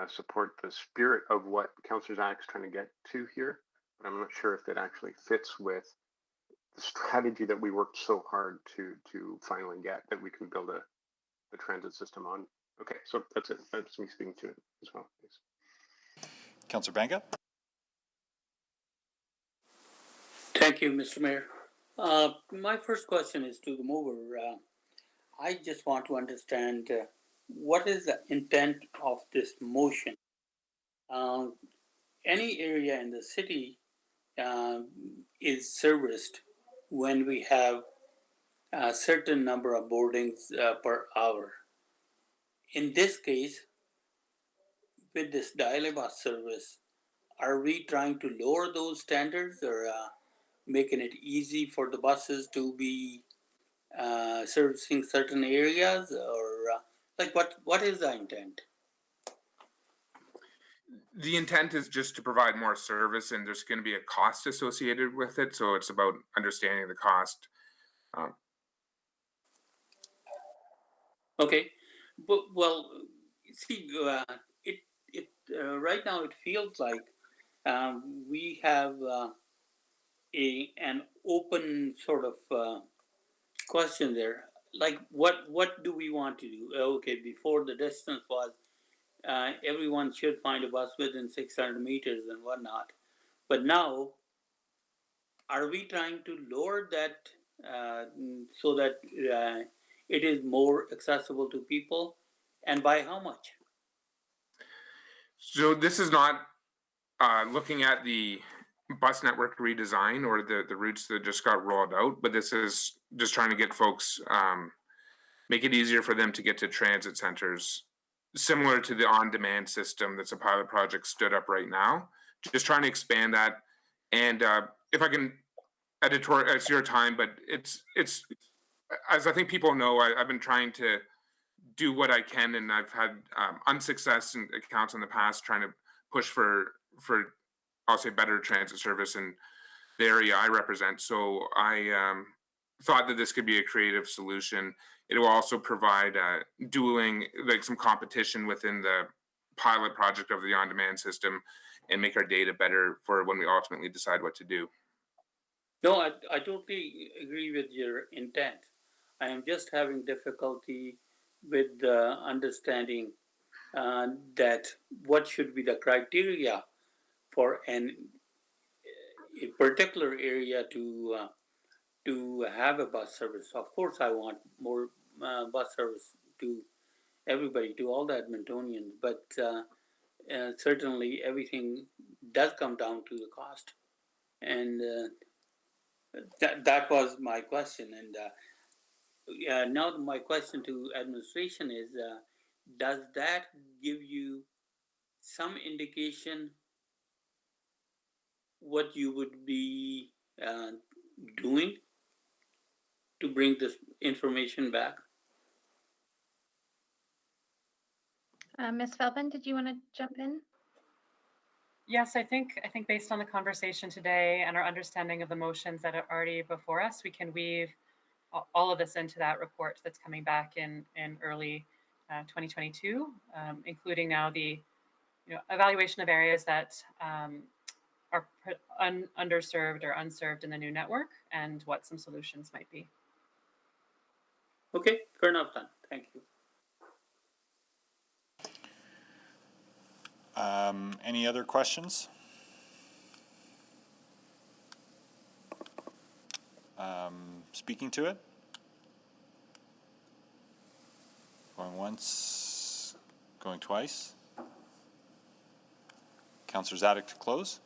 support the spirit of what Councillor Zach's trying to get to here, but I'm not sure if it actually fits with the strategy that we worked so hard to finally get, that we can build a transit system on. Okay, so that's it. That's me speaking to it as well. Thanks. Councillor Banga? Thank you, Mr. Mayor. My first question is to the mover. I just want to understand what is the intent of this motion? Any area in the city is serviced when we have a certain number of boardings per hour. In this case, with this dial-a-bus service, are we trying to lower those standards or making it easy for the buses to be servicing certain areas, or what is the intent? The intent is just to provide more service, and there's going to be a cost associated with it. So it's about understanding the cost. Okay, but well, see, right now it feels like we have an open sort of question there. like what do we want to do? Okay, before the distance was everyone should find a bus within 600 meters and whatnot. But now, are we trying to lower that so that it is more accessible to people? And by how much? So this is not looking at the bus network redesign or the routes that just got rolled out, but this is just trying to get folks, make it easier for them to get to transit centers, similar to the on-demand system that's a pilot project stood up right now. Just trying to expand that. And if I can, editorial, it's your time, but it's as I think people know, I've been trying to do what I can, and I've had unsuccess in accounts in the past trying to push for I'll say better transit service in the area I represent. So I thought that this could be a creative solution. It will also provide dueling, like some competition within the pilot project of the on-demand system, and make our data better for when we ultimately decide what to do. No, I totally agree with your intent. I am just having difficulty with understanding that what should be the criteria for a particular area to have a bus service. Of course, I want more bus service to everybody, to all the Edmontonians, but certainly everything does come down to the cost. And that was my question. And now my question to administration is, does that give you some indication what you would be doing to bring this information back? Ms. Feldman, did you want to jump in? Yes, I think based on the conversation today and our understanding of the motions that are already before us, we can weave all of this into that report that's coming back in early 2022, including now the evaluation of areas that are underserved or unserved in the new network, and what some solutions might be. Okay, fair enough then. Thank you. Any other questions? Speaking to it? Going once, going twice? Councillor Zadok to close?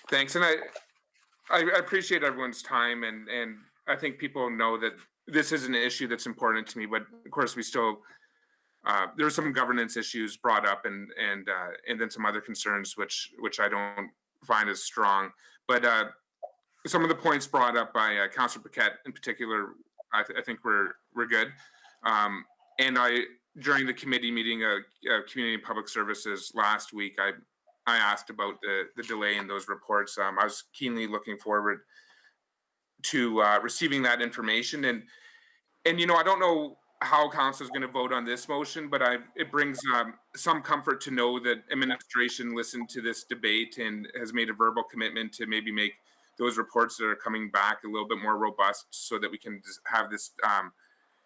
Thanks, and I appreciate everyone's time, and I think people know that this is an issue that's important to me, but of course we still, there are some governance issues brought up and then some other concerns which I don't find as strong. But some of the points brought up by Councillor Paquette in particular, I think we're good. And during the committee meeting, Community and Public Services last week, I asked about the delay in those reports. I was keenly looking forward to receiving that information, and I don't know how council is going to vote on this motion, but it brings some comfort to know that administration listened to this debate and has made a verbal commitment to maybe make those reports that are coming back a little bit more robust, so that we can have this,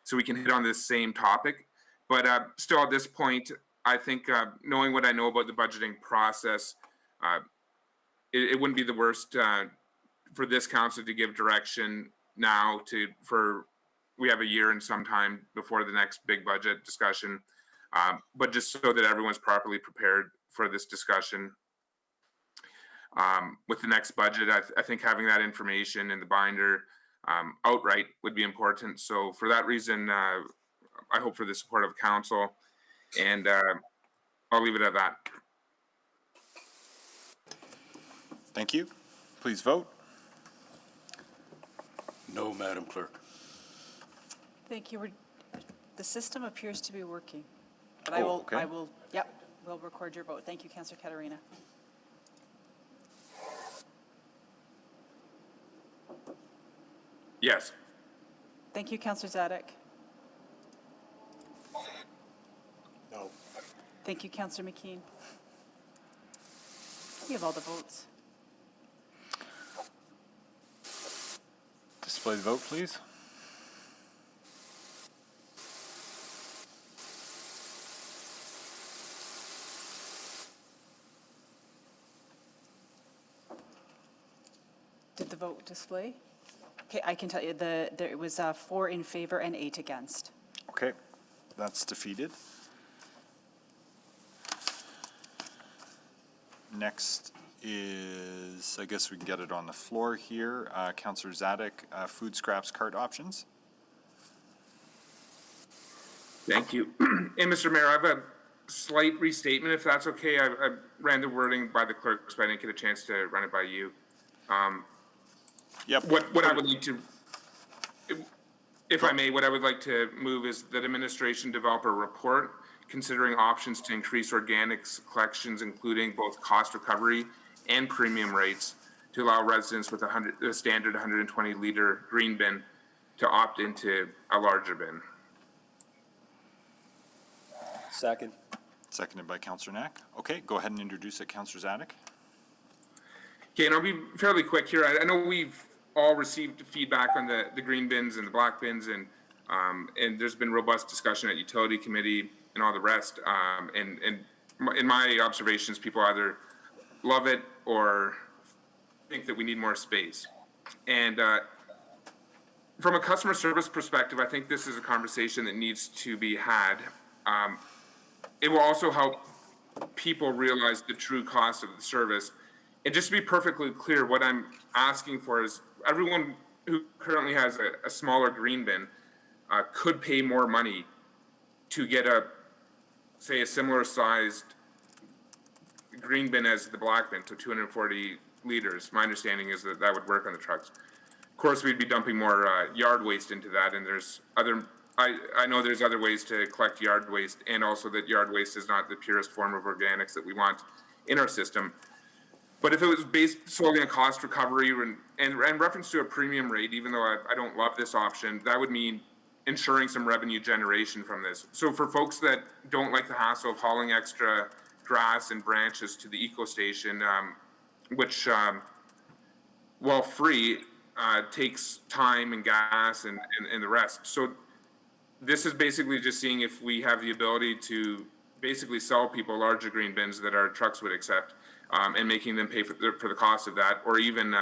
so we can hit on this same topic. But still, at this point, I think knowing what I know about the budgeting process, it wouldn't be the worst for this council to give direction now we have a year and some time before the next big budget discussion, but just so that everyone's properly prepared for this discussion. With the next budget, I think having that information in the binder outright would be important. So for that reason, I hope for the support of council, and I'll leave it at that. Thank you. Please vote. No, Madam Clerk. Thank you. The system appears to be working, but I will, we'll record your vote. Thank you, Councillor Caterina. Yes. Thank you, Councillor Zadok. No. Thank you, Councillor McKean. You have all the votes. Display the vote, please. vote display? Okay, I can tell you, there was 4 in favor and 8 against. Okay, that's defeated. Next is, I guess we can get it on the floor here, Councillor Zadek, food scraps cart options. Thank you. And Mr. Mayor, I have a slight restatement, if that's okay. I ran the wording by the clerks, but I didn't get a chance to run it by you. Yep. What I would like to, if I may, what I would like to move is that administration develop a report considering options to increase organics collections, including both cost recovery and premium rates, to allow residents with a standard 120-liter green bin to opt into a larger bin. Second. Seconded by Councillor Knack. Okay, go ahead and introduce it, Councillor Zadek. Okay, and I'll be fairly quick here. I know we've all received feedback on the green bins and the black bins, and there's been robust discussion at utility committee and all the rest. And in my observations, people either love it or think that we need more space. And from a customer service perspective, I think this is a conversation that needs to be had. It will also help people realize the true cost of the service. And just to be perfectly clear, what I'm asking for is everyone who currently has a smaller green bin could pay more money to get say a similar sized green bin as the black bin, to 240 liters. My understanding is that that would work on the trucks. Of course, we'd be dumping more yard waste into that, and there's other, I know there's other ways to collect yard waste, and also that yard waste is not the purest form of organics that we want in our system. But if it was based solely on cost recovery and reference to a premium rate, even though I don't love this option, that would mean ensuring some revenue generation from this. So for folks that don't like the hassle of hauling extra grass and branches to the eco station, which, while free, takes time and gas and the rest. So this is basically just seeing if we have the ability to basically sell people larger green bins that our trucks would accept, and making them pay for the cost of that, or even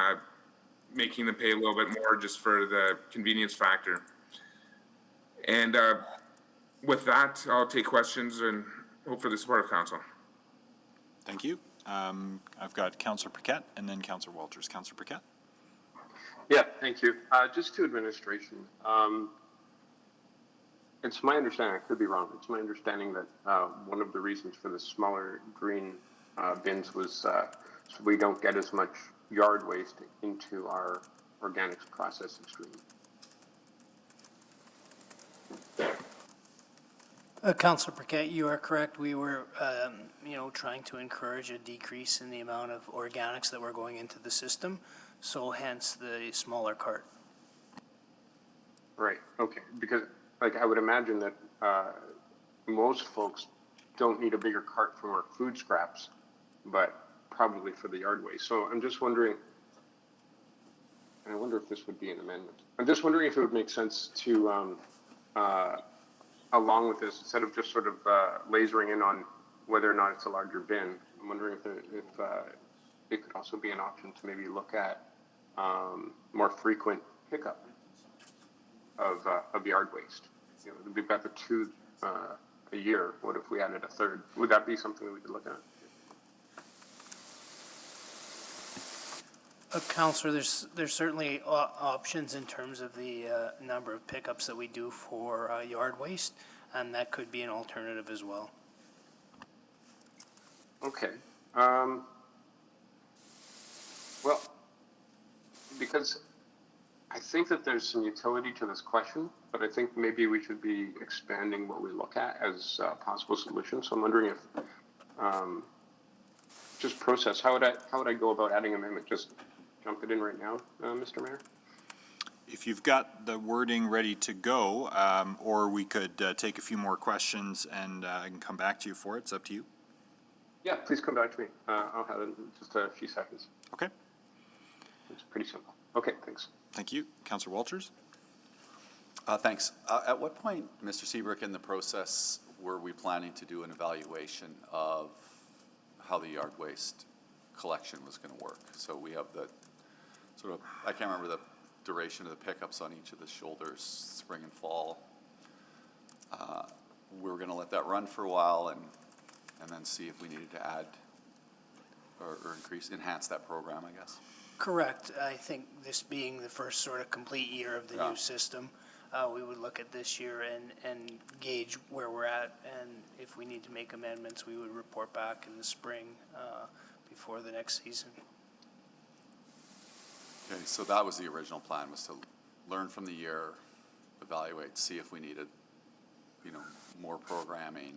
making them pay a little bit more just for the convenience factor. And with that, I'll take questions and hope for the support of council. Thank you. I've got Councillor Paquette and then Councillor Walters. Councillor Paquette. Yeah, thank you. Just to administration, it's my understanding, I could be wrong, it's my understanding that one of the reasons for the smaller green bins was so we don't get as much yard waste into our organics processing stream. Councillor Paquette, you are correct. We were, trying to encourage a decrease in the amount of organics that were going into the system, so hence the smaller cart. Right, okay, because I would imagine that most folks don't need a bigger cart from our food scraps, but probably for the yard waste. So I'm just wondering, and I wonder if this would be an amendment. I'm just wondering if it would make sense to, along with this, instead of just sort of lasering in on whether or not it's a larger bin, I'm wondering if it could also be an option to maybe look at more frequent pickup of yard waste. We've got the 2 a year. What if we added a third? Would that be something that we could look at? Councillor, there's certainly options in terms of the number of pickups that we do for yard waste, and that could be an alternative as well. Okay. Well, because I think that there's some utility to this question, but I think maybe we should be expanding what we look at as possible solutions. So I'm wondering if, just process, how would I go about adding an amendment? Just jump it in right now, Mr. Mayor? If you've got the wording ready to go, or we could take a few more questions and I can come back to you for it. It's up to you. Yeah, please come back to me. I'll have it in just a few seconds. Okay. It's pretty simple. Okay, thanks. Thank you. Councillor Walters? Thanks. At what point, Mr. Seabrook, in the process were we planning to do an evaluation of how the yard waste collection was going to work? So we have sort of, I can't remember the duration of the pickups on each of the shoulders, spring and fall. We were gonna let that run for a while and then see if we needed to add or enhance that program, I guess. Correct. I think this being the first sort of complete year of the new system, we would look at this year and gauge where we're at, and if we need to make amendments, we would report back in the spring before the next season. Okay, so that was the original plan, was to learn from the year, evaluate, see if we needed, more programming.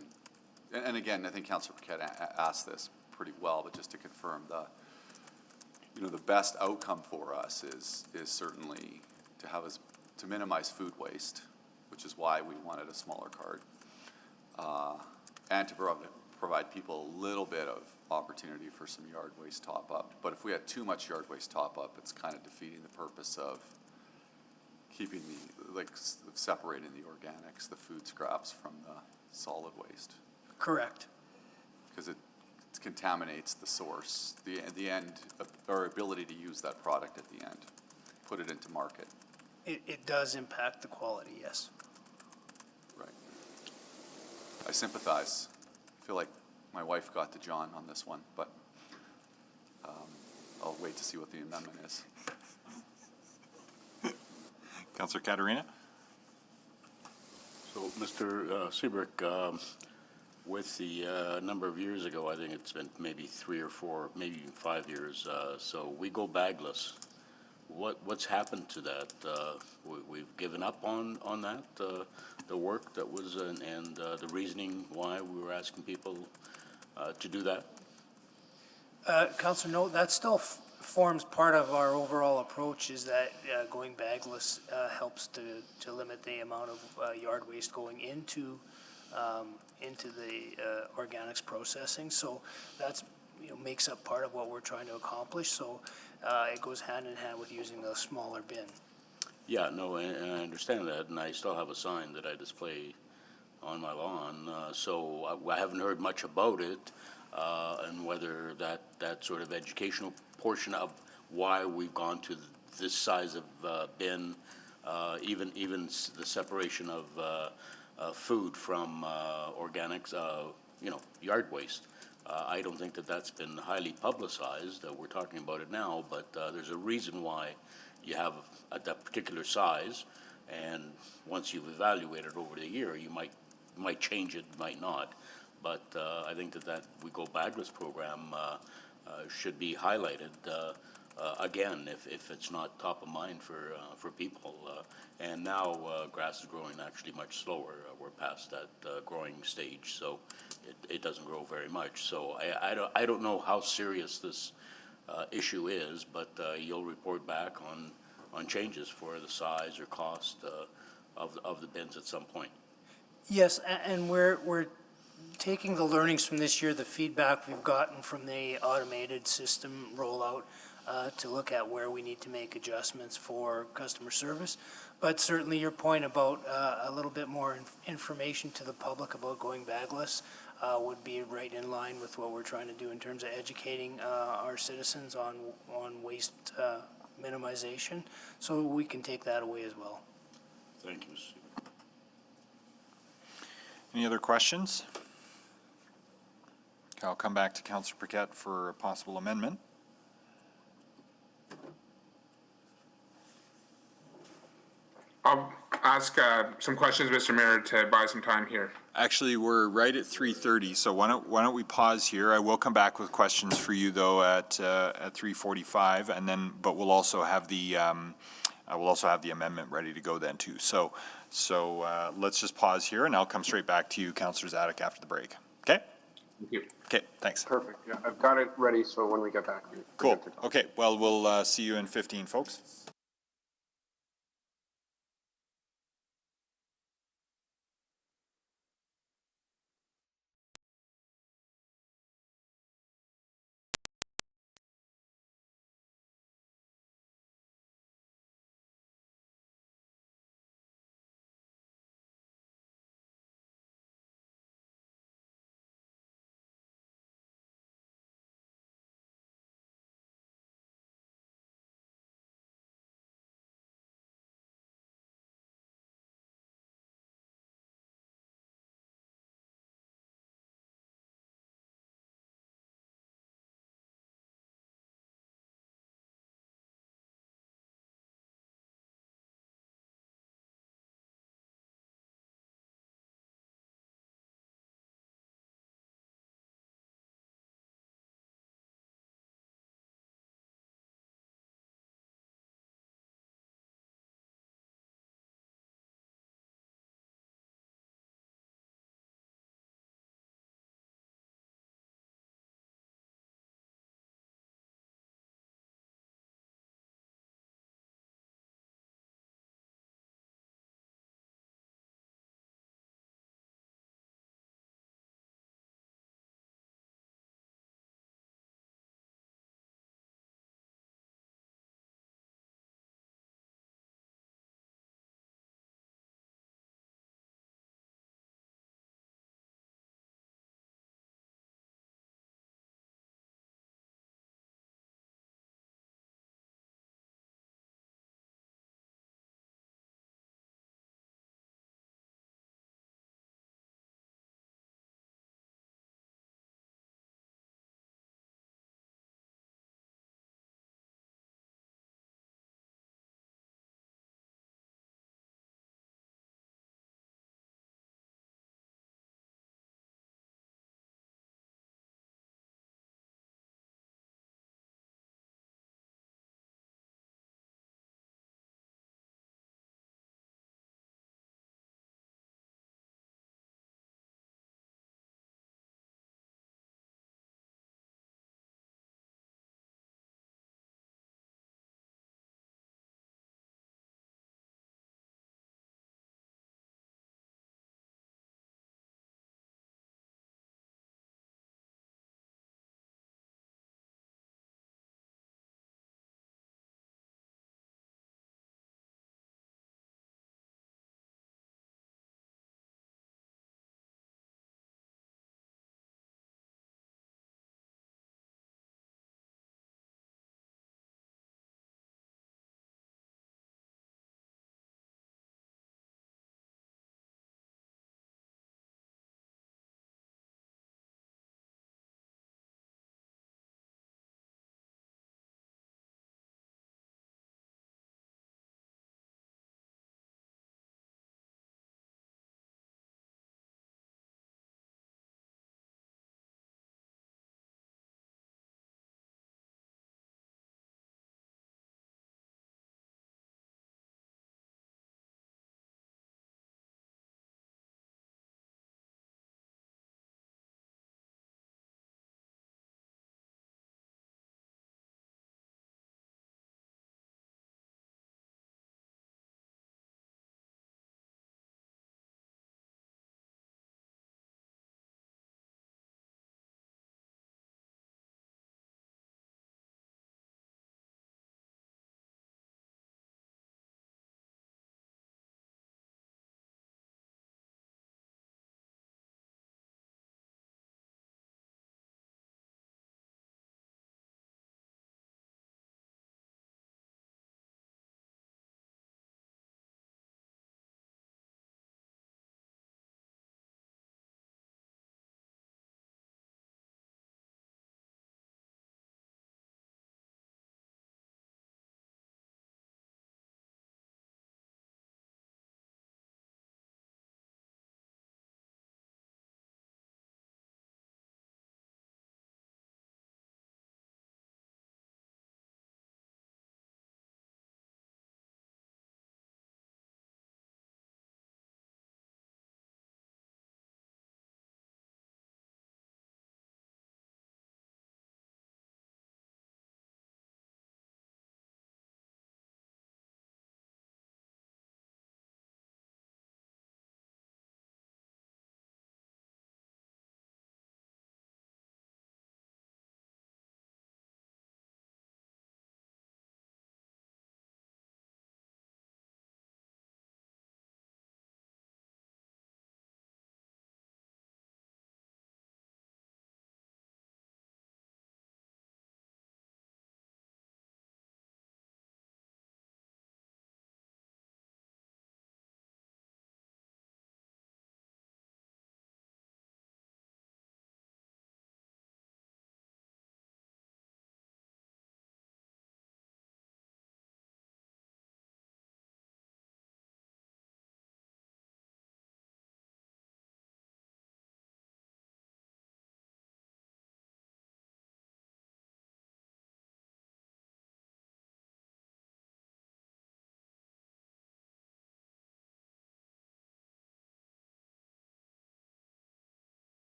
And again, I think Councillor Paquette asked this pretty well, but just to confirm, the best outcome for us is certainly to minimize food waste, which is why we wanted a smaller card, and to provide people a little bit of opportunity for some yard waste top up. But if we had too much yard waste top up, it's kind of defeating the purpose of keeping separating the organics, the food scraps from the solid waste. Correct. Because it contaminates the source, the end, our ability to use that product at the end, put it into market. It does impact the quality, yes. Right. I sympathize. I feel like my wife got to John on this one, but I'll wait to see what the amendment is. Councillor Caterina? So, Mr. Seabrook, with the number of years ago, I think it's been maybe 3 or 4, maybe even 5 years, so we go bagless. What's happened to that? We've given up on that, the work that was, and the reasoning why we were asking people to do that? Councillor, no, that still forms part of our overall approach, is that going bagless helps to limit the amount of yard waste going into the organics processing. So that's makes up part of what we're trying to accomplish. So it goes hand in hand with using the smaller bin. Yeah, no, and I understand that, and I still have a sign that I display on my lawn. So I haven't heard much about it, and whether that sort of educational portion of why we've gone to this size of bin, even the separation of food from organics, yard waste. I don't think that's been highly publicized. We're talking about it now, but there's a reason why you have that particular size, and once you've evaluated over the year, you might change it, might not. But I think that we go bagless program should be highlighted again if it's not top of mind for people. And now grass is growing actually much slower. We're past that growing stage, so it doesn't grow very much. So I don't know how serious this issue is, but you'll report back on changes for the size or cost of the bins at some point. Yes, and we're taking the learnings from this year, the feedback we've gotten from the automated system rollout, to look at where we need to make adjustments for customer service. But certainly your point about a little bit more information to the public about going bagless would be right in line with what we're trying to do in terms of educating our citizens on waste minimization. So we can take that away as well. Thank you. Any other questions? Okay, I'll come back to Councillor Paquette for a possible amendment. I'll ask some questions, Mr. Mayor, to buy some time here. Actually, we're right at 3:30, so why don't we pause here? I will come back with questions for you though at 3:45, and then we'll also have the amendment ready to go then too. So let's just pause here, and I'll come straight back to you, Councillor Zadick, after the break. Okay? Thank you. Okay, thanks. Perfect. Yeah, I've got it ready, so when we get back. Cool. Okay, well, we'll see you in 15, folks.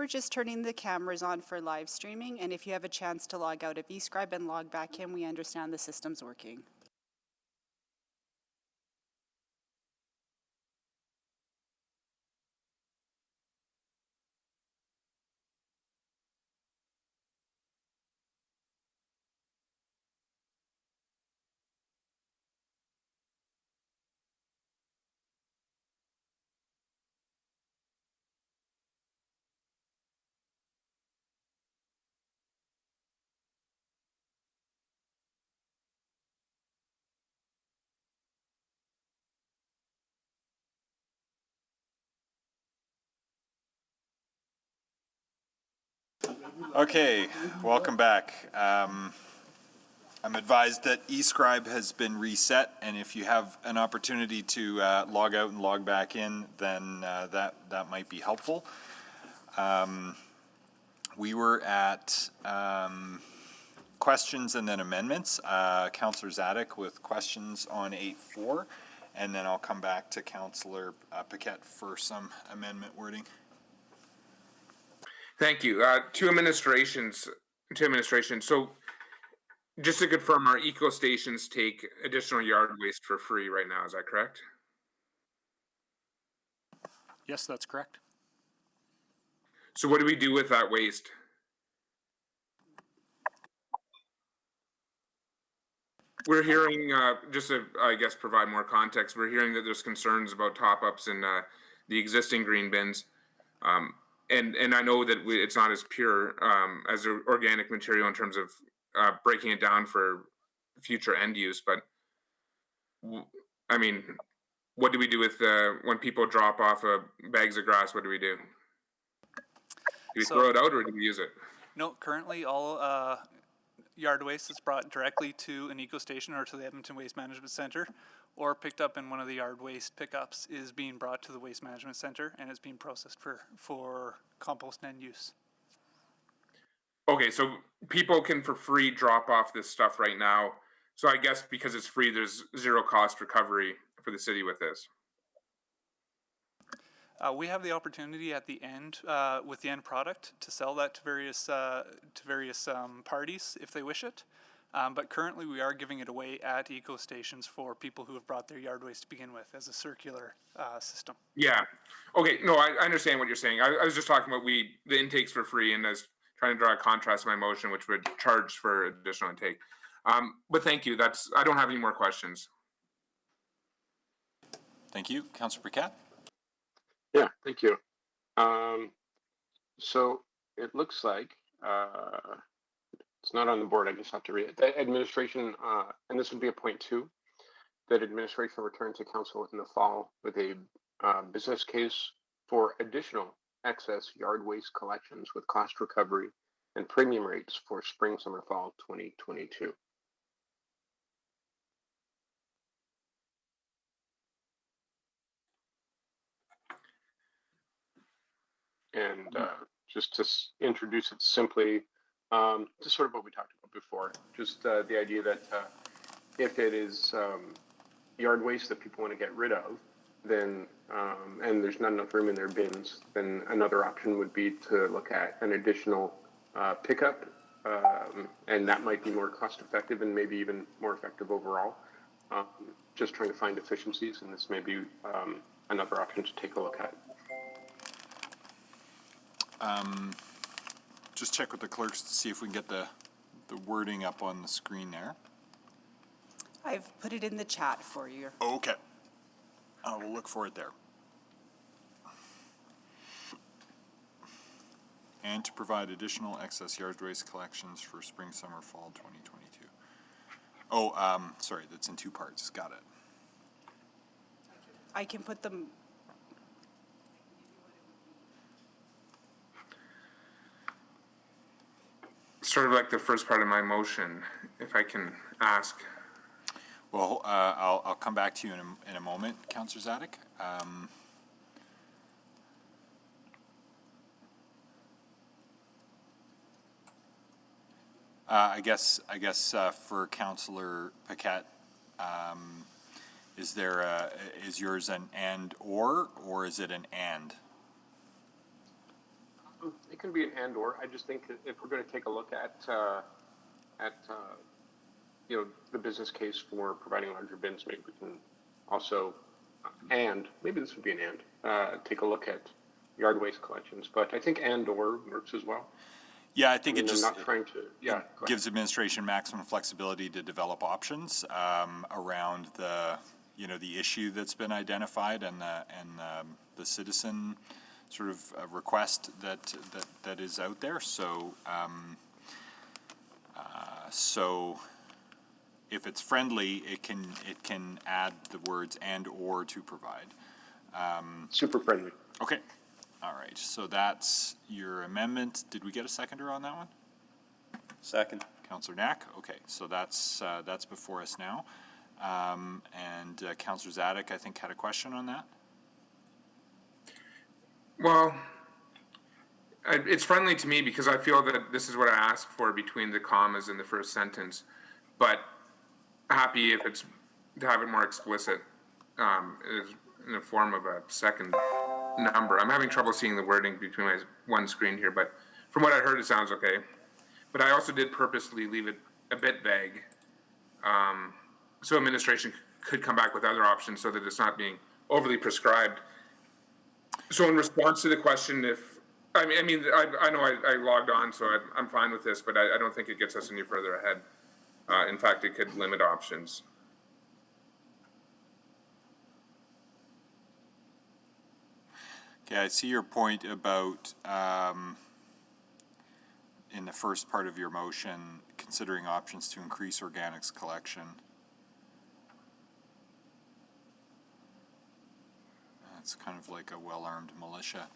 We're just turning the cameras on for live streaming, and if you have a chance to log out of eScribe and log back in, we understand the system's working. Okay, welcome back. I'm advised that eScribe has been reset, and if you have an opportunity to log out and log back in, then that might be helpful. We were at questions and then amendments. Councillor Zadek with questions on 8.4, and then I'll come back to Councillor Paquette for some amendment wording. Thank you. To administration. So just to confirm, our eco stations take additional yard waste for free right now. Is that correct? Yes, that's correct. So what do we do with that waste? We're hearing, just to, I guess, provide more context, we're hearing that there's concerns about top-ups in the existing green bins. And I know that it's not as pure as organic material in terms of breaking it down for future end use, but I mean, what do we do with when people drop off bags of grass? What do we do? Do we throw it out or do we use it? No, currently all yard waste is brought directly to an eco station or to the Edmonton Waste Management Center, or picked up in one of the yard waste pickups is being brought to the Waste Management Center and is being processed for compost end use. Okay, so people can for free drop off this stuff right now. So I guess because it's free, there's zero cost recovery for the city with this. We have the opportunity at the end, with the end product, to sell that to various parties if they wish it. But currently we are giving it away at eco stations for people who have brought their yard waste to begin with as a circular system. Yeah. Okay. No, I understand what you're saying. I was just talking about the intakes for free, and I was trying to draw a contrast to my motion, which would charge for additional intake. But thank you. I don't have any more questions. Thank you. Councillor Paquette? Yeah, thank you. So it looks like it's not on the board. I just have to read it. The administration, and this would be a point 2, that administration return to council in the fall with a business case for additional excess yard waste collections with cost recovery and premium rates for spring, summer, fall 2022. And just to introduce it simply, just sort of what we talked about before, just the idea that if it is yard waste that people want to get rid of, then, and there's not enough room in their bins, then another option would be to look at an additional pickup, and that might be more cost effective and maybe even more effective overall. Just trying to find efficiencies, and this may be another option to take a look at. Just check with the clerks to see if we can get the wording up on the screen there. I've put it in the chat for you. Okay. I will look for it there. And to provide additional excess yard waste collections for spring, summer, fall 2022. Oh, sorry, that's in 2 parts. Got it. I can put them. Sort of like the first part of my motion, if I can ask. Well, I'll come back to you in a moment, Councillor Zadek. I guess for Councillor Paquette, is yours an and or is it an and? can be an and/or. I just think that if we're going to take a look at you know, the business case for providing larger bins, maybe we can also, and maybe this would be an take a look at yard waste collections. But I think and/or works as well. Yeah, I think I mean, it just I'm not trying to. Yeah, gives administration maximum flexibility to develop options around the, you know, the issue that's been identified and the citizen sort of request that is out there. So so if it's friendly, it can add the words and/or to provide. Super friendly. Okay. All right. So that's your amendment. Did we get a seconder on that one? Second. Councillor Knack. Okay. So that's before us now. And Councillor Zadok, I think, had a question on that. Well, it's friendly to me because I feel that this is what I asked for between the commas in the first sentence, but happy if it's to have it more explicit is in the form of a second number. I'm having trouble seeing the wording between my one screen here, but from what I heard, it sounds okay. But I also did purposely leave it a bit vague, so administration could come back with other options so that it's not being overly prescribed. So in response to the question, I know I logged on, so I'm fine with this, but I don't think it gets us any further ahead. In fact, it could limit options. Okay, I see your point about, in the first part of your motion, considering options to increase organics collection. It's kind of like a well-armed militia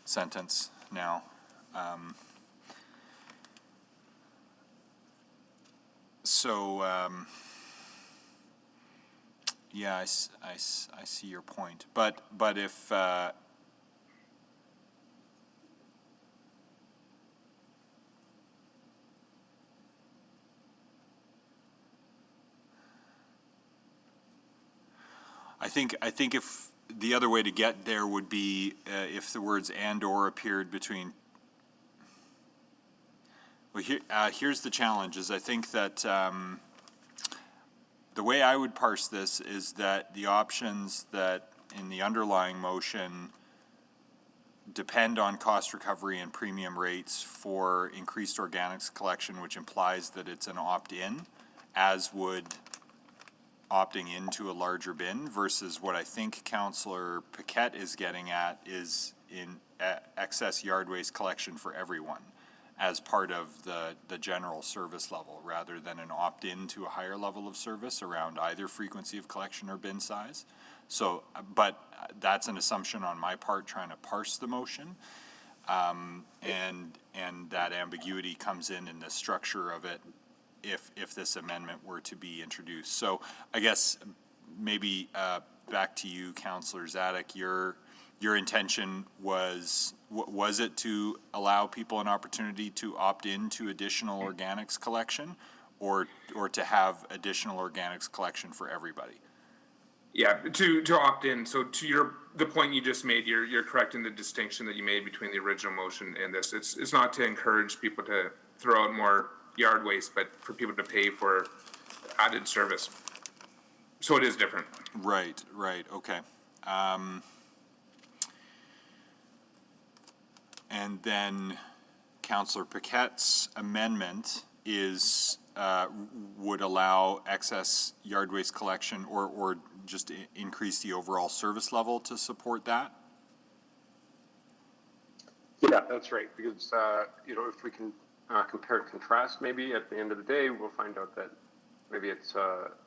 sentence now. Yeah, I see your point, but if I think if the other way to get there would be if the words and/or appeared between. Well, here's the challenge: is I think that the way I would parse this is that the options that in the underlying motion depend on cost recovery and premium rates for increased organics collection, which implies that it's an opt-in, as would opting into a larger bin, versus what I think Councillor Paquette is getting at is in excess yard waste collection for everyone as part of the general service level, rather than an opt-in to a higher level of service around either frequency of collection or bin size. So, but that's an assumption on my part trying to parse the motion. And that ambiguity comes in the structure of it if this amendment were to be introduced. So I guess maybe back to you, Councillor Zadok, your intention was it to allow people an opportunity to opt in to additional organics collection, or to have additional organics collection for everybody? Yeah, to opt in. So to the point you just made, you're correct in the distinction that you made between the original motion and this. It's not to encourage people to throw out more yard waste, but for people to pay for added service. So it is different. Right, okay. And then Councillor Paquette's amendment is would allow excess yard waste collection or just increase the overall service level to support that? Yeah, that's right. Because, if we can compare and contrast, maybe at the end of the day, we'll find out that maybe it's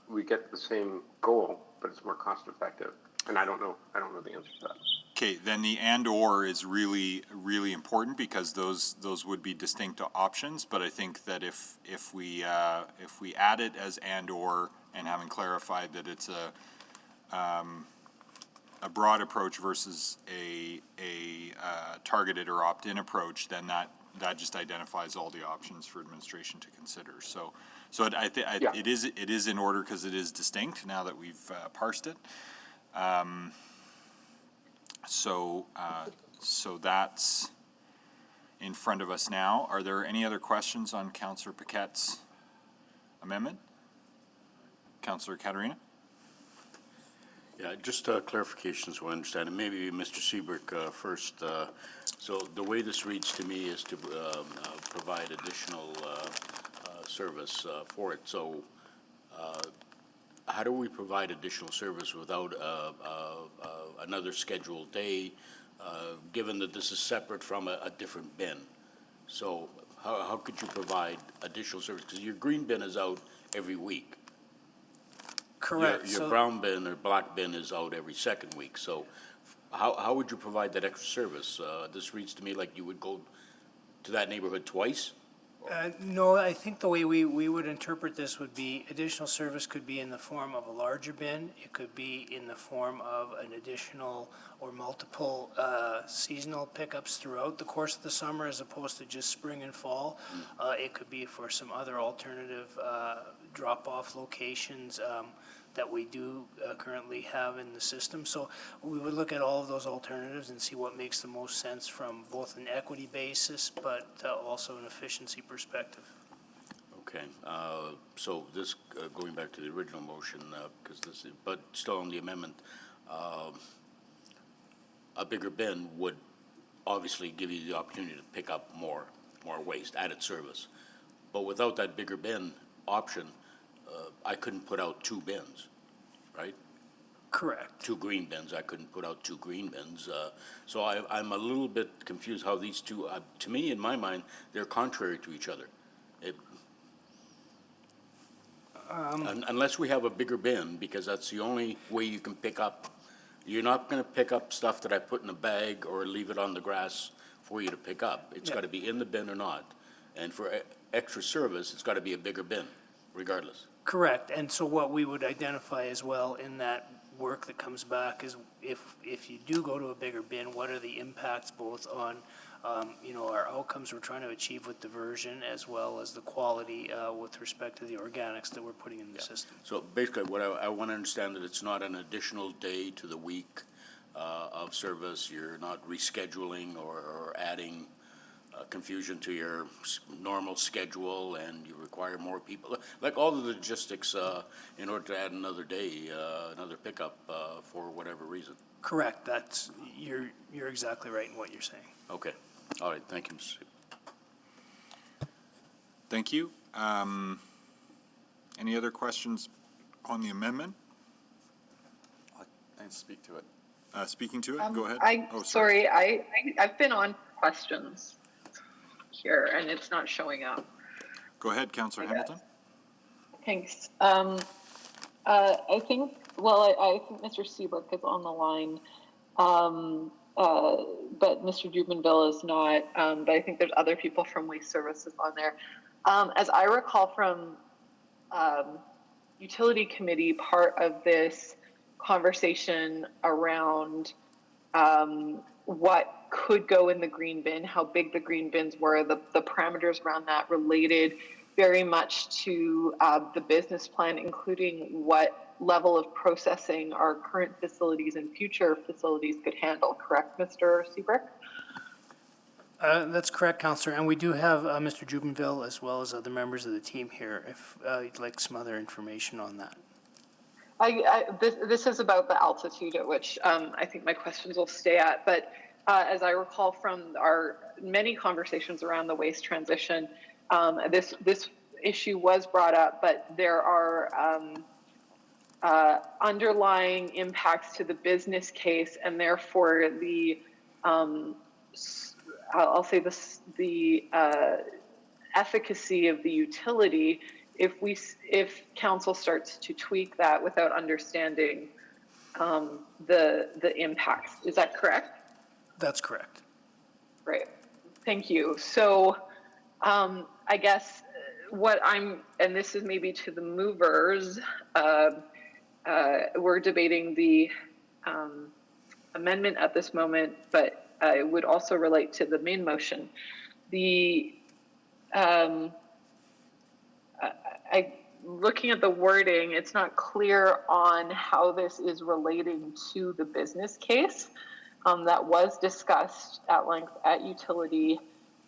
we get the same goal, but it's more cost effective. And I don't know the answer to that. Okay, then the and/or is really, really important, because those would be distinct options. But I think that if we add it as and/or, and having clarified that it's a broad approach versus a targeted or opt-in approach, then that just identifies all the options for administration to consider. So it is in order because it is distinct now that we've parsed it. So that's in front of us now. Are there any other questions on Councillor Paquette's amendment? Councillor Caterina? Yeah, just clarification so I understand, and maybe Mr. Seabrook first. So the way this reads to me is to provide additional service for it. So how do we provide additional service without another scheduled day, given that this is separate from a different bin? So how could you provide additional service? Because your green bin is out every week. Correct. Your brown bin or black bin is out every second week. So how would you provide that extra service? This reads to me like you would go to that neighborhood twice? No, I think the way we would interpret this would be additional service could be in the form of a larger bin. It could be in the form of an additional or multiple seasonal pickups throughout the course of the summer as opposed to just spring and fall. It could be for some other alternative drop-off locations that we do currently have in the system. So we would look at all of those alternatives and see what makes the most sense from both an equity basis, but also an efficiency perspective. Okay, so this, going back to the original motion, because this, but still on the amendment, a bigger bin would obviously give you the opportunity to pick up more waste, added service. But without that bigger bin option, I couldn't put out 2 bins, right? Correct. 2 green bins. I couldn't put out 2 green bins. So I'm a little bit confused how these two, to me, in my mind, they're contrary to each other. Unless we have a bigger bin, because that's the only way you can pick up. You're not going to pick up stuff that I put in a bag or leave it on the grass for you to pick up. It's got to be in the bin or not. And for extra service, it's got to be a bigger bin, regardless. Correct, and so what we would identify as well in that work that comes back is if you do go to a bigger bin, what are the impacts both on, our outcomes we're trying to achieve with diversion as well as the quality with respect to the organics that we're putting in the system. So basically, what I want to understand that it's not an additional day to the week of service. You're not rescheduling or adding confusion to your normal schedule, and you require more people, like all the logistics in order to add another day, another pickup for whatever reason. Correct. That's you're exactly right in what you're saying. Okay. All right. Thank you, Mr. Thank you. Any other questions on the amendment? And speak to it. Speaking to it, go ahead. Sorry, I've been on questions here and it's not showing up. Go ahead, Councillor Hamilton. Thanks. I think Mr. Seabrook is on the line, but Mr. Dubinville is not. But I think there's other people from Waste Services on there. As I recall from Utility Committee, part of this conversation around what could go in the green bin, how big the green bins were, the parameters around that related very much to the business plan, including what level of processing our current facilities and future facilities could handle. Correct, Mr. Seabrook? That's correct, Councillor, and we do have Mr. Dubinville as well as other members of the team here if you'd like some other information on that. This is about the altitude at which I think my questions will stay at, but as I recall from our many conversations around the waste transition, this issue was brought up, but there are underlying impacts to the business case, and therefore the I'll say this, the efficacy of the utility if council starts to tweak that without understanding the impacts. Is that correct? That's correct. Great, thank you. So I guess what and this is maybe to the movers, we're debating the amendment at this moment, but it would also relate to the main motion. Looking at the wording, it's not clear on how this is relating to the business case that was discussed at length at utility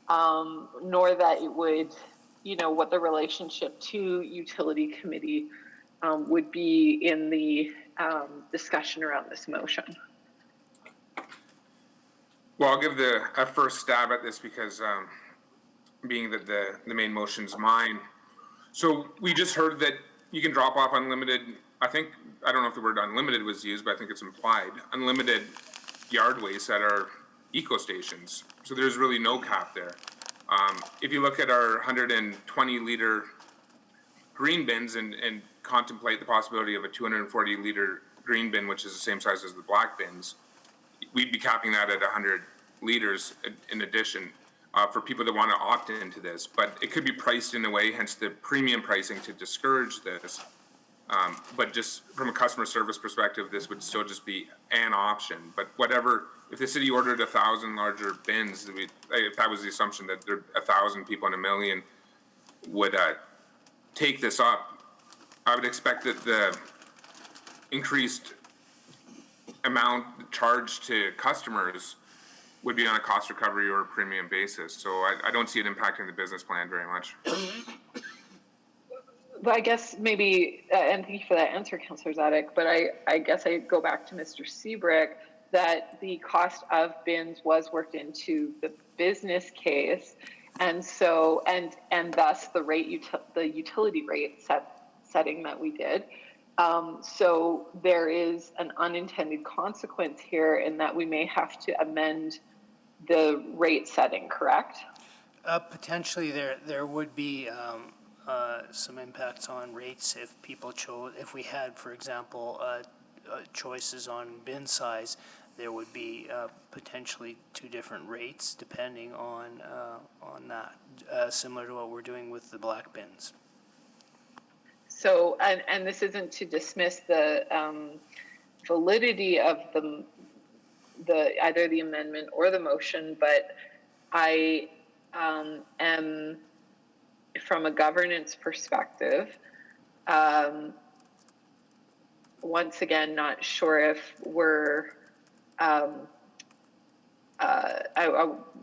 nor that it would, what the relationship to utility committee would be in the discussion around this motion. Well, I'll give a first stab at this because being that the main motion's mine. So we just heard that you can drop off unlimited, I don't know if the word unlimited was used, but I think it's implied, unlimited yard waste at our eco stations. So there's really no cap there. If you look at our 120 liter green bins and contemplate the possibility of a 240 liter green bin, which is the same size as the black bins, we'd be capping that at 100 liters in addition for people that want to opt into this. But it could be priced in a way, hence the premium pricing to discourage this. But just from a customer service perspective, this would still just be an option. But whatever, if the city ordered 1,000 larger bins, if that was the assumption that there 1,000 people in a million would take this up, I would expect that the increased amount charged to customers would be on a cost recovery or a premium basis. So I don't see it impacting the business plan very much. But I guess maybe, and thank you for that answer, Councillor Zadek, but I guess I go back to Mr. Seabrick, that the cost of bins was worked into the business case. And so, and thus the utility rate setting that we did. So there is an unintended consequence here in that we may have to amend the rate setting, correct? Potentially there would be some impacts on rates if people chose, if we had, for example, choices on bin size, there would be potentially two different rates depending on that, similar to what we're doing with the black bins. So, and this isn't to dismiss the validity of the either the amendment or the motion, but I am, from a governance perspective, once again, not sure if we're, I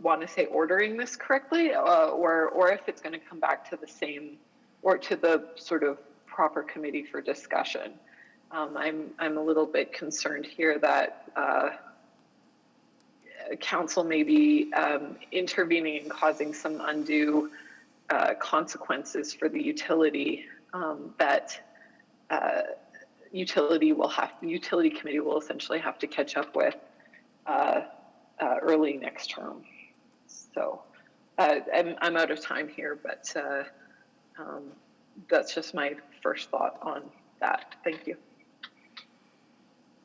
want to say ordering this correctly, or if it's going to come back to the same, or to the sort of proper committee for discussion. I'm a little bit concerned here that council may be intervening and causing some undue consequences for the utility that utility committee will essentially have to catch up with early next term. So I'm out of time here, but that's just my first thought on that. Thank you.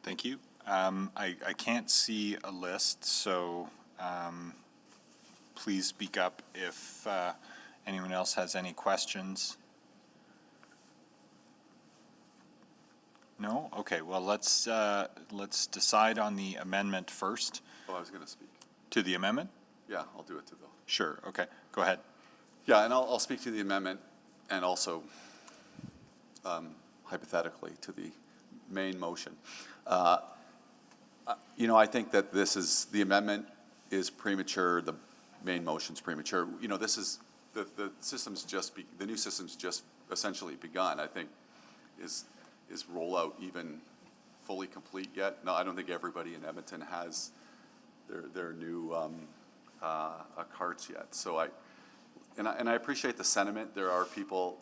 Thank you. I can't see a list, so please speak up if anyone else has any questions. No? Okay, well, let's decide on the amendment first. Oh, I was going to speak. To the amendment? Yeah, I'll do it to the. Sure, okay, go ahead. Yeah, and I'll speak to the amendment and also hypothetically to the main motion. I think that the amendment is premature, the main motion's premature. This is, the new system's just essentially begun. I think is rollout even fully complete yet? No, I don't think everybody in Edmonton has their new carts yet. So I appreciate the sentiment. There are people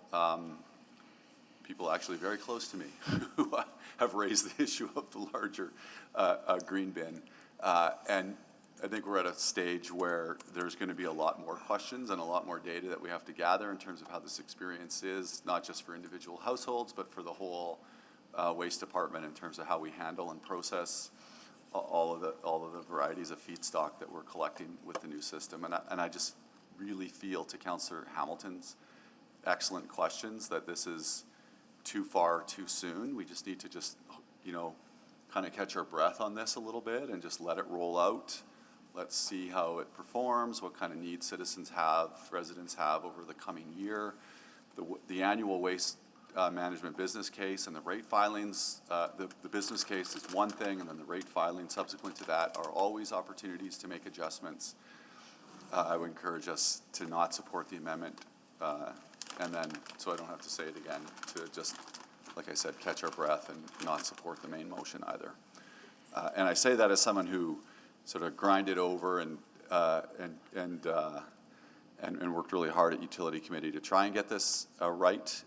actually very close to me who have raised the issue of the larger green bin. And I think we're at a stage where there's going to be a lot more questions and a lot more data that we have to gather in terms of how this experience is, not just for individual households, but for the whole waste department in terms of how we handle and process all of the varieties of feedstock that we're collecting with the new system. And I just really feel, to Councillor Hamilton's excellent questions, that this is too far too soon. We just need to kind of catch our breath on this a little bit and just let it roll out. Let's see how it performs, what kind of needs citizens have, residents have over the coming year. The annual waste management business case and the rate filings, the business case is one thing, and then the rate filings subsequent to that are always opportunities to make adjustments. I would encourage us to not support the amendment, and then, so I don't have to say it again, to just, like I said, catch our breath and not support the main motion either. And I say that as someone who sort of grinded over and worked really hard at Utility Committee to try and get this right.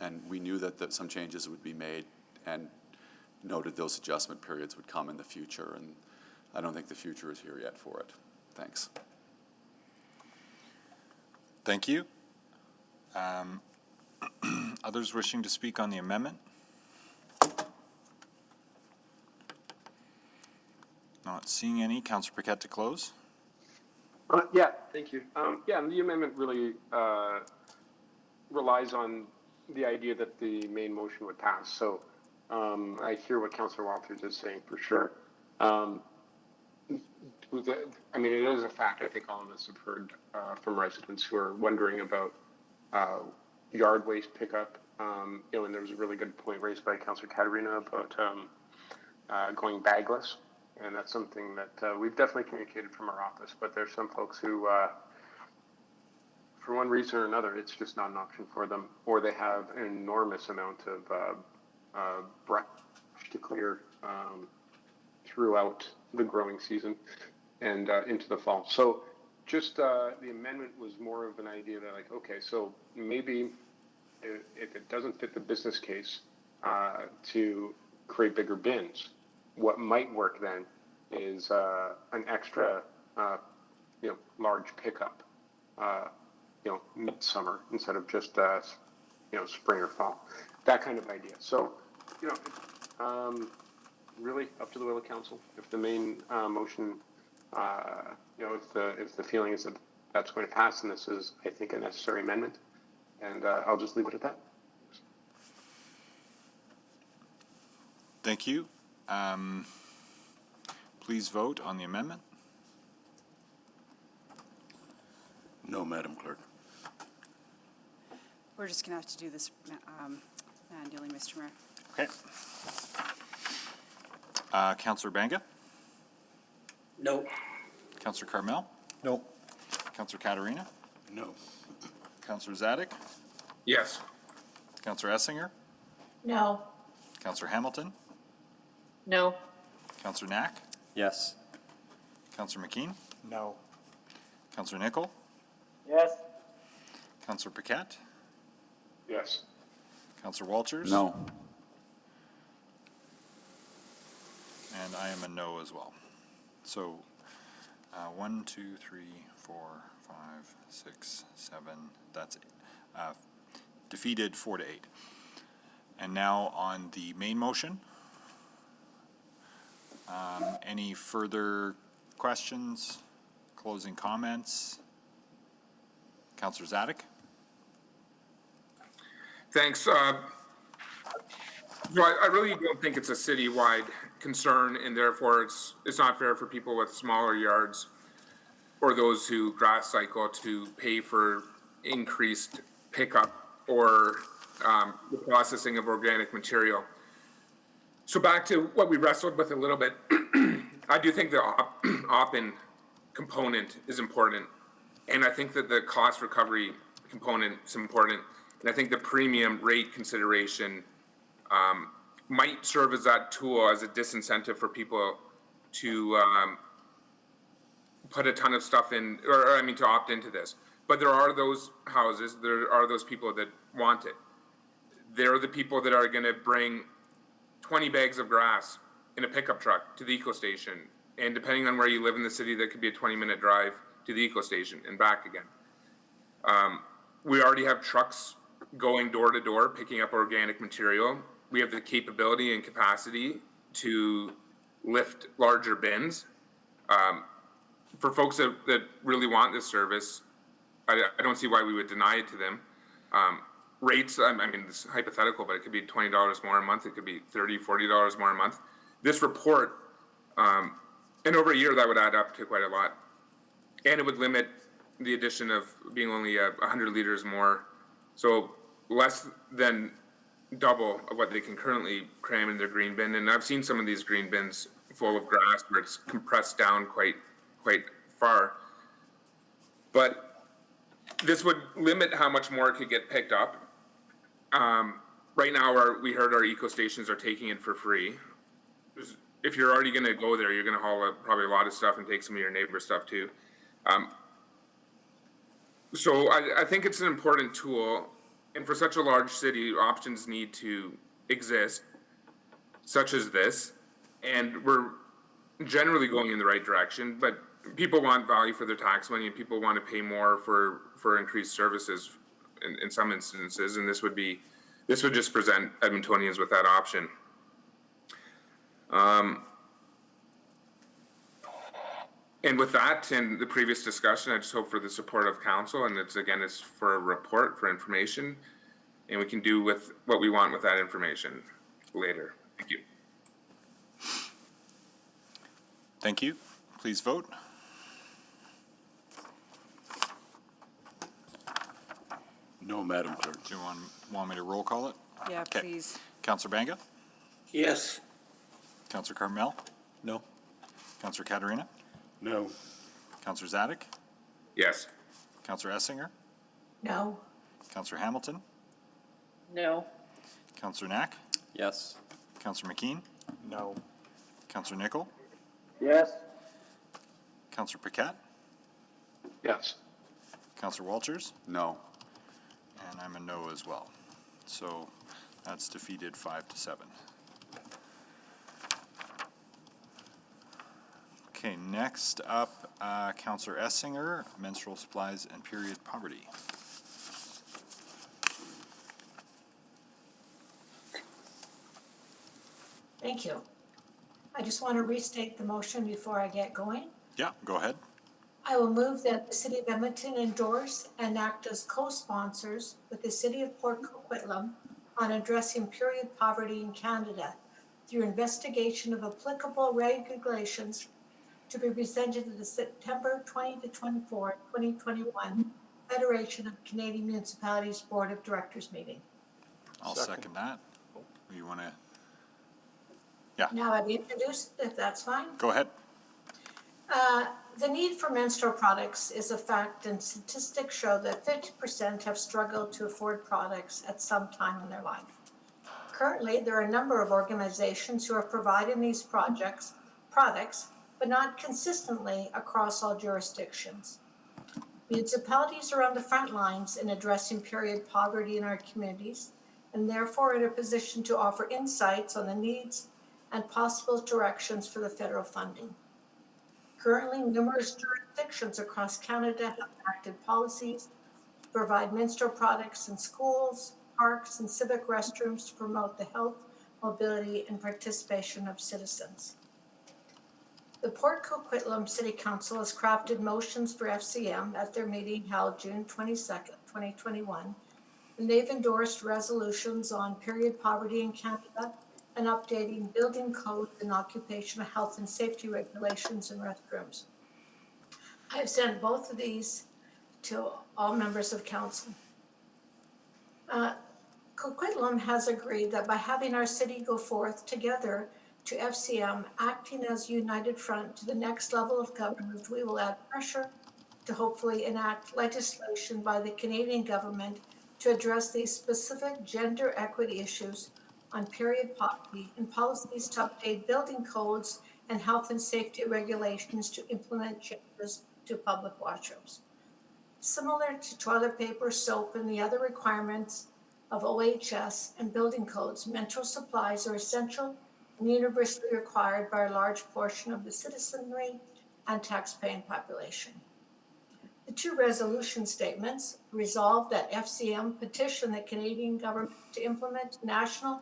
And we knew that some changes would be made, and noted those adjustment periods would come in the future. And I don't think the future is here yet for it. Thanks. Thank you. Others wishing to speak on the amendment? Not seeing any. Councillor Paquette to close. Yeah, thank you. Yeah, and the amendment really relies on the idea that the main motion would pass. So I hear what Councillor Walters is saying for sure. I mean, it is a fact. I think all of us have heard from residents who are wondering about yard waste pickup. You know, and there was a really good point raised by Councillor Katarina about going bagless. And that's something that we've definitely communicated from our office, but there's some folks who, for one reason or another, it's just not an option for them, or they have an enormous amount of brush to clear throughout the growing season and into the fall. So just the amendment was more of an idea that, like, okay, so maybe if it doesn't fit the business case to create bigger bins, what might work then is an extra, you know, large pickup, you know, midsummer instead of just, you know, spring or fall, that kind of idea. So, you know, really up to the will of council. If the main motion, you know, if the feeling is that that's going to pass, and this is, I think, a necessary amendment, and I'll just leave it at that. Thank you. Please vote on the amendment. No, Madam Clerk. We're just going to have to do this manually, Mr. Mayor. Okay. Councillor Banga? No. Councillor Carmel? No. Councillor Katarina? No. Councillor Zadig? Yes. Councillor Essinger? No. Councillor Hamilton? No. Councillor Knack? Yes. Councillor McKean? No. Councillor Nickel? Yes. Councillor Paquette? Yes. Councillor Walters? No. And I am a no as well. So 1, 2, 3, 4, 5, 6, 7, that's it. Defeated 4-8. And now on the main motion. Any further questions, closing comments? Councillor Zadig? Thanks. So I really don't think it's a citywide concern, and therefore it's not fair for people with smaller yards or those who grass cycle to pay for increased pickup or the processing of organic material. So back to what we wrestled with a little bit, I do think the opt-in component is important, and I think that the cost recovery component is important, and I think the premium rate consideration might serve as that tool as a disincentive for people to put a ton of stuff in, or I mean to opt into this. But there are those houses, there are those people that want it. They're the people that are going to bring 20 bags of grass in a pickup truck to the eco station. And depending on where you live in the city, that could be a 20-minute drive to the eco station and back again. We already have trucks going door to door, picking up organic material. We have the capability and capacity to lift larger bins. For folks that really want this service, I don't see why we would deny it to them. Rates, I mean, this is hypothetical, but it could be $20 more a month. It could be $30, $40 more a month. This report, in over a year, that would add up to quite a lot. And it would limit the addition of being only 100 liters more. So less than double of what they can currently cram in their green bin. And I've seen some of these green bins full of grass where it's compressed down quite far. But this would limit how much more could get picked up. Right now, we heard our eco stations are taking it for free. If you're already going to go there, you're going to haul probably a lot of stuff and take some of your neighbor stuff too. So I think it's an important tool, and for such a large city, options need to exist, such as this, and we're generally going in the right direction, but people want value for their tax money, and people want to pay more for increased services in some instances, and this would just present Edmontonians with that option. And with that and the previous discussion, I just hope for the support of council, and it's for a report, for information, and we can do with what we want with that information later. Thank you. Thank you. Please vote. No, Madam Clerk. Do you want me to roll call it? Yeah, Okay. please. Councillor Banga? Yes. Councillor Carmel? No. Councillor Katarina? No. Councillor Zadek? Yes. Councillor Essinger? No. Councillor Hamilton? No. Councillor Knack? Yes. Councillor McKean? No. Councillor Nickel? Yes. Councillor Paquette? Yes. Councillor Walters? No. And I'm a no as well. So that's defeated 5-7. Okay, next up, Councillor Essinger, menstrual supplies and period poverty. Thank you. I just want to restate the motion before I get going. Yeah, go ahead. I will move that the City of Edmonton endorse and act as co-sponsors with the City of Port Coquitlam on addressing period poverty in Canada through investigation of applicable regulations to be presented at the September 20 to 24, 2021 Federation of Canadian Municipalities Board of Directors meeting. I'll second that. You want to? Now I've introduced, if that's fine. Go ahead. The need for menstrual products is a fact, and statistics show that 50% have struggled to afford products at some time in their life. Currently, there are a number of organizations who are providing these products, but not consistently across all jurisdictions. Municipalities are on the front lines in addressing period poverty in our communities, and therefore in a position to offer insights on the needs and possible directions for the federal funding. Currently, numerous jurisdictions across Canada have enacted policies to provide menstrual products in schools, parks, and civic restrooms to promote the health, mobility, and participation of citizens. The Port Coquitlam City Council has crafted motions for FCM at their meeting held June 22nd, 2021, and they've endorsed resolutions on period poverty in Canada and updating building codes and occupational health and safety regulations in restrooms. I've sent both of these to all members of council. Coquitlam has agreed that by having our city go forth together to FCM, acting as a united front to the next level of government, we will add pressure to hopefully enact legislation by the Canadian government to address these specific gender equity issues on period poverty and policies to update building codes and health and safety regulations to implement changes to public washrooms. Similar to toilet paper, soap, and the other requirements of OHS and building codes, menstrual supplies are essential and universally required by a large portion of the citizenry and tax-paying population. The two resolution statements resolve that FCM petition the Canadian government to implement national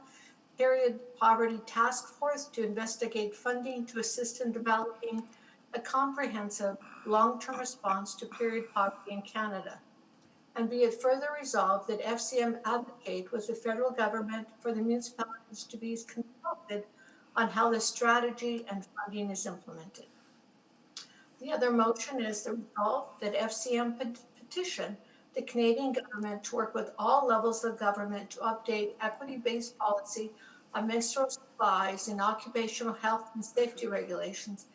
period poverty task force to investigate funding to assist in developing a comprehensive long-term response to period poverty in Canada. And be it further resolved that FCM advocate with the federal government for the municipalities to be consulted on how the strategy and funding is implemented. The other motion is the resolve that FCM petition the Canadian government to work with all levels of government to update equity-based policy on menstrual supplies and occupational health and safety regulations,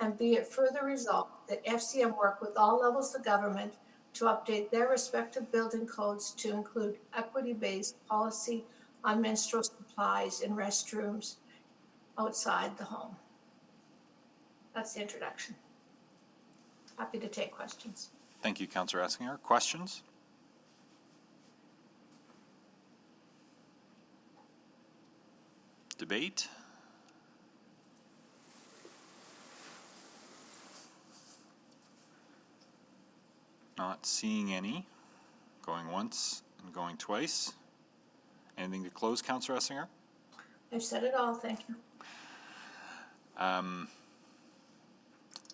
and be it further resolved that FCM work with all levels of government to update their respective building codes to include equity-based policy on menstrual supplies in restrooms outside the home. That's the introduction. Happy to take questions. Thank you, Councillor Essinger. Questions? Debate? Not seeing any. Going once and going twice. Anything to close, Councillor Essinger? I've said it all, thank you.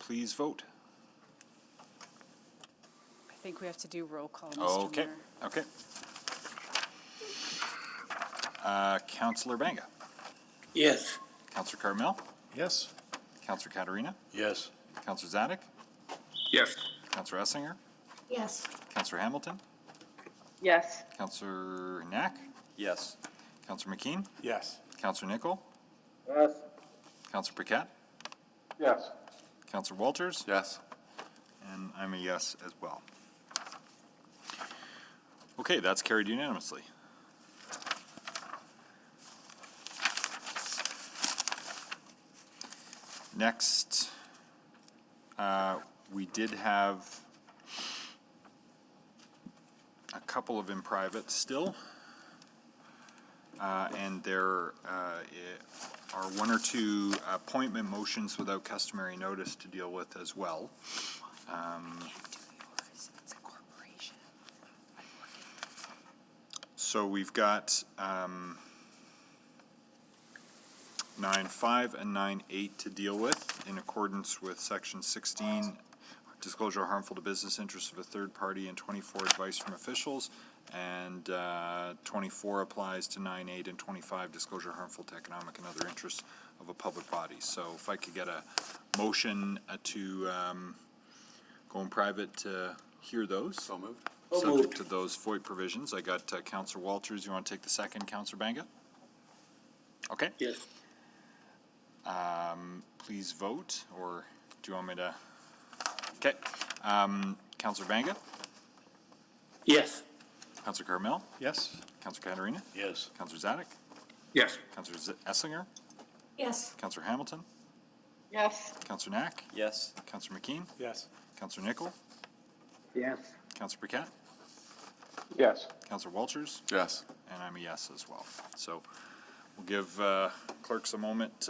Please vote. I think we have to do roll call, Mr. Okay, Mayor. okay. Councillor Banga. Yes. Councillor Carmel. Yes. Councillor Katarina. Yes. Councillor Zadek. Yes. Councillor Essinger. Yes. Councillor Hamilton. Yes. Councillor Knack. Yes. Councillor McKean. Yes. Councillor Nichol. Yes. Councillor Paquette. Yes. Councillor Walters. Yes. And I'm a yes as well. Okay, that's carried unanimously. Next, we did have a couple of in private still. And there are one or two appointment motions without customary notice to deal with as well. So we've got 9.5 and 9.8 to deal with in accordance with Section 16, disclosure harmful to business interests of a third party, and 24, advice from officials. And 24 applies to 9.8 and 25, disclosure harmful to economic and other interests of a public body. So if I could get a motion to go in private to hear those. So moved. Subject to those FOIP provisions. I got Councillor Walters. You want to take the second, Councillor Banga? Okay. Yes. Please vote, or do you want me to? Okay. Councillor Banga? Yes. Councillor Carmel? Yes. Councillor Katarina? Yes. Councillor Zadek? Yes. Councillor Essinger? Yes. Councillor Hamilton? Yes. Councillor Knack? Yes. Councillor McKean? Yes. Councillor Nichol? Yes. Councillor Paquette? Yes. Councillor Walters? Yes. And I'm a yes as well. So we'll give clerks a moment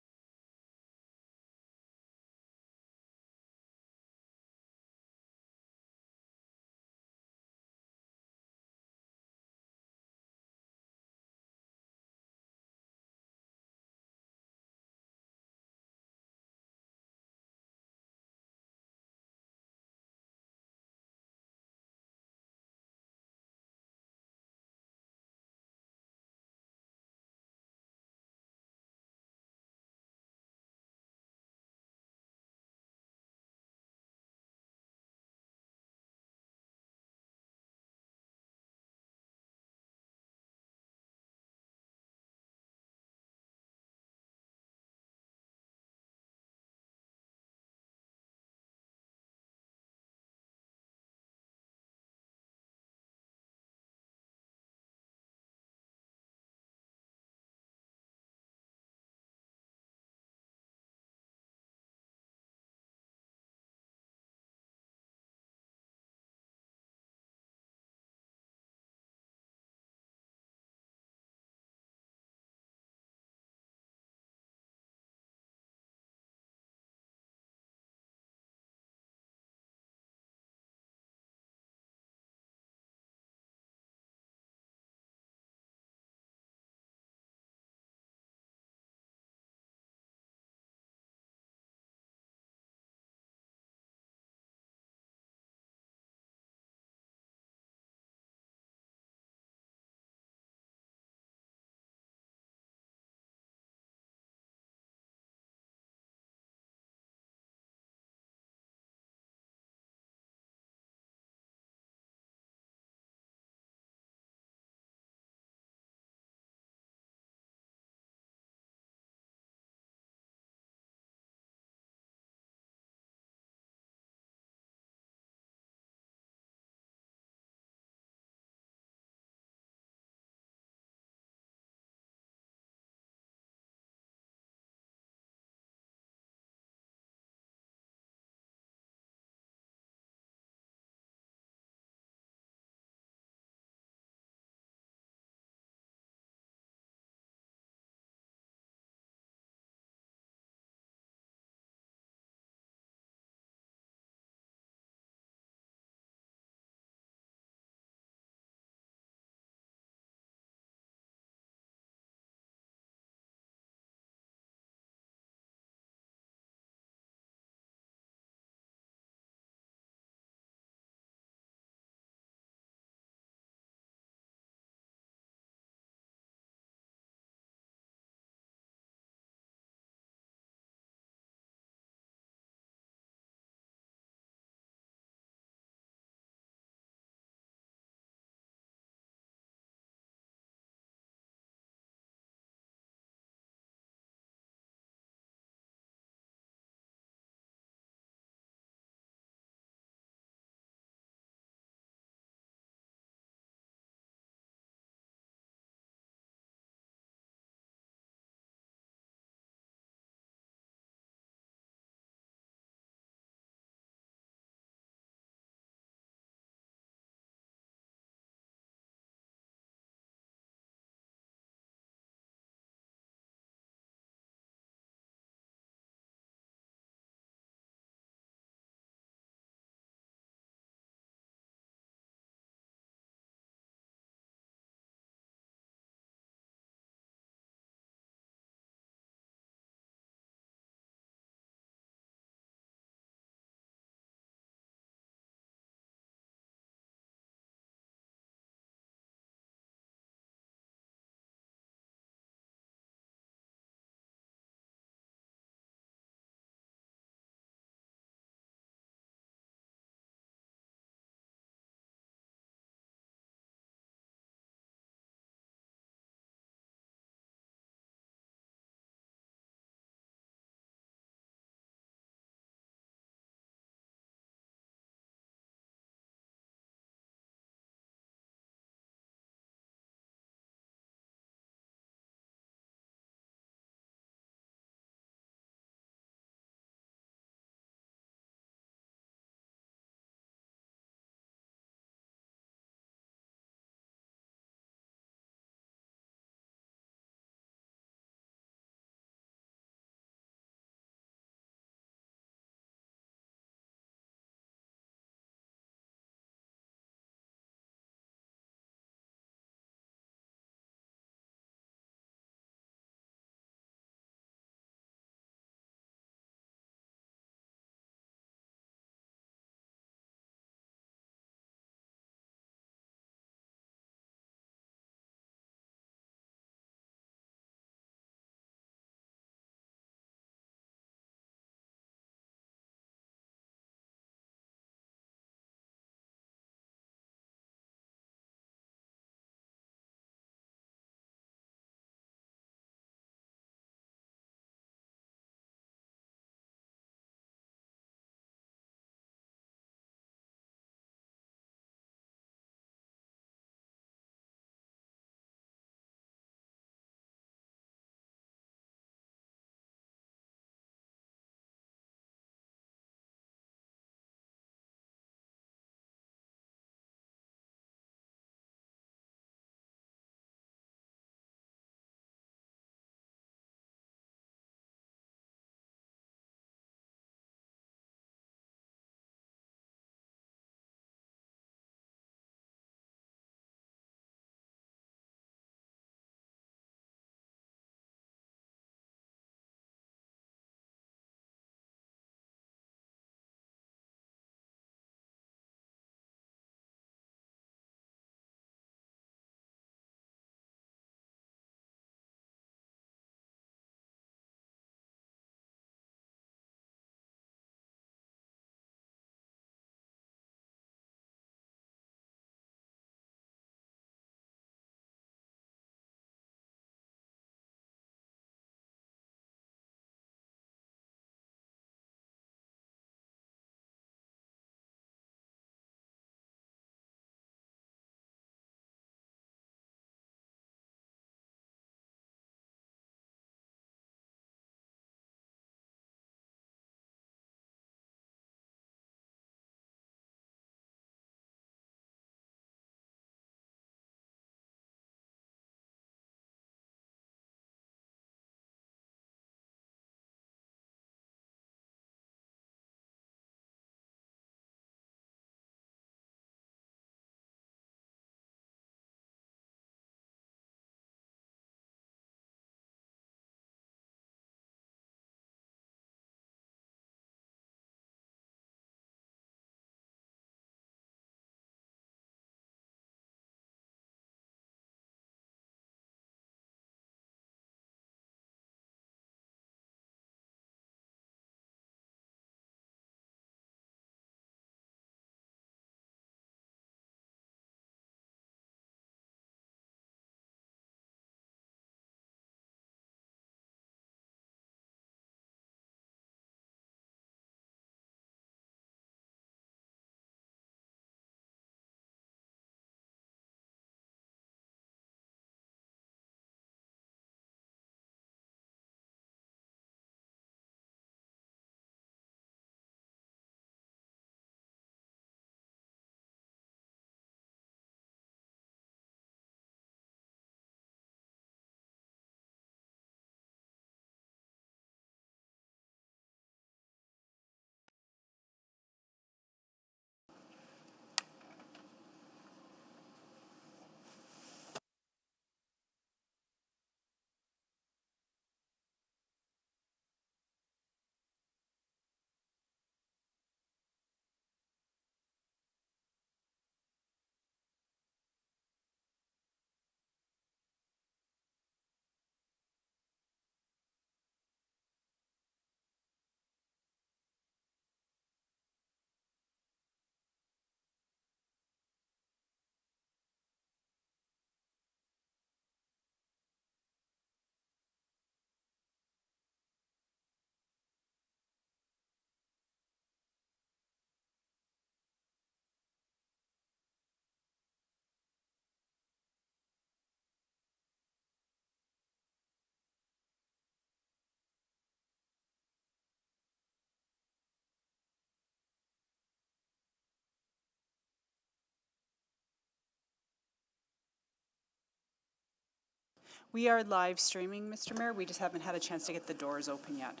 We are live streaming, Mr. Mayor. We just haven't had a chance to get the doors open yet.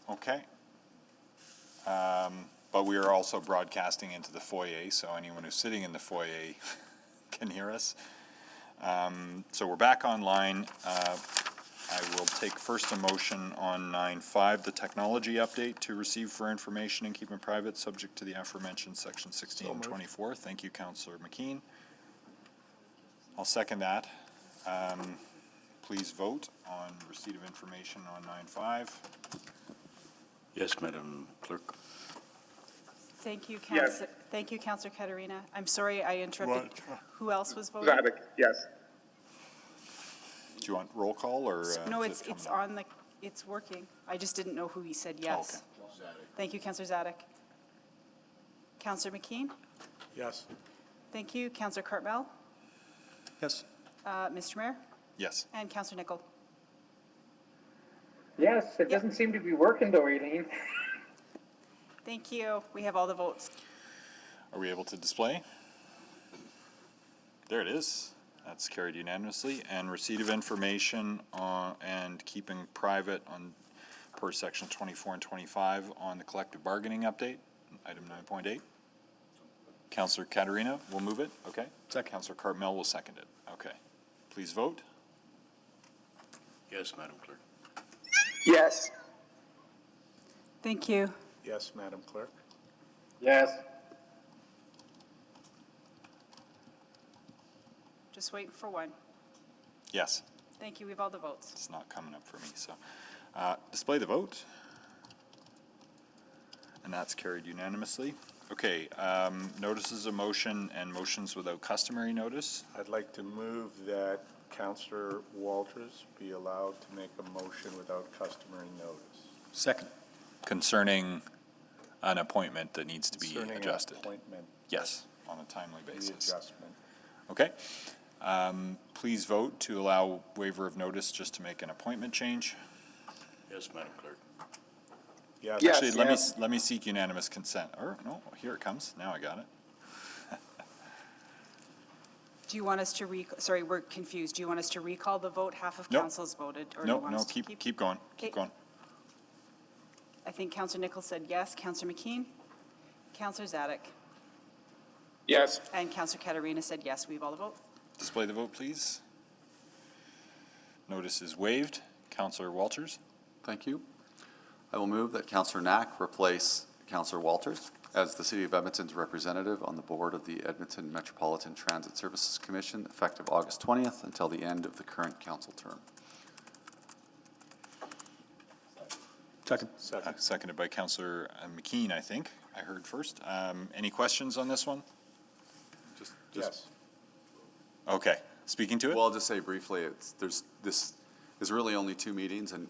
Okay. But we are also broadcasting into the foyer, so anyone who's sitting in the foyer can hear us. So we're back online. I will take first a motion on 9.5, the technology update to receive for information and keep in private, subject to the aforementioned section 16 and 24. Thank you, Councillor McKean. I'll second that. Please vote on receipt of information on 9.5. Yes, Madam Clerk. Thank you, Yes. Councillor. Thank you, Councillor Katarina. I'm sorry I interrupted. Who else was voting? Zadek, yes. Do you want roll call or? No, is it it's coming? on the, it's working. I just didn't know who he said yes. Okay. Thank you, Councillor Zadek. Councillor McKean? Yes. Thank you. Councillor Cartmel? Yes. Mr. Mayor? Yes. And Councillor Nickel? Yes, it doesn't seem to be working though, Eileen. Thank you. We have all the votes. Are we able to display? There it is. That's carried unanimously. And receipt of information on, and keeping private on per section 24 and 25 on the collective bargaining update, item 9.8. Councillor Katarina will move it. Okay. Second. Councillor Cartmel will second it. Okay. Please vote. Yes, Madam Clerk. Yes. Thank you. Yes, Madam Clerk. Yes. Just waiting for one. Yes. Thank you. We have all the votes. It's not coming up for me, so. Display the vote. And that's carried unanimously. Okay, notices of motion and motions without customary notice. I'd like to move that Councillor Walters be allowed to make a motion without customary notice. Second. Concerning an appointment that needs to be Concerning an adjusted. appointment. Yes, on a timely basis. Readjustment. Okay. Please vote to allow waiver of notice just to make an appointment change. Yes, Madam Clerk. Yes. Actually, let me seek unanimous consent. Or, no, here it comes. Now I got it. Do you want us to sorry, we're confused. Do you want us to recall the vote? Half of Nope. council's voted? Or do you No, want no, us to keep going. Keep Okay. going. I think Councillor Nichols said yes. Councillor McKean? Councillor Zadek? Yes. And Councillor Katarina said yes. We have all the vote. Display the vote, please. Notice is waived. Councillor Walters. Thank you. I will move that Councillor Knack replace Councillor Walters as the City of Edmonton's representative on the board of the Edmonton Metropolitan Transit Services Commission effective August 20th until the end of the current council term. Second. Seconded by Councillor McKean, I think. I heard first. Any questions on this one? Just Yes. Okay. Speaking to it? Well, I'll just say briefly, this is really only 2 meetings, and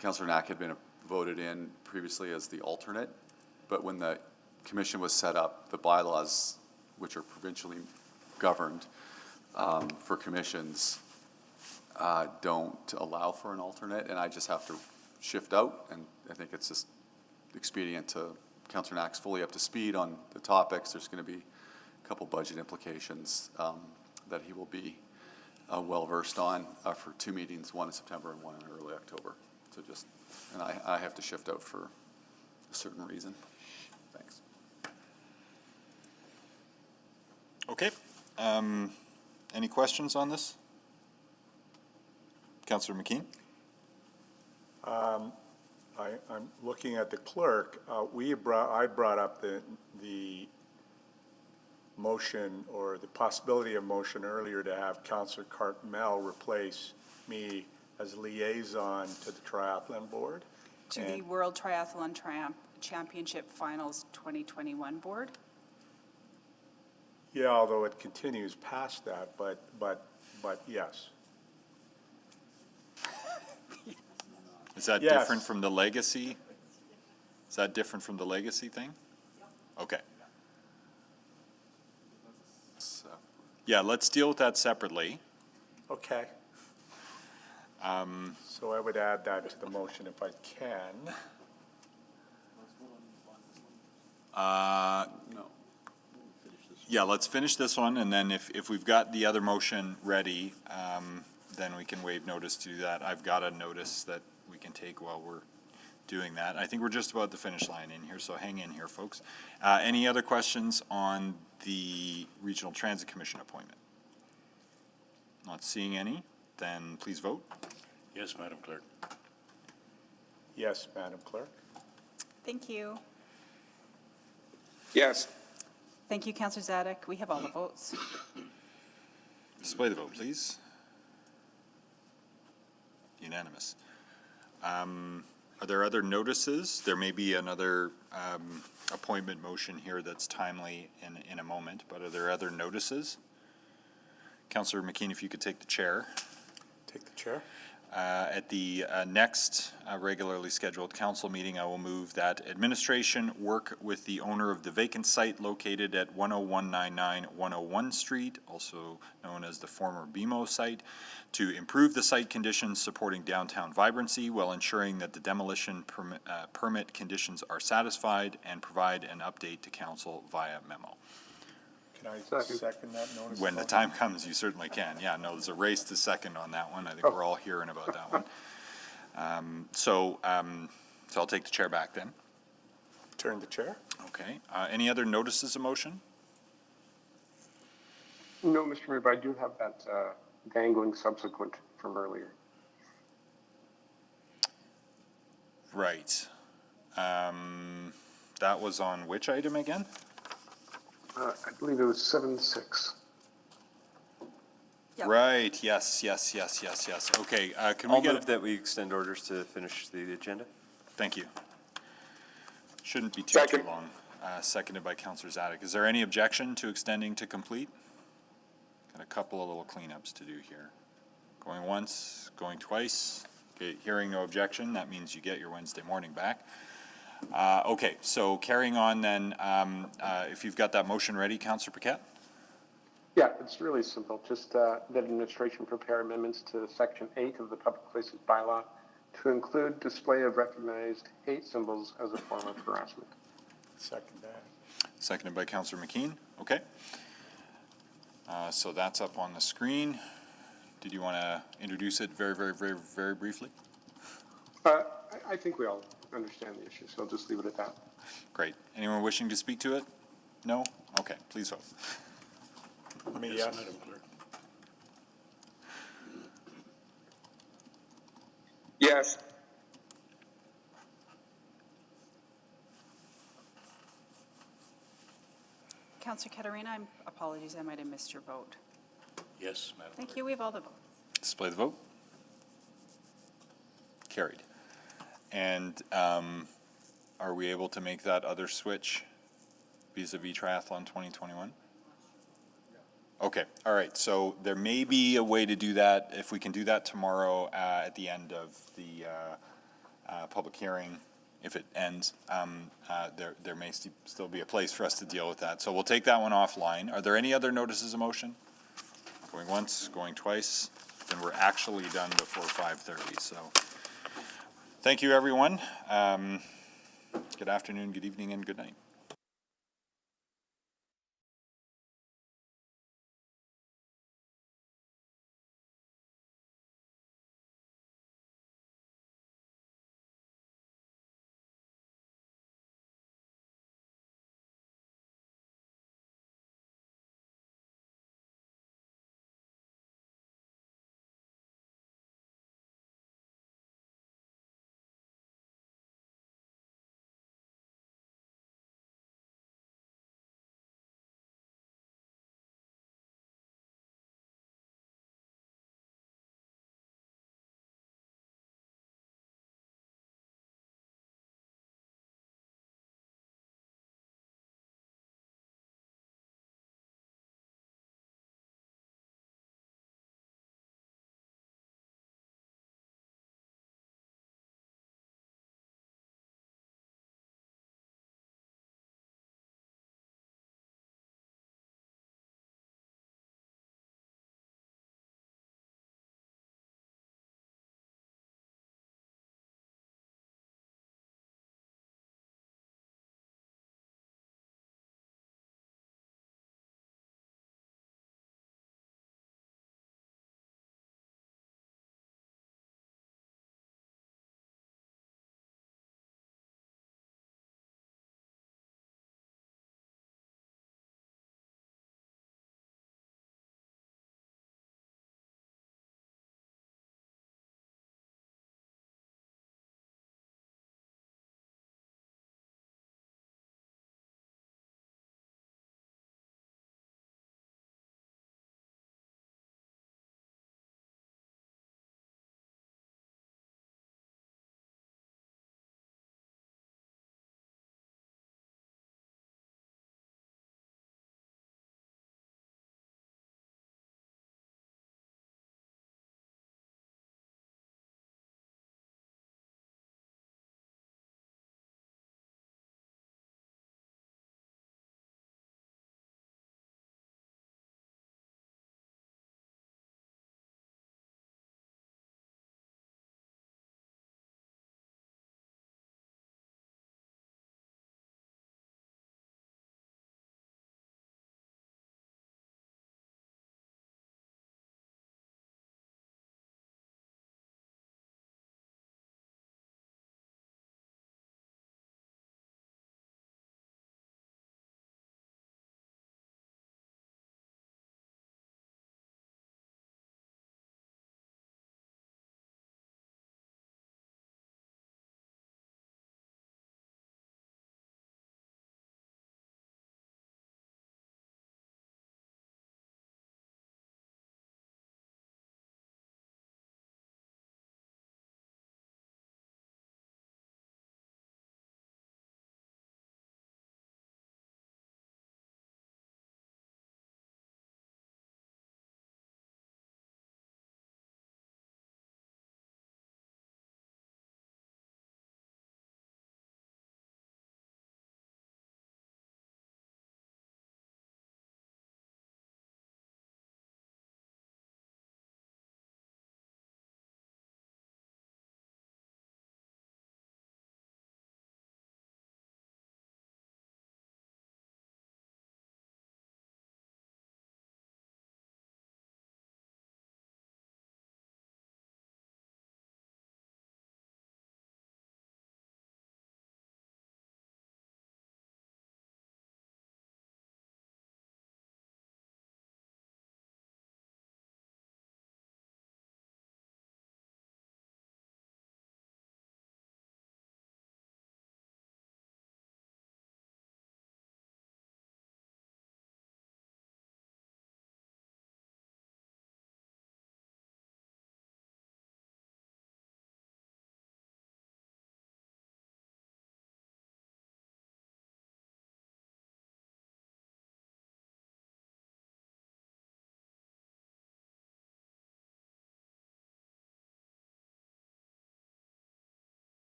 Councillor Knack had been voted in previously as the alternate, but when the commission was set up, the bylaws, which are provincially governed for commissions, don't allow for an alternate, and I just have to shift out, and I think it's just expedient to Councillor Knack's fully up to speed on the topics. There's going to be a couple budget implications that he will be well-versed on for 2 meetings, one in September and one in early October. So just, and I have to shift out for a certain reason. Thanks. Okay. Any questions on this? Councillor McKean? I'm looking at the clerk. I brought up the motion or the possibility of motion earlier to have Councillor Cartmel replace me as liaison to the triathlon board. To the World Triathlon Championship Finals 2021 board? Yeah, although it continues past that, but yes. Is that Yes. different from the legacy? Is that different from the legacy thing? Okay. Yeah, let's deal with that separately. Okay. So I would add that to the motion if I can. No. Yeah, let's finish this one, and then if we've got the other motion ready, then we can waive notice to do that. I've got a notice that we can take while we're doing that. I think we're just about the finish line in here, so hang in here, folks. Any other questions on the Regional Transit Commission appointment? Not seeing any, then please vote. Yes, Madam Clerk. Yes, Madam Clerk. Thank you. Yes. Thank you, Councillor Zadek. We have all the votes. Display the vote, please. Unanimous. Are there other notices? There may be another appointment motion here that's timely in a moment, but are there other notices? Councillor McKean, if you could take the chair. Take the chair. At the next regularly scheduled council meeting, I will move that administration work with the owner of the vacant site located at 10199 101 Street, also known as the former BMO site, to improve the site conditions supporting downtown vibrancy while ensuring that the demolition permit conditions are satisfied, and provide an update to council via memo. Can I second that notice? When the time comes, you certainly can. Yeah, no, there's a race to second on that one. I think we're all hearing about that one. So I'll take the chair back then. Turn the chair. Okay. Any other notices of motion? No, Mr. Mayor, but I do have that dangling subsequent from earlier. Right. That was on which item again? I believe it was 7-6. Yep. Right. Yes. Okay. Can we I'll get move that we extend orders to finish the agenda. Thank you. Shouldn't be too long. Seconded by Councillor Zadek. Is there any objection to extending to complete? Got a couple of little cleanups to do here. Going once, going twice. Okay, hearing no objection, that means you get your Wednesday morning back. Okay, so carrying on then, if you've got that motion ready, Councillor Paquette? Yeah, it's really simple. Just that administration prepare amendments to Section 8 of the Public Places Bylaw to include display of recognized hate symbols as a form of harassment. Second that. Seconded by Councillor McKean. Okay. So that's up on the screen. Did you want to introduce it very briefly? I think we all understand the issue, so I'll just leave it at that. Great. Anyone wishing to speak to it? No? Okay, please vote. Yes. Madam Clerk. Yes. Councillor Katarina, apologies, I might have missed your vote. Yes, Madam Thank Clerk. you. We have all the votes. Display the vote. Carried. And are we able to make that other switch vis-a-vis Triathlon 2021? Okay, all right, so there may be a way to do that. If we can do that tomorrow at the end of the public hearing, if it ends, there may still be a place for us to deal with that. So we'll take that one offline. Are there any other notices of motion? Going once, going twice, then we're actually done before 5:30, so. Thank you, everyone. Good afternoon, good evening, and good night.